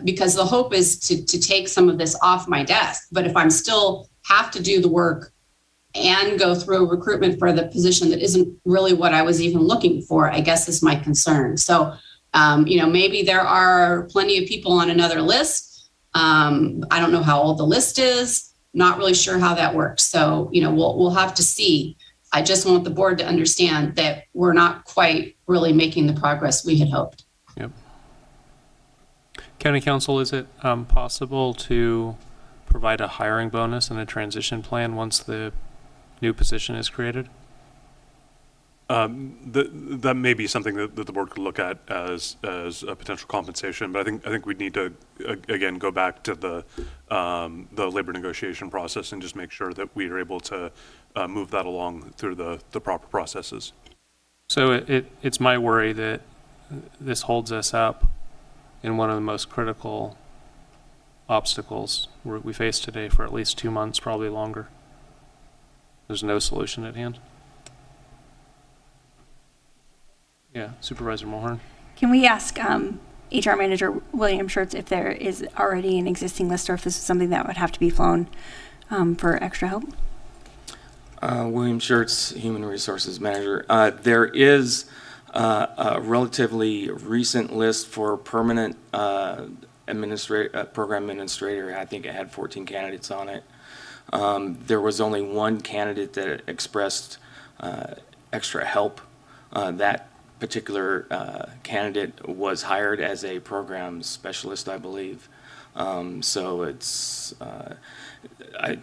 because the hope is to take some of this off my desk. But if I'm still have to do the work and go through recruitment for the position that isn't really what I was even looking for, I guess is my concern. So, maybe there are plenty of people on another list. I don't know how old the list is, not really sure how that works. So, we'll have to see. I just want the board to understand that we're not quite really making the progress we had hoped. Yep. County Council, is it possible to provide a hiring bonus and a transition plan once the new position is created? That may be something that the board could look at as a potential compensation, but I think we'd need to again go back to the labor negotiation process and just make sure that we are able to move that along through the proper processes. So it's my worry that this holds us up in one of the most critical obstacles we face today for at least 2 months, probably longer. There's no solution at hand. Yeah, Supervisor Mulhern. Can we ask HR Manager William Schertz if there is already an existing list, or if this is something that would have to be flown for extra help? William Schertz, Human Resources Manager. There is a relatively recent list for permanent program administrator. I think it had 14 candidates on it. There was only one candidate that expressed extra help. That particular candidate was hired as a program specialist, I believe. So it's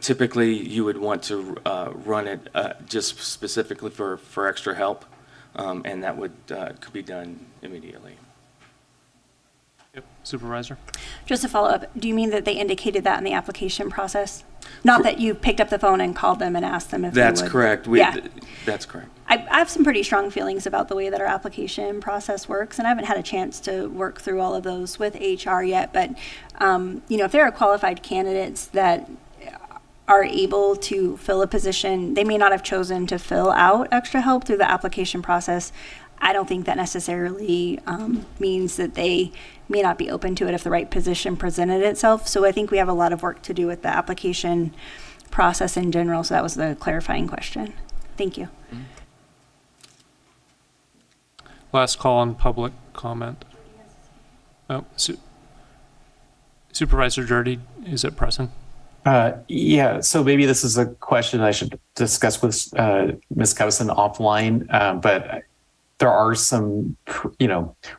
typically you would want to run it just specifically for extra help, and that could be done immediately. Yep, Supervisor. Just to follow up, do you mean that they indicated that in the application process? Not that you picked up the phone and called them and asked them if they would? That's correct. That's correct. I have some pretty strong feelings about the way that our application process works, and I haven't had a chance to work through all of those with HR yet, but if there are qualified candidates that are able to fill a position, they may not have chosen to fill out extra help through the application process. I don't think that necessarily means that they may not be open to it if the right position presented itself. So I think we have a lot of work to do with the application process in general. So that was the clarifying question. Thank you. Last call on public comment. Oh, Supervisor Jordy, is it present? Yeah, so maybe this is a question I should discuss with Ms. Covison offline, but there are some,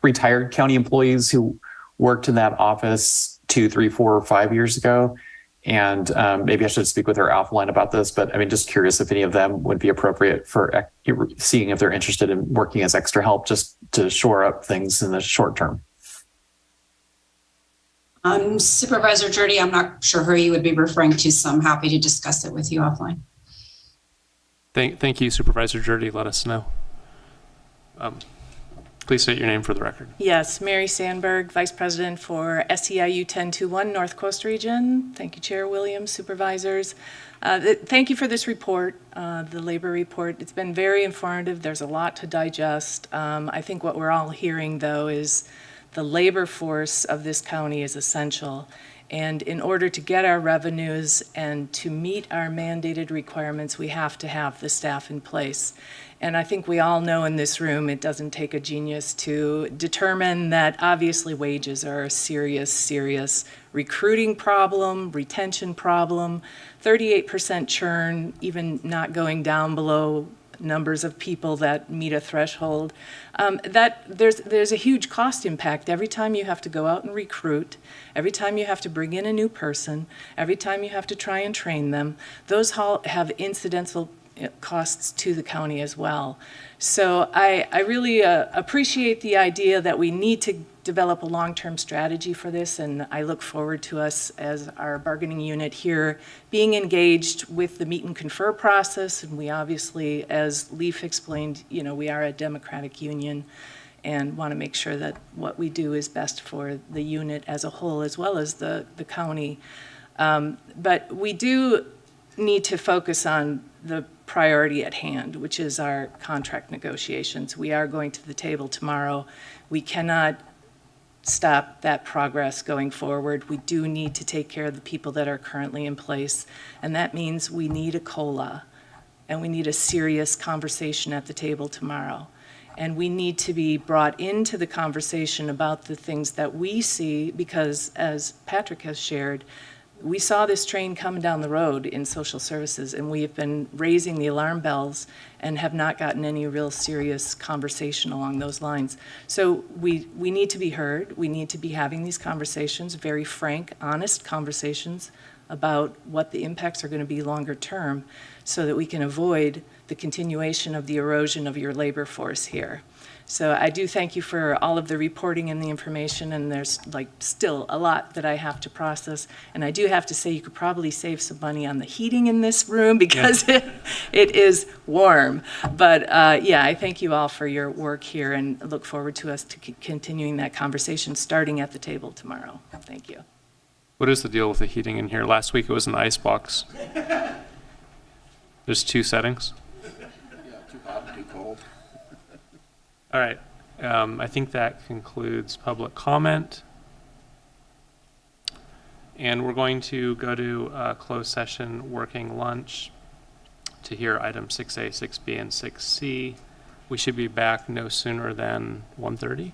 retired county employees who worked in that office 2, 3, 4, or 5 years ago. And maybe I should speak with her offline about this, but I mean, just curious if any of them would be appropriate for seeing if they're interested in working as extra help just to shore up things in the short term. Supervisor Jordy, I'm not sure who you would be referring to, so I'm happy to discuss it with you offline. Thank you, Supervisor Jordy. Let us know. Please state your name for the record. Yes, Mary Sandberg, Vice President for SEIU 1021 North Coast Region. Thank you, Chair Williams, Supervisors. Thank you for this report, the labor report. It's been very informative. There's a lot to digest. I think what we're all hearing, though, is the labor force of this county is essential. And in order to get our revenues and to meet our mandated requirements, we have to have the staff in place. And I think we all know in this room, it doesn't take a genius to determine that obviously wages are a serious, serious recruiting problem, retention problem, 38% churn, even not going down below numbers of people that meet a threshold. That there's a huge cost impact every time you have to go out and recruit, every time you have to bring in a new person, every time you have to try and train them. Those have incidental costs to the county as well. So I really appreciate the idea that we need to develop a long-term strategy for this, and I look forward to us as our bargaining unit here being engaged with the meet and confer process. And we obviously, as Leif explained, we are a democratic union and want to make sure that what we do is best for the unit as a whole as well as the county. But we do need to focus on the priority at hand, which is our contract negotiations. We are going to the table tomorrow. We cannot stop that progress going forward. We do need to take care of the people that are currently in place, and that means we need a COLA, and we need a serious conversation at the table tomorrow. And we need to be brought into the conversation about the things that we see, because as Patrick has shared, we saw this train coming down the road in social services, and we have been raising the alarm bells and have not gotten any real serious conversation along those lines. So we need to be heard. We need to be having these conversations, very frank, honest conversations about what the impacts are going to be longer term, so that we can avoid the continuation of the erosion of your labor force here. So I do thank you for all of the reporting and the information, and there's still a lot that I have to process. And I do have to say you could probably save some money on the heating in this room because it is warm. But yeah, I thank you all for your work here and look forward to us continuing that conversation starting at the table tomorrow. Thank you. What is the deal with the heating in here? Last week it was an ice box. There's 2 settings. Yeah, too hot and too cold. All right. I think that concludes public comment. And we're going to go to closed session working lunch to hear items 6A, 6B, and 6C. We should be back no sooner than 1:30.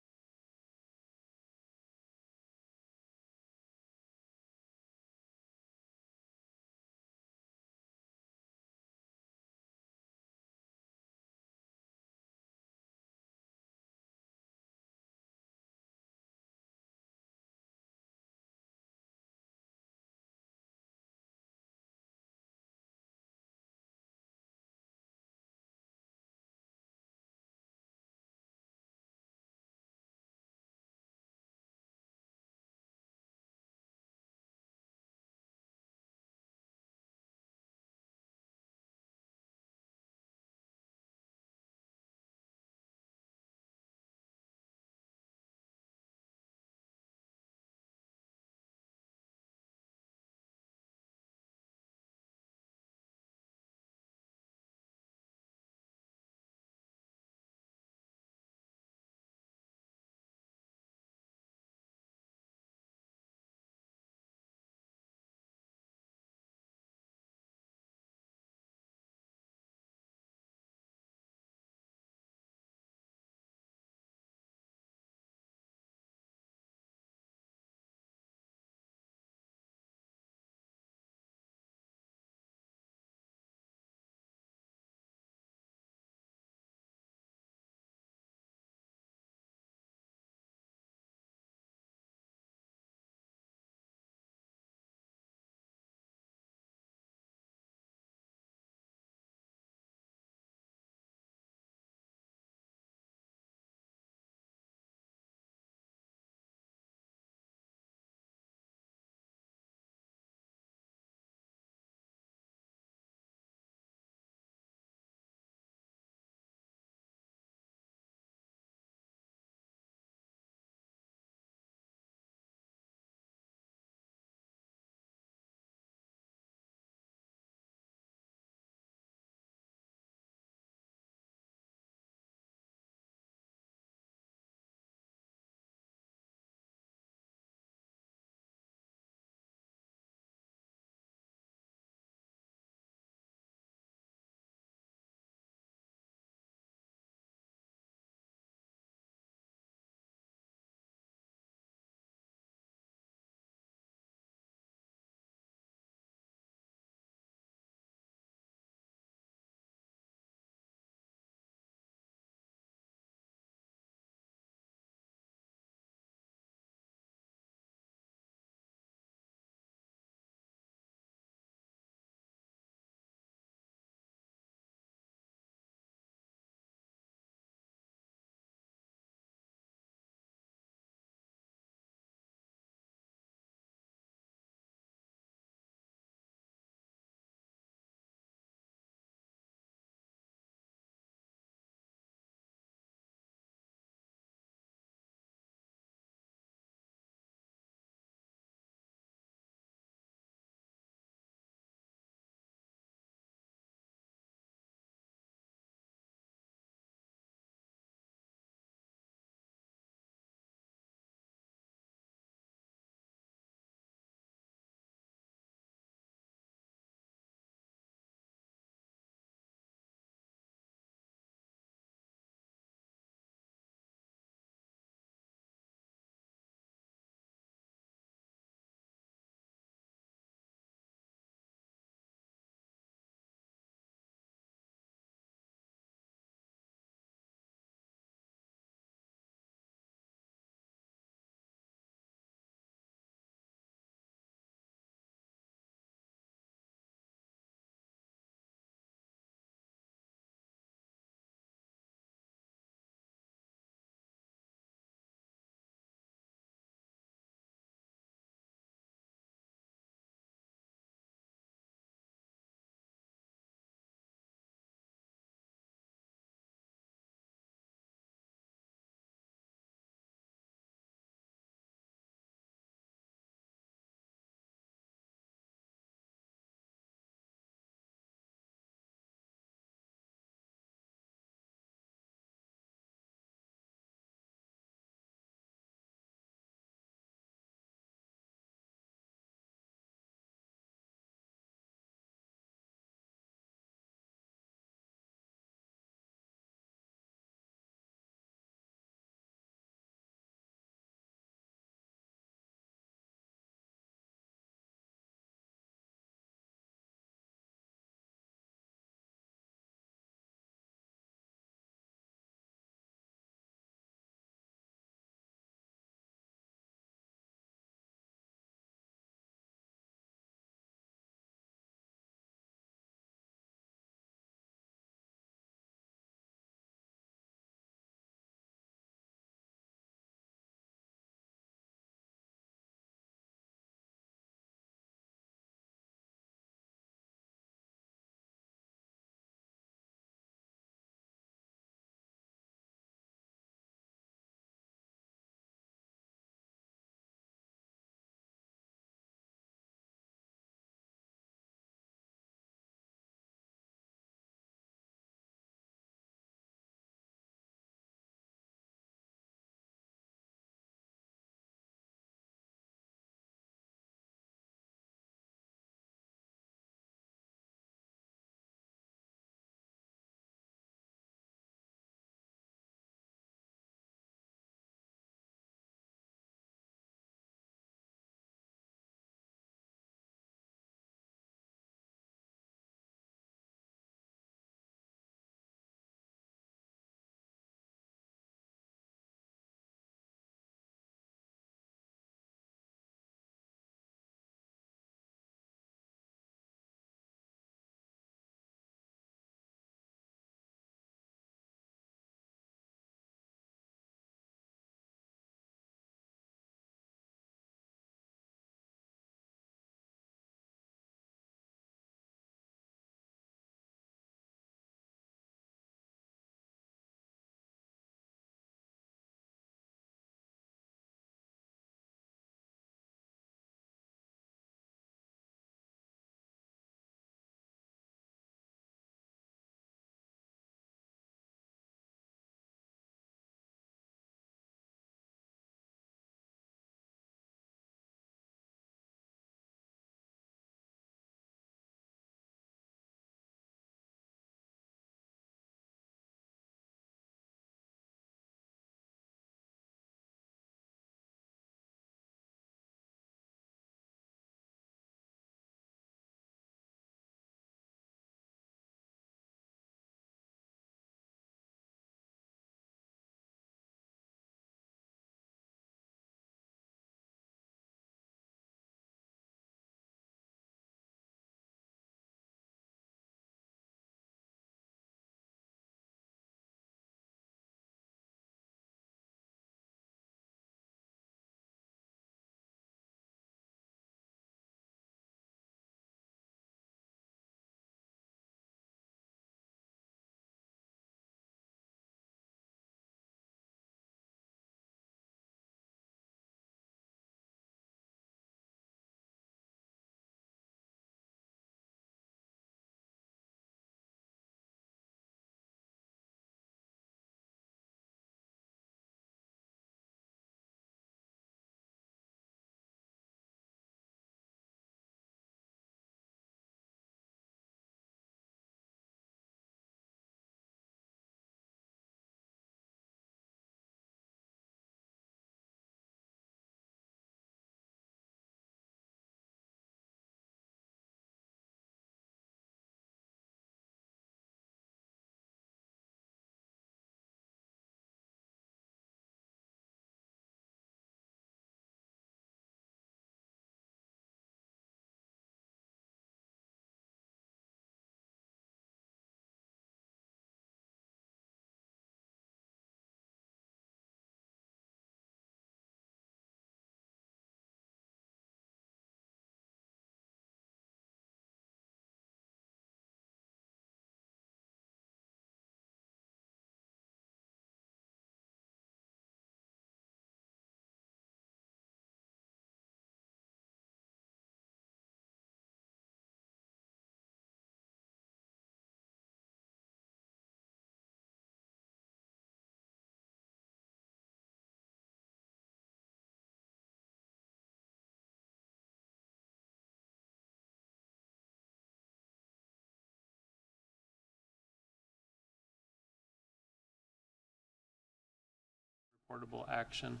Portable action.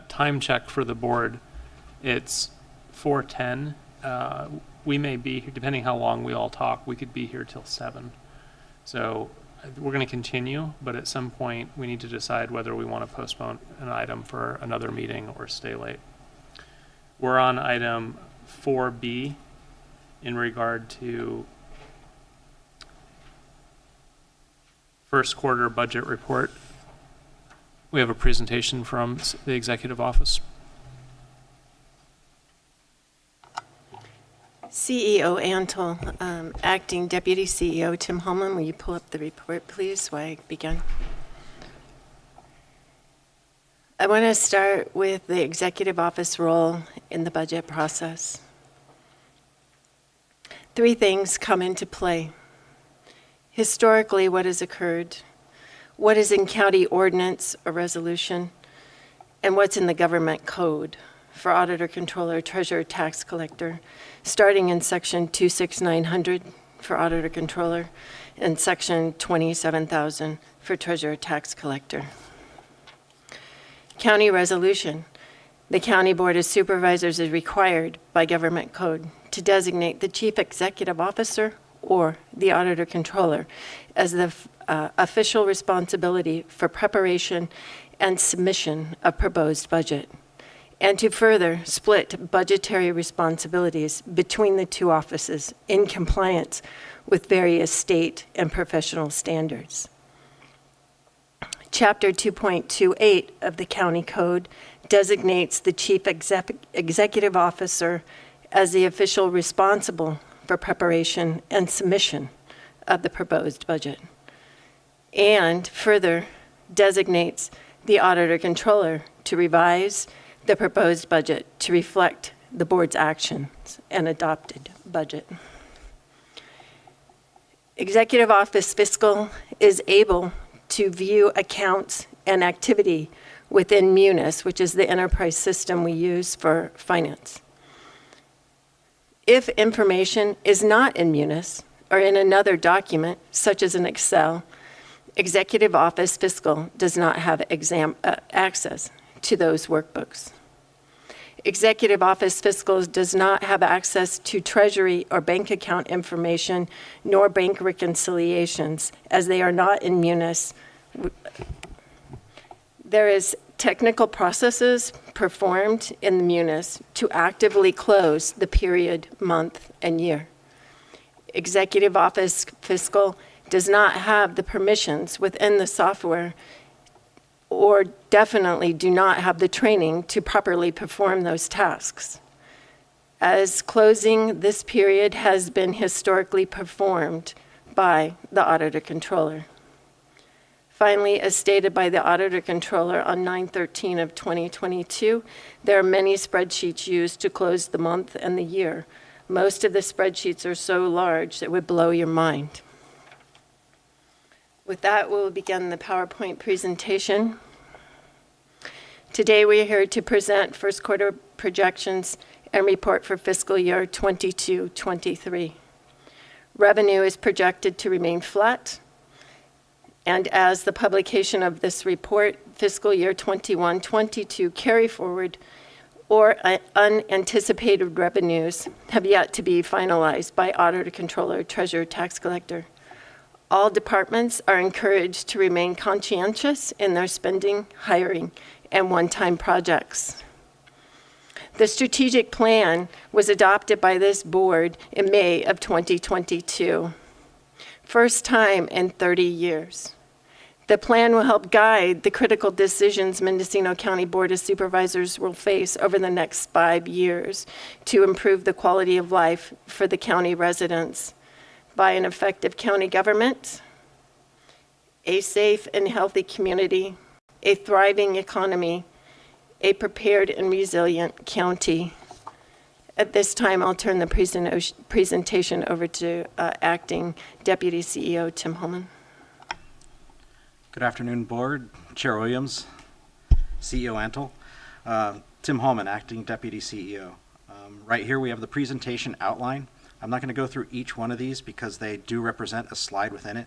Time check for the board. It's 4:10. We may be here, depending how long we all talk, we could be here till 7. So we're going to continue, but at some point we need to decide whether we want to postpone an item for another meeting or stay late. We're on item 4B in regard to first quarter budget report. We have a presentation from the executive office. CEO Antle, Acting Deputy CEO Tim Holman, will you pull up the report, please, so I begin? I want to start with the executive office role in the budget process. 3 things come into play. Historically, what has occurred, what is in county ordinance or resolution, and what's in the government code for auditor, controller, treasurer, tax collector, starting in section 26900 for auditor, controller, and section 27,000 for treasurer, tax collector. County resolution. The County Board of Supervisors is required by government code to designate the chief executive officer or the auditor controller as the official responsibility for preparation and submission of proposed budget, and to further split budgetary responsibilities between the 2 offices in compliance with various state and professional standards. Chapter 2.28 of the County Code designates the chief executive officer as the official responsible for preparation and submission of the proposed budget, and further designates the auditor controller to revise the proposed budget to reflect the board's actions and adopted budget. Executive Office Fiscal is able to view accounts and activity within Munis, which is the enterprise system we use for finance. If information is not in Munis or in another document, such as an Excel, Executive Office Fiscal does not have access to those workbooks. Executive Office Fiscal does not have access to treasury or bank account information nor bank reconciliations, as they are not in Munis. There is technical processes performed in the Munis to actively close the period, month, and year. Executive Office Fiscal does not have the permissions within the software, or definitely do not have the training to properly perform those tasks, as closing this period has been historically performed by the auditor controller. Finally, as stated by the auditor controller on 9/13 of 2022, there are many spreadsheets used to close the month and the year. Most of the spreadsheets are so large that it would blow your mind. With that, we'll begin the PowerPoint presentation. Today, we are here to present first quarter projections and report for fiscal year 22-23. Revenue is projected to remain flat, and as the publication of this report, fiscal year 21-22 carry forward or unanticipated revenues have yet to be finalized by auditor, controller, treasurer, tax collector. All departments are encouraged to remain conscientious in their spending, hiring, and one-time projects. The strategic plan was adopted by this board in May of 2022. First time in 30 years. The plan will help guide the critical decisions Mendocino County Board of Supervisors will face over the next 5 years to improve the quality of life for the county residents by an effective county government, a safe and healthy community, a thriving economy, a prepared and resilient county. At this time, I'll turn the presentation over to Acting Deputy CEO Tim Holman. Good afternoon, Board. Chair Williams, CEO Antle. Tim Holman, Acting Deputy CEO. Right here we have the presentation outline. I'm not going to go through each one of these because they do represent a slide within it.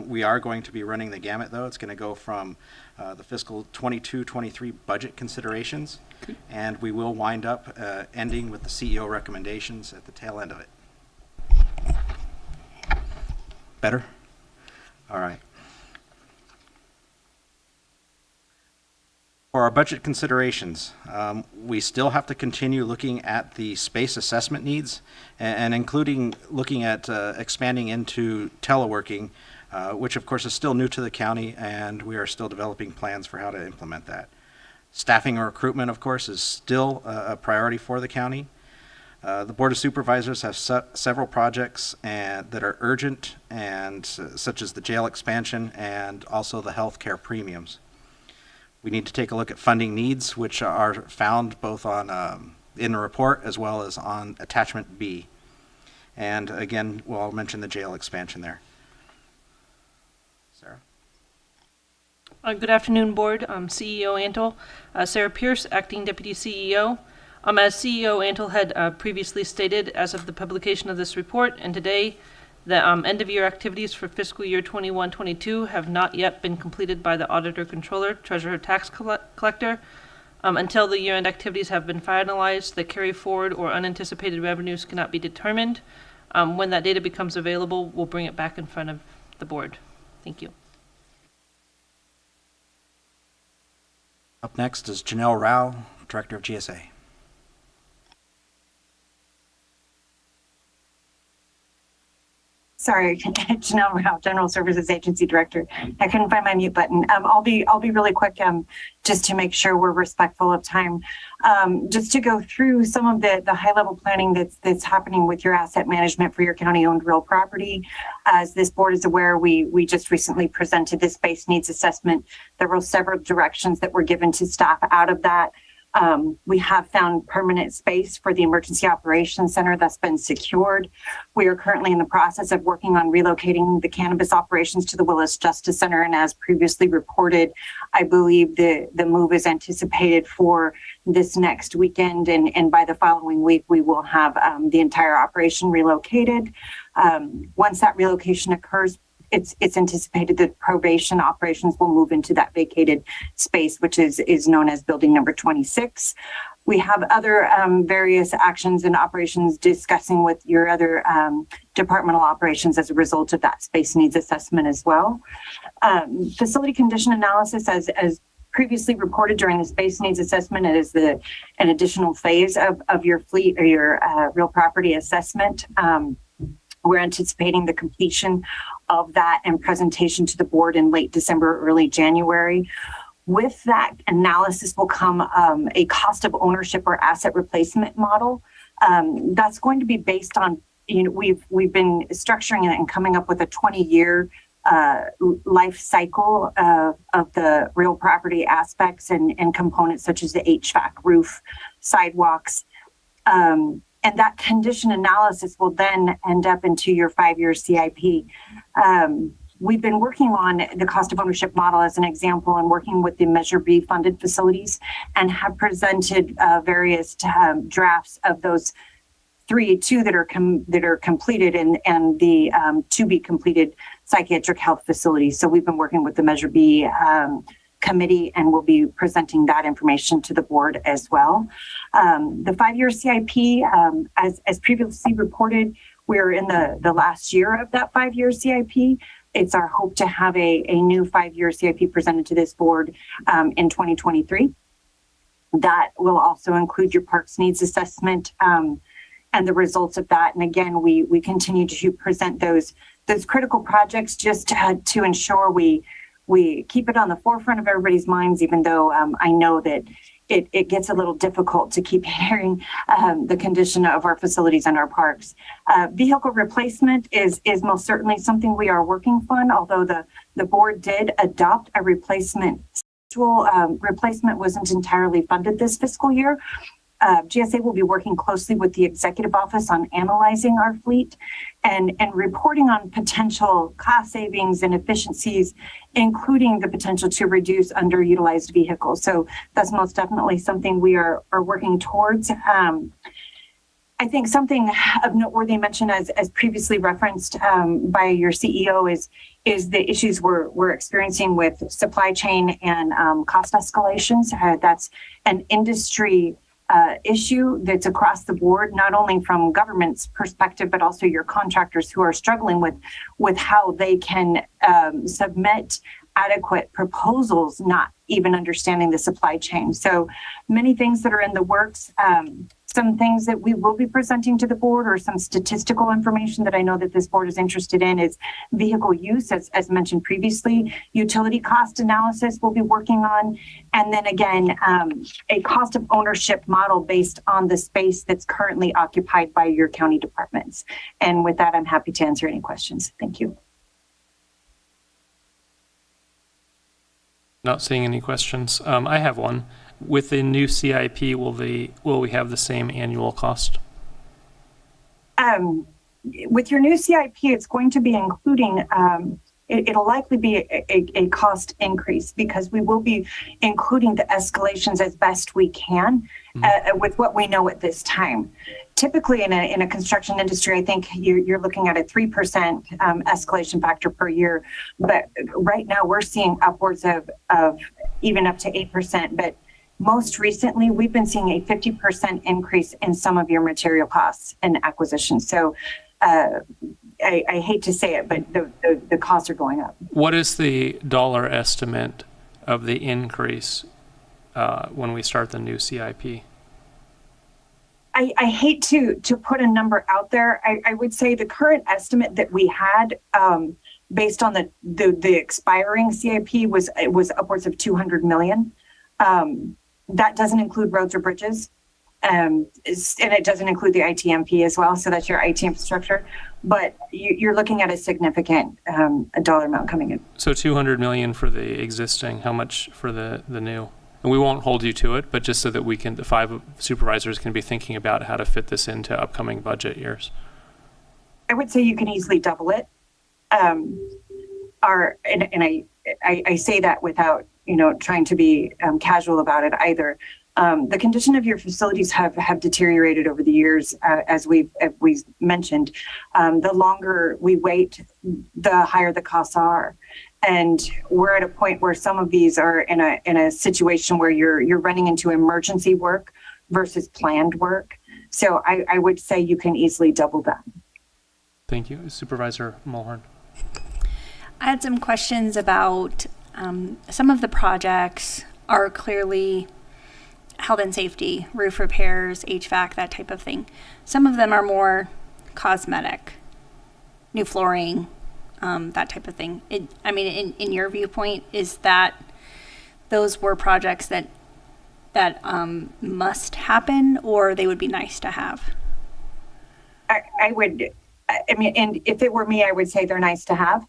We are going to be running the gamut, though. It's going to go from the fiscal 22-23 budget considerations, and we will wind up ending with the CEO recommendations at the tail end of it. Better? All right. For our budget considerations, we still have to continue looking at the space assessment needs and including looking at expanding into teleworking, which of course is still new to the county, and we are still developing plans for how to implement that. Staffing and recruitment, of course, is still a priority for the county. The Board of Supervisors have several projects that are urgent, and such as the jail expansion and also the health care premiums. We need to take a look at funding needs, which are found both on in the report as well as on attachment B. And again, well, I'll mention the jail expansion there. Sarah? Good afternoon, Board. I'm CEO Antle. Sarah Pierce, Acting Deputy CEO. As CEO Antle had previously stated, as of the publication of this report and today, the end-of-year activities for fiscal year 21-22 have not yet been completed by the Auditor, Controller, Treasurer, Tax Collector. Until the year-end activities have been finalized, the carry-forward or unanticipated revenues cannot be determined. When that data becomes available, we'll bring it back in front of the Board. Thank you. Up next is Janelle Rao, Director of GSA. Sorry, Janelle Rao, General Services Agency Director. I couldn't find my mute button. I'll be really quick, just to make sure we're respectful of time. Just to go through some of the high level planning that's happening with your asset management for your county owned real property. As this board is aware, we just recently presented this space needs assessment. There were several directions that were given to staff out of that. We have found permanent space for the Emergency Operations Center that's been secured. We are currently in the process of working on relocating the cannabis operations to the Willis Justice Center. And as previously reported, I believe the move is anticipated for this next weekend. And by the following week, we will have the entire operation relocated. Once that relocation occurs, it's anticipated that probation operations will move into that vacated space, which is known as building number 26. We have other various actions and operations discussing with your other departmental operations as a result of that space needs assessment as well. Facility condition analysis, as previously reported during the space needs assessment, it is an additional phase of your fleet or your real property assessment. We're anticipating the completion of that and presentation to the board in late December, early January. With that analysis will come a cost of ownership or asset replacement model. That's going to be based on, we've been structuring it and coming up with a 20-year life cycle of the real property aspects and components such as the HVAC, roof, sidewalks. And that condition analysis will then end up into your 5-year CIP. We've been working on the cost of ownership model as an example and working with the Measure B funded facilities and have presented various drafts of those two that are completed and the to be completed psychiatric health facilities. So we've been working with the Measure B committee and we'll be presenting that information to the board as well. The 5-year CIP, as previously reported, we're in the last year of that 5-year CIP. It's our hope to have a new 5-year CIP presented to this board in 2023. That will also include your parks needs assessment and the results of that. And again, we continue to present those critical projects just to ensure we keep it on the forefront of everybody's minds, even though I know that it gets a little difficult to keep hearing the condition of our facilities and our parks. Vehicle replacement is most certainly something we are working on, although the board did adopt a replacement schedule. Replacement wasn't entirely funded this fiscal year. GSA will be working closely with the executive office on analyzing our fleet and reporting on potential cost savings and efficiencies, including the potential to reduce underutilized vehicles. So that's most definitely something we are working towards. I think something of noteworthy mention, as previously referenced by your CEO, is the issues we're experiencing with supply chain and cost escalations. That's an industry issue that's across the board, not only from government's perspective, but also your contractors who are struggling with how they can submit adequate proposals, not even understanding the supply chain. So many things that are in the works. Some things that we will be presenting to the board, or some statistical information that I know that this board is interested in, is vehicle use, as mentioned previously, utility cost analysis we'll be working on, and then again, a cost of ownership model based on the space that's currently occupied by your county departments. And with that, I'm happy to answer any questions. Thank you. Not seeing any questions. I have one. With the new CIP, will we have the same annual cost? With your new CIP, it's going to be including, it'll likely be a cost increase, because we will be including the escalations as best we can with what we know at this time. Typically in a construction industry, I think you're looking at a 3% escalation factor per year, but right now we're seeing upwards of even up to 8%. But most recently, we've been seeing a 50% increase in some of your material costs and acquisition. So I hate to say it, but the costs are going up. What is the dollar estimate of the increase when we start the new CIP? I hate to put a number out there. I would say the current estimate that we had based on the expiring CIP was upwards of 200 million. That doesn't include roads or bridges. And it doesn't include the ITMP as well. So that's your IT infrastructure. But you're looking at a significant dollar amount coming in. So 200 million for the existing, how much for the new? And we won't hold you to it, but just so that the 5 supervisors can be thinking about how to fit this into upcoming budget years. I would say you can easily double it. I say that without trying to be casual about it either. The condition of your facilities have deteriorated over the years, as we've mentioned. The longer we wait, the higher the costs are. And we're at a point where some of these are in a situation where you're running into emergency work versus planned work. So I would say you can easily double that. Thank you. Supervisor Mulhern. I had some questions about some of the projects are clearly health and safety, roof repairs, HVAC, that type of thing. Some of them are more cosmetic, new flooring, that type of thing. In your viewpoint, is that those were projects that must happen, or they would be nice to have? And if it were me, I would say they're nice to have.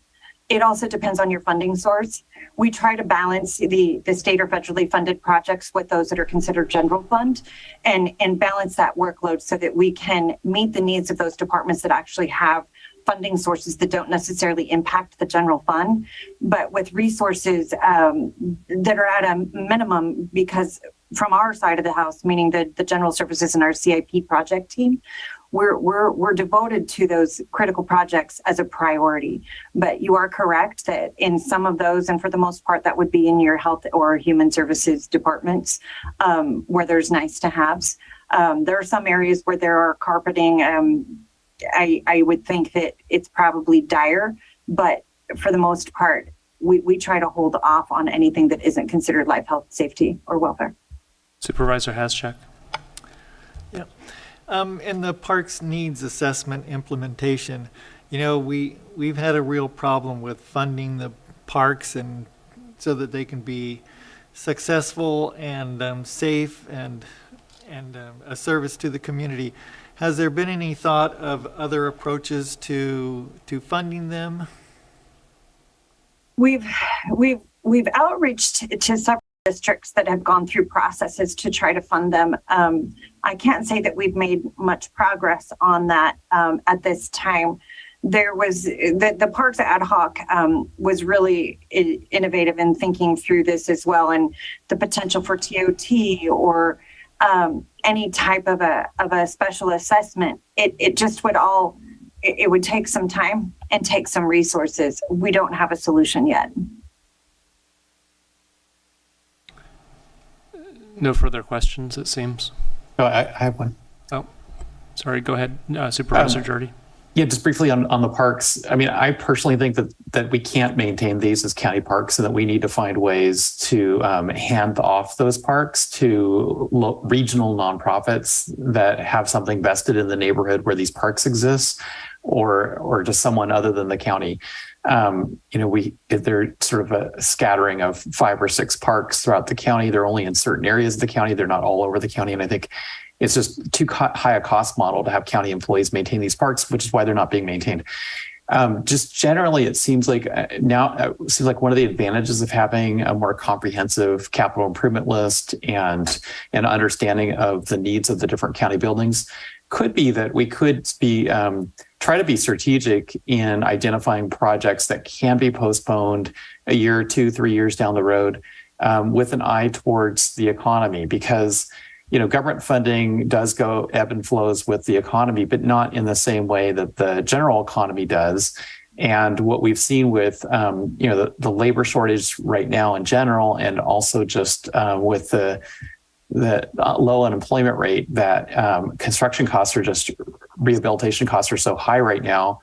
It also depends on your funding source. We try to balance the state or federally funded projects with those that are considered general fund and balance that workload so that we can meet the needs of those departments that actually have funding sources that don't necessarily impact the general fund, but with resources that are at a minimum, because from our side of the house, meaning the general services and our CIP project team, we're devoted to those critical projects as a priority. But you are correct that in some of those, and for the most part, that would be in your health or human services departments, where there's nice to haves. There are some areas where there are carpeting. I would think that it's probably dire, but for the most part, we try to hold off on anything that isn't considered life, health, safety, or welfare. Supervisor Haschak. Yeah. In the parks needs assessment implementation, we've had a real problem with funding the parks and so that they can be successful and safe and a service to the community. Has there been any thought of other approaches to funding them? We've outreached to several districts that have gone through processes to try to fund them. I can't say that we've made much progress on that at this time. There was the Parks Ad Hoc was really innovative in thinking through this as well, and the potential for TOT or any type of a special assessment, it just would it would take some time and take some resources. We don't have a solution yet. No further questions, it seems. Oh, I have one. Oh, sorry, go ahead, Supervisor Jordy. Yeah, just briefly on the parks. I mean, I personally think that we can't maintain these as county parks and that we need to find ways to hand off those parks to regional nonprofits that have something vested in the neighborhood where these parks exist, or just someone other than the county. They're sort of a scattering of 5 or 6 parks throughout the county. They're only in certain areas of the county. They're not all over the county. And I think it's just too high a cost model to have county employees maintain these parks, which is why they're not being maintained. Just generally, it seems like one of the advantages of having a more comprehensive capital improvement list and an understanding of the needs of the different county buildings could be that we could be try to be strategic in identifying projects that can be postponed a year, 2, 3 years down the road, with an eye towards the economy, because government funding does go ebb and flows with the economy, but not in the same way that the general economy does. And what we've seen with the labor shortage right now in general, and also just with the low unemployment rate, that construction costs are just, rehabilitation costs are so high right now.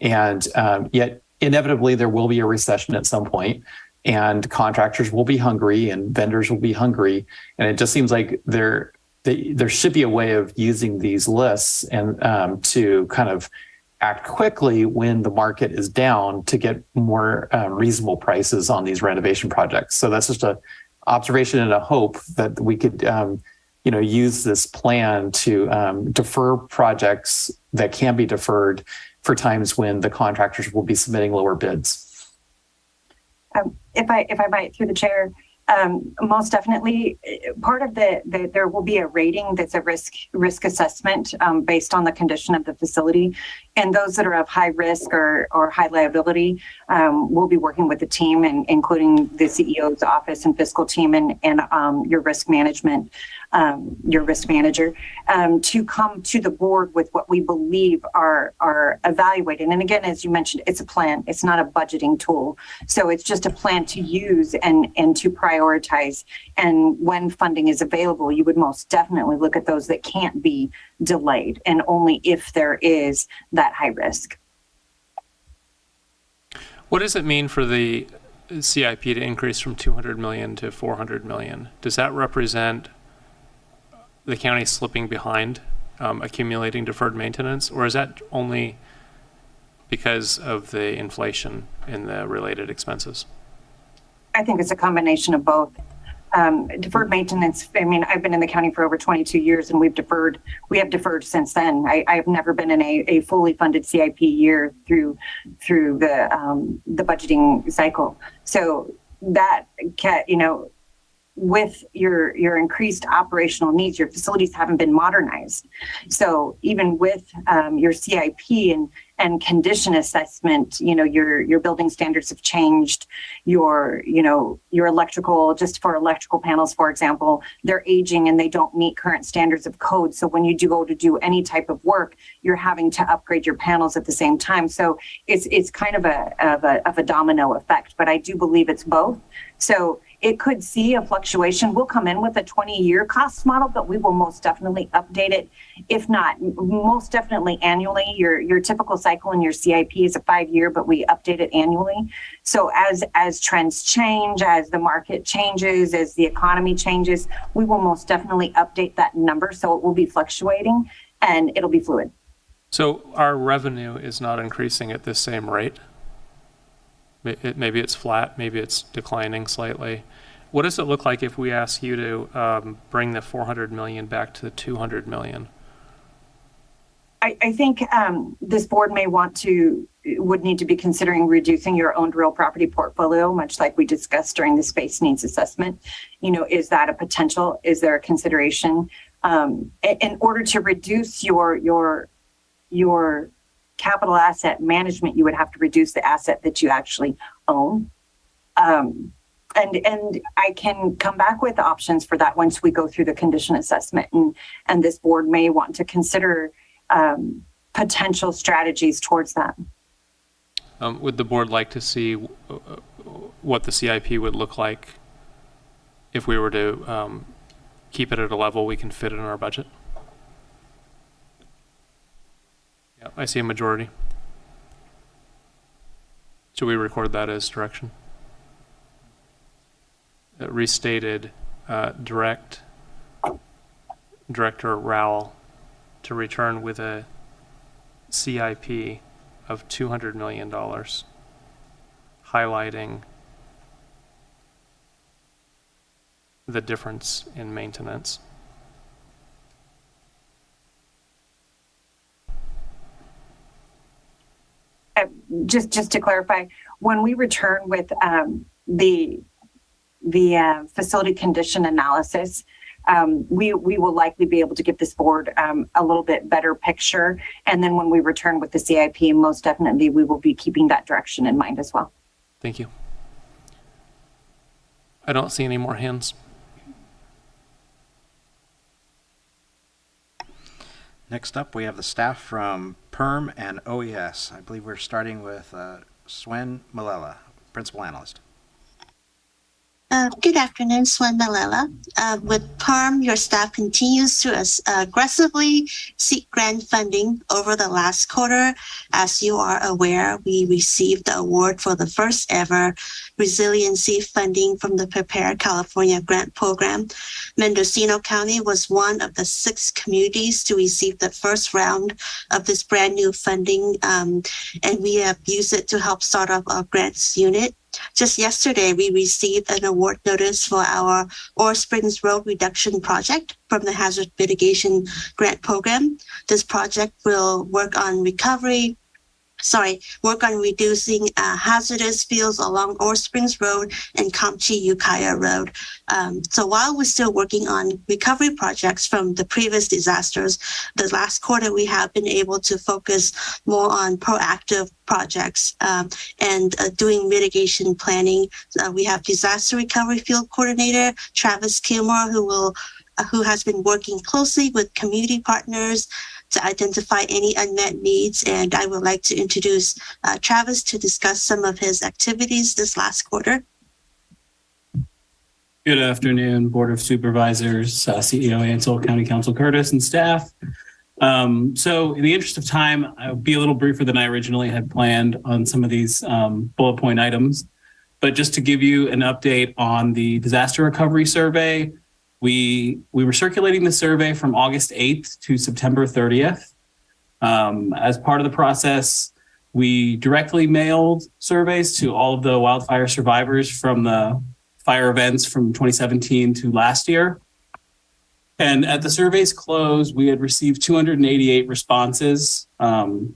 And yet inevitably there will be a recession at some point, and contractors will be hungry and vendors will be hungry. And it just seems like there should be a way of using these lists and to kind of act quickly when the market is down to get more reasonable prices on these renovation projects. So that's just a observation and a hope that we could use this plan to defer projects that can be deferred for times when the contractors will be submitting lower bids. If I might, through the chair, most definitely, part of there will be a rating that's a risk assessment based on the condition of the facility, and those that are of high risk or high liability, we'll be working with the team, and including the CEO's office and fiscal team and your risk management, your risk manager, to come to the board with what we believe are evaluated. And again, as you mentioned, it's a plan. It's not a budgeting tool. So it's just a plan to use and to prioritize. And when funding is available, you would most definitely look at those that can't be delayed, and only if there is that high risk. What does it mean for the CIP to increase from 200 million to 400 million? Does that represent the county slipping behind, accumulating deferred maintenance, or is that only because of the inflation in the related expenses? I think it's a combination of both. Deferred maintenance, I mean, I've been in the county for over 22 years, and we have deferred since then. I have never been in a fully funded CIP year through the budgeting cycle. So that, with your increased operational needs, your facilities haven't been modernized. So even with your CIP and condition assessment, your building standards have changed. Your electrical, just for electrical panels, for example, they're aging and they don't meet current standards of code. So when you go to do any type of work, you're having to upgrade your panels at the same time. So it's kind of a domino effect, but I do believe it's both. So it could see a fluctuation. We'll come in with a 20-year cost model, but we will most definitely update it. If not, most definitely annually. Your typical cycle in your CIP is a 5-year, but we update it annually. So as trends change, as the market changes, as the economy changes, we will most definitely update that number. So it will be fluctuating and it'll be fluid. So our revenue is not increasing at the same rate? Maybe it's flat, maybe it's declining slightly. What does it look like if we ask you to bring the 400 million back to the 200 million? I think this board would need to be considering reducing your owned real property portfolio, much like we discussed during the space needs assessment. Is that a potential? Is there a consideration? In order to reduce your capital asset management, you would have to reduce the asset that you actually own. And I can come back with options for that once we go through the condition assessment, and this board may want to consider potential strategies towards that. Would the board like to see what the CIP would look like if we were to keep it at a level we can fit in our budget? Yeah, I see a majority. Should we record that as direction? Restated Director Rowell to return with a CIP of $200 million, highlighting the difference in maintenance. Just to clarify, when we return with the facility condition analysis, we will likely be able to give this board a little bit better picture. And then when we return with the CIP, most definitely we will be keeping that direction in mind as well. Thank you. I don't see any more hands. Next up, we have the staff from PERM and OES. I believe we're starting with Swen Malala, Principal Analyst. Good afternoon, Swen Malala. With PERM, your staff continues to aggressively seek grant funding over the last quarter. As you are aware, we received the award for the first ever resiliency funding from the Prepare California grant program. Mendocino County was one of the 6 communities to receive the first round of this brand new funding, and we have used it to help start up our grants unit. Just yesterday, we received an award notice for our Ore Springs Road Reduction Project from the Hazard Mitigation Grant Program. This project will work on reducing hazardous fields along Ore Springs Road and Kamchi-Ukiah Road. So while we're still working on recovery projects from the previous disasters, the last quarter we have been able to focus more on proactive projects and doing mitigation planning. We have Disaster Recovery Field Coordinator Travis Kilmore, who has been working closely with community partners to identify any unmet needs. And I would like to introduce Travis to discuss some of his activities this last quarter. Good afternoon, Board of Supervisors, CEO Ansel, County Council Curtis, and staff. So in the interest of time, I'll be a little briefer than I originally had planned on some of these bullet point items. But just to give you an update on the disaster recovery survey, we were circulating the survey from August 8th to September 30th. As part of the process, we directly mailed surveys to all of the wildfire survivors from the fire events from 2017 to last year. And at the survey's close, we had received 288 responses.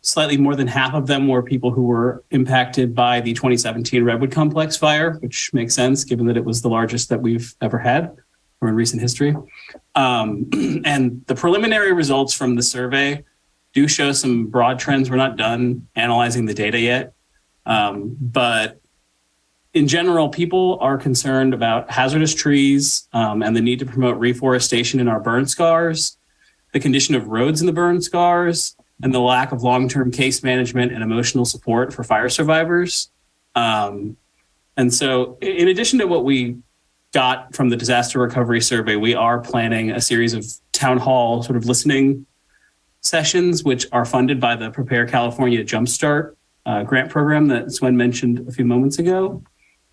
Slightly more than half of them were people who were impacted by the 2017 Redwood Complex fire, which makes sense given that it was the largest that we've ever had or in recent history. And the preliminary results from the survey do show some broad trends. We're not done analyzing the data yet, but in general, people are concerned about hazardous trees and the need to promote reforestation in our burn scars, the condition of roads in the burn scars, and the lack of long-term case management and emotional support for fire survivors. And so in addition to what we got from the disaster recovery survey, we are planning a series of town hall sort of listening sessions, which are funded by the Prepare California Jumpstart grant program that Swen mentioned a few moments ago.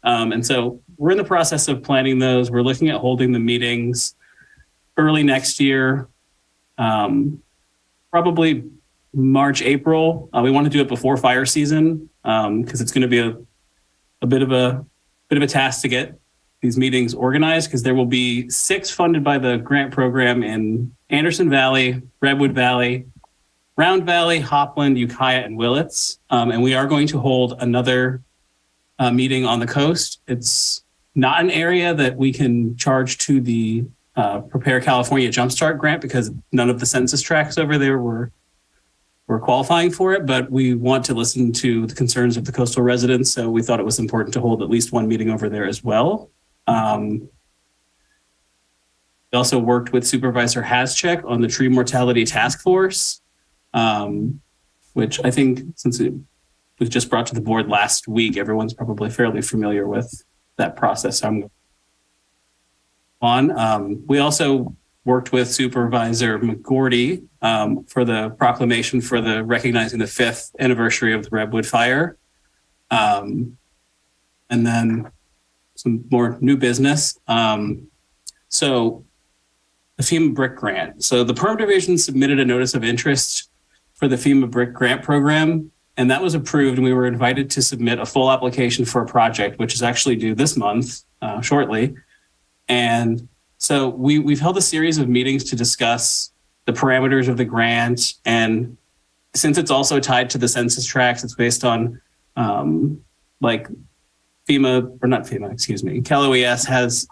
And so we're in the process of planning those. We're looking at holding the meetings early next year, probably March, April. We want to do it before fire season because it's going to be a bit of a task to get these meetings organized, because there will be 6 funded by the grant program in Anderson Valley, Redwood Valley, Round Valley, Hopland, Ukiah, and Willits. And we are going to hold another meeting on the coast. It's not an area that we can charge to the Prepare California Jumpstart grant because none of the census tracts over there were we're qualifying for it, but we want to listen to the concerns of the coastal residents. So we thought it was important to hold at least one meeting over there as well. We also worked with Supervisor Hascheck on the tree mortality task force, which I think since it was just brought to the board last week, everyone's probably fairly familiar with that process. We also worked with Supervisor McGordy for the proclamation for the recognizing the 5th anniversary of the Redwood Fire. And then some more new business. So the FEMA BRIC grant. So the Perm Division submitted a notice of interest for the FEMA BRIC grant program, and that was approved, and we were invited to submit a full application for a project, which is actually due this month, shortly. And so we've held a series of meetings to discuss the parameters of the grant, and since it's also tied to the census tracts, it's based on like FEMA, or not FEMA, excuse me, CalOES has,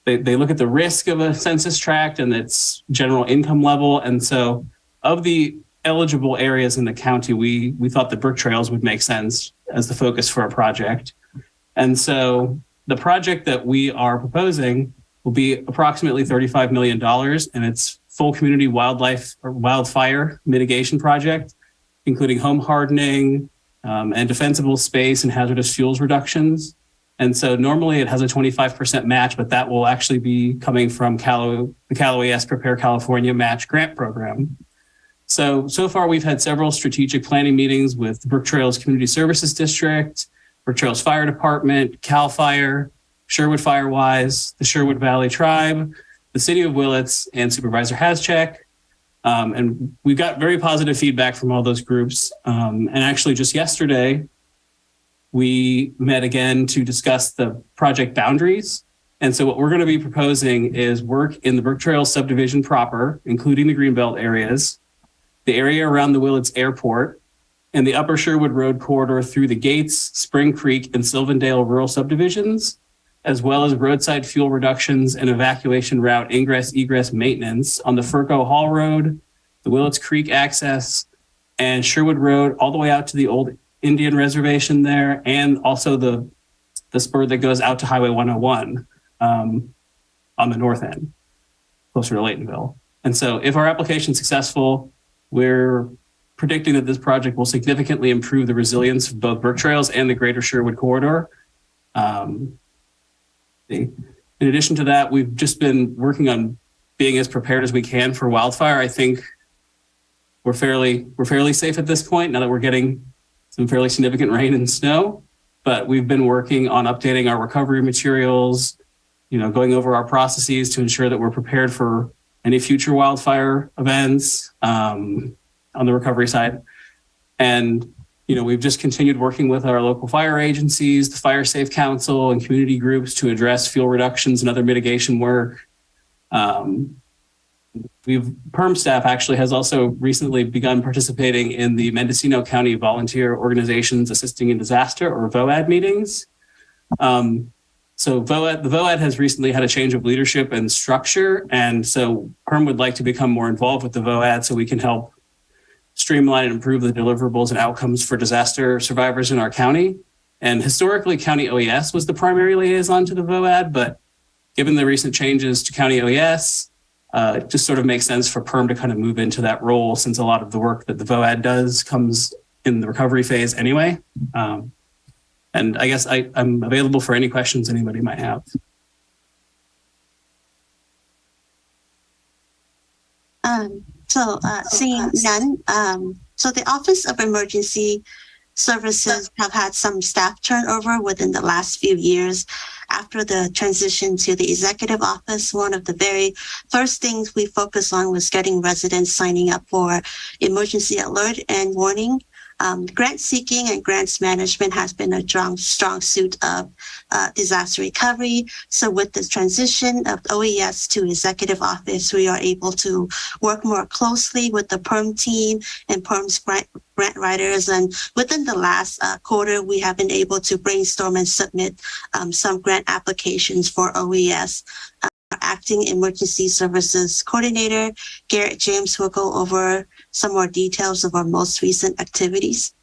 they look at the risk of a census tract and its general income level. And so of the eligible areas in the county, we thought the brick trails would make sense as the focus for a project. And so the project that we are proposing will be approximately $35 million, and it's full community wildlife or wildfire mitigation project, including home hardening and defensible space and hazardous fuels reductions. And so normally it has a 25% match, but that will actually be coming from the CalOES Prepare California Match Grant Program. So far we've had several strategic planning meetings with the Brook Trails Community Services District, Brook Trails Fire Department, CAL FIRE, Sherwood Firewise, the Sherwood Valley Tribe, the City of Willits, and Supervisor Hascheck. And we've got very positive feedback from all those groups. And actually just yesterday, we met again to discuss the project boundaries. And so what we're going to be proposing is work in the Brook Trails subdivision proper, including the Greenbelt areas, the area around the Willits Airport, and the Upper Sherwood Road corridor through the Gates, Spring Creek, and Sylvandale rural subdivisions, as well as roadside fuel reductions and evacuation route ingress-egress maintenance on the Furco Hall Road, the Willits Creek access, and Sherwood Road all the way out to the old Indian reservation there, and also the spur that goes out to Highway 101 on the north end, closer to Laytonville. And so if our application is successful, we're predicting that this project will significantly improve the resilience of both Brook Trails and the greater Sherwood corridor. In addition to that, we've just been working on being as prepared as we can for wildfire. I think we're fairly safe at this point now that we're getting some fairly significant rain and snow, but we've been working on updating our recovery materials, going over our processes to ensure that we're prepared for any future wildfire events on the recovery side. And, we've just continued working with our local fire agencies, the Fire Safe Council, and community groups to address fuel reductions and other mitigation work. Perm staff actually has also recently begun participating in the Mendocino County Volunteer Organizations Assisting in Disaster, or VOAD meetings. So the VOAD has recently had a change of leadership and structure. And so Perm would like to become more involved with the VOAD so we can help streamline and improve the deliverables and outcomes for disaster survivors in our county. And historically, County OES was the primary liaison to the VOAD, but given the recent changes to County OES, it just sort of makes sense for Perm to kind of move into that role, since a lot of the work that the VOAD does comes in the recovery phase anyway. And I guess I'm available for any questions anybody might have. Seeing none, so the Office of Emergency Services have had some staff turnover within the last few years. After the transition to the executive office, one of the very first things we focused on was getting residents signing up for emergency alert and warning. Grant seeking and grants management has been a strong suit of disaster recovery. So with the transition of OES to executive office, we are able to work more closely with the PERM team and PERM's grant writers. And within the last quarter, we have been able to brainstorm and submit some grant applications for OES. our Acting Emergency Services Coordinator, Garrett James, who will go over some more details of our most recent activities.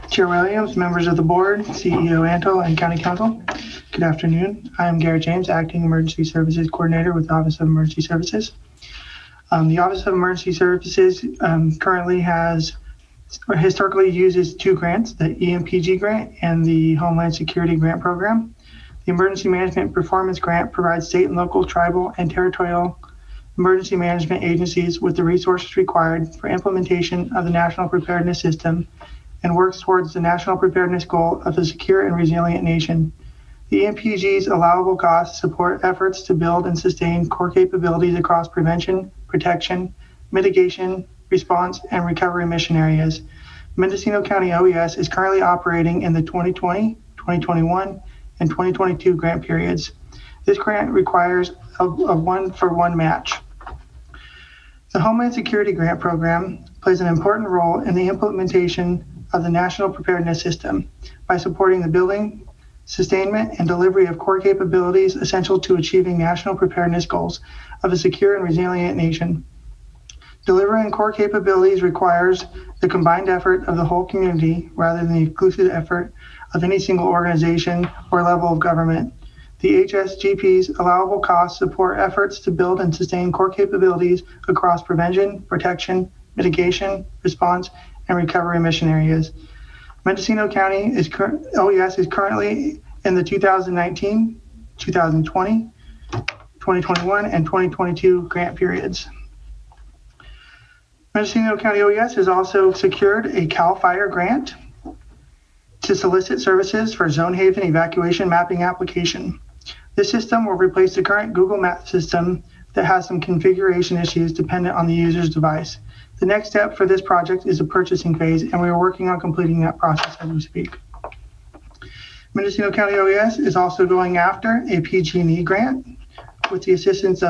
Chair Williams, members of the board, CEO Antle, and County Council, good afternoon. I am Garrett James, Acting Emergency Services Coordinator with the Office of Emergency Services. The Office of Emergency Services currently has, or historically uses, two grants, the EMPG grant and the Homeland Security Grant Program. The Emergency Management Performance Grant provides state and local, tribal, and territorial emergency management agencies with the resources required for implementation of the National Preparedness System and works towards the national preparedness goal of a secure and resilient nation. The EMPG's allowable costs support efforts to build and sustain core capabilities across prevention, protection, mitigation, response, and recovery mission areas. Mendocino County OES is currently operating in the 2020, 2021, and 2022 grant periods. This grant requires a one-for-one match. The Homeland Security Grant Program plays an important role in the implementation of the National Preparedness System by supporting the building, sustainment, and delivery of core capabilities essential to achieving national preparedness goals of a secure and resilient nation. Delivering core capabilities requires the combined effort of the whole community rather than the exclusive effort of any single organization or level of government. The HSGP's allowable costs support efforts to build and sustain core capabilities across prevention, protection, mitigation, response, and recovery mission areas. Mendocino County OES is currently in the 2019, 2020, 2021, and 2022 grant periods. Mendocino County OES has also secured a CAL FIRE grant to solicit services for Zone Haven evacuation mapping application. This system will replace the current Google Map system that has some configuration issues dependent on the user's device. The next step for this project is the purchasing phase, and we are working on completing that process as we speak. Mendocino County OES is also going after a PG&E grant with the assistance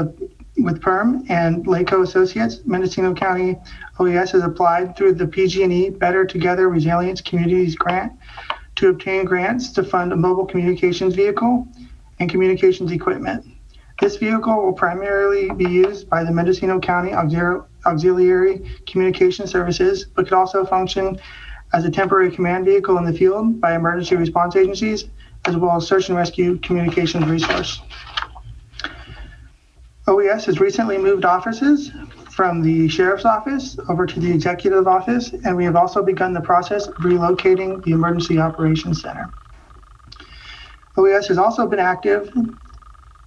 with PERM and LACO Associates. Mendocino County OES has applied through the PG&E Better Together Resilience Communities Grant to obtain grants to fund a mobile communications vehicle and communications equipment. This vehicle will primarily be used by the Mendocino County Auxiliary Communication Services, but could also function as a temporary command vehicle in the field by emergency response agencies, as well as search and rescue communications resource. OES has recently moved offices from the Sheriff's Office over to the Executive Office, and we have also begun the process of relocating the Emergency Operations Center. OES has also been active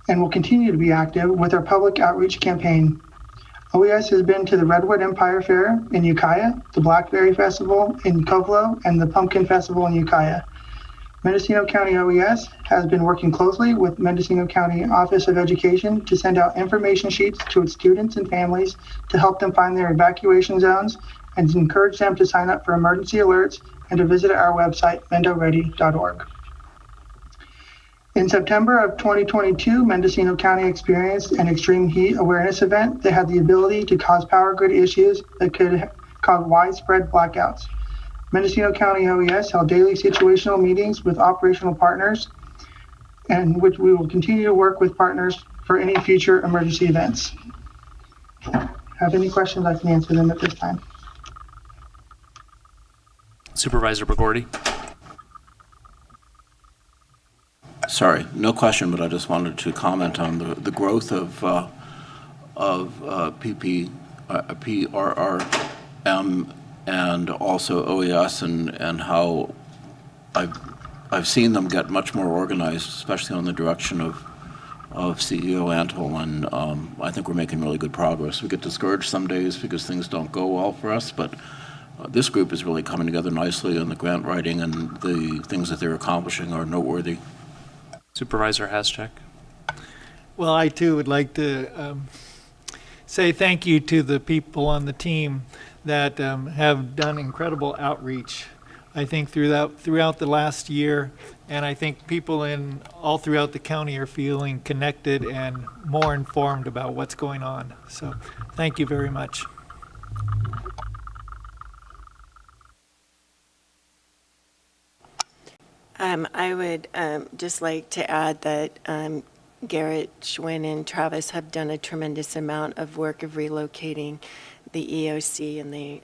and will continue to be active with our public outreach campaign. OES has been to the Redwood Empire Fair in Ukiah, the Blackberry Festival in Covelo, and the Pumpkin Festival in Ukiah. Mendocino County OES has been working closely with Mendocino County Office of Education to send out information sheets to its students and families to help them find their evacuation zones and to encourage them to sign up for emergency alerts and to visit our website, mendoready.org. In September of 2022, Mendocino County experienced an extreme heat awareness event that had the ability to cause power grid issues that could cause widespread blackouts. Mendocino County OES held daily situational meetings with operational partners, and which we will continue to work with partners for any future emergency events. Have any questions, I can answer them at this time. Supervisor Bagordi. Sorry, no question, but I just wanted to comment on the growth of PRRM and also OES and how I've seen them get much more organized, especially on the direction of CEO Antle, and I think we're making really good progress. We get discouraged some days because things don't go well for us, but this group is really coming together nicely, and the grant writing and the things that they're accomplishing are noteworthy. Supervisor Haschek. Well, I too would like to say thank you to the people on the team that have done incredible outreach, I think, throughout the last year. And I think people all throughout the county are feeling connected and more informed about what's going on. So thank you very much. I would just like to add that Garrett, Schwinn, and Travis have done a tremendous amount of work of relocating the EOC, and they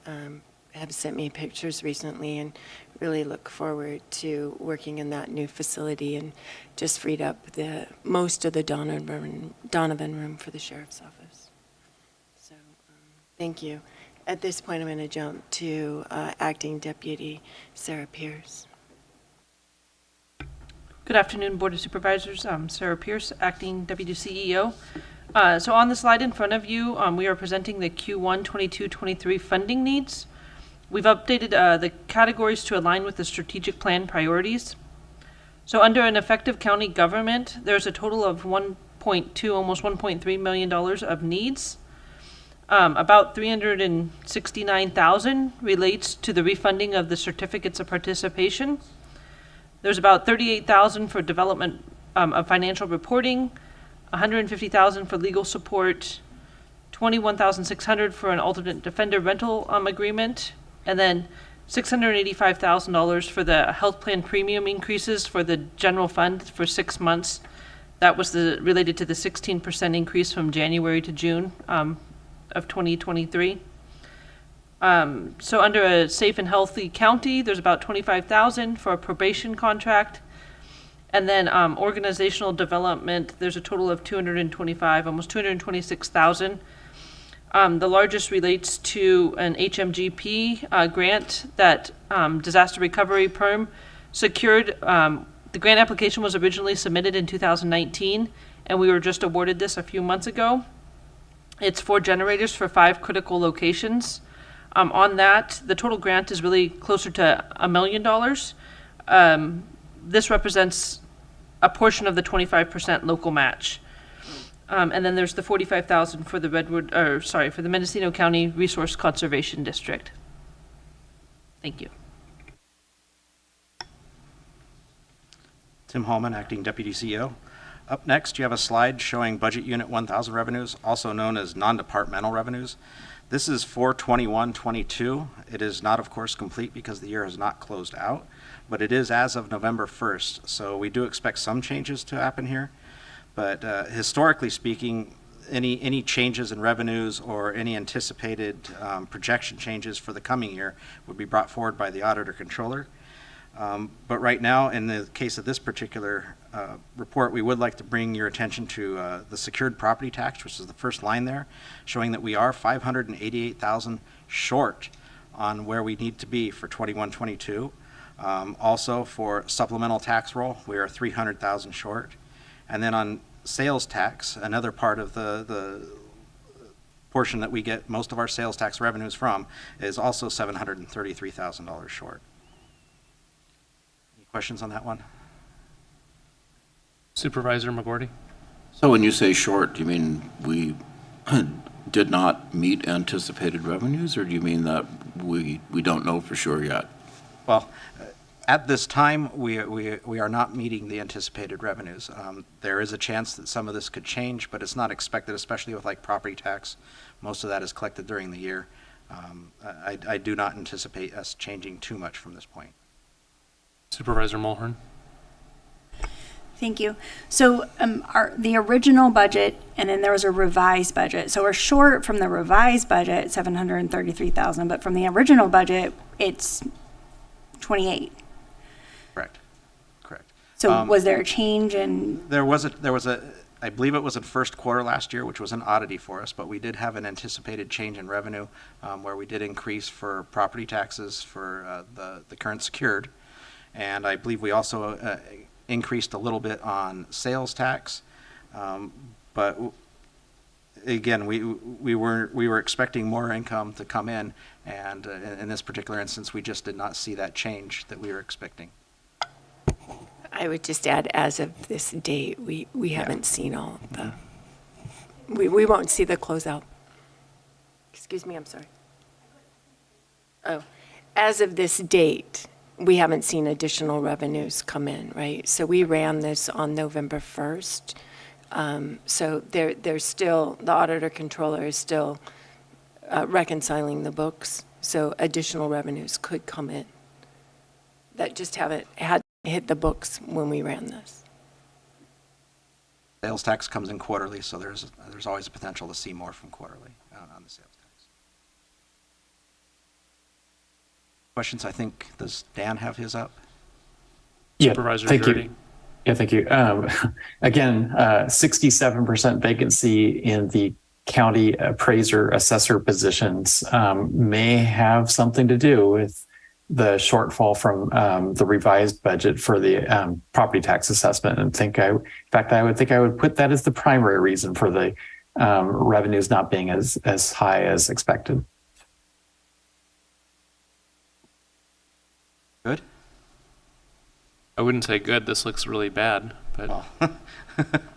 have sent me pictures recently, and really look forward to working in that new facility, and just freed up most of the Donovan room for the sheriff's office. So thank you. At this point, I'm going to jump to Acting Deputy Sarah Pierce. Good afternoon, Board of Supervisors. I'm Sarah Pierce, Acting Deputy CEO. So on the slide in front of you, we are presenting the Q1 22-23 funding needs. We've updated the categories to align with the strategic plan priorities. So under an effective county government, there's a total of $1.2, almost $1.3 million of needs. About $369,000 relates to the refunding of the certificates of participation. There's about $38,000 for development of financial reporting, $150,000 for legal support, $21,600 for an alternate defender rental agreement, and then $685,000 for the health plan premium increases for the general fund for 6 months. That was related to the 16% increase from January to June of 2023. So under a safe and healthy county, there's about $25,000 for a probation contract. And then organizational development, there's a total of $225,000, almost $226,000. The largest relates to an HMGP grant that Disaster Recovery Perm secured. The grant application was originally submitted in 2019, and we were just awarded this a few months ago. It's 4 generators for 5 critical locations. On that, the total grant is really closer to $1 million. This represents a portion of the 25% local match. And then there's the $45,000 for the for the Mendocino County Resource Conservation District. Thank you. Tim Hallman, Acting Deputy CEO. Up next, you have a slide showing Budget Unit 1000 revenues, also known as non-departmental revenues. This is for 21-22. It is not, of course, complete because the year has not closed out, but it is as of November 1st. So we do expect some changes to happen here. But historically speaking, any changes in revenues or any anticipated projection changes for the coming year would be brought forward by the auditor controller. But right now, in the case of this particular report, we would like to bring your attention to the secured property tax, which is the first line there, showing that we are $588,000 short on where we need to be for 21-22. Also, for supplemental tax roll, we are $300,000 short. And then on sales tax, another part of the portion that we get most of our sales tax revenues from, is also $733,000 short. Any questions on that one? Supervisor McGordy? So when you say short, do you mean we did not meet anticipated revenues, or do you mean that we don't know for sure yet? Well, at this time, we are not meeting the anticipated revenues. There is a chance that some of this could change, but it's not expected, especially with like property tax. Most of that is collected during the year. I do not anticipate us changing too much from this point. Supervisor Mulhern? Thank you. So the original budget, and then there was a revised budget. So we're short from the revised budget, $733,000, but from the original budget, it's 28. Correct. So was there a change in? There was a, I believe it was in first quarter last year, which was an oddity for us, but we did have an anticipated change in revenue where we did increase for property taxes for the current secured. And I believe we also increased a little bit on sales tax. But again, we were expecting more income to come in, and in this particular instance, we just did not see that change that we were expecting. I would just add, as of this date, we haven't seen all of the, we won't see the closeout. Excuse me, I'm sorry. Oh, as of this date, we haven't seen additional revenues come in, right? So we ran this on November 1st. So there's still, the auditor controller is still reconciling the books. So additional revenues could come in that just haven't had hit the books when we ran this. Sales tax comes in quarterly, so there's always a potential to see more from quarterly on the sales tax. Questions? I think, does Dan have his up? Yeah, Supervisor thank Jordy. you. Yeah, thank you. Again, 67% vacancy in the county appraiser assessor positions may have something to do with the shortfall from the revised budget for the property tax assessment. And I would think I would put that as the primary reason for the revenues not being as high as expected. Good. I wouldn't say good. This looks really bad, but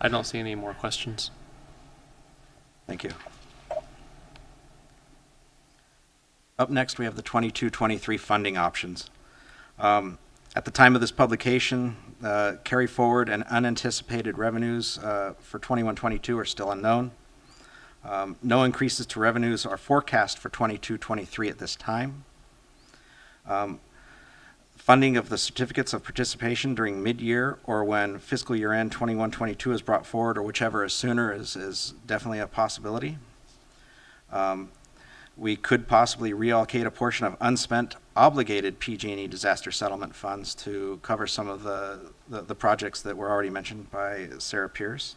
I don't see any more questions. Thank you. Up next, we have the 22-23 funding options. At the time of this publication, carry forward and unanticipated revenues for 21-22 are still unknown. No increases to revenues are forecast for 22-23 at this time. Funding of the certificates of participation during mid-year or when fiscal year end 21-22 is brought forward, or whichever is sooner, is definitely a possibility. We could possibly reallocate a portion of unspent obligated PG&E disaster settlement funds to cover some of the projects that were already mentioned by Sarah Pierce.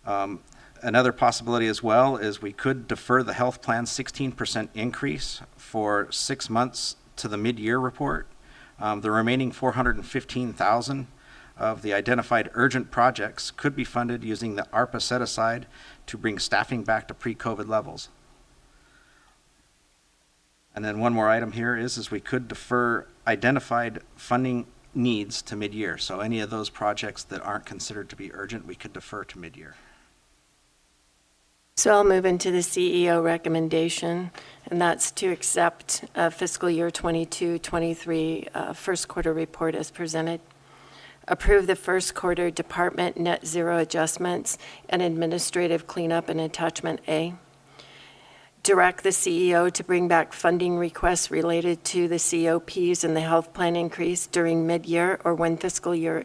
Another possibility as well is we could defer the health plan's 16% increase for 6 months to the mid-year report. The remaining $415,000 of the identified urgent projects could be funded using the ARPA set-aside to bring staffing back to pre-COVID levels. And then one more item here is we could defer identified funding needs to mid-year. So any of those projects that aren't considered to be urgent, we could defer to mid-year. So I'll move into the CEO recommendation, and that's to accept fiscal year 22-23 first quarter report as presented. Approve the first quarter department net zero adjustments and administrative cleanup in attachment A. Direct the CEO to bring back funding requests related to the COPs and the health plan increase during mid-year or when fiscal year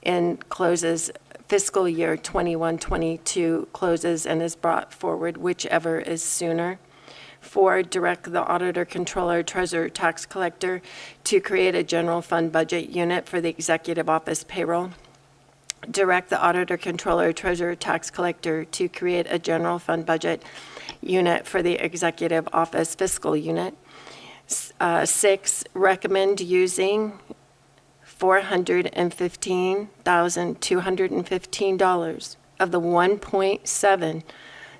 end closes. Fiscal year 21-22 closes and is brought forward, whichever is sooner. 4, direct the auditor, controller, treasurer, tax collector to create a general fund budget unit for the executive office payroll. Direct the auditor, controller, treasurer, tax collector to create a general fund budget unit for the executive office fiscal unit. 6, recommend using $415,215 of the $1.7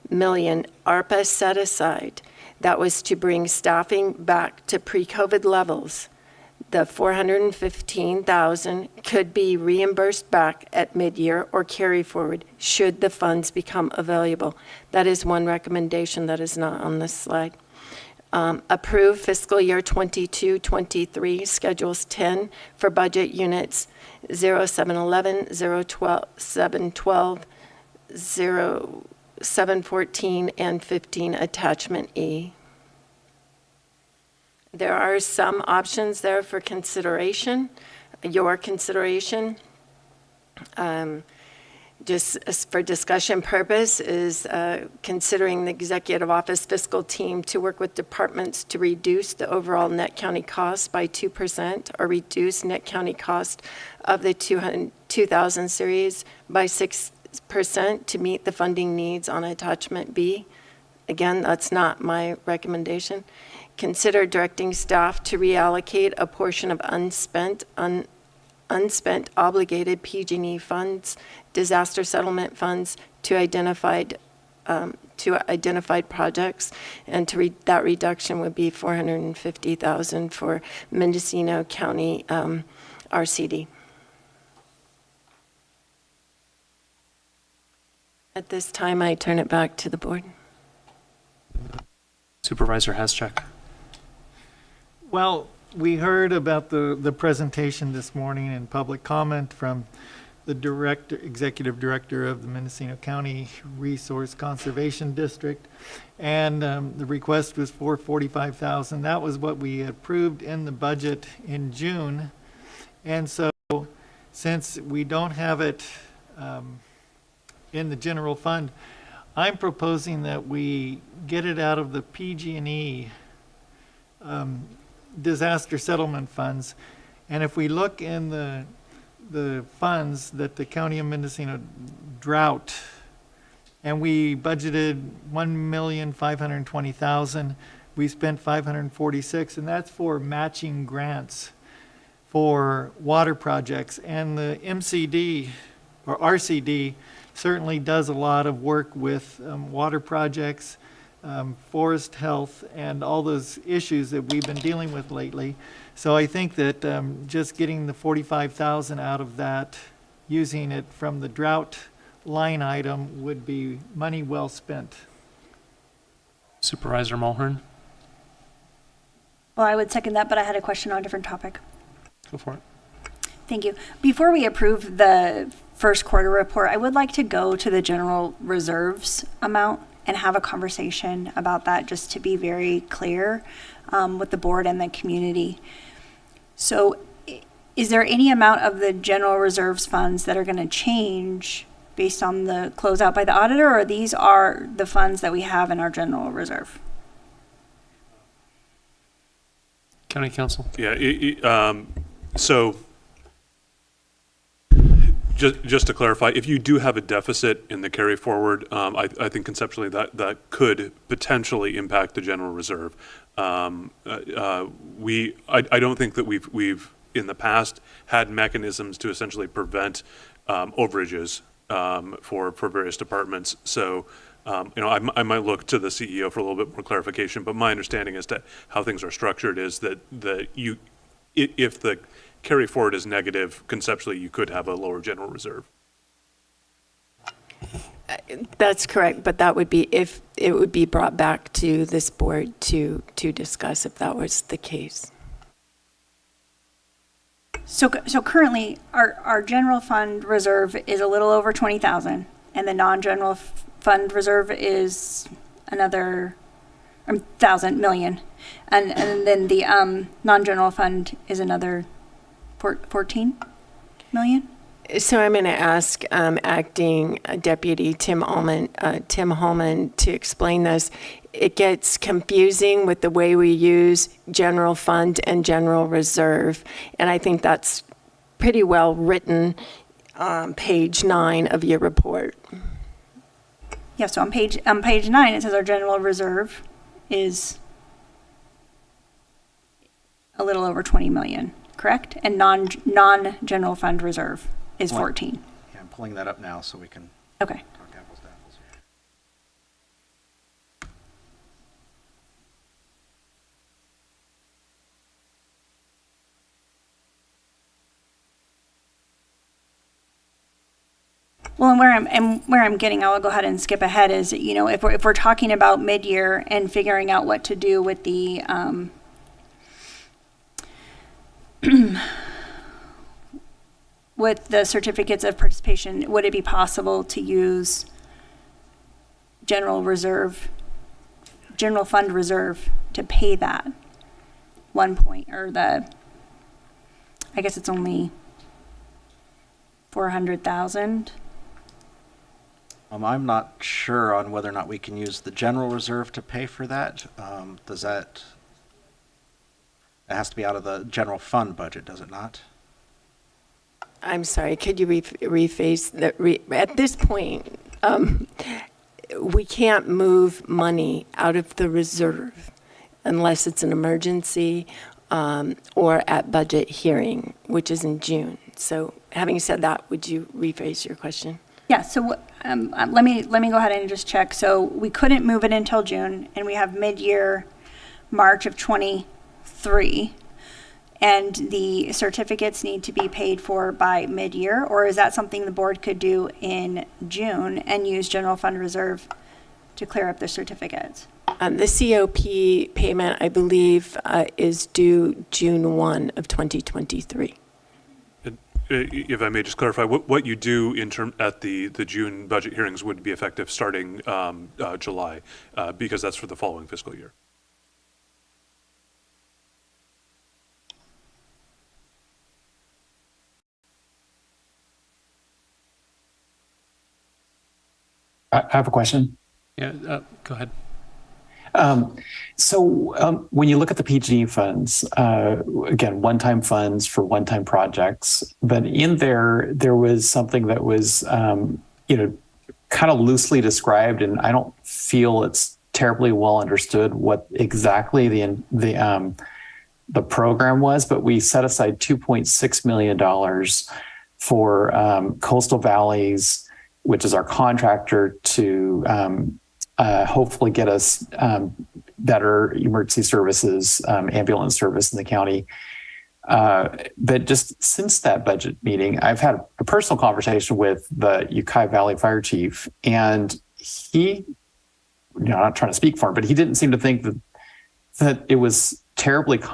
million ARPA set aside that was to bring staffing back to pre-COVID levels. The $415,000 could be reimbursed back at mid-year or carry forward should the funds become available. That is one recommendation that is not on this slide. Approve fiscal year 22-23 schedules 10 for budget units 0711, 012, 712, 0714, and 15, attachment E. There are some options there for consideration, your consideration. Just for discussion purpose is considering the executive office fiscal team to work with departments to reduce the overall net county cost by 2% or reduce net county cost of the 2000 series by 6% to meet the funding needs on attachment B. Again, that's not my recommendation. Consider directing staff to reallocate a portion of unspent obligated PG&E funds, disaster settlement funds to identified projects, and that reduction would be $450,000 for Mendocino County RCD. At this time, I turn it back to the board. Supervisor Haschak. Well, we heard about the presentation this morning in public comment from the executive director of the Mendocino County Resource Conservation District, and the request was for $45,000. That was what we approved in the budget in June, And so since we don't have it in the general fund, I'm proposing that we get it out of the PG&E disaster settlement funds. And if we look in the funds that the County of Mendocino drought, and we budgeted $1,520,000, we spent $546,000, and that's for matching grants for water projects. And the MCD or RCD certainly does a lot of work with water projects, forest health, and all those issues that we've been dealing with lately. So I think that just getting the $45,000 out of that, using it from the drought line item, would be money well spent. Supervisor Mulhern, Well, I would second that, but I had a question on a different topic. go for it. Thank you. Before we approve the first quarter report, I would like to go to the general reserves amount and have a conversation about that, just to be very clear with the board and the community. So is there any amount of the general reserves funds that are going to change based on the closeout by the auditor, or these are the funds that we have in our general reserve? County Council. Yeah, so just to clarify, if you do have a deficit in the carry forward, I think conceptually that could potentially impact the general reserve. I don't think that we've in the past had mechanisms to essentially prevent overages for various departments. So I might look to the CEO for a little bit more clarification, but my understanding as to how things are structured is that if the carry forward is negative, conceptually you could have a lower general reserve. That's correct, but that would be if it would be brought back to this board to discuss if that was the case. So currently, our general fund reserve is a little over 20,000, and the non-general fund reserve is another million, and then the non-general fund is another 14 million. So I'm going to ask Acting Deputy Tim Holman to explain this. It gets confusing with the way we use general fund and general reserve, and I think that's pretty well written on page 9 of your report. Yeah, so on page 9 it says our general reserve is a little over 20 million, correct? And non-general fund reserve is 14. Yeah, I'm pulling that up now so we can Okay. talk apples to apples here. Well, and where I'm getting, I'll go ahead and skip ahead, is, if we're talking about mid-year and figuring out what to do with the with the certificates of participation, would it be possible to use general fund reserve to pay that I guess it's only 400,000. I'm not sure on whether or not we can use the general reserve to pay for that. It has to be out of the general fund budget, does it not? I'm sorry, could you rephrase that? At this point, we can't move money out of the reserve unless it's an emergency or at budget hearing, which is in June. So having said that, would you rephrase your question? Yeah, so let me go ahead and just check. So we couldn't move it until June, and we have mid-year March of 23, and the certificates need to be paid for by mid-year, or is that something the board could do in June and use general fund reserve to clear up the certificates? The COP payment, I believe, is due June 1 of 2023. If I may just clarify, what you do at the June budget hearings would be effective starting July, because that's for the following fiscal year. I have a question. Yeah, go ahead. When you look at the PG funds, again, one-time funds for one-time projects, but in there was something that was, kind of loosely described, and I don't feel it's terribly well understood what exactly the program was, but we set aside $2.6 million for Coastal Valleys, which is our contractor, to hopefully get us better emergency services, ambulance service in the county. But just since that budget meeting, I've had a personal conversation with the Ukiah Valley Fire Chief, and he, I'm not trying to speak for him, but he didn't seem to think that it was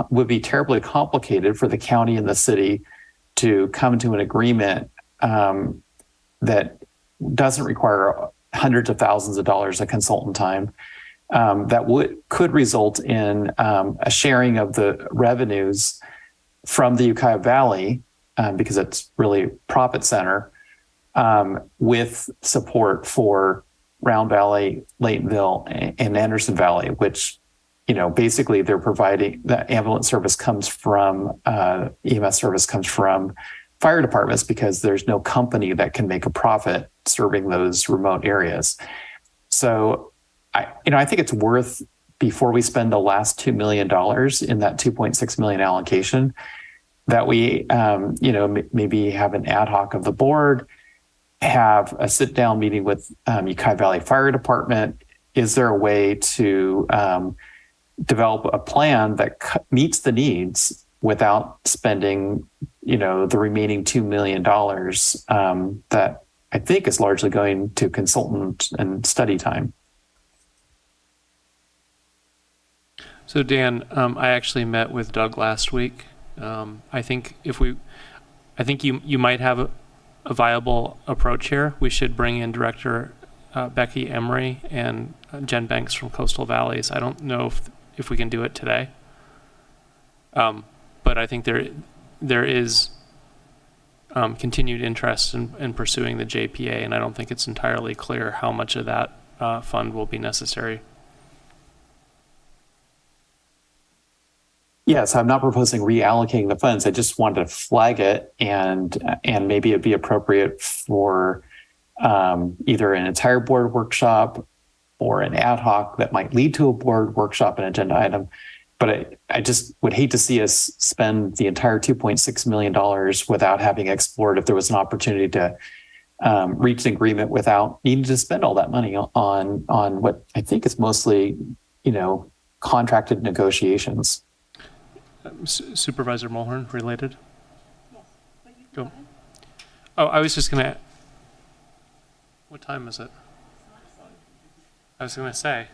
would be terribly complicated for the county and the city to come to an agreement that doesn't require hundreds of thousands of dollars of consultant time, that could result in a sharing of the revenues from the Ukiah Valley, because it's really profit center, with support for Round Valley, Laytonville, and Anderson Valley, which, basically they're providing, the ambulance service comes from, EMS service comes from fire departments, because there's no company that can make a profit serving those remote areas. So I think it's worth, before we spend the last $2 million in that $2.6 million allocation, that we, maybe have an ad hoc of the board, have a sit down meeting with Ukiah Valley Fire Department. Is there a way to develop a plan that meets the needs without spending, the remaining $2 million that I think is largely going to consultant and study time? So Dan, I actually met with Doug last week. I think you might have a viable approach here. We should bring in Director Becky Emery and Jen Banks from Coastal Valleys. I don't know if we can do it today, but I think there is continued interest in pursuing the JPA, and I don't think it's entirely clear how much of that fund will be necessary. Yes, I'm not proposing reallocating the funds. I just wanted to flag it, and maybe it'd be appropriate for either an entire board workshop or an ad hoc that might lead to a board workshop and agenda item. But I just would hate to see us spend the entire $2.6 million without having explored if there was an opportunity to reach an agreement without needing to spend all that money on what I think is mostly, contracted negotiations. Supervisor Mulhern, related? Yes. Go. Oh, I was just going to... What time is it? I was going to say.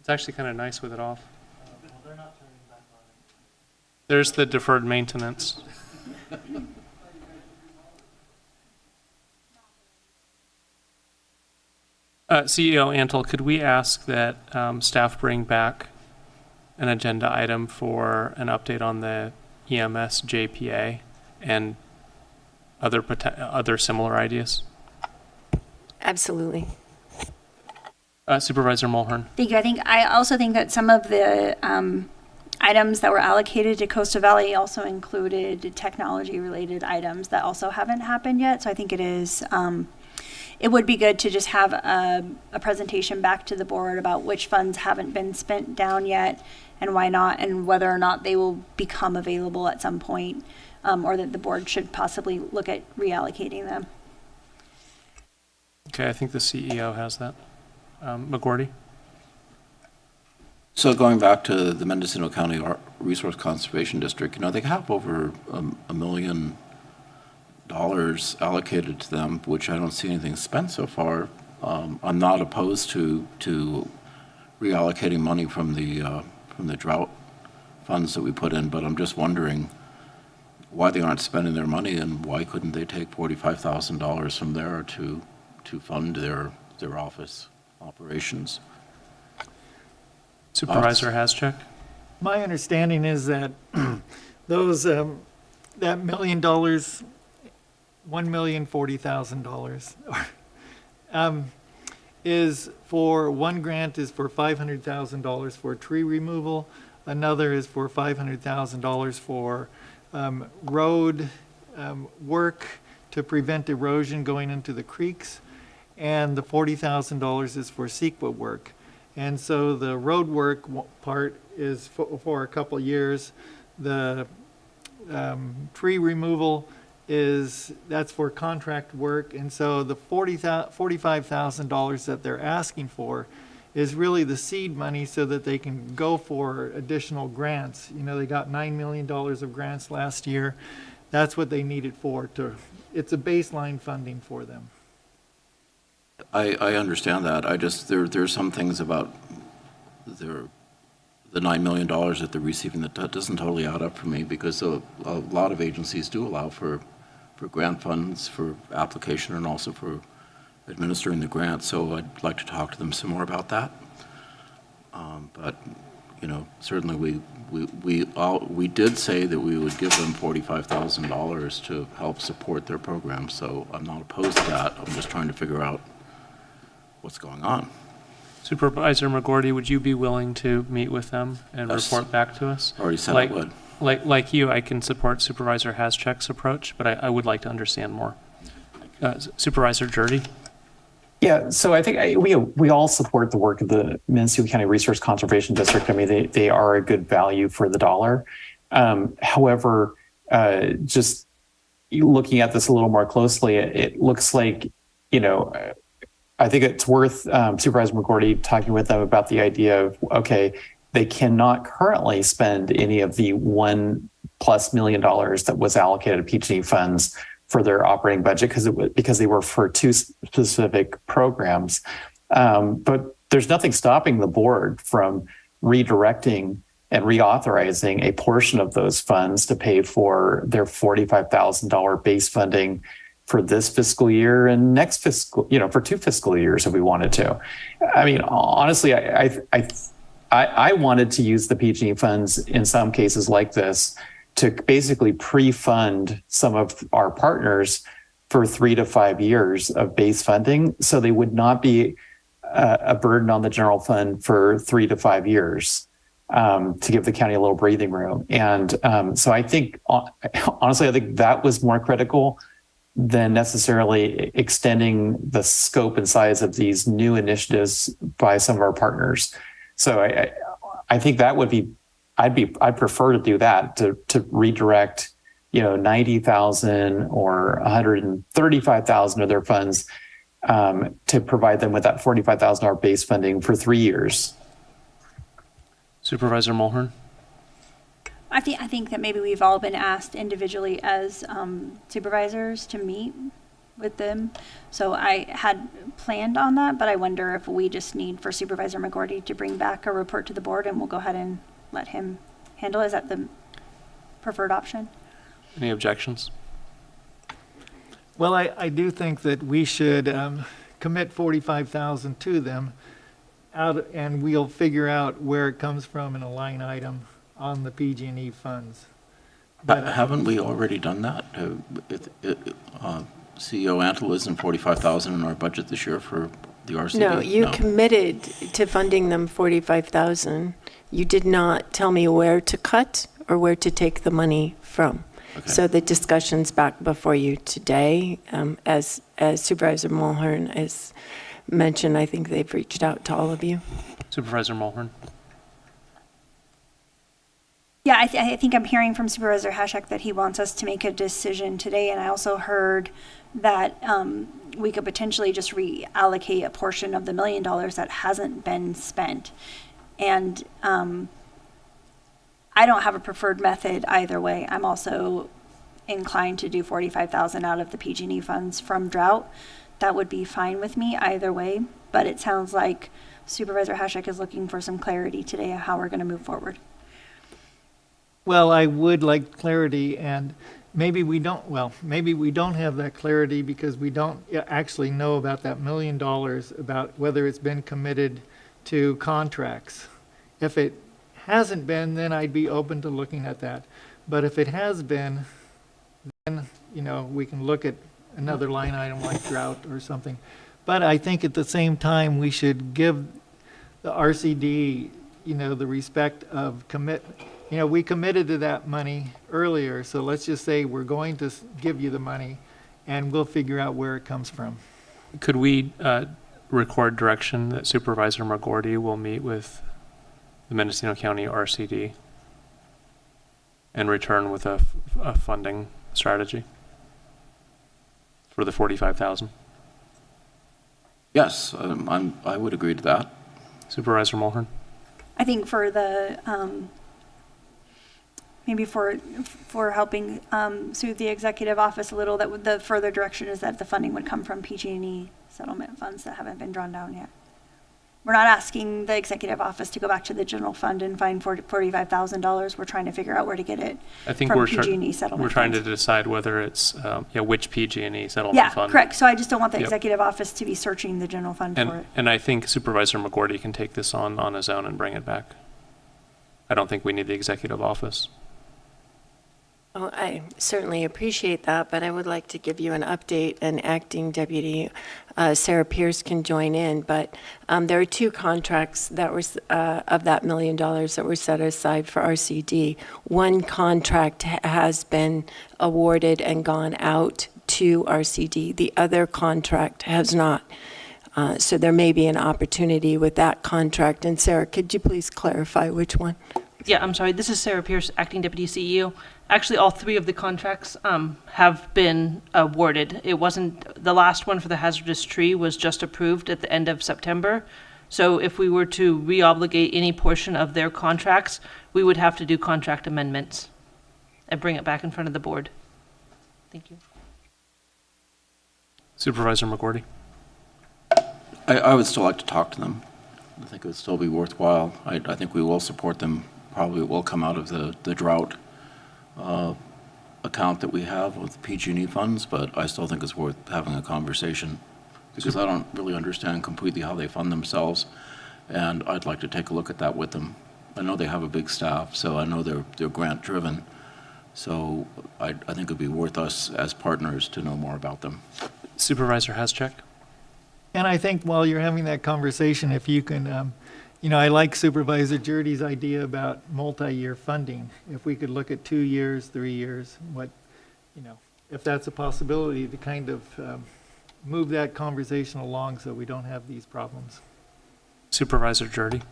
It's actually kind of nice with it off. There's the deferred maintenance. CEO Antle, could we ask that staff bring back an agenda item for an update on the EMS JPA and other similar ideas? Absolutely. Supervisor Mulhern. Thank you. I also think that some of the items that were allocated to Coastal Valley also included technology-related items that also haven't happened yet. So I think it would be good to just have a presentation back to the board about which funds haven't been spent down yet and why not, and whether or not they will become available at some point, or that the board should possibly look at reallocating them. Okay, I think the CEO has that. McGordy? So going back to the Mendocino County Resource Conservation District, they have over $1 million allocated to them, which I don't see anything spent so far. I'm not opposed to reallocating money from the drought funds that we put in, but I'm just wondering why they aren't spending their money, and why couldn't they take $45,000 from there to fund their office operations. Supervisor Haschek? My understanding is that those that $1 million, $1,040,000 is for, one grant is for $500,000 for tree removal. Another is for $500,000 for road work to prevent erosion going into the creeks. And the $40,000 is for CEQA work. And so the road work part is for a couple years. The tree removal that's for contract work. And so the $45,000 that they're asking for is really the seed money so that they can go for additional grants. You know, they got $9 million of grants last year. That's what they need it for. It's a baseline funding for them. I understand that. I just, there's some things about the $9 million that they're receiving that doesn't totally add up for me, because a lot of agencies do allow for grant funds for application and also for administering the grant. So I'd like to talk to them some more about that. But, you know, certainly we did say that we would give them $45,000 to help support their program. So I'm not opposed to that. I'm just trying to figure out what's going on. Supervisor McGordy, would you be willing to meet with them and report back to us? Already said I would. Like you, I can support Supervisor Haschek's approach, but I would like to understand more. Supervisor Jurdy? Yeah, so I think we all support the work of the Minnesota County Resource Conservation District. I mean, they are a good value for the dollar. However, just looking at this a little more closely, it looks like, you know, I think it's worth Supervisor McGordy talking with them about the idea of, okay, they cannot currently spend any of the $1+ million that was allocated to PG&E funds for their operating budget because they were for two specific programs. But there's nothing stopping the board from redirecting and reauthorizing a portion of those funds to pay for their $45,000 base funding for this fiscal year and next fiscal, you know, for 2 fiscal years if we wanted to. I mean, honestly, I wanted to use the PG&E funds in some cases like this to basically pre-fund some of our partners for 3 to 5 years of base funding, so they would not be a burden on the general fund for 3 to 5 years, to give the county a little breathing room. And so I think, honestly, I think that was more critical than necessarily extending the scope and size of these new initiatives by some of our partners. So I think that would be, I'd prefer to do that, to redirect, you know, 90,000 or 135,000 of their funds to provide them with that $45,000 base funding for 3 years. Supervisor Mulhern? I think that maybe we've all been asked individually as supervisors to meet with them. So I had planned on that, but I wonder if we just need for Supervisor McGordy to bring back a report to the board, and we'll go ahead and let him handle it. Is that the preferred option? Any objections? Well, I do think that we should commit $45,000 to them and we'll figure out where it comes from in a line item on the PG&E funds. But haven't we already done that? CEO Antle isn't $45,000 in our budget this year for the RCD? No, you committed to funding them $45,000. You did not tell me where to cut or where to take the money from. Okay. So the discussion's back before you today. As Supervisor Mulhern has mentioned, I think they've reached out to all of you. Supervisor Mulhern? Yeah, I think I'm hearing from Supervisor Haschek that he wants us to make a decision today, and I also heard that we could potentially just reallocate a portion of the $1 million that hasn't been spent. And I don't have a preferred method either way. I'm also inclined to do $45,000 out of the PG&E funds from drought. That would be fine with me either way, but it sounds like Supervisor Haschek is looking for some clarity today of how we're going to move forward. Well, I would like clarity, and maybe we don't have that clarity because we don't actually know about that $1 million, about whether it's been committed to contracts. If it hasn't been, then I'd be open to looking at that. But if it has been, then, you know, we can look at another line item like drought or something. But I think at the same time, we should give the RCD, the respect of commitment. We committed to that money earlier, so let's just say we're going to give you the money, and we'll figure out where it comes from. Could we record direction that Supervisor McGorty will meet with the Mendocino County RCD and return with a funding strategy for the 45,000? Yes, I would agree to that. Supervisor Mulhern? I think for the, maybe for helping soothe the executive office a little, that the further direction is that the funding would come from PG&E settlement funds that haven't been drawn down yet. We're not asking the executive office to go back to the general fund and find $45,000. We're trying to figure out where to get it I think from we're PG&E settlement we're trying funds. to decide whether it's which PG&E settlement Yeah, fund. correct. So I just don't want the Yep. executive office to be searching the general fund for it. And I think Supervisor McGorty can take this on his own and bring it back. I don't think we need the executive office. Well, I certainly appreciate that, but I would like to give you an update, and Acting Deputy Sarah Pierce can join in. But there are two contracts that were of that $1 million that were set aside for RCD. One contract has been awarded and gone out to RCD. The other contract has not. So there may be an opportunity with that contract. And Sarah, could you please clarify which one? Yeah, I'm sorry. This is Sarah Pierce, Acting Deputy CEO. Actually, all three of the contracts have been awarded. It wasn't, the last one for the hazardous tree was just approved at the end of September. So if we were to reobligate any portion of their contracts, we would have to do contract amendments and bring it back in front of the board. Thank you. Supervisor McGorty? I would still like to talk to them. I think it would still be worthwhile. I think we will support them. Probably will come out of the drought account that we have with PG&E funds, but I still think it's worth having a conversation because I don't really understand completely how they fund themselves, and I'd like to take a look at that with them. I know they have a big staff, so I know they're grant driven, so I think it'd be worth us as partners to know more about them. Supervisor Haschek? And I think while you're having that conversation, if you can, I like Supervisor Jurdy's idea about multi-year funding. If we could look at 2 years, 3 years, if that's a possibility to kind of move that conversation along so we don't have these problems. Supervisor Jurdy?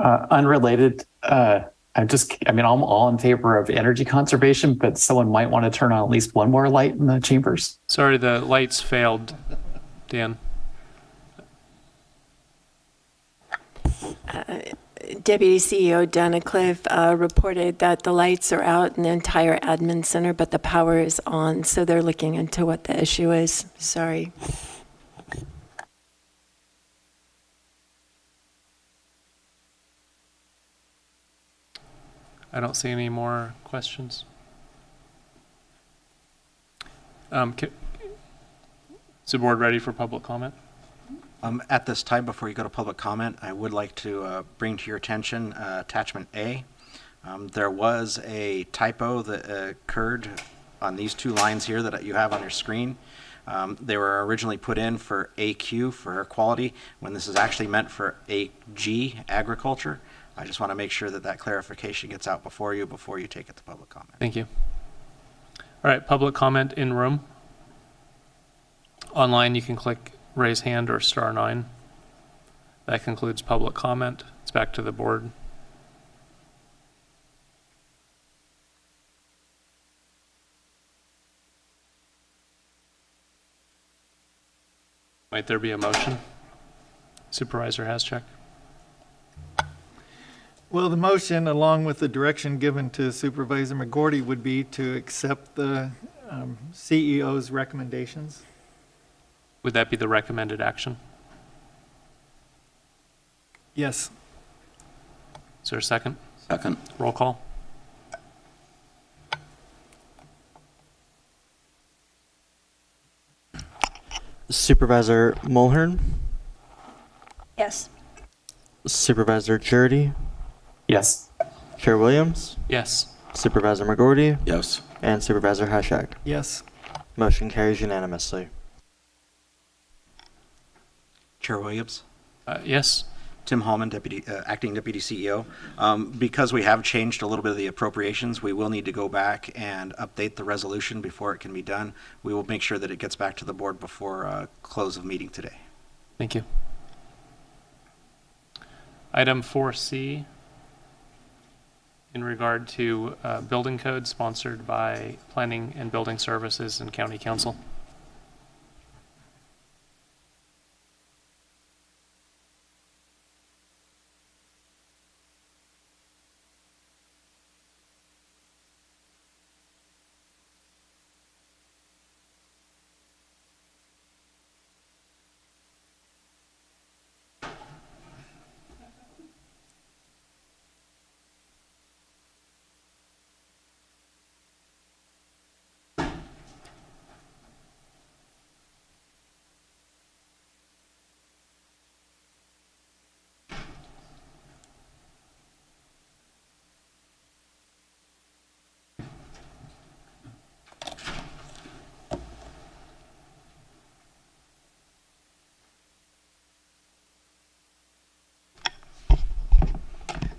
Unrelated, I'm all in favor of energy conservation, but someone might want to turn on at least one more light in the chambers. Sorry, the lights failed, Dan. Deputy CEO Dennicliff reported that the lights are out in the entire admin center, but the power is on, so they're looking into what the issue is. Sorry. I don't see any more questions. Is the board ready for public comment? At this time, before you go to public comment, I would like to bring to your attention attachment A. There was a typo that occurred on these two lines here that you have on your screen. They were originally put in for AQ for air quality when this is actually meant for AG, agriculture. I just want to make sure that that clarification gets out before you take it to public comment. Thank you. All right, public comment in room. Online, you can click raise hand or *9. That concludes public comment. It's back to the board. Might there be a motion? Supervisor Haschek. Well, the motion, along with the direction given to Supervisor McGorty, would be to accept the CEO's recommendations. Would that be the recommended action? Yes. Is there a second? Second. Roll call. Supervisor Mulhern, Yes. Supervisor Jurdy, Yes. Chair Williams, Yes. Supervisor McGorty, Yes. and Supervisor Haschek. Yes. Motion carries unanimously. Chair Williams? Yes. Tim Hallman, Acting Deputy CEO. Because we have changed a little bit of the appropriations, we will need to go back and update the resolution before it can be done. We will make sure that it gets back to the board before close of meeting today. Thank you. Item 4C, in regard to building code sponsored by Planning and Building Services and County Council.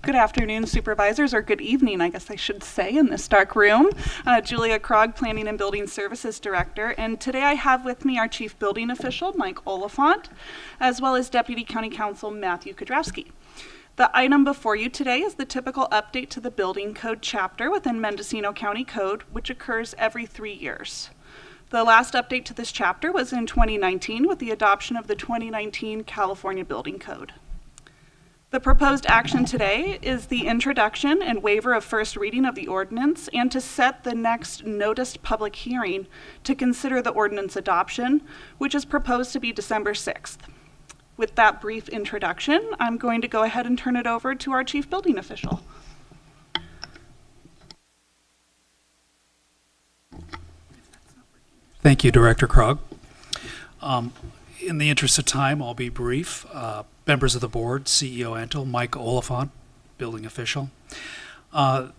Good afternoon, supervisors, or good evening, I guess I should say, in this dark room. Julia Krog, Planning and Building Services Director, and today I have with me our Chief Building Official, Mike Oliphant, as well as Deputy County Counsel, Matthew Kudrowski. The item before you today is the typical update to the Building Code chapter within Mendocino County Code, which occurs every 3 years. The last update to this chapter was in 2019 with the adoption of the 2019 California Building Code. The proposed action today is the introduction and waiver of first reading of the ordinance and to set the next noticed public hearing to consider the ordinance adoption, which is proposed to be December 6th. With that brief introduction, I'm going to go ahead and turn it over to our Chief Building Official. Thank you, Director Krog. In the interest of time, I'll be brief. Members of the board, CEO Antle, Mike Oliphant, building official. I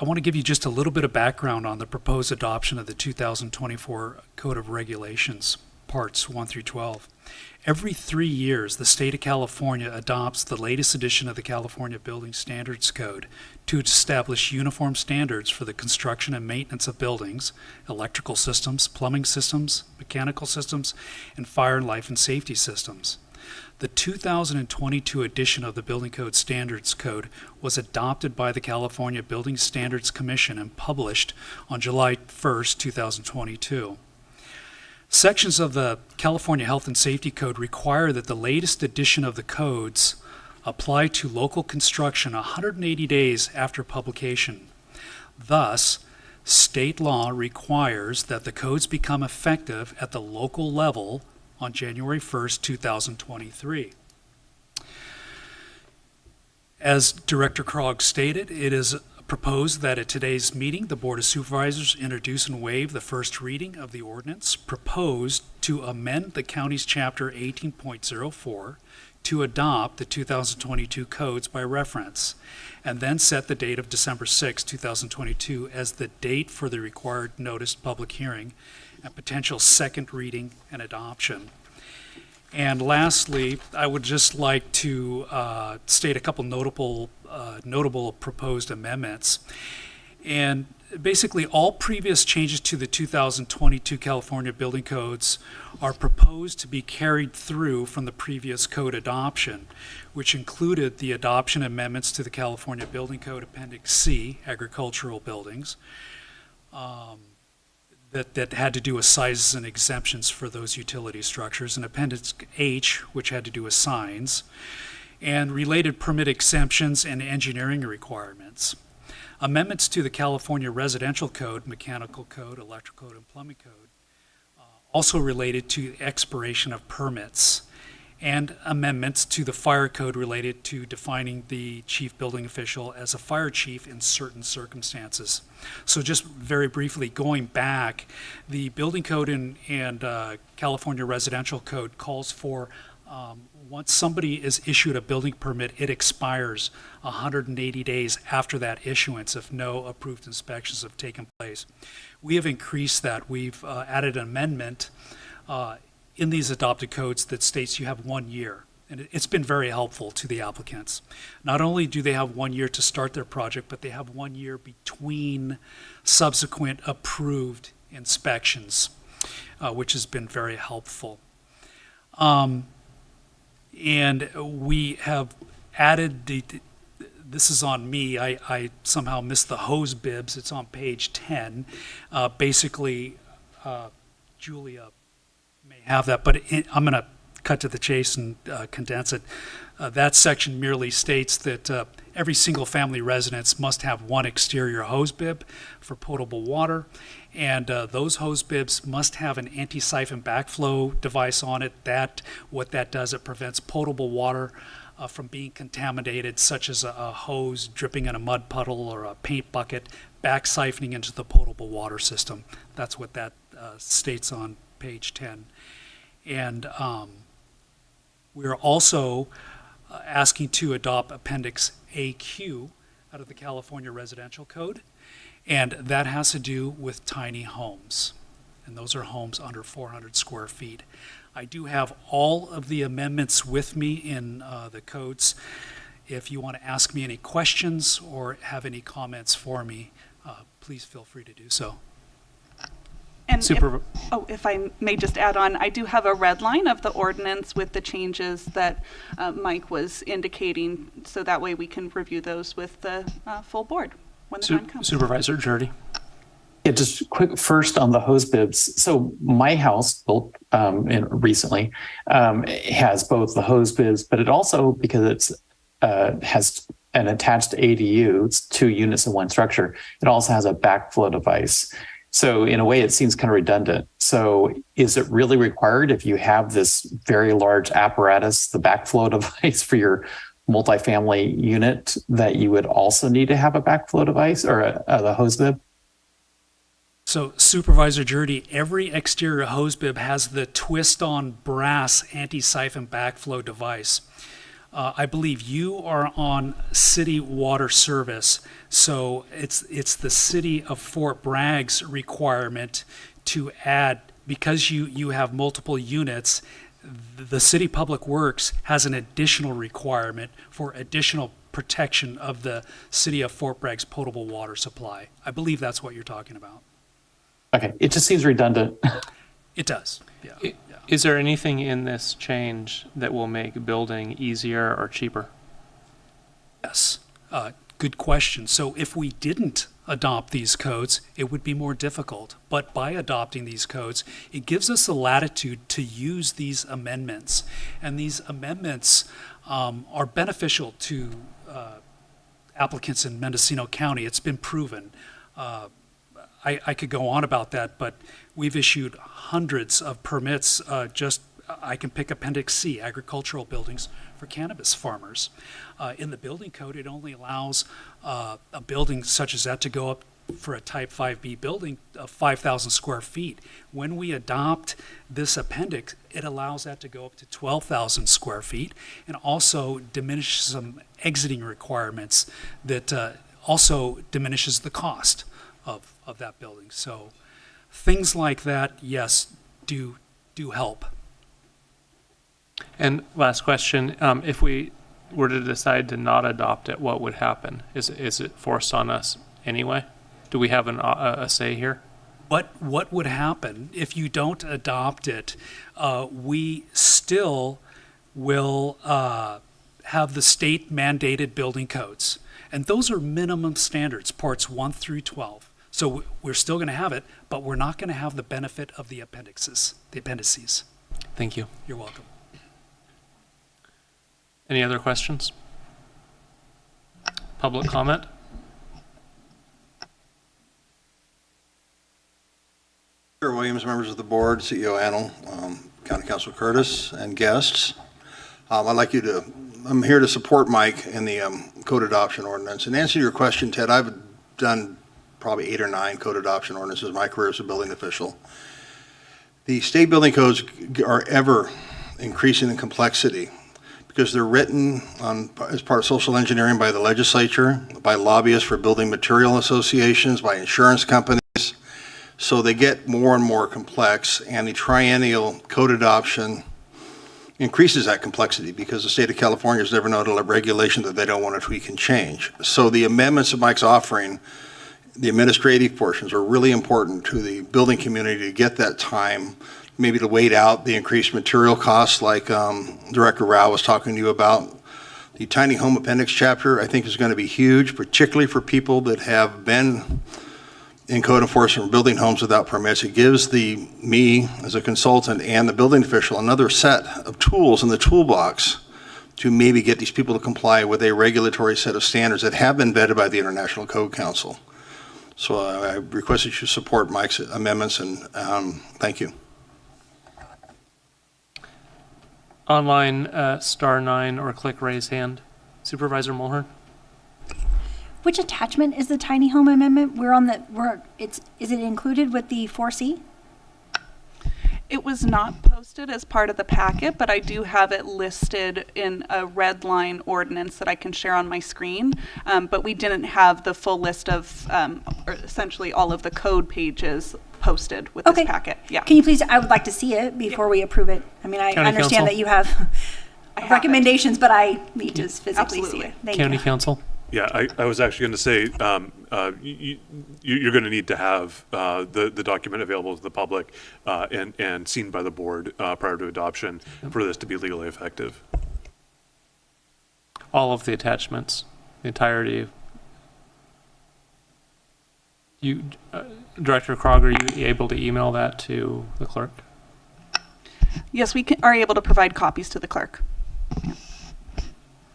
want to give you just a little bit of background on the proposed adoption of the 2024 Code of Regulations, parts 1 through 12. Every 3 years, the state of California adopts the latest edition of the California Building Standards Code to establish uniform standards for the construction and maintenance of buildings, electrical systems, plumbing systems, mechanical systems, and fire and life and safety systems. The 2022 edition of the Building Code Standards Code was adopted by the California Building Standards Commission and published on July 1st, 2022. Sections of the California Health and Safety Code require that the latest edition of the codes apply to local construction 180 days after publication. Thus, state law requires that the codes become effective at the local level on January 1st, 2023. As Director Krog stated, it is proposed that at today's meeting, the Board of Supervisors introduce and waive the first reading of the ordinance proposed to amend the county's Chapter 18.04 to adopt the 2022 codes by reference, and then set the date of December 6, 2022 as the date for the required noticed public hearing and potential second reading and adoption. And lastly, I would just like to state a couple notable proposed amendments. And basically, all previous changes to the 2022 California Building Codes are proposed to be carried through from the previous code adoption, which included the adoption amendments to the California Building Code Appendix C, agricultural buildings, that had to do with sizes and exemptions for those utility structures, and Appendix H, which had to do with signs, and related permit exemptions and engineering requirements. Amendments to the California Residential Code, Mechanical Code, Electrical Code, and Plumbing Code, also related to expiration of permits, and amendments to the Fire Code related to defining the chief building official as a fire chief in certain circumstances. So just very briefly, going back, the Building Code and California Residential Code calls for once somebody is issued a building permit, it expires 180 days after that issuance if no approved inspections have taken place. We have increased that. We've added an amendment in these adopted codes that states you have 1 year. And it's been very helpful to the applicants. Not only do they have 1 year to start their project, but they have 1 year between subsequent approved inspections, which has been very helpful. And we have added this is on me, I somehow missed the hose bibs, it's on page 10. Basically, Julia may have that, but I'm going to cut to the chase and condense it. That section merely states that every single family residence must have one exterior hose bib for potable water, and those hose bibs must have an anti-siphon backflow device on it. What that does, it prevents potable water from being contaminated, such as a hose dripping in a mud puddle or a paint bucket, back siphoning into the potable water system. That's what that states on page 10. And we're also asking to adopt Appendix AQ out of the California Residential Code, and that has to do with tiny homes, and those are homes under 400 square feet. I do have all of the amendments with me in the codes. If you want to ask me any questions or have any comments for me, please feel free to do so. And if I may just add on, I do have a red line of the ordinance with the changes that Mike was indicating, so that way we can review those with the full board when the time comes. Supervisor Jordy. Yeah, just quick first on the hose bibs. So my house built recently has both the hose bibs, but it also, because it's has an attached ADU, it's 2 units in one structure, it also has a backflow device. So in a way, it seems kind of redundant. So is it really required if you have this very large apparatus, the backflow device for your multifamily unit, that you would also need to have a backflow device or the hose bib? So Supervisor Jordy, every exterior hose bib has the twist-on brass anti-siphon backflow device. I believe you are on city water service, so it's the city of Fort Bragg's requirement to add, because you have multiple units, the city public works has an additional requirement for additional protection of the city of Fort Bragg's potable water supply. I believe that's what you're talking about. Okay, it just seems redundant. It does, yeah. Is there anything in this change that will make building easier or cheaper? Yes, good question. So if we didn't adopt these codes, it would be more difficult. But by adopting these codes, it gives us the latitude to use these amendments. And these amendments are beneficial to applicants in Mendocino County. It's been proven. I could go on about that, but we've issued hundreds of permits. I can pick Appendix C, agricultural buildings for cannabis farmers. In the building code, it only allows a building such as that to go up for a Type 5B building of 5,000 square feet. When we adopt this appendix, it allows that to go up to 12,000 square feet and also diminishes some exiting requirements that also diminishes the cost of that building. So things like that, yes, do help. And last question, if we were to decide to not adopt it, what would happen? Is it forced on us anyway? Do we have a say here? What would happen if you don't adopt it? We still will have the state mandated building codes. And those are minimum standards, parts 1 through 12. So we're still going to have it, but we're not going to have the benefit of the appendices. Thank you. You're welcome. Any other questions? Public comment? Chair Williams, members of the board, CEO Antle, County Council Curtis, and guests. I'm here to support Mike in the code adoption ordinance. And to answer your question, Ted, I've done probably 8 or 9 code adoption ordinances in my career as a building official. The state building codes are ever increasing in complexity because they're written as part of social engineering by the legislature, by lobbyists for building material associations, by insurance companies. So they get more and more complex, and the triennial code adoption increases that complexity because the state of California has never known a regulation that they don't want to tweak and change. So the amendments that Mike's offering, the administrative portions, are really important to the building community to get that time, maybe to wait out the increased material costs like Director Rao was talking to you about. The tiny home appendix chapter, I think, is going to be huge, particularly for people that have been in code enforcement building homes without permits. It gives me as a consultant and the building official another set of tools in the toolbox to maybe get these people to comply with a regulatory set of standards that have been vetted by the International Code Council. So I request that you support Mike's amendments, and thank you. Online, *9 or click raise hand. Supervisor Mulhern? Which attachment is the tiny home amendment? Is it included with the 4C? It was not posted as part of the packet, but I do have it listed in a red line ordinance that I can share on my screen. But we didn't have the full list of, or essentially all of the code pages posted with this packet. Yeah. Can you please, I would like to see it before we approve it. I mean, I understand that you have recommendations, but I need to physically see it. Thank County you. Council? Yeah, I was actually going to say, you're going to need to have the document available to the public and seen by the board prior to adoption for this to be legally effective. All of the attachments, the entirety. Director Krog, are you able to email that to the clerk? Yes, we are able to provide copies to the clerk.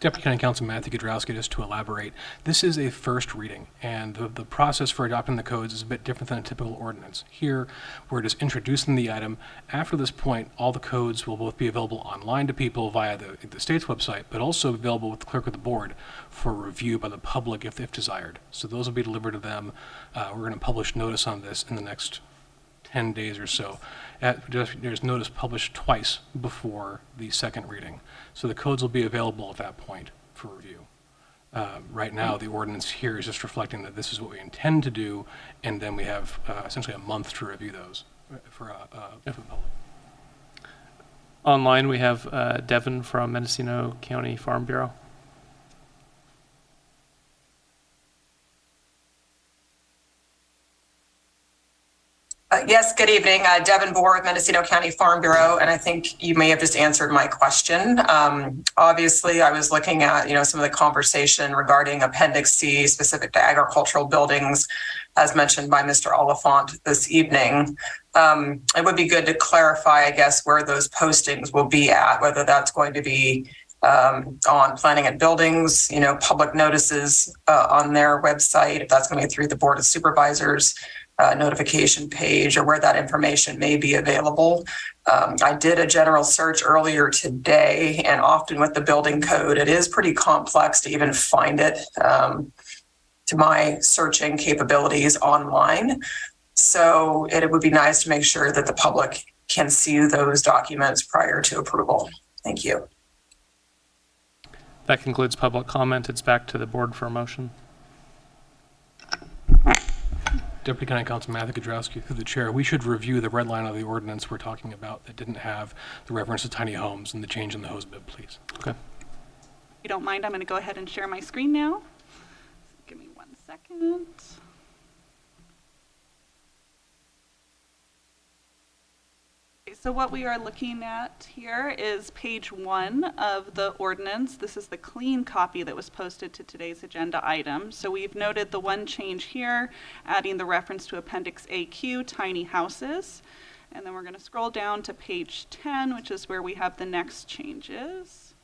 Deputy County Counsel Matthew Kudrowski, just to elaborate, this is a first reading, and the process for adopting the codes is a bit different than a typical ordinance. Here, we're just introducing the item. After this point, all the codes will both be available online to people via the state's website, but also available with the clerk of the board for review by the public if desired. So those will be delivered to them. We're going to publish notice on this in the next 10 days or so. There's notice published twice before the second reading. So the codes will be available at that point for review. Right now, the ordinance here is just reflecting that this is what we intend to do, and then we have essentially a month to review those for the public. Online, we have Devin from Mendocino County Farm Bureau. Yes, good evening. Devin Bohr with Mendocino County Farm Bureau, and I think you may have just answered my question. Obviously, I was looking at some of the conversation regarding Appendix C specific to agricultural buildings, as mentioned by Mr. Oliphant this evening. It would be good to clarify, I guess, where those postings will be at, whether that's going to be on planning and buildings, public notices on their website, if that's going to be through the Board of Supervisors notification page, or where that information may be available. I did a general search earlier today, and often with the building code, it is pretty complex to even find it to my searching capabilities online. So it would be nice to make sure that the public can see those documents prior to approval. Thank you. That concludes public comment. It's back to the board for a motion. Deputy County Counsel Matthew Kudrowski, through the chair, we should review the red line of the ordinance we're talking about that didn't have the reference to tiny homes and the change in the hose bib, please. Okay. If you don't mind, I'm going to go ahead and share my screen now. Give me 1 second. So what we are looking at here is page 1 of the ordinance. This is the clean copy that was posted to today's agenda item. So we've noted the one change here, adding the reference to Appendix AQ, tiny houses. And then we're going to scroll down to page 10, which is where we have the next changes.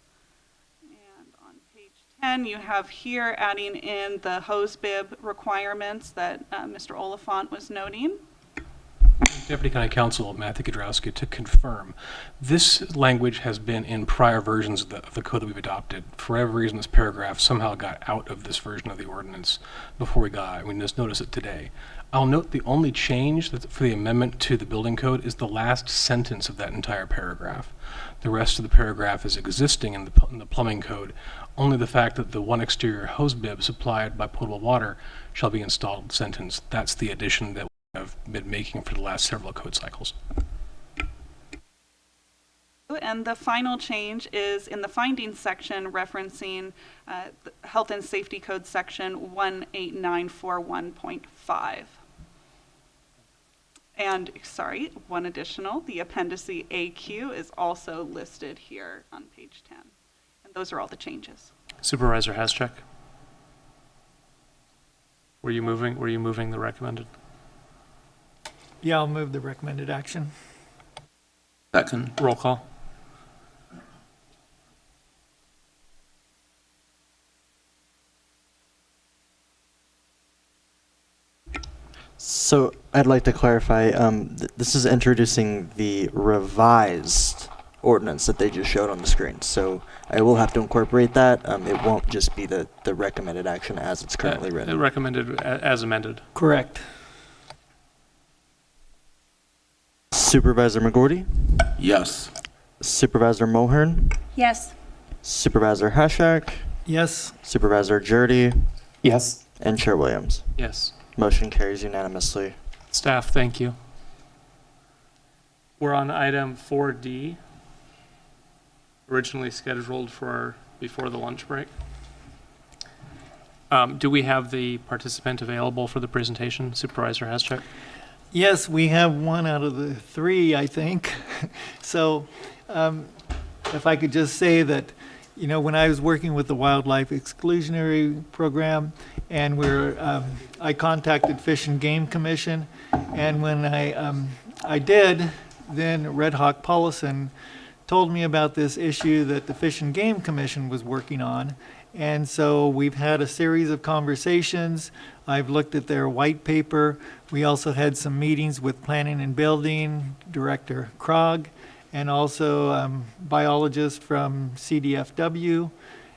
And on page 10, you have here adding in the hose bib requirements that Mr. Oliphant was noting. Deputy County Counsel Matthew Kudrowski, to confirm, this language has been in prior versions of the code that we've adopted. For whatever reason, this paragraph somehow got out of this version of the ordinance before we just noticed it today. I'll note the only change for the amendment to the building code is the last sentence of that entire paragraph. The rest of the paragraph is existing in the plumbing code. Only the fact that the one exterior hose bib supplied by potable water shall be installed sentence. That's the addition that have been making for the last several code cycles. And the final change is in the findings section referencing the Health and Safety Code section 18941.5. And, sorry, one additional, the appendice AQ is also listed here on page 10. And those are all the changes. Supervisor Haschek? Were you moving the recommended? Yeah, I'll move the recommended action. Second. Roll call. So I'd like to clarify, this is introducing the revised ordinance that they just showed on the screen. So I will have to incorporate that. It won't just be the recommended action as it's currently written. Recommended as amended. Correct. Supervisor McGorty? Yes. Supervisor Mulhern? Yes. Supervisor Haschak? Yes. Supervisor Jurdy? Yes. And Chair Williams? Yes. Motion carries unanimously. Staff, thank you. We're on item 4D, originally scheduled for before the lunch break. Do we have the participant available for the presentation? Supervisor Haschek? Yes, we have one out of the three, I think. So if I could just say that, you know, when I was working with the Wildlife Exclusionary Program, and I contacted Fish and Game Commission, and when I did, then Red Hawk Paulison told me about this issue that the Fish and Game Commission was working on. And so we've had a series of conversations. I've looked at their white paper. We also had some meetings with Planning and Building Director Krog, and also biologist from CDFW.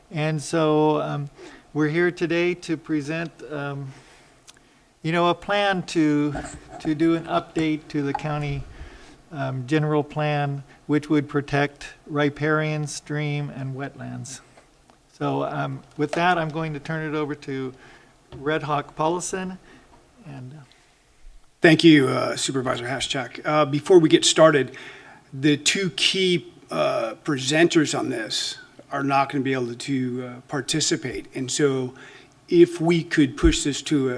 And so we're here today to present, you know, a plan to do an update to the county general plan, which would protect riparian, stream, and wetlands. So with that, I'm going to turn it over to Red Hawk Paulison. And thank you, Supervisor Haschak. Before we get started, the two key presenters on this are not going to be able to participate. And so if we could push this to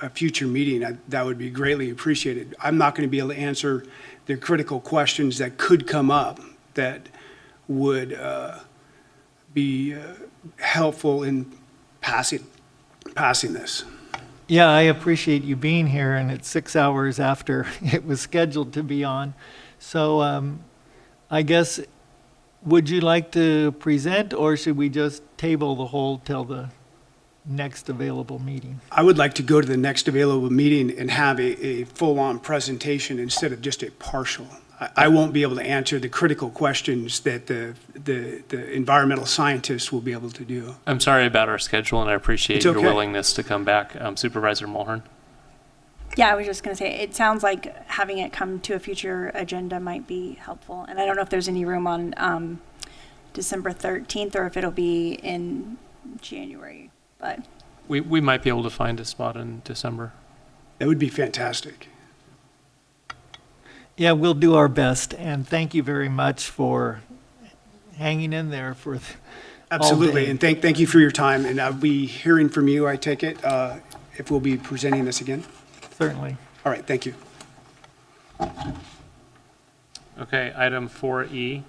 a future meeting, that would be greatly appreciated. I'm not going to be able to answer the critical questions that could come up that would be helpful in passing this. yeah, I appreciate you being here, and it's 6 hours after it was scheduled to be on. So I guess, would you like to present, or should we just table the whole till the next available meeting? I would like to go to the next available meeting and have a full-on presentation instead of just a partial. I won't be able to answer the critical questions that the environmental scientists will be able to do. I'm sorry about our schedule, and I appreciate It's your okay. willingness to come back. Supervisor Mulhern? Yeah, I was just going to say, it sounds like having it come to a future agenda might be helpful. And I don't know if there's any room on December 13th or if it'll be in January, but. We might be able to find a spot in December. That would be fantastic. Yeah, we'll do our best, and thank you very much for hanging in there for Absolutely, all day. and thank you for your time, and I'll be hearing from you, I take it, if we'll be presenting this again? Certainly. All right, thank you. Okay, item 4E.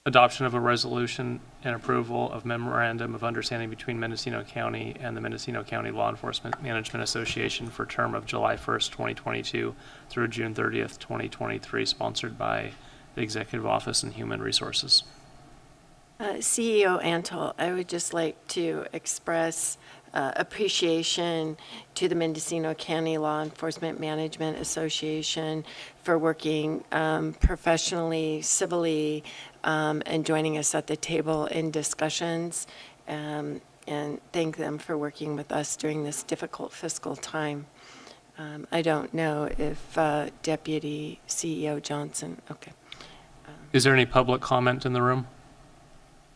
Adoption of a resolution and approval of memorandum of understanding between Mendocino County and the Mendocino County Law Enforcement Management Association for term of July 1st, 2022 through June 30th, 2023, sponsored by the Executive Office and Human Resources. CEO Antle, I would just like to express appreciation to the Mendocino County Law Enforcement Management Association for working professionally, civilly, and joining us at the table in discussions, and thank them for working with us during this difficult fiscal time. I don't know if Deputy CEO Johnson, okay. Is there any public comment in the room?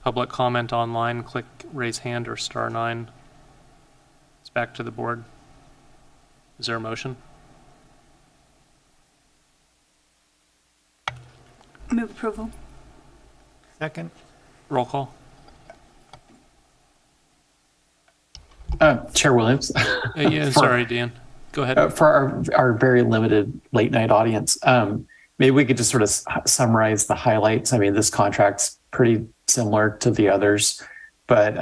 Public comment online, click raise hand or *9. back to the board. Is there a motion? Move approval. Second. Roll call. Chair Williams. Yeah, sorry, Dan. Go ahead. For our very limited late night audience, maybe we could just sort of summarize the highlights. I mean, this contract's pretty similar to the others, but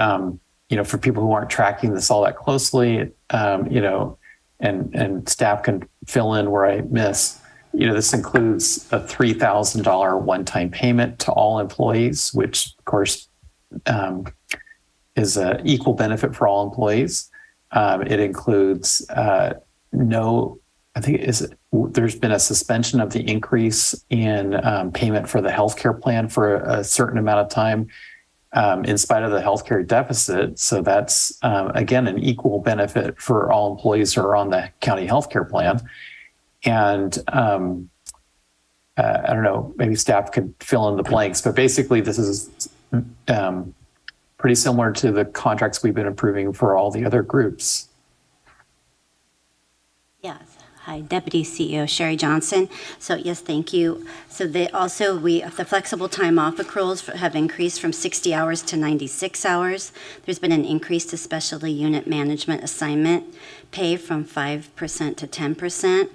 for people who aren't tracking this all that closely, and staff can fill in where I miss. This includes a $3,000 one-time payment to all employees, which of course is an equal benefit for all employees. It includes there's been a suspension of the increase in payment for the healthcare plan for a certain amount of time in spite of the healthcare deficit. So that's, again, an equal benefit for all employees who are on the county healthcare plan. And I don't know, maybe staff could fill in the blanks, but basically this is pretty similar to the contracts we've been approving for all the other groups. Yes. Hi, Deputy CEO Sherry Johnson. So yes, thank you. So the flexible time off accruals have increased from 60 hours to 96 hours. There's been an increase to specialty unit management assignment pay from 5% to 10%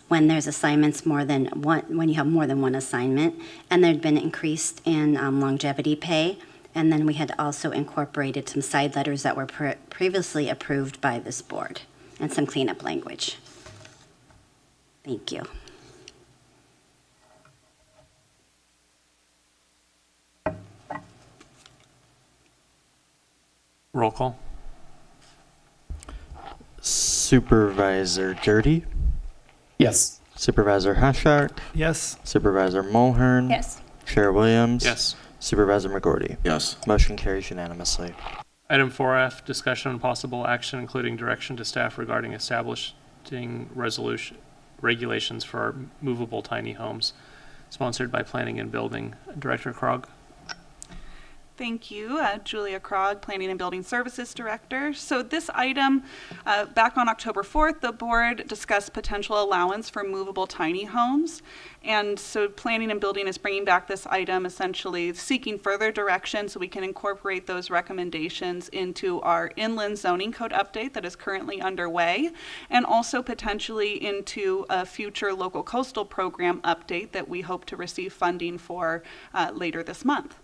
when there's assignments when you have more than one assignment. And there'd been increased in longevity pay. And then we had also incorporated some side letters that were previously approved by this board and some cleanup language. Thank you. Roll call. Supervisor Dirty? Yes. Supervisor Haschak? Yes. Supervisor Mulhern? Yes. Chair Williams? Yes. Supervisor McGorty? Yes. Motion carries unanimously. Item 4F, discussion and possible action, including direction to staff regarding establishing regulations for our movable tiny homes, sponsored by Planning and Building. Director Krog. Thank you, Julia Krog, Planning and Building Services Director. So this item, back on October 4th, the board discussed potential allowance for movable tiny homes. And so Planning and Building is bringing back this item, essentially seeking further direction so we can incorporate those recommendations into our inland zoning code update that is currently underway, and also potentially into a future local coastal program update that we hope to receive funding for later this month.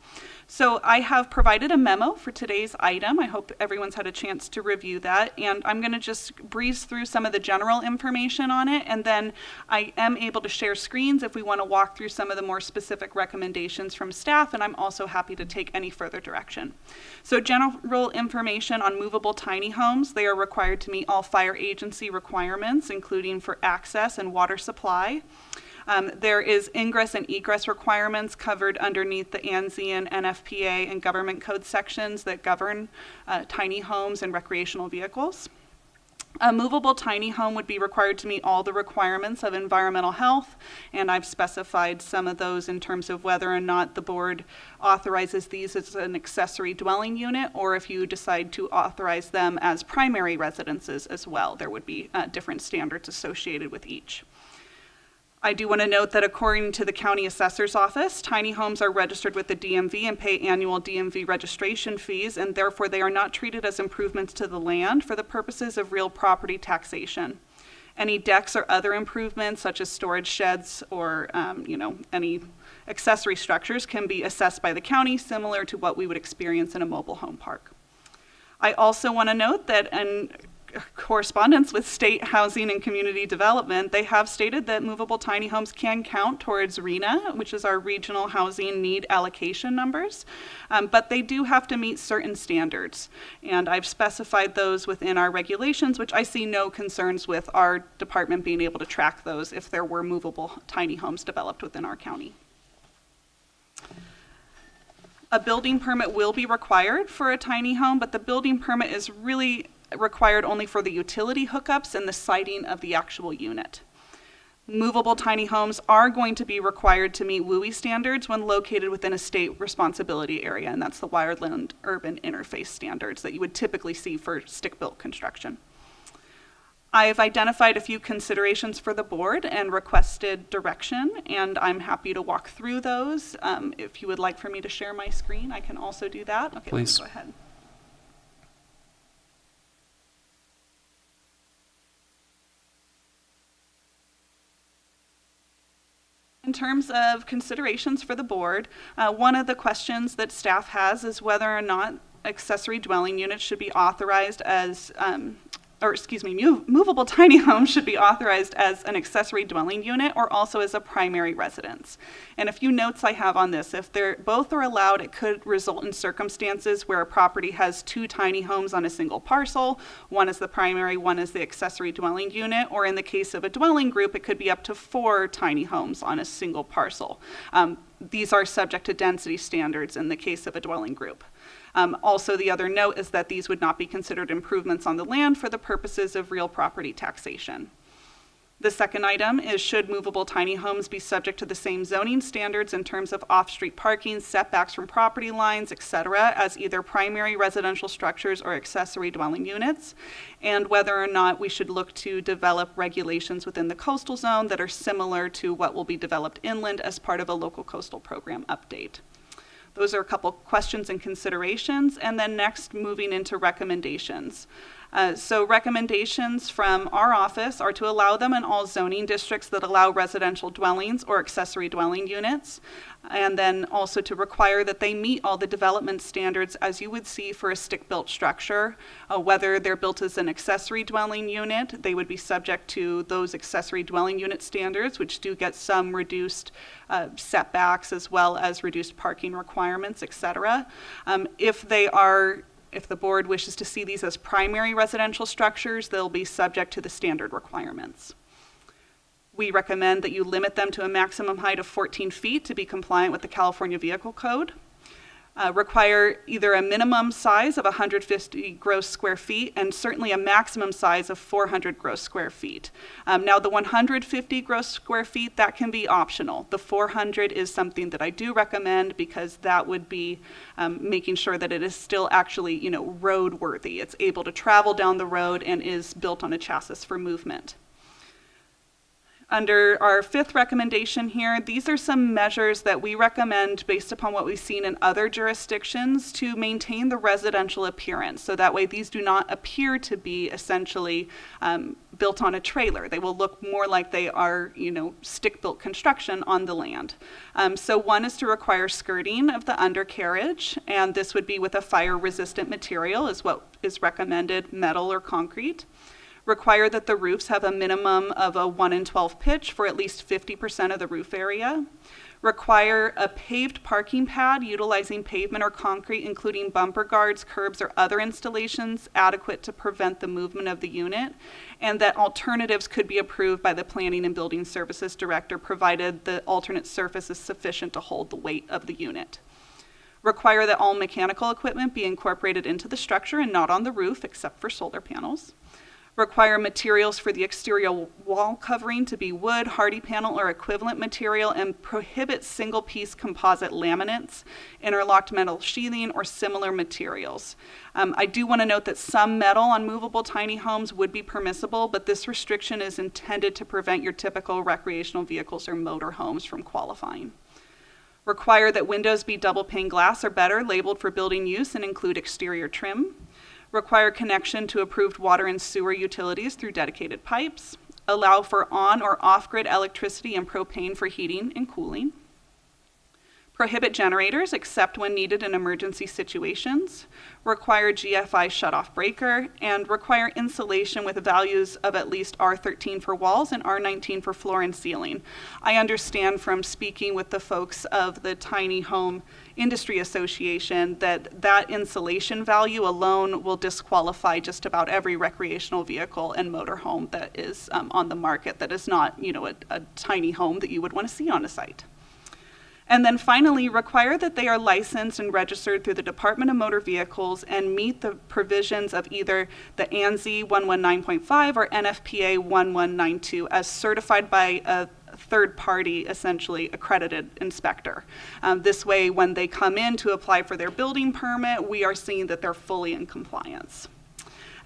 So I have provided a memo for today's item. I hope everyone's had a chance to review that. And I'm going to just breeze through some of the general information on it. And then I am able to share screens if we want to walk through some of the more specific recommendations from staff. And I'm also happy to take any further direction. So general information on movable tiny homes. They are required to meet all fire agency requirements, including for access and water supply. There is ingress and egress requirements covered underneath the ANSI and NFPA and government code sections that govern tiny homes and recreational vehicles. A movable tiny home would be required to meet all the requirements of environmental health, and I've specified some of those in terms of whether or not the board authorizes these as an accessory dwelling unit, or if you decide to authorize them as primary residences as well. There would be different standards associated with each. I do want to note that according to the county assessor's office, tiny homes are registered with the DMV and pay annual DMV registration fees, and therefore they are not treated as improvements to the land for the purposes of real property taxation. Any decks or other improvements, such as storage sheds or any accessory structures, can be assessed by the county, similar to what we would experience in a mobile home park. I also want to note that in correspondence with State Housing and Community Development, they have stated that movable tiny homes can count towards RHNA, which is our Regional Housing Need Allocation numbers, but they do have to meet certain standards. And I've specified those within our regulations, which I see no concerns with our department being able to track those if there were movable tiny homes developed within our county. A building permit will be required for a tiny home, but the building permit is really required only for the utility hookups and the siting of the actual unit. Movable tiny homes are going to be required to meet WUI standards when located within a state responsibility area, and that's the Wireland Urban Interface standards that you would typically see for stick-built construction. I've identified a few considerations for the board and requested direction, and I'm happy to walk through those. If you would like for me to share my screen, I can also do that. Okay, Please. Go ahead. In terms of considerations for the board, one of the questions that staff has is whether or not accessory dwelling units should be authorized as, movable tiny homes should be authorized as an accessory dwelling unit or also as a primary residence. And a few notes I have on this: if they're both are allowed, it could result in circumstances where a property has 2 tiny homes on a single parcel. One is the primary, one is the accessory dwelling unit, or in the case of a dwelling group, it could be up to 4 tiny homes on a single parcel. These are subject to density standards in the case of a dwelling group. Also, the other note is that these would not be considered improvements on the land for the purposes of real property taxation. The second item is, should movable tiny homes be subject to the same zoning standards in terms of off-street parking, setbacks from property lines, etc., as either primary residential structures or accessory dwelling units, and whether or not we should look to develop regulations within the coastal zone that are similar to what will be developed inland as part of a local coastal program update. Those are a couple questions and considerations, and then next moving into recommendations. So recommendations from our office are to allow them in all zoning districts that allow residential dwellings or accessory dwelling units, and then also to require that they meet all the development standards as you would see for a stick-built structure. Whether they're built as an accessory dwelling unit, they would be subject to those accessory dwelling unit standards, which do get some reduced setbacks as well as reduced parking requirements, etc. If the board wishes to see these as primary residential structures, they'll be subject to the standard requirements. We recommend that you limit them to a maximum height of 14 feet to be compliant with the California Vehicle Code. Require either a minimum size of 150 gross square feet and certainly a maximum size of 400 gross square feet. Now the 150 gross square feet, that can be optional. The 400 is something that I do recommend because that would be making sure that it is still actually, roadworthy. It's able to travel down the road and is built on a chassis for movement. Under our 5th recommendation here, these are some measures that we recommend based upon what we've seen in other jurisdictions to maintain the residential appearance. So that way these do not appear to be essentially built on a trailer. They will look more like they are, stick-built construction on the land. So one is to require skirting of the undercarriage, and this would be with a fire-resistant material is what is recommended, metal or concrete. Require that the roofs have a minimum of a 1 in 12 pitch for at least 50% of the roof area. Require a paved parking pad utilizing pavement or concrete, including bumper guards, curbs, or other installations adequate to prevent the movement of the unit, and that alternatives could be approved by the Planning and Building Services Director, provided the alternate surface is sufficient to hold the weight of the unit. Require that all mechanical equipment be incorporated into the structure and not on the roof, except for solar panels. Require materials for the exterior wall covering to be wood, hardy panel, or equivalent material, and prohibit single-piece composite laminates, interlocked metal sheathing, or similar materials. I do want to note that some metal on movable tiny homes would be permissible, but this restriction is intended to prevent your typical recreational vehicles or motor homes from qualifying. Require that windows be double pane glass or better, labeled for building use, and include exterior trim. Require connection to approved water and sewer utilities through dedicated pipes. Allow for on or off-grid electricity and propane for heating and cooling. Prohibit generators except when needed in emergency situations. Require GFI shutoff breaker, and require insulation with values of at least R13 for walls and R19 for floor and ceiling. I understand from speaking with the folks of the Tiny Home Industry Association that insulation value alone will disqualify just about every recreational vehicle and motorhome that is on the market that is not, a tiny home that you would want to see on a site. And then finally, require that they are licensed and registered through the Department of Motor Vehicles and meet the provisions of either the ANSI 119.5 or NFPA 1192 as certified by a third party, essentially accredited inspector. This way, when they come in to apply for their building permit, we are seeing that they're fully in compliance.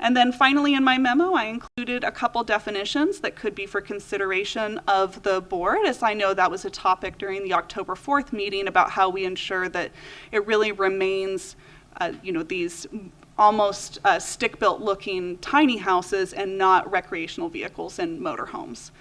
And then finally in my memo, I included a couple definitions that could be for consideration of the board, as I know that was a topic during the October 4th meeting about how we ensure that it really remains, these almost stick-built looking tiny houses and not recreational vehicles and motorhomes.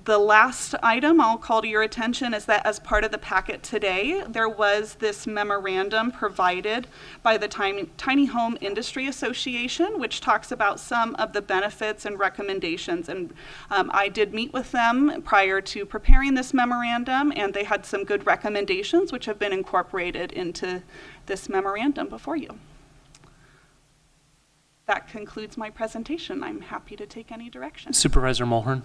The last item I'll call to your attention is that as part of the packet today, there was this memorandum provided by the Tiny Home Industry Association, which talks about some of the benefits and recommendations. And I did meet with them prior to preparing this memorandum, and they had some good recommendations which have been incorporated into this memorandum before you. That concludes my presentation. I'm happy to take any direction. Supervisor Mulhern.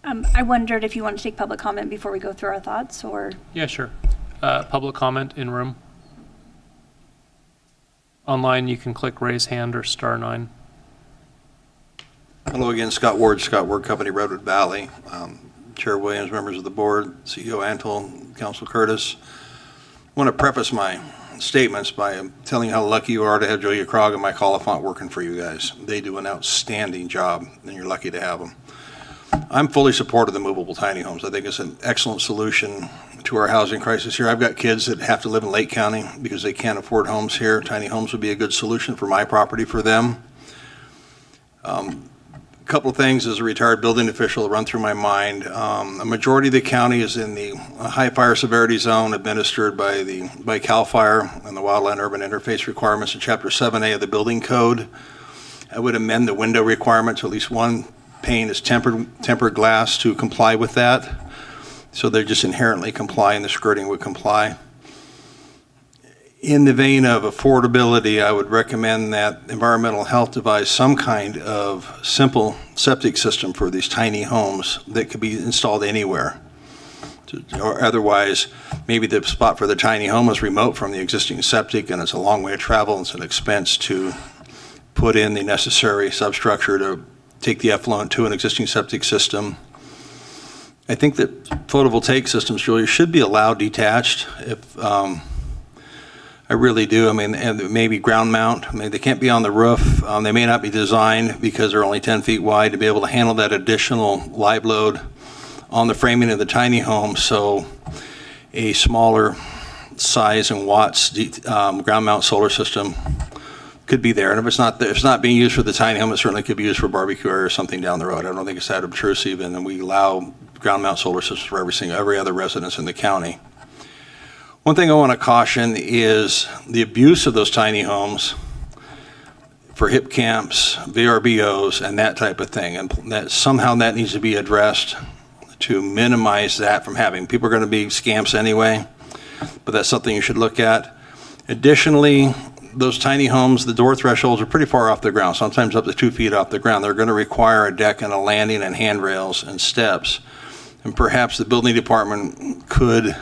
I wondered if you want to take public comment before we go through our thoughts, or? Yeah, sure. Public comment in room. Online, you can click raise hand or *9. Hello again, Scott Ward Company, Redwood Valley. Chair Williams, members of the board, CEO Antle, Council Curtis. I want to preface my statements by telling you how lucky you are to have Julia Krog and Mike Oliphant working for you guys. They do an outstanding job, and you're lucky to have them. I'm fully supportive of the movable tiny homes. I think it's an excellent solution to our housing crisis here. I've got kids that have to live in Lake County because they can't afford homes here. Tiny homes would be a good solution for my property for them. A couple of things as a retired building official run through my mind. A majority of the county is in the high fire severity zone administered by CAL FIRE and the Wildland Urban Interface requirements in Chapter 7A of the Building Code. I would amend the window requirement to at least one pane is tempered glass to comply with that. So they just inherently comply and the skirting would comply. In the vein of affordability, I would recommend that environmental health devise some kind of simple septic system for these tiny homes that could be installed anywhere. Or otherwise, maybe the spot for the tiny home is remote from the existing septic and it's a long way to travel and it's an expense to put in the necessary substructure to take the effluent to an existing septic system. I think that photovoltaic systems, Julia, should be allowed detached. If I really do. I mean, and maybe ground mount. I mean, they can't be on the roof. They may not be designed because they're only 10 feet wide to be able to handle that additional live load on the framing of the tiny home. So a smaller size and watts ground mount solar system could be there, and if it's not being used for the tiny home, it certainly could be used for barbecue or something down the road. I don't think it's that obtrusive, and then we allow ground mount solar systems for every other residence in the county. One thing I want to caution is the abuse of those tiny homes for hip camps, VRBOs, and that type of thing, and that somehow that needs to be addressed to minimize that from happening. People are going to be scamps anyway, but that's something you should look at. Additionally, those tiny homes, the door thresholds are pretty far off the ground, sometimes up to 2 feet off the ground. They're going to require a deck and a landing and handrails and steps. And perhaps the building department could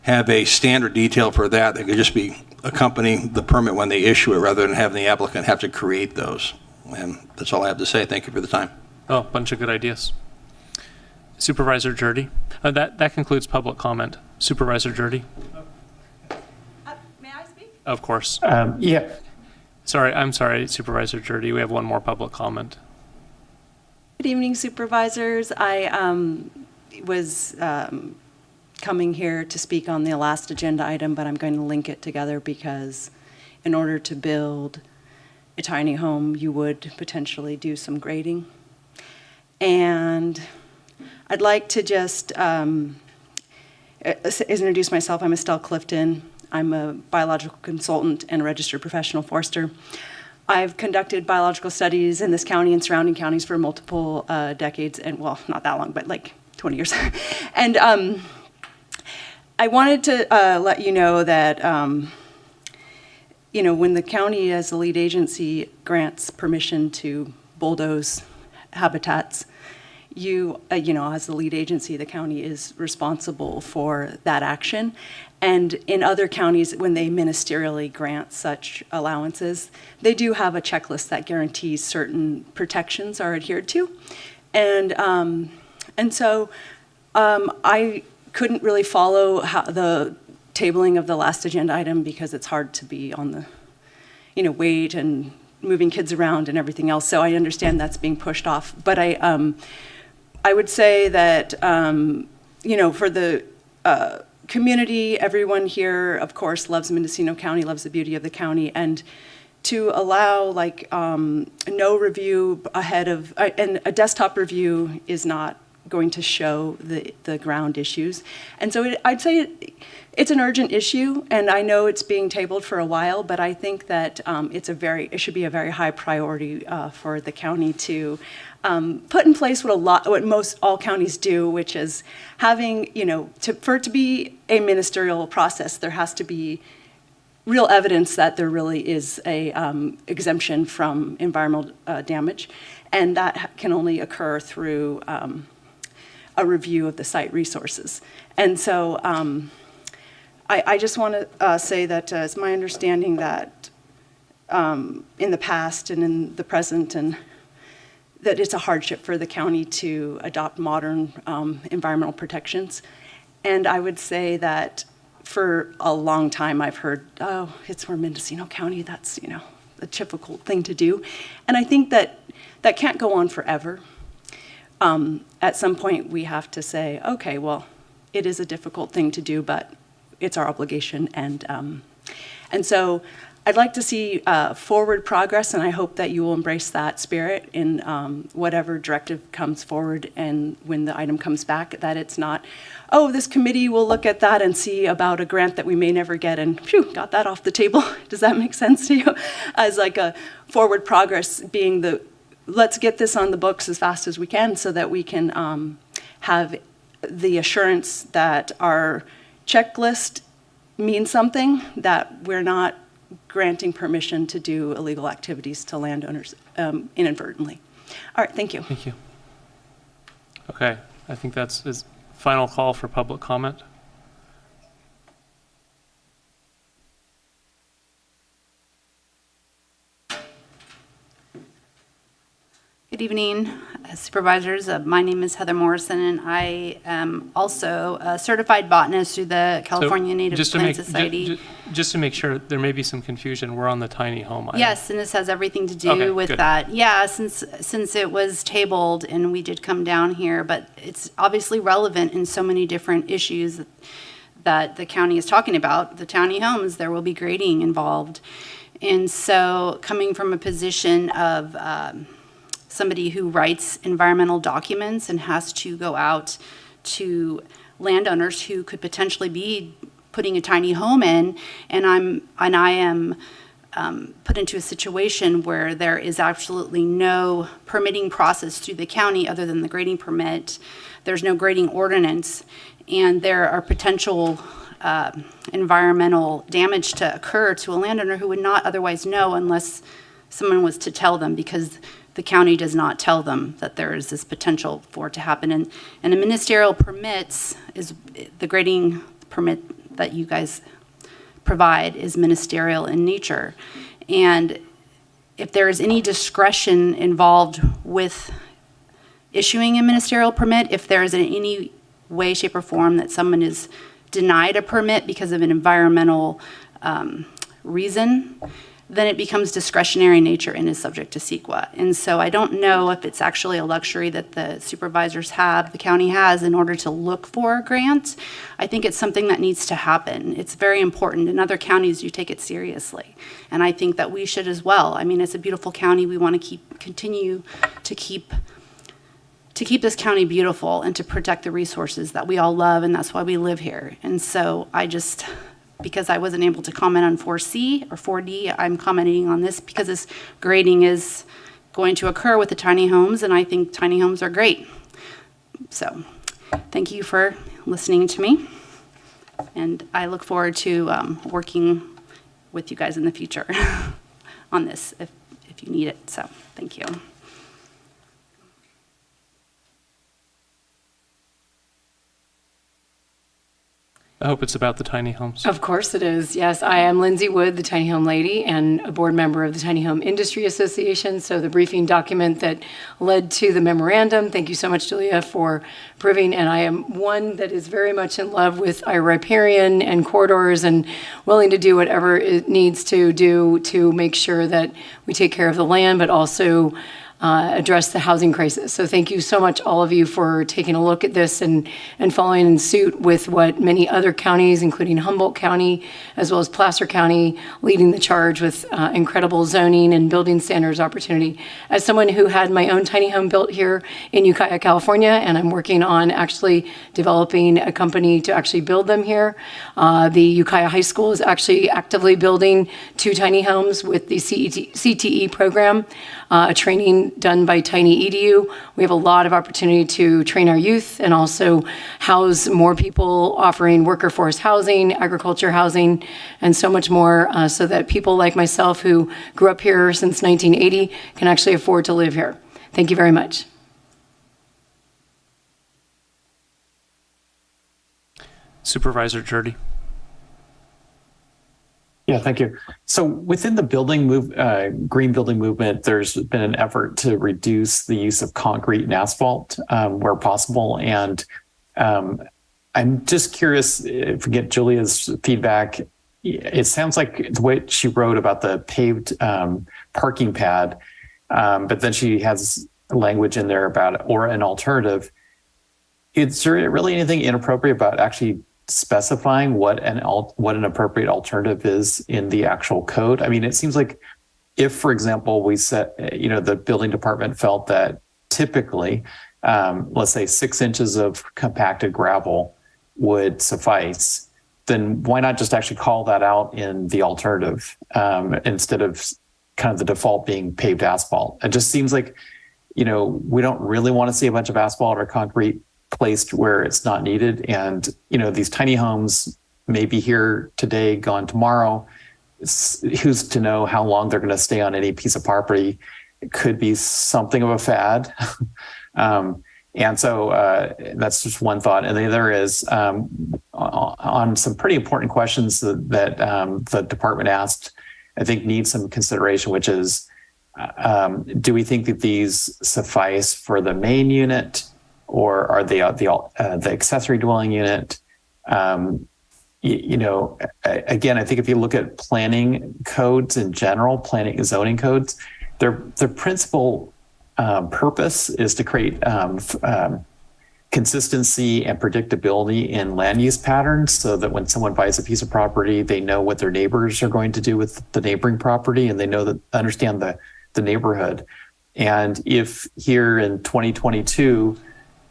have a standard detail for that. They could just be accompanying the permit when they issue it rather than having the applicant have to create those. And that's all I have to say. Thank you for the time. Oh, bunch of good ideas. Supervisor Jurdy. That concludes public comment. Supervisor Jurdy. May I speak? Of course. Yeah. I'm sorry, Supervisor Jurdy. We have one more public comment. Good evening, Supervisors. I was coming here to speak on the last agenda item, but I'm going to link it together because in order to build a tiny home, you would potentially do some grading. And I'd like to just introduce myself. I'm Estelle Clifton. I'm a biological consultant and a registered professional forester. I've conducted biological studies in this county and surrounding counties for multiple decades, and well, not that long, but like 20 years. And I wanted to let you know that, when the county as the lead agency grants permission to bulldoze habitats, as the lead agency, the county is responsible for that action. And in other counties, when they ministerially grant such allowances, they do have a checklist that guarantees certain protections are adhered to. And so I couldn't really follow the tabling of the last agenda item because it's hard to be on the, wait and moving kids around and everything else. So I understand that's being pushed off. But I would say that, for the community, everyone here, of course, loves Mendocino County, loves the beauty of the county, and to allow no review ahead of, and a desktop review is not going to show the ground issues. And so I'd say it's an urgent issue, and I know it's being tabled for a while, but I think that it should be a very high priority for the county to put in place what most all counties do, which is having, for it to be a ministerial process, there has to be real evidence that there really is a exemption from environmental damage, and that can only occur through a review of the site resources. And so I just want to say that it's my understanding that in the past and in the present, and that it's a hardship for the county to adopt modern environmental protections. And I would say that for a long time I've heard, oh, it's for Mendocino County, that's, a difficult thing to do. And I think that can't go on forever. At some point we have to say, okay, well, it is a difficult thing to do, but it's our obligation. And so I'd like to see forward progress, and I hope that you will embrace that spirit in whatever directive comes forward, and when the item comes back, that it's not, oh, this committee will look at that and see about a grant that we may never get, and phew, got that off the table. Does that make sense to you? As like a forward progress being let's get this on the books as fast as we can so that we can have the assurance that our checklist means something, that we're not granting permission to do illegal activities to landowners inadvertently. All right, thank you. Thank you. Okay, I think that's his final call for public comment. Good evening, supervisors. My name is Heather Morrison, and I am also a certified botanist through the California Native Plant Society. Just to make sure, there may be some confusion. We're on the tiny home item. Yes, and this has everything to do with that. Yeah, since it was tabled and we did come down here, but it's obviously relevant in so many different issues that the county is talking about. The tiny homes, there will be grading involved. And so coming from a position of somebody who writes environmental documents and has to go out to landowners who could potentially be putting a tiny home in, and I am put into a situation where there is absolutely no permitting process through the county other than the grading permit. There's no grading ordinance, and there are potential environmental damage to occur to a landowner who would not otherwise know unless someone was to tell them, because the county does not tell them that there is this potential for it to happen. And the ministerial permits is the grading permit that you guys provide is ministerial in nature. And if there is any discretion involved with issuing a ministerial permit, if there is in any way, shape, or form that someone is denied a permit because of an environmental reason, then it becomes discretionary in nature and is subject to CEQA. And so I don't know if it's actually a luxury that the supervisors have, the county has, in order to look for grants. I think it's something that needs to happen. It's very important. In other counties, you take it seriously. And I think that we should as well. I mean, it's a beautiful county. We want to continue to keep this county beautiful and to protect the resources that we all love, and that's why we live here. And so because I wasn't able to comment on 4C or 4D, I'm commenting on this because this grading is going to occur with the tiny homes, and I think tiny homes are great. So thank you for listening to me, and I look forward to working with you guys in the future on this if you need it. So thank you. I hope it's about the tiny homes. Of course it is. Yes, I am Lindsay Wood, the Tiny Home Lady, and a board member of the Tiny Home Industry Association. So the briefing document that led to the memorandum, thank you so much, Julia, for approving. And I am one that is very much in love with our riparian and corridors and willing to do whatever it needs to do to make sure that we take care of the land, but also address the housing crisis. So thank you so much, all of you, for taking a look at this and following in suit with what many other counties, including Humboldt County, as well as Placer County, leading the charge with incredible zoning and building standards opportunity. As someone who had my own tiny home built here in Ukiah, California, and I'm working on actually developing a company to actually build them here. The Ukiah High School is actually actively building 2 tiny homes with the CTE program, a training done by Tiny EDU. We have a lot of opportunity to train our youth and also house more people, offering worker force housing, agriculture housing, and so much more, so that people like myself who grew up here since 1980 can actually afford to live here. Thank you very much. Supervisor Jurdy. Yeah, thank you. So within the green building movement, there's been an effort to reduce the use of concrete and asphalt where possible. And I'm just curious if we get Julia's feedback. It sounds like the way she wrote about the paved parking pad, but then she has language in there about or an alternative. Is there really anything inappropriate about actually specifying what an appropriate alternative is in the actual code? I mean, it seems like if, for example, we set, the building department felt that typically, let's say 6 inches of compacted gravel would suffice, then why not just actually call that out in the alternative instead of kind of the default being paved asphalt? It just seems like, we don't really want to see a bunch of asphalt or concrete placed where it's not needed. And, these tiny homes may be here today, gone tomorrow. Who's to know how long they're going to stay on any piece of property? It could be something of a fad. And so that's just one thought. And the other is on some pretty important questions that the department asked, I think needs some consideration, which is, do we think that these suffice for the main unit? Or are they the accessory dwelling unit? Again, I think if you look at planning codes in general, planning and zoning codes, their principal purpose is to create consistency and predictability in land use patterns, so that when someone buys a piece of property, they know what their neighbors are going to do with the neighboring property, and they understand the neighborhood. And if here in 2022,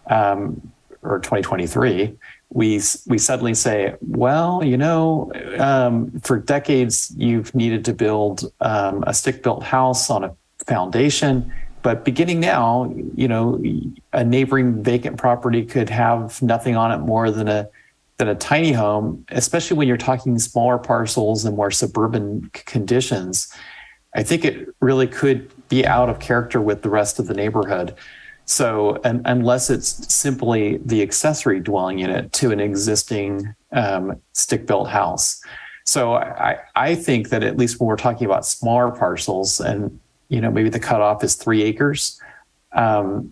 or 2023, we suddenly say, well, for decades you've needed to build a stick-built house on a foundation, but beginning now, a neighboring vacant property could have nothing on it more than a tiny home, especially when you're talking smaller parcels and more suburban conditions. I think it really could be out of character with the rest of the neighborhood. So unless it's simply the accessory dwelling unit to an existing stick-built house. So I think that at least when we're talking about smaller parcels and, maybe the cutoff is 3 acres,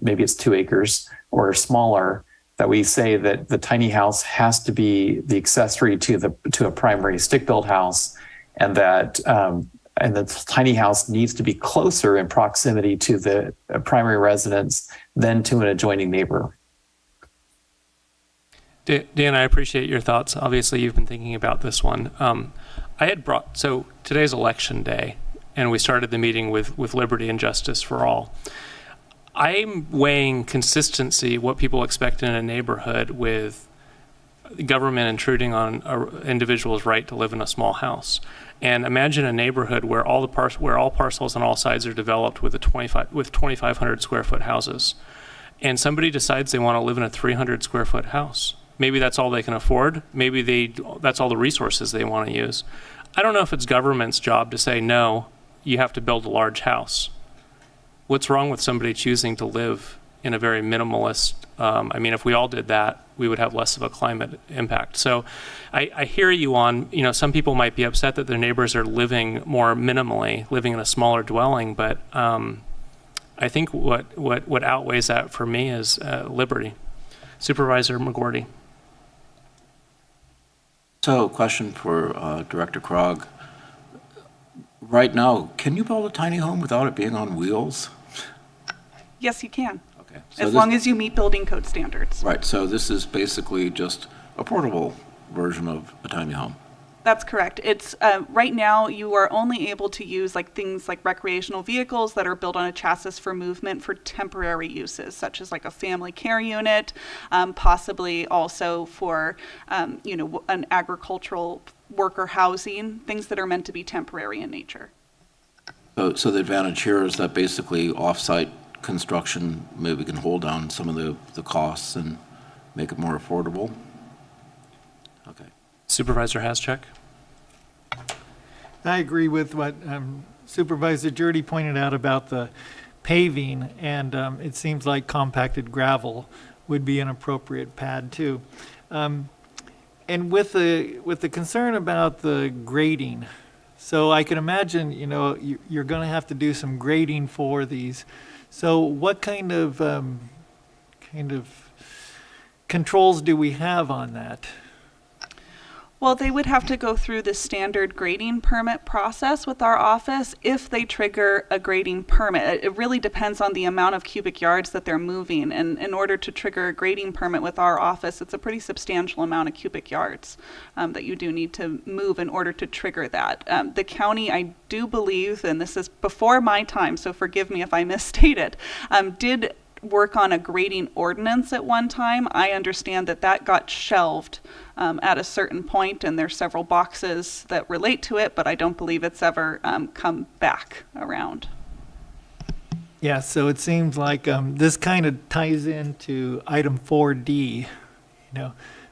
maybe it's 2 acres or smaller, that we say that the tiny house has to be the accessory to a primary stick-built house, and that the tiny house needs to be closer in proximity to the primary residence than to an adjoining neighbor. Dan, I appreciate your thoughts. Obviously, you've been thinking about this one. So today's election day, and we started the meeting with liberty and justice for all. I'm weighing consistency, what people expect in a neighborhood, with government intruding on an individual's right to live in a small house. And imagine a neighborhood where all parcels on all sides are developed with 2,500 square foot houses, and somebody decides they want to live in a 300 square foot house. Maybe that's all they can afford. Maybe that's all the resources they want to use. I don't know if it's government's job to say, no, you have to build a large house. What's wrong with somebody choosing to live in a very minimalist, if we all did that, we would have less of a climate impact. So I hear you on, some people might be upset that their neighbors are living more minimally, living in a smaller dwelling, but I think what outweighs that for me is liberty. Supervisor McGordy. So, question for Director Krog. Right now, can you build a tiny home without it being on wheels? Yes, you can. Okay. As long as you meet building code standards. Right, so this is basically just a portable version of a tiny home. That's correct. It's right now you are only able to use things like recreational vehicles that are built on a chassis for movement for temporary uses, such as like a family care unit, possibly also for an agricultural worker housing, things that are meant to be temporary in nature. So the advantage here is that basically off-site construction maybe can hold down some of the costs and make it more affordable. Okay. Supervisor Haschak. I agree with what Supervisor Jurdy pointed out about the paving, and it seems like compacted gravel would be an appropriate pad too. And with the concern about the grading, so I can imagine, you're going to have to do some grading for these. So what kind of controls do we have on that? Well, they would have to go through the standard grading permit process with our office if they trigger a grading permit. It really depends on the amount of cubic yards that they're moving. And in order to trigger a grading permit with our office, it's a pretty substantial amount of cubic yards that you do need to move in order to trigger that. The county, I do believe, and this is before my time, so forgive me if I misstate it, did work on a grading ordinance at one time. I understand that got shelved at a certain point, and there's several boxes that relate to it, but I don't believe it's ever come back around. Yeah, so it seems like this kind of ties into item 4D,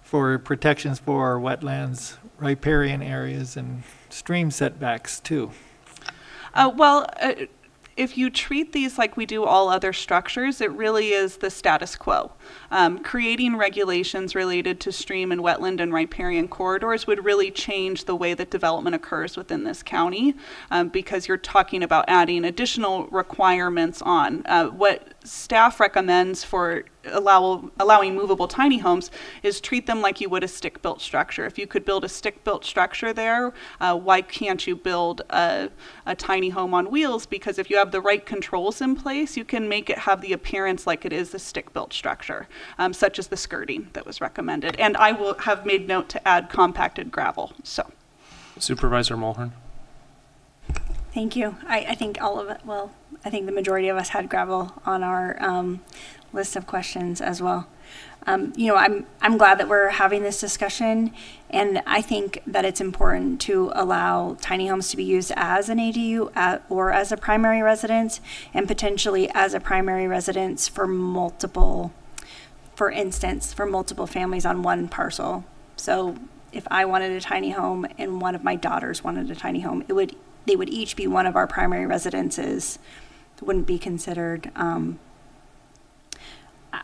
for protections for our wetlands, riparian areas, and stream setbacks too. If you treat these like we do all other structures, it really is the status quo. Creating regulations related to stream and wetland and riparian corridors would really change the way that development occurs within this county, because you're talking about adding additional requirements on. What staff recommends for allowing movable tiny homes is treat them like you would a stick-built structure. If you could build a stick-built structure there, why can't you build a tiny home on wheels? Because if you have the right controls in place, you can make it have the appearance like it is a stick-built structure, such as the skirting that was recommended. And I will have made note to add compacted gravel. So, Supervisor Mulhern. Thank you. I think all of it, I think the majority of us had gravel on our list of questions as well. I'm glad that we're having this discussion, and I think that it's important to allow tiny homes to be used as an ADU or as a primary residence, and potentially as a primary residence for multiple families on one parcel. So if I wanted a tiny home and one of my daughters wanted a tiny home, they would each be one of our primary residences. It wouldn't be considered.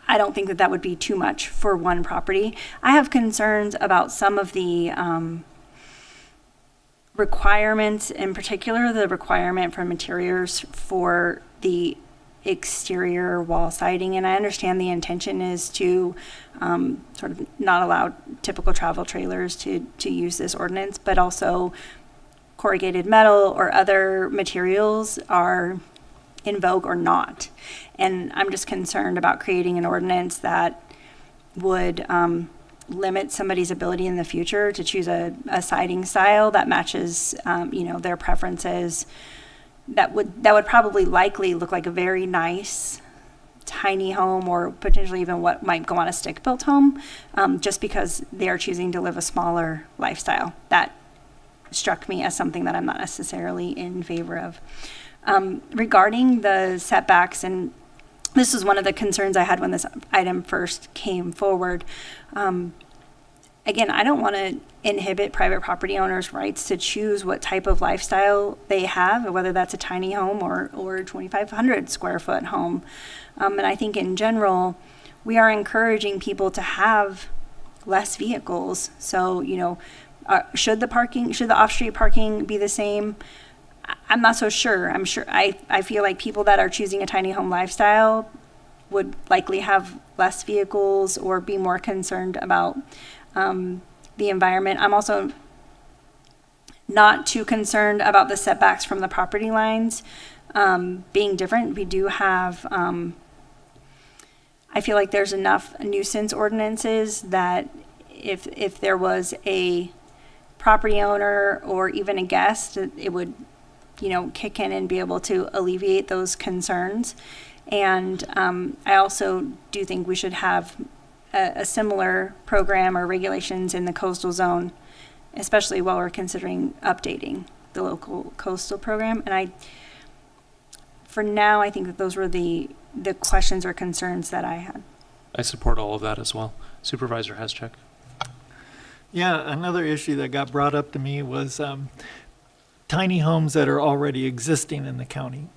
I don't think that would be too much for one property. I have concerns about some of the requirements, in particular the requirement for materials for the exterior wall siding. And I understand the intention is to sort of not allow typical travel trailers to use this ordinance, but also corrugated metal or other materials are in vogue or not. And I'm just concerned about creating an ordinance that would limit somebody's ability in the future to choose a siding style that matches their preferences. That would probably likely look like a very nice tiny home, or potentially even what might go on a stick-built home, just because they are choosing to live a smaller lifestyle. That struck me as something that I'm not necessarily in favor of. Regarding the setbacks, and this is one of the concerns I had when this item first came forward. Again, I don't want to inhibit private property owners' rights to choose what type of lifestyle they have, whether that's a tiny home or 2,500 square foot home. And I think in general, we are encouraging people to have less vehicles. So, should the off-street parking be the same? I'm not so sure. I feel like people that are choosing a tiny home lifestyle would likely have less vehicles or be more concerned about the environment. I'm also not too concerned about the setbacks from the property lines being different. We do have, I feel like there's enough nuisance ordinances that if there was a property owner or even a guest, it would, kick in and be able to alleviate those concerns. And I also do think we should have a similar program or regulations in the coastal zone, especially while we're considering updating the local coastal program. And for now, I think that those were the questions or concerns that I had. I support all of that as well. Supervisor Haschak. Yeah, another issue that got brought up to me was tiny homes that are already existing in the county.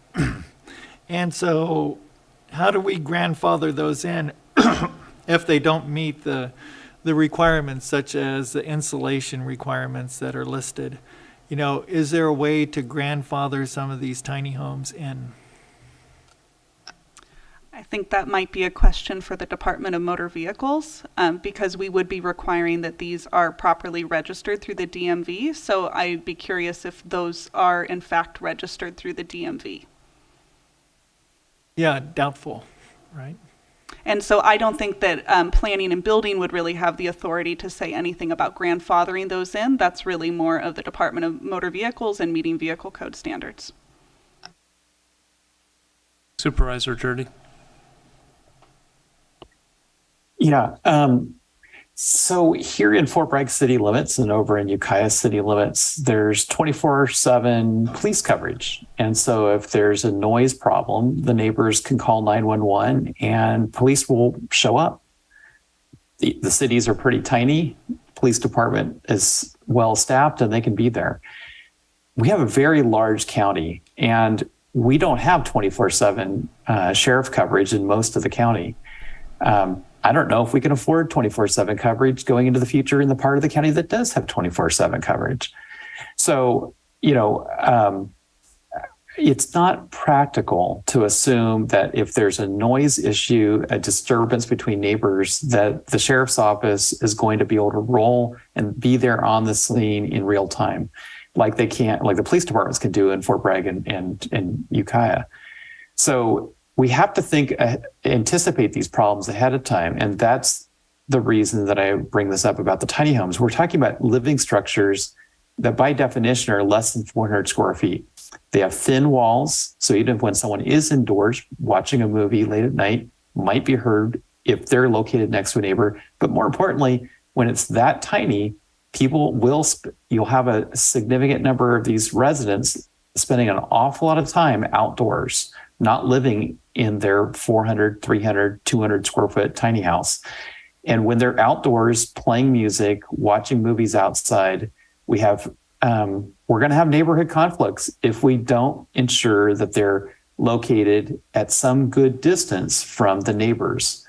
And so how do we grandfather those in if they don't meet the requirements, such as the insulation requirements that are listed? Is there a way to grandfather some of these tiny homes in? I think that might be a question for the Department of Motor Vehicles, because we would be requiring that these are properly registered through the DMV. So I'd be curious if those are in fact registered through the DMV. Yeah, doubtful, right? And so I don't think that planning and building would really have the authority to say anything about grandfathering those in. That's really more of the Department of Motor Vehicles and meeting vehicle code standards. Supervisor Jurdy. Yeah. So here in Fort Bragg city limits and over in Ukiah city limits, there's 24/7 police coverage. And so if there's a noise problem, the neighbors can call 911 and police will show up. The cities are pretty tiny. Police department is well staffed and they can be there. We have a very large county and we don't have 24/7 sheriff coverage in most of the county. I don't know if we can afford 24/7 coverage going into the future in the part of the county that does have 24/7 coverage. So, it's not practical to assume that if there's a noise issue, a disturbance between neighbors, that the sheriff's office is going to be able to roll and be there on the scene in real time, like the police departments can do in Fort Bragg and Ukiah. So we have to anticipate these problems ahead of time. And that's the reason that I bring this up about the tiny homes. We're talking about living structures that by definition are less than 400 square feet. They have thin walls. So even when someone is indoors watching a movie late at night, might be heard if they're located next to a neighbor. But more importantly, when it's that tiny, you'll have a significant number of these residents spending an awful lot of time outdoors, not living in their 400, 300, 200 square foot tiny house. And when they're outdoors playing music, watching movies outside, we're going to have neighborhood conflicts if we don't ensure that they're located at some good distance from the neighbors.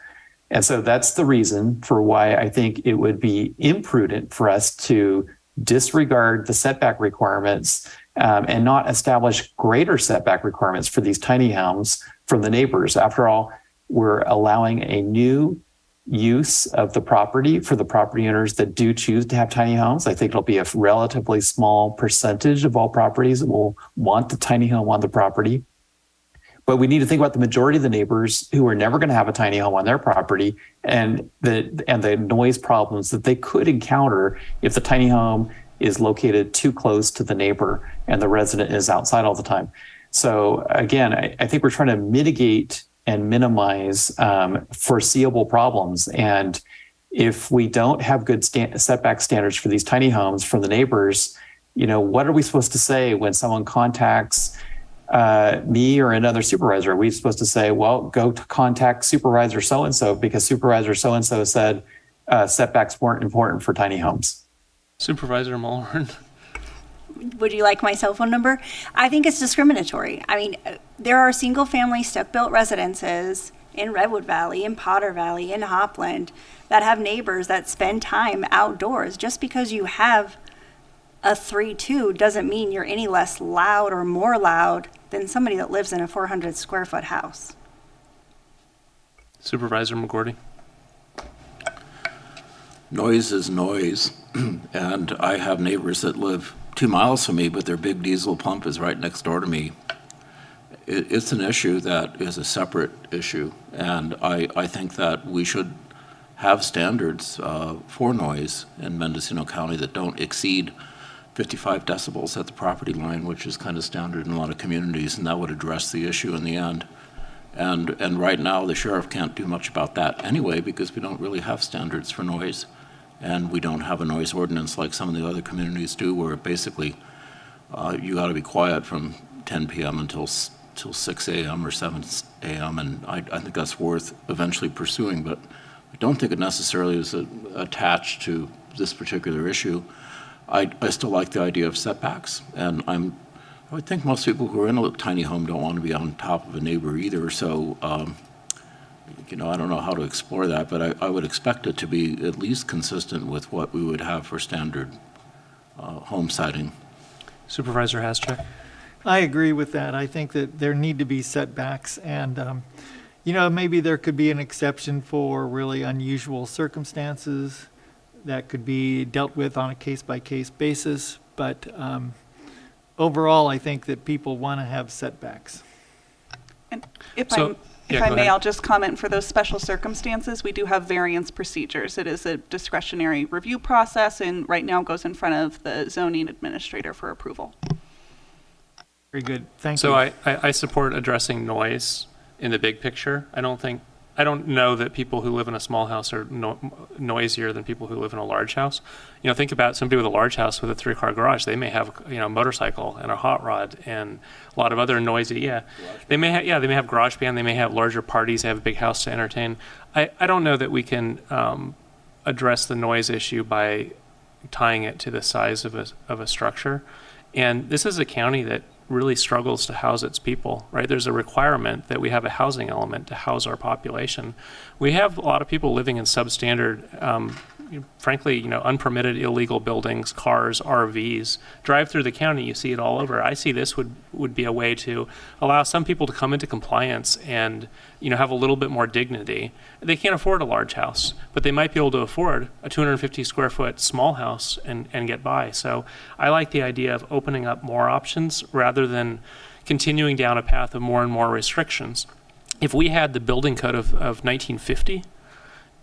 And so that's the reason for why I think it would be imprudent for us to disregard the setback requirements and not establish greater setback requirements for these tiny homes from the neighbors. After all, we're allowing a new use of the property for the property owners that do choose to have tiny homes. I think it'll be a relatively small percentage of all properties that will want the tiny home on the property. But we need to think about the majority of the neighbors who are never going to have a tiny home on their property and the noise problems that they could encounter if the tiny home is located too close to the neighbor and the resident is outside all the time. So again, I think we're trying to mitigate and minimize foreseeable problems. And if we don't have good setback standards for these tiny homes from the neighbors, what are we supposed to say when someone contacts me or another supervisor? Are we supposed to say, well, go to contact Supervisor so-and-so because Supervisor so-and-so said setbacks weren't important for tiny homes? Supervisor Mulhern. Would you like my cell phone number? I think it's discriminatory. I mean, there are single-family stuck-built residences in Redwood Valley, in Potter Valley, in Hopland, that have neighbors that spend time outdoors. Just because you have a 3-2 doesn't mean you're any less loud or more loud than somebody that lives in a 400 square foot house. Supervisor McGordy. Noise is noise, and I have neighbors that live 2 miles from me, but their big diesel pump is right next door to me. It's an issue that is a separate issue, and I think that we should have standards for noise in Mendocino County that don't exceed 55 decibels at the property line, which is kind of standard in a lot of communities, and that would address the issue in the end. And right now, the sheriff can't do much about that anyway, because we don't really have standards for noise. And we don't have a noise ordinance like some of the other communities do, where basically you got to be quiet from 10 p.m. until 6 a.m. or 7 a.m. And I think that's worth eventually pursuing, but I don't think it necessarily is attached to this particular issue. I still like the idea of setbacks, and I would think most people who are in a tiny home don't want to be on top of a neighbor either. So, I don't know how to explore that, but I would expect it to be at least consistent with what we would have for standard home siding. Supervisor Haschak. I agree with that. I think that there need to be setbacks, and maybe there could be an exception for really unusual circumstances that could be dealt with on a case-by-case basis. But overall, I think that people want to have setbacks. And if I may, I'll just comment, for those special circumstances, we do have variance procedures. It is a discretionary review process, and right now goes in front of the zoning administrator for approval. Very good. Thank you. So I support addressing noise in the big picture. I don't know that people who live in a small house are noisier than people who live in a large house. Think about somebody with a large house with a 3-car garage. They may have, a motorcycle and a hot rod and a lot of other noisy, They may have garage band, they may have larger parties, they have a big house to entertain. I don't know that we can address the noise issue by tying it to the size of a structure. And this is a county that really struggles to house its people, right? There's a requirement that we have a housing element to house our population. We have a lot of people living in substandard, frankly, unpermitted illegal buildings, cars, RVs. Drive through the county, you see it all over. I see this would be a way to allow some people to come into compliance and, have a little bit more dignity. They can't afford a large house, but they might be able to afford a 250 square foot small house and get by. So I like the idea of opening up more options rather than continuing down a path of more and more restrictions. If we had the building code of 1950,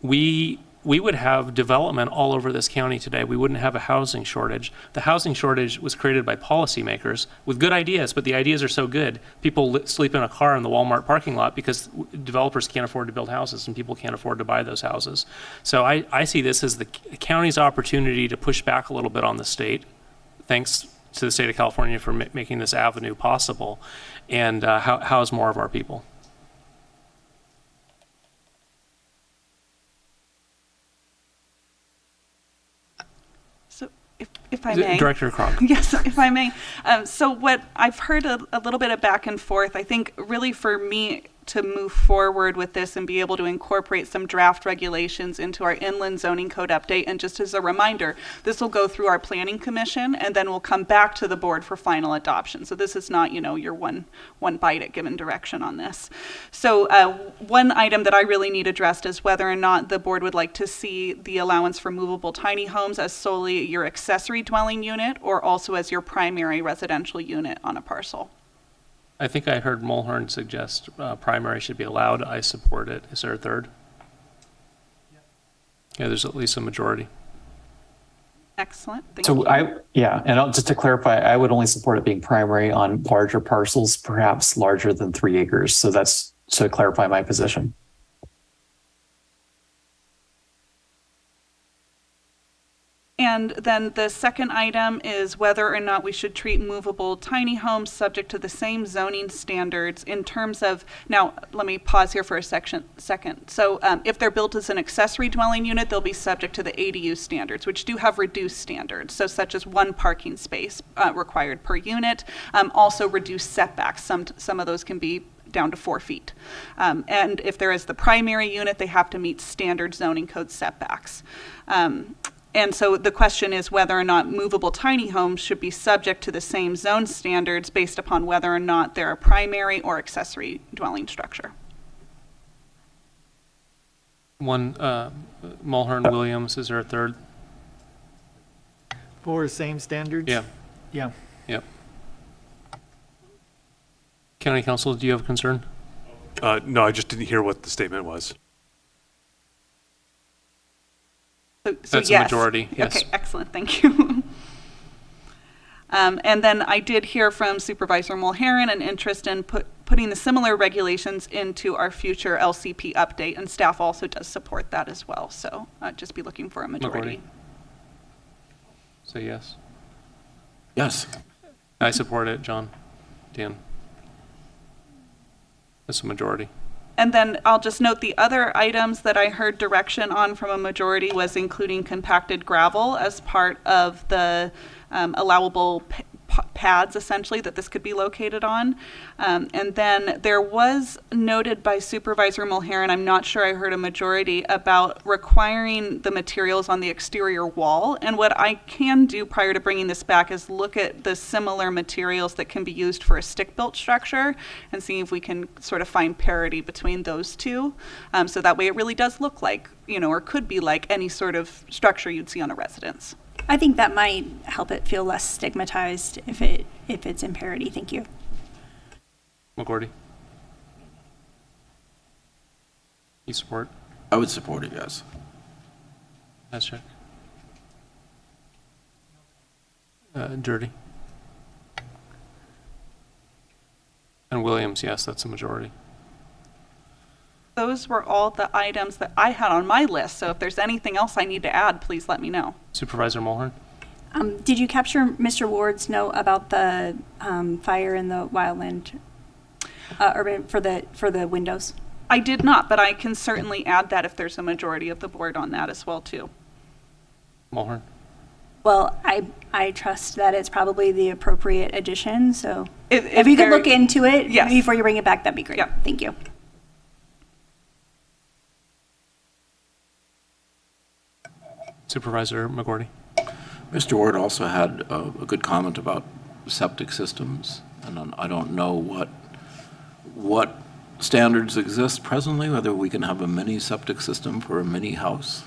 we would have development all over this county today. We wouldn't have a housing shortage. The housing shortage was created by policymakers with good ideas, but the ideas are so good, people sleep in a car in the Walmart parking lot because developers can't afford to build houses and people can't afford to buy those houses. So I see this as the county's opportunity to push back a little bit on the state, thanks to the state of California for making this avenue possible, and house more of our people. If I may. Director Krog. Yes, if I may. So what I've heard a little bit of back and forth, I think really for me to move forward with this and be able to incorporate some draft regulations into our inland zoning code update. And just as a reminder, this will go through our planning commission and then we'll come back to the board for final adoption. So this is not, your one bite at given direction on this. So one item that I really need addressed is whether or not the board would like to see the allowance for movable tiny homes as solely your accessory dwelling unit or also as your primary residential unit on a parcel. I think I heard Mulhern suggest primary should be allowed. I support it. Is there a third? Yeah, there's at least a majority. Excellent. Thank you. And just to clarify, I would only support it being primary on larger parcels, perhaps larger than 3 acres. So that's to clarify my position. And then the second item is whether or not we should treat movable tiny homes subject to the same zoning standards in terms of, now let me pause here for a second. So if they're built as an accessory dwelling unit, they'll be subject to the ADU standards, which do have reduced standards. So such as 1 parking space required per unit, also reduced setbacks. Some of those can be down to 4 feet. And if there is the primary unit, they have to meet standard zoning code setbacks. And so the question is whether or not movable tiny homes should be subject to the same zone standards based upon whether or not they're a primary or accessory dwelling structure. One, Mulhern, Williams, is there a third? For same standards? Yeah. Yeah. Yep. County Council, do you have a concern? No, I just didn't hear what the statement was. So That's yes. a majority, yes. Okay, excellent, thank you. And then I did hear from Supervisor Mulhern an interest in putting the similar regulations into our future LCP update, and staff also does support that as well. So just be looking for a majority. Say yes. Yes. I support it, John. Dan. That's a majority. And then I'll just note the other items that I heard direction on from a majority was including compacted gravel as part of the allowable pads, essentially, that this could be located on. And then there was noted by Supervisor Mulhern, I'm not sure I heard a majority, about requiring the materials on the exterior wall. And what I can do prior to bringing this back is look at the similar materials that can be used for a stick-built structure and see if we can sort of find parity between those two. So that way it really does look like, or could be like any sort of structure you'd see on a residence. I think that might help it feel less stigmatized if it's in parity. Thank you. McGordy? You support? I would support it, yes. Let's check. Dirty? And Williams, yes, that's a majority. Those were all the items that I had on my list. So if there's anything else I need to add, please let me know. Supervisor Mulhern? Did you capture Mr. Ward's note about the fire in the wildland urban for the windows? I did not, but I can certainly add that if there's a majority of the board on that as well too. Mulhern? Well, I trust that it's probably the appropriate addition. So if you could look into it before you bring it back, that'd be great. Yeah. Thank you. Supervisor McGordy? Mr. Ward also had a good comment about septic systems, and I don't know what standards exist presently, whether we can have a mini septic system for a mini house.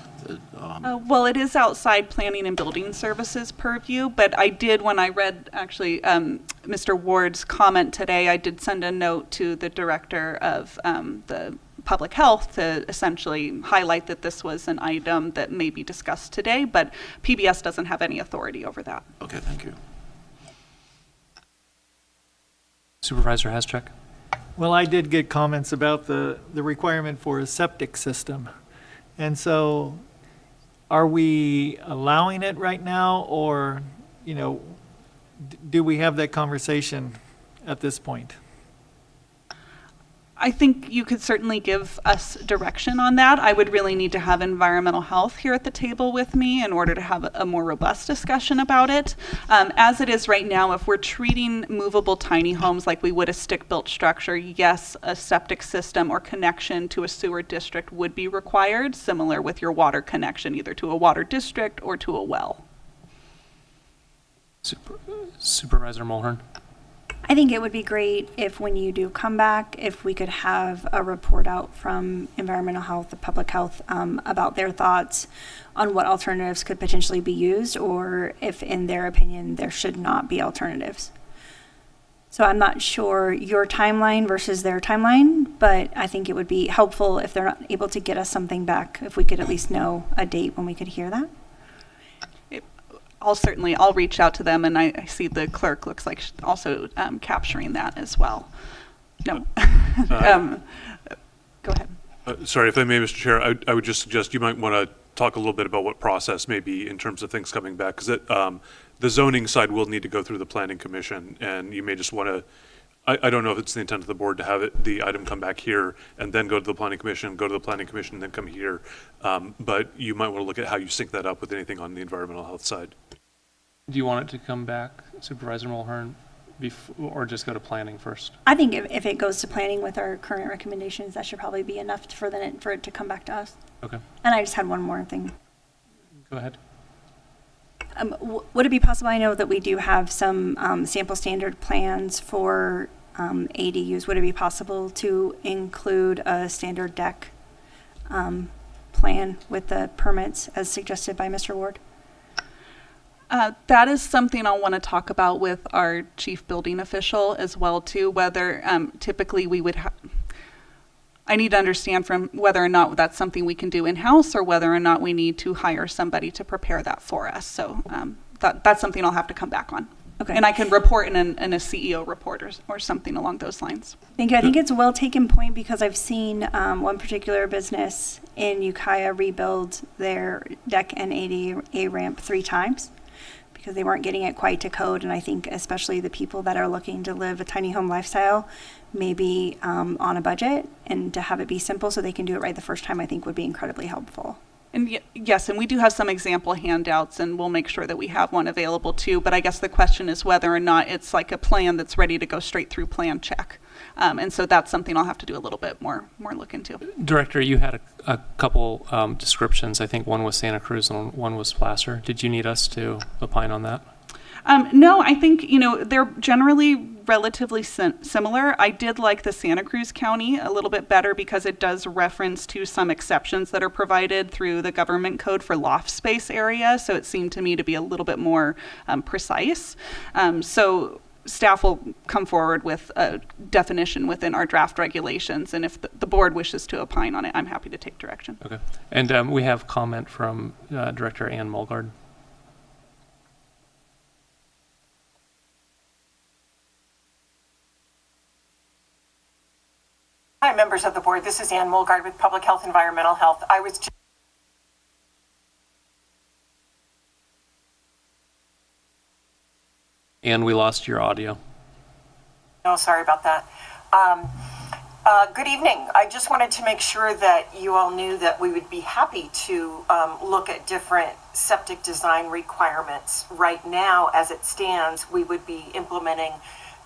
Well, it is outside planning and building services purview, but I did, when I read actually Mr. Ward's comment today, I did send a note to the director of the public health to essentially highlight that this was an item that may be discussed today, but PBS doesn't have any authority over that. Okay, thank you. Supervisor Haschek? Well, I did get comments about the requirement for a septic system. And so are we allowing it right now, or, do we have that conversation at this point? I think you could certainly give us direction on that. I would really need to have environmental health here at the table with me in order to have a more robust discussion about it. As it is right now, if we're treating movable tiny homes like we would a stick-built structure, yes, a septic system or connection to a sewer district would be required, similar with your water connection, either to a water district or to a well. Supervisor Mulhern? I think it would be great if when you do come back, if we could have a report out from environmental health, public health, about their thoughts on what alternatives could potentially be used, or if in their opinion there should not be alternatives. So I'm not sure your timeline versus their timeline, but I think it would be helpful if they're not able to get us something back, if we could at least know a date when we could hear that. I'll reach out to them, and I see the clerk looks like she's also capturing that as well. No. Go ahead. Sorry, if I may, Mr. Chair, I would just suggest you might want to talk a little bit about what process may be in terms of things coming back, because the zoning side will need to go through the planning commission, and you may just want to, I don't know if it's the intent of the board to have the item come back here and then go to the planning commission, and then come here. But you might want to look at how you sync that up with anything on the environmental health side. Do you want it to come back, Supervisor Mulhern, or just go to planning first? I think if it goes to planning with our current recommendations, that should probably be enough for it to come back to us. Okay. And I just had one more thing. Go ahead. Would it be possible, I know that we do have some sample standard plans for ADUs. Would it be possible to include a standard deck plan with the permits as suggested by Mr. Ward? That is something I'll want to talk about with our chief building official as well too, whether typically we would I need to understand from whether or not that's something we can do in-house or whether or not we need to hire somebody to prepare that for us. So that's something I'll have to come back on. Okay. And I can report in a CEO report or something along those lines. Thank you. I think it's a well taken point because I've seen one particular business in Ukiah rebuild their deck and ADA ramp 3 times because they weren't getting it quite to code. And I think especially the people that are looking to live a tiny home lifestyle, maybe on a budget, and to have it be simple so they can do it right the first time, I think would be incredibly helpful. And yes, and we do have some example handouts, and we'll make sure that we have one available too. But I guess the question is whether or not it's like a plan that's ready to go straight through plan check. And so that's something I'll have to do a little bit more look into. Director, You had a couple descriptions. I think one was Santa Cruz and one was Placer. Did you need us to opine on that? No, I think, they're generally relatively similar. I did like the Santa Cruz County a little bit better because it does reference to some exceptions that are provided through the government code for loft space area. So it seemed to me to be a little bit more precise. So staff will come forward with a definition within our draft regulations. And if the board wishes to opine on it, I'm happy to take direction. Okay. And we have comment from Director Ann Mulgard. Hi, members of the board. This is Ann Mulgard with Public Health Environmental Health. And we lost your audio. Oh, sorry about that. Good evening. I just wanted to make sure that you all knew that we would be happy to look at different septic design requirements. Right now, as it stands, we would be implementing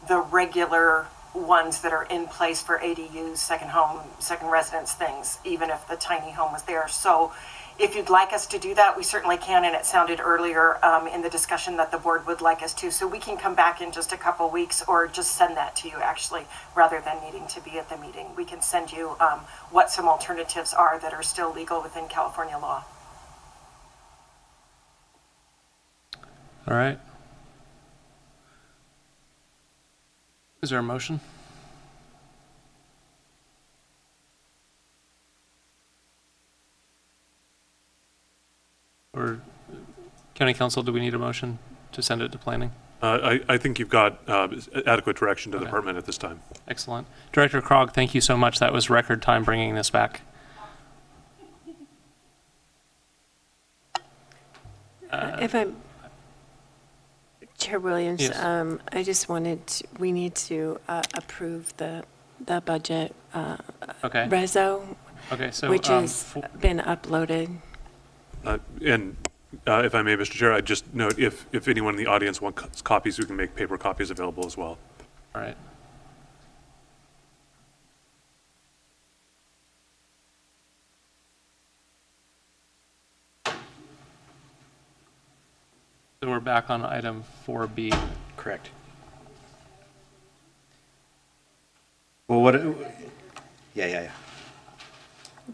the regular ones that are in place for ADUs, second home, second residence things, even if the tiny home was there. So if you'd like us to do that, we certainly can, and it sounded earlier in the discussion that the board would like us to. So we can come back in just a couple weeks or just send that to you actually, rather than needing to be at the meeting. We can send you what some alternatives are that are still legal within California law. All right. Is there a motion? Or County Council, do we need a motion to send it to planning? I think you've got adequate direction to the department at this time. Excellent. Director Krog, thank you so much. That was record time bringing this back. If I'm Chair Williams, yes. I just we need to approve the budget reso, which has been uploaded. And if I may, Mr. Chair, I'd just note if anyone in the audience wants copies, we can make paper copies available as well. All right. So we're back on item 4B. Correct. Well, yeah.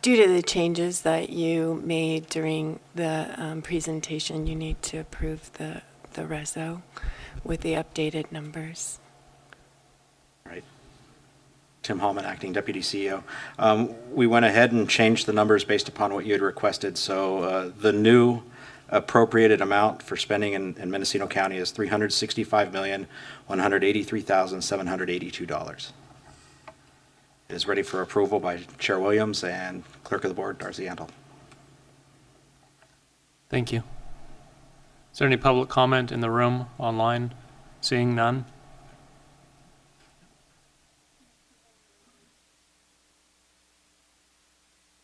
Due to the changes that you made during the presentation, you need to approve the reso with the updated numbers. Right. Tim Hallman, Acting Deputy CEO. We went ahead and changed the numbers based upon what you had requested. So the new appropriated amount for spending in Mendocino County is $365,183,782. It is ready for approval by Chair Williams and Clerk of the Board, Darcy Antle. Thank you. Is there any public comment in the room, online? Seeing none?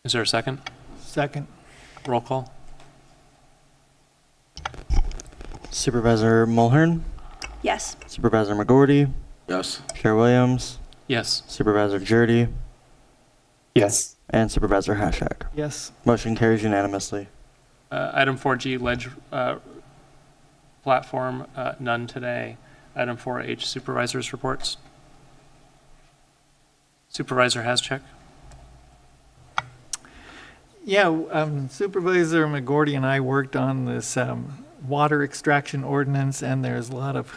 Is there a second? Second. Roll call. Supervisor Mulhern, Yes. Supervisor McGorty, Yes. Chair Williams, Yes. Supervisor Jurdy, Yes. and Supervisor Hashak. Yes. Motion carries unanimously. Item 4G, ledge platform, none today. Item 4H, supervisors reports. Supervisor Haschek. Yeah, Supervisor McGordy and I worked on this water extraction ordinance, and there's a lot of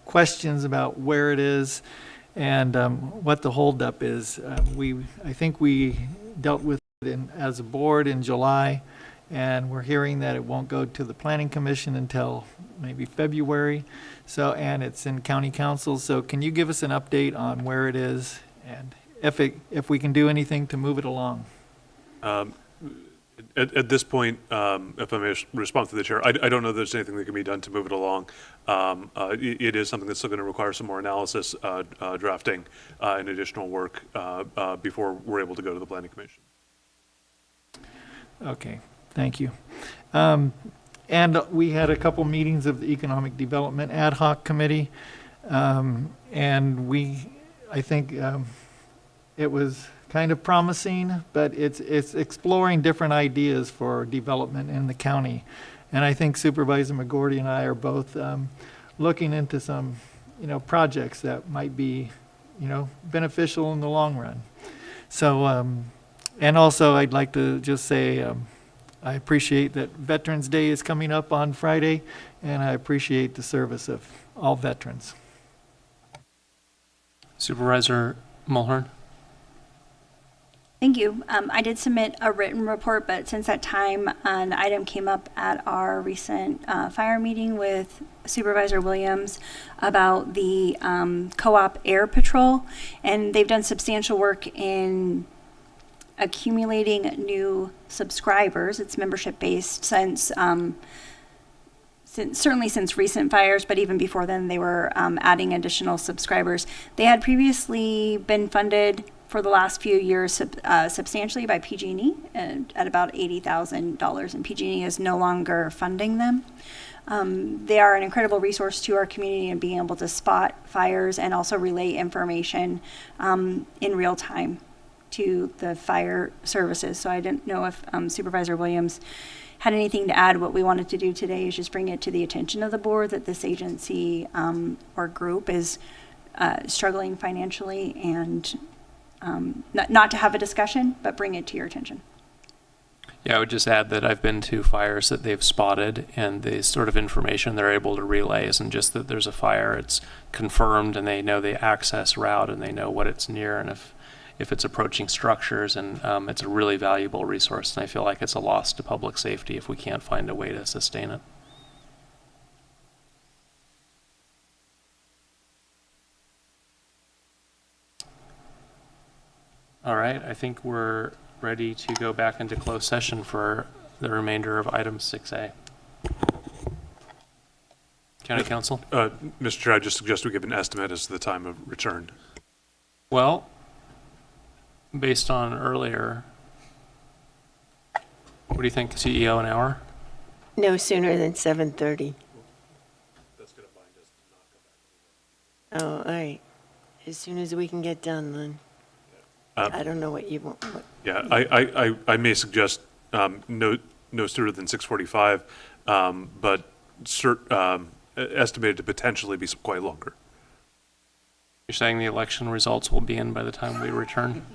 questions about where it is and what the holdup is. I think we dealt with it as a board in July, and we're hearing that it won't go to the Planning Commission until maybe February. So, and it's in County Council. So, can you give us an update on where it is and if we can do anything to move it along? At this point, if I may respond to the chair, I don't know if there's anything that can be done to move it along. It is something that's still going to require some more analysis, drafting, and additional work before we're able to go to the Planning Commission. Okay, thank you. And we had a couple meetings of the Economic Development Ad Hoc Committee, and I think it was kind of promising, but it's exploring different ideas for development in the county. And I think Supervisor McGordy and I are both looking into some, projects that might be, beneficial in the long run. So, and also I'd like to just say I appreciate that Veterans Day is coming up on Friday, and I appreciate the service of all veterans. Supervisor Mulhern. Thank you. I did submit a written report, but since that time, an item came up at our recent fire meeting with Supervisor Williams about the co-op air patrol, and they've done substantial work in accumulating new subscribers. It's membership based since certainly since recent fires, but even before then, they were adding additional subscribers. They had previously been funded for the last few years substantially by PG&E at about $80,000, and PG&E is no longer funding them. They are an incredible resource to our community in being able to spot fires and also relay information in real time to the fire services. So I didn't know if Supervisor Williams had anything to add. What we wanted to do today is just bring it to the attention of the board that this agency or group is struggling financially, and not to have a discussion, but bring it to your attention. Yeah, I would just add that I've been to fires that they've spotted, and the sort of information they're able to relay isn't just that there's a fire, it's confirmed, and they know the access route, and they know what it's near, and if it's approaching structures, and it's a really valuable resource, and I feel like it's a loss to public safety if we can't find a way to sustain it. All right, I think we're ready to go back into closed session for the remainder of item 6A. County Council? Mr. Chair, I just suggest we give an estimate as to the time of return. Well, based on earlier, what do you think, CEO, an hour? No sooner than 7:30. That's going to bind us to not go back. Oh, all right. As soon as we can get done, then. I don't know what you want. Yeah, I may suggest no sooner than 6:45, but estimated to potentially be quite longer. You're saying the election results will be in by the time we return?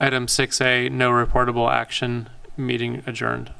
Item 6A, no reportable action, meeting adjourned.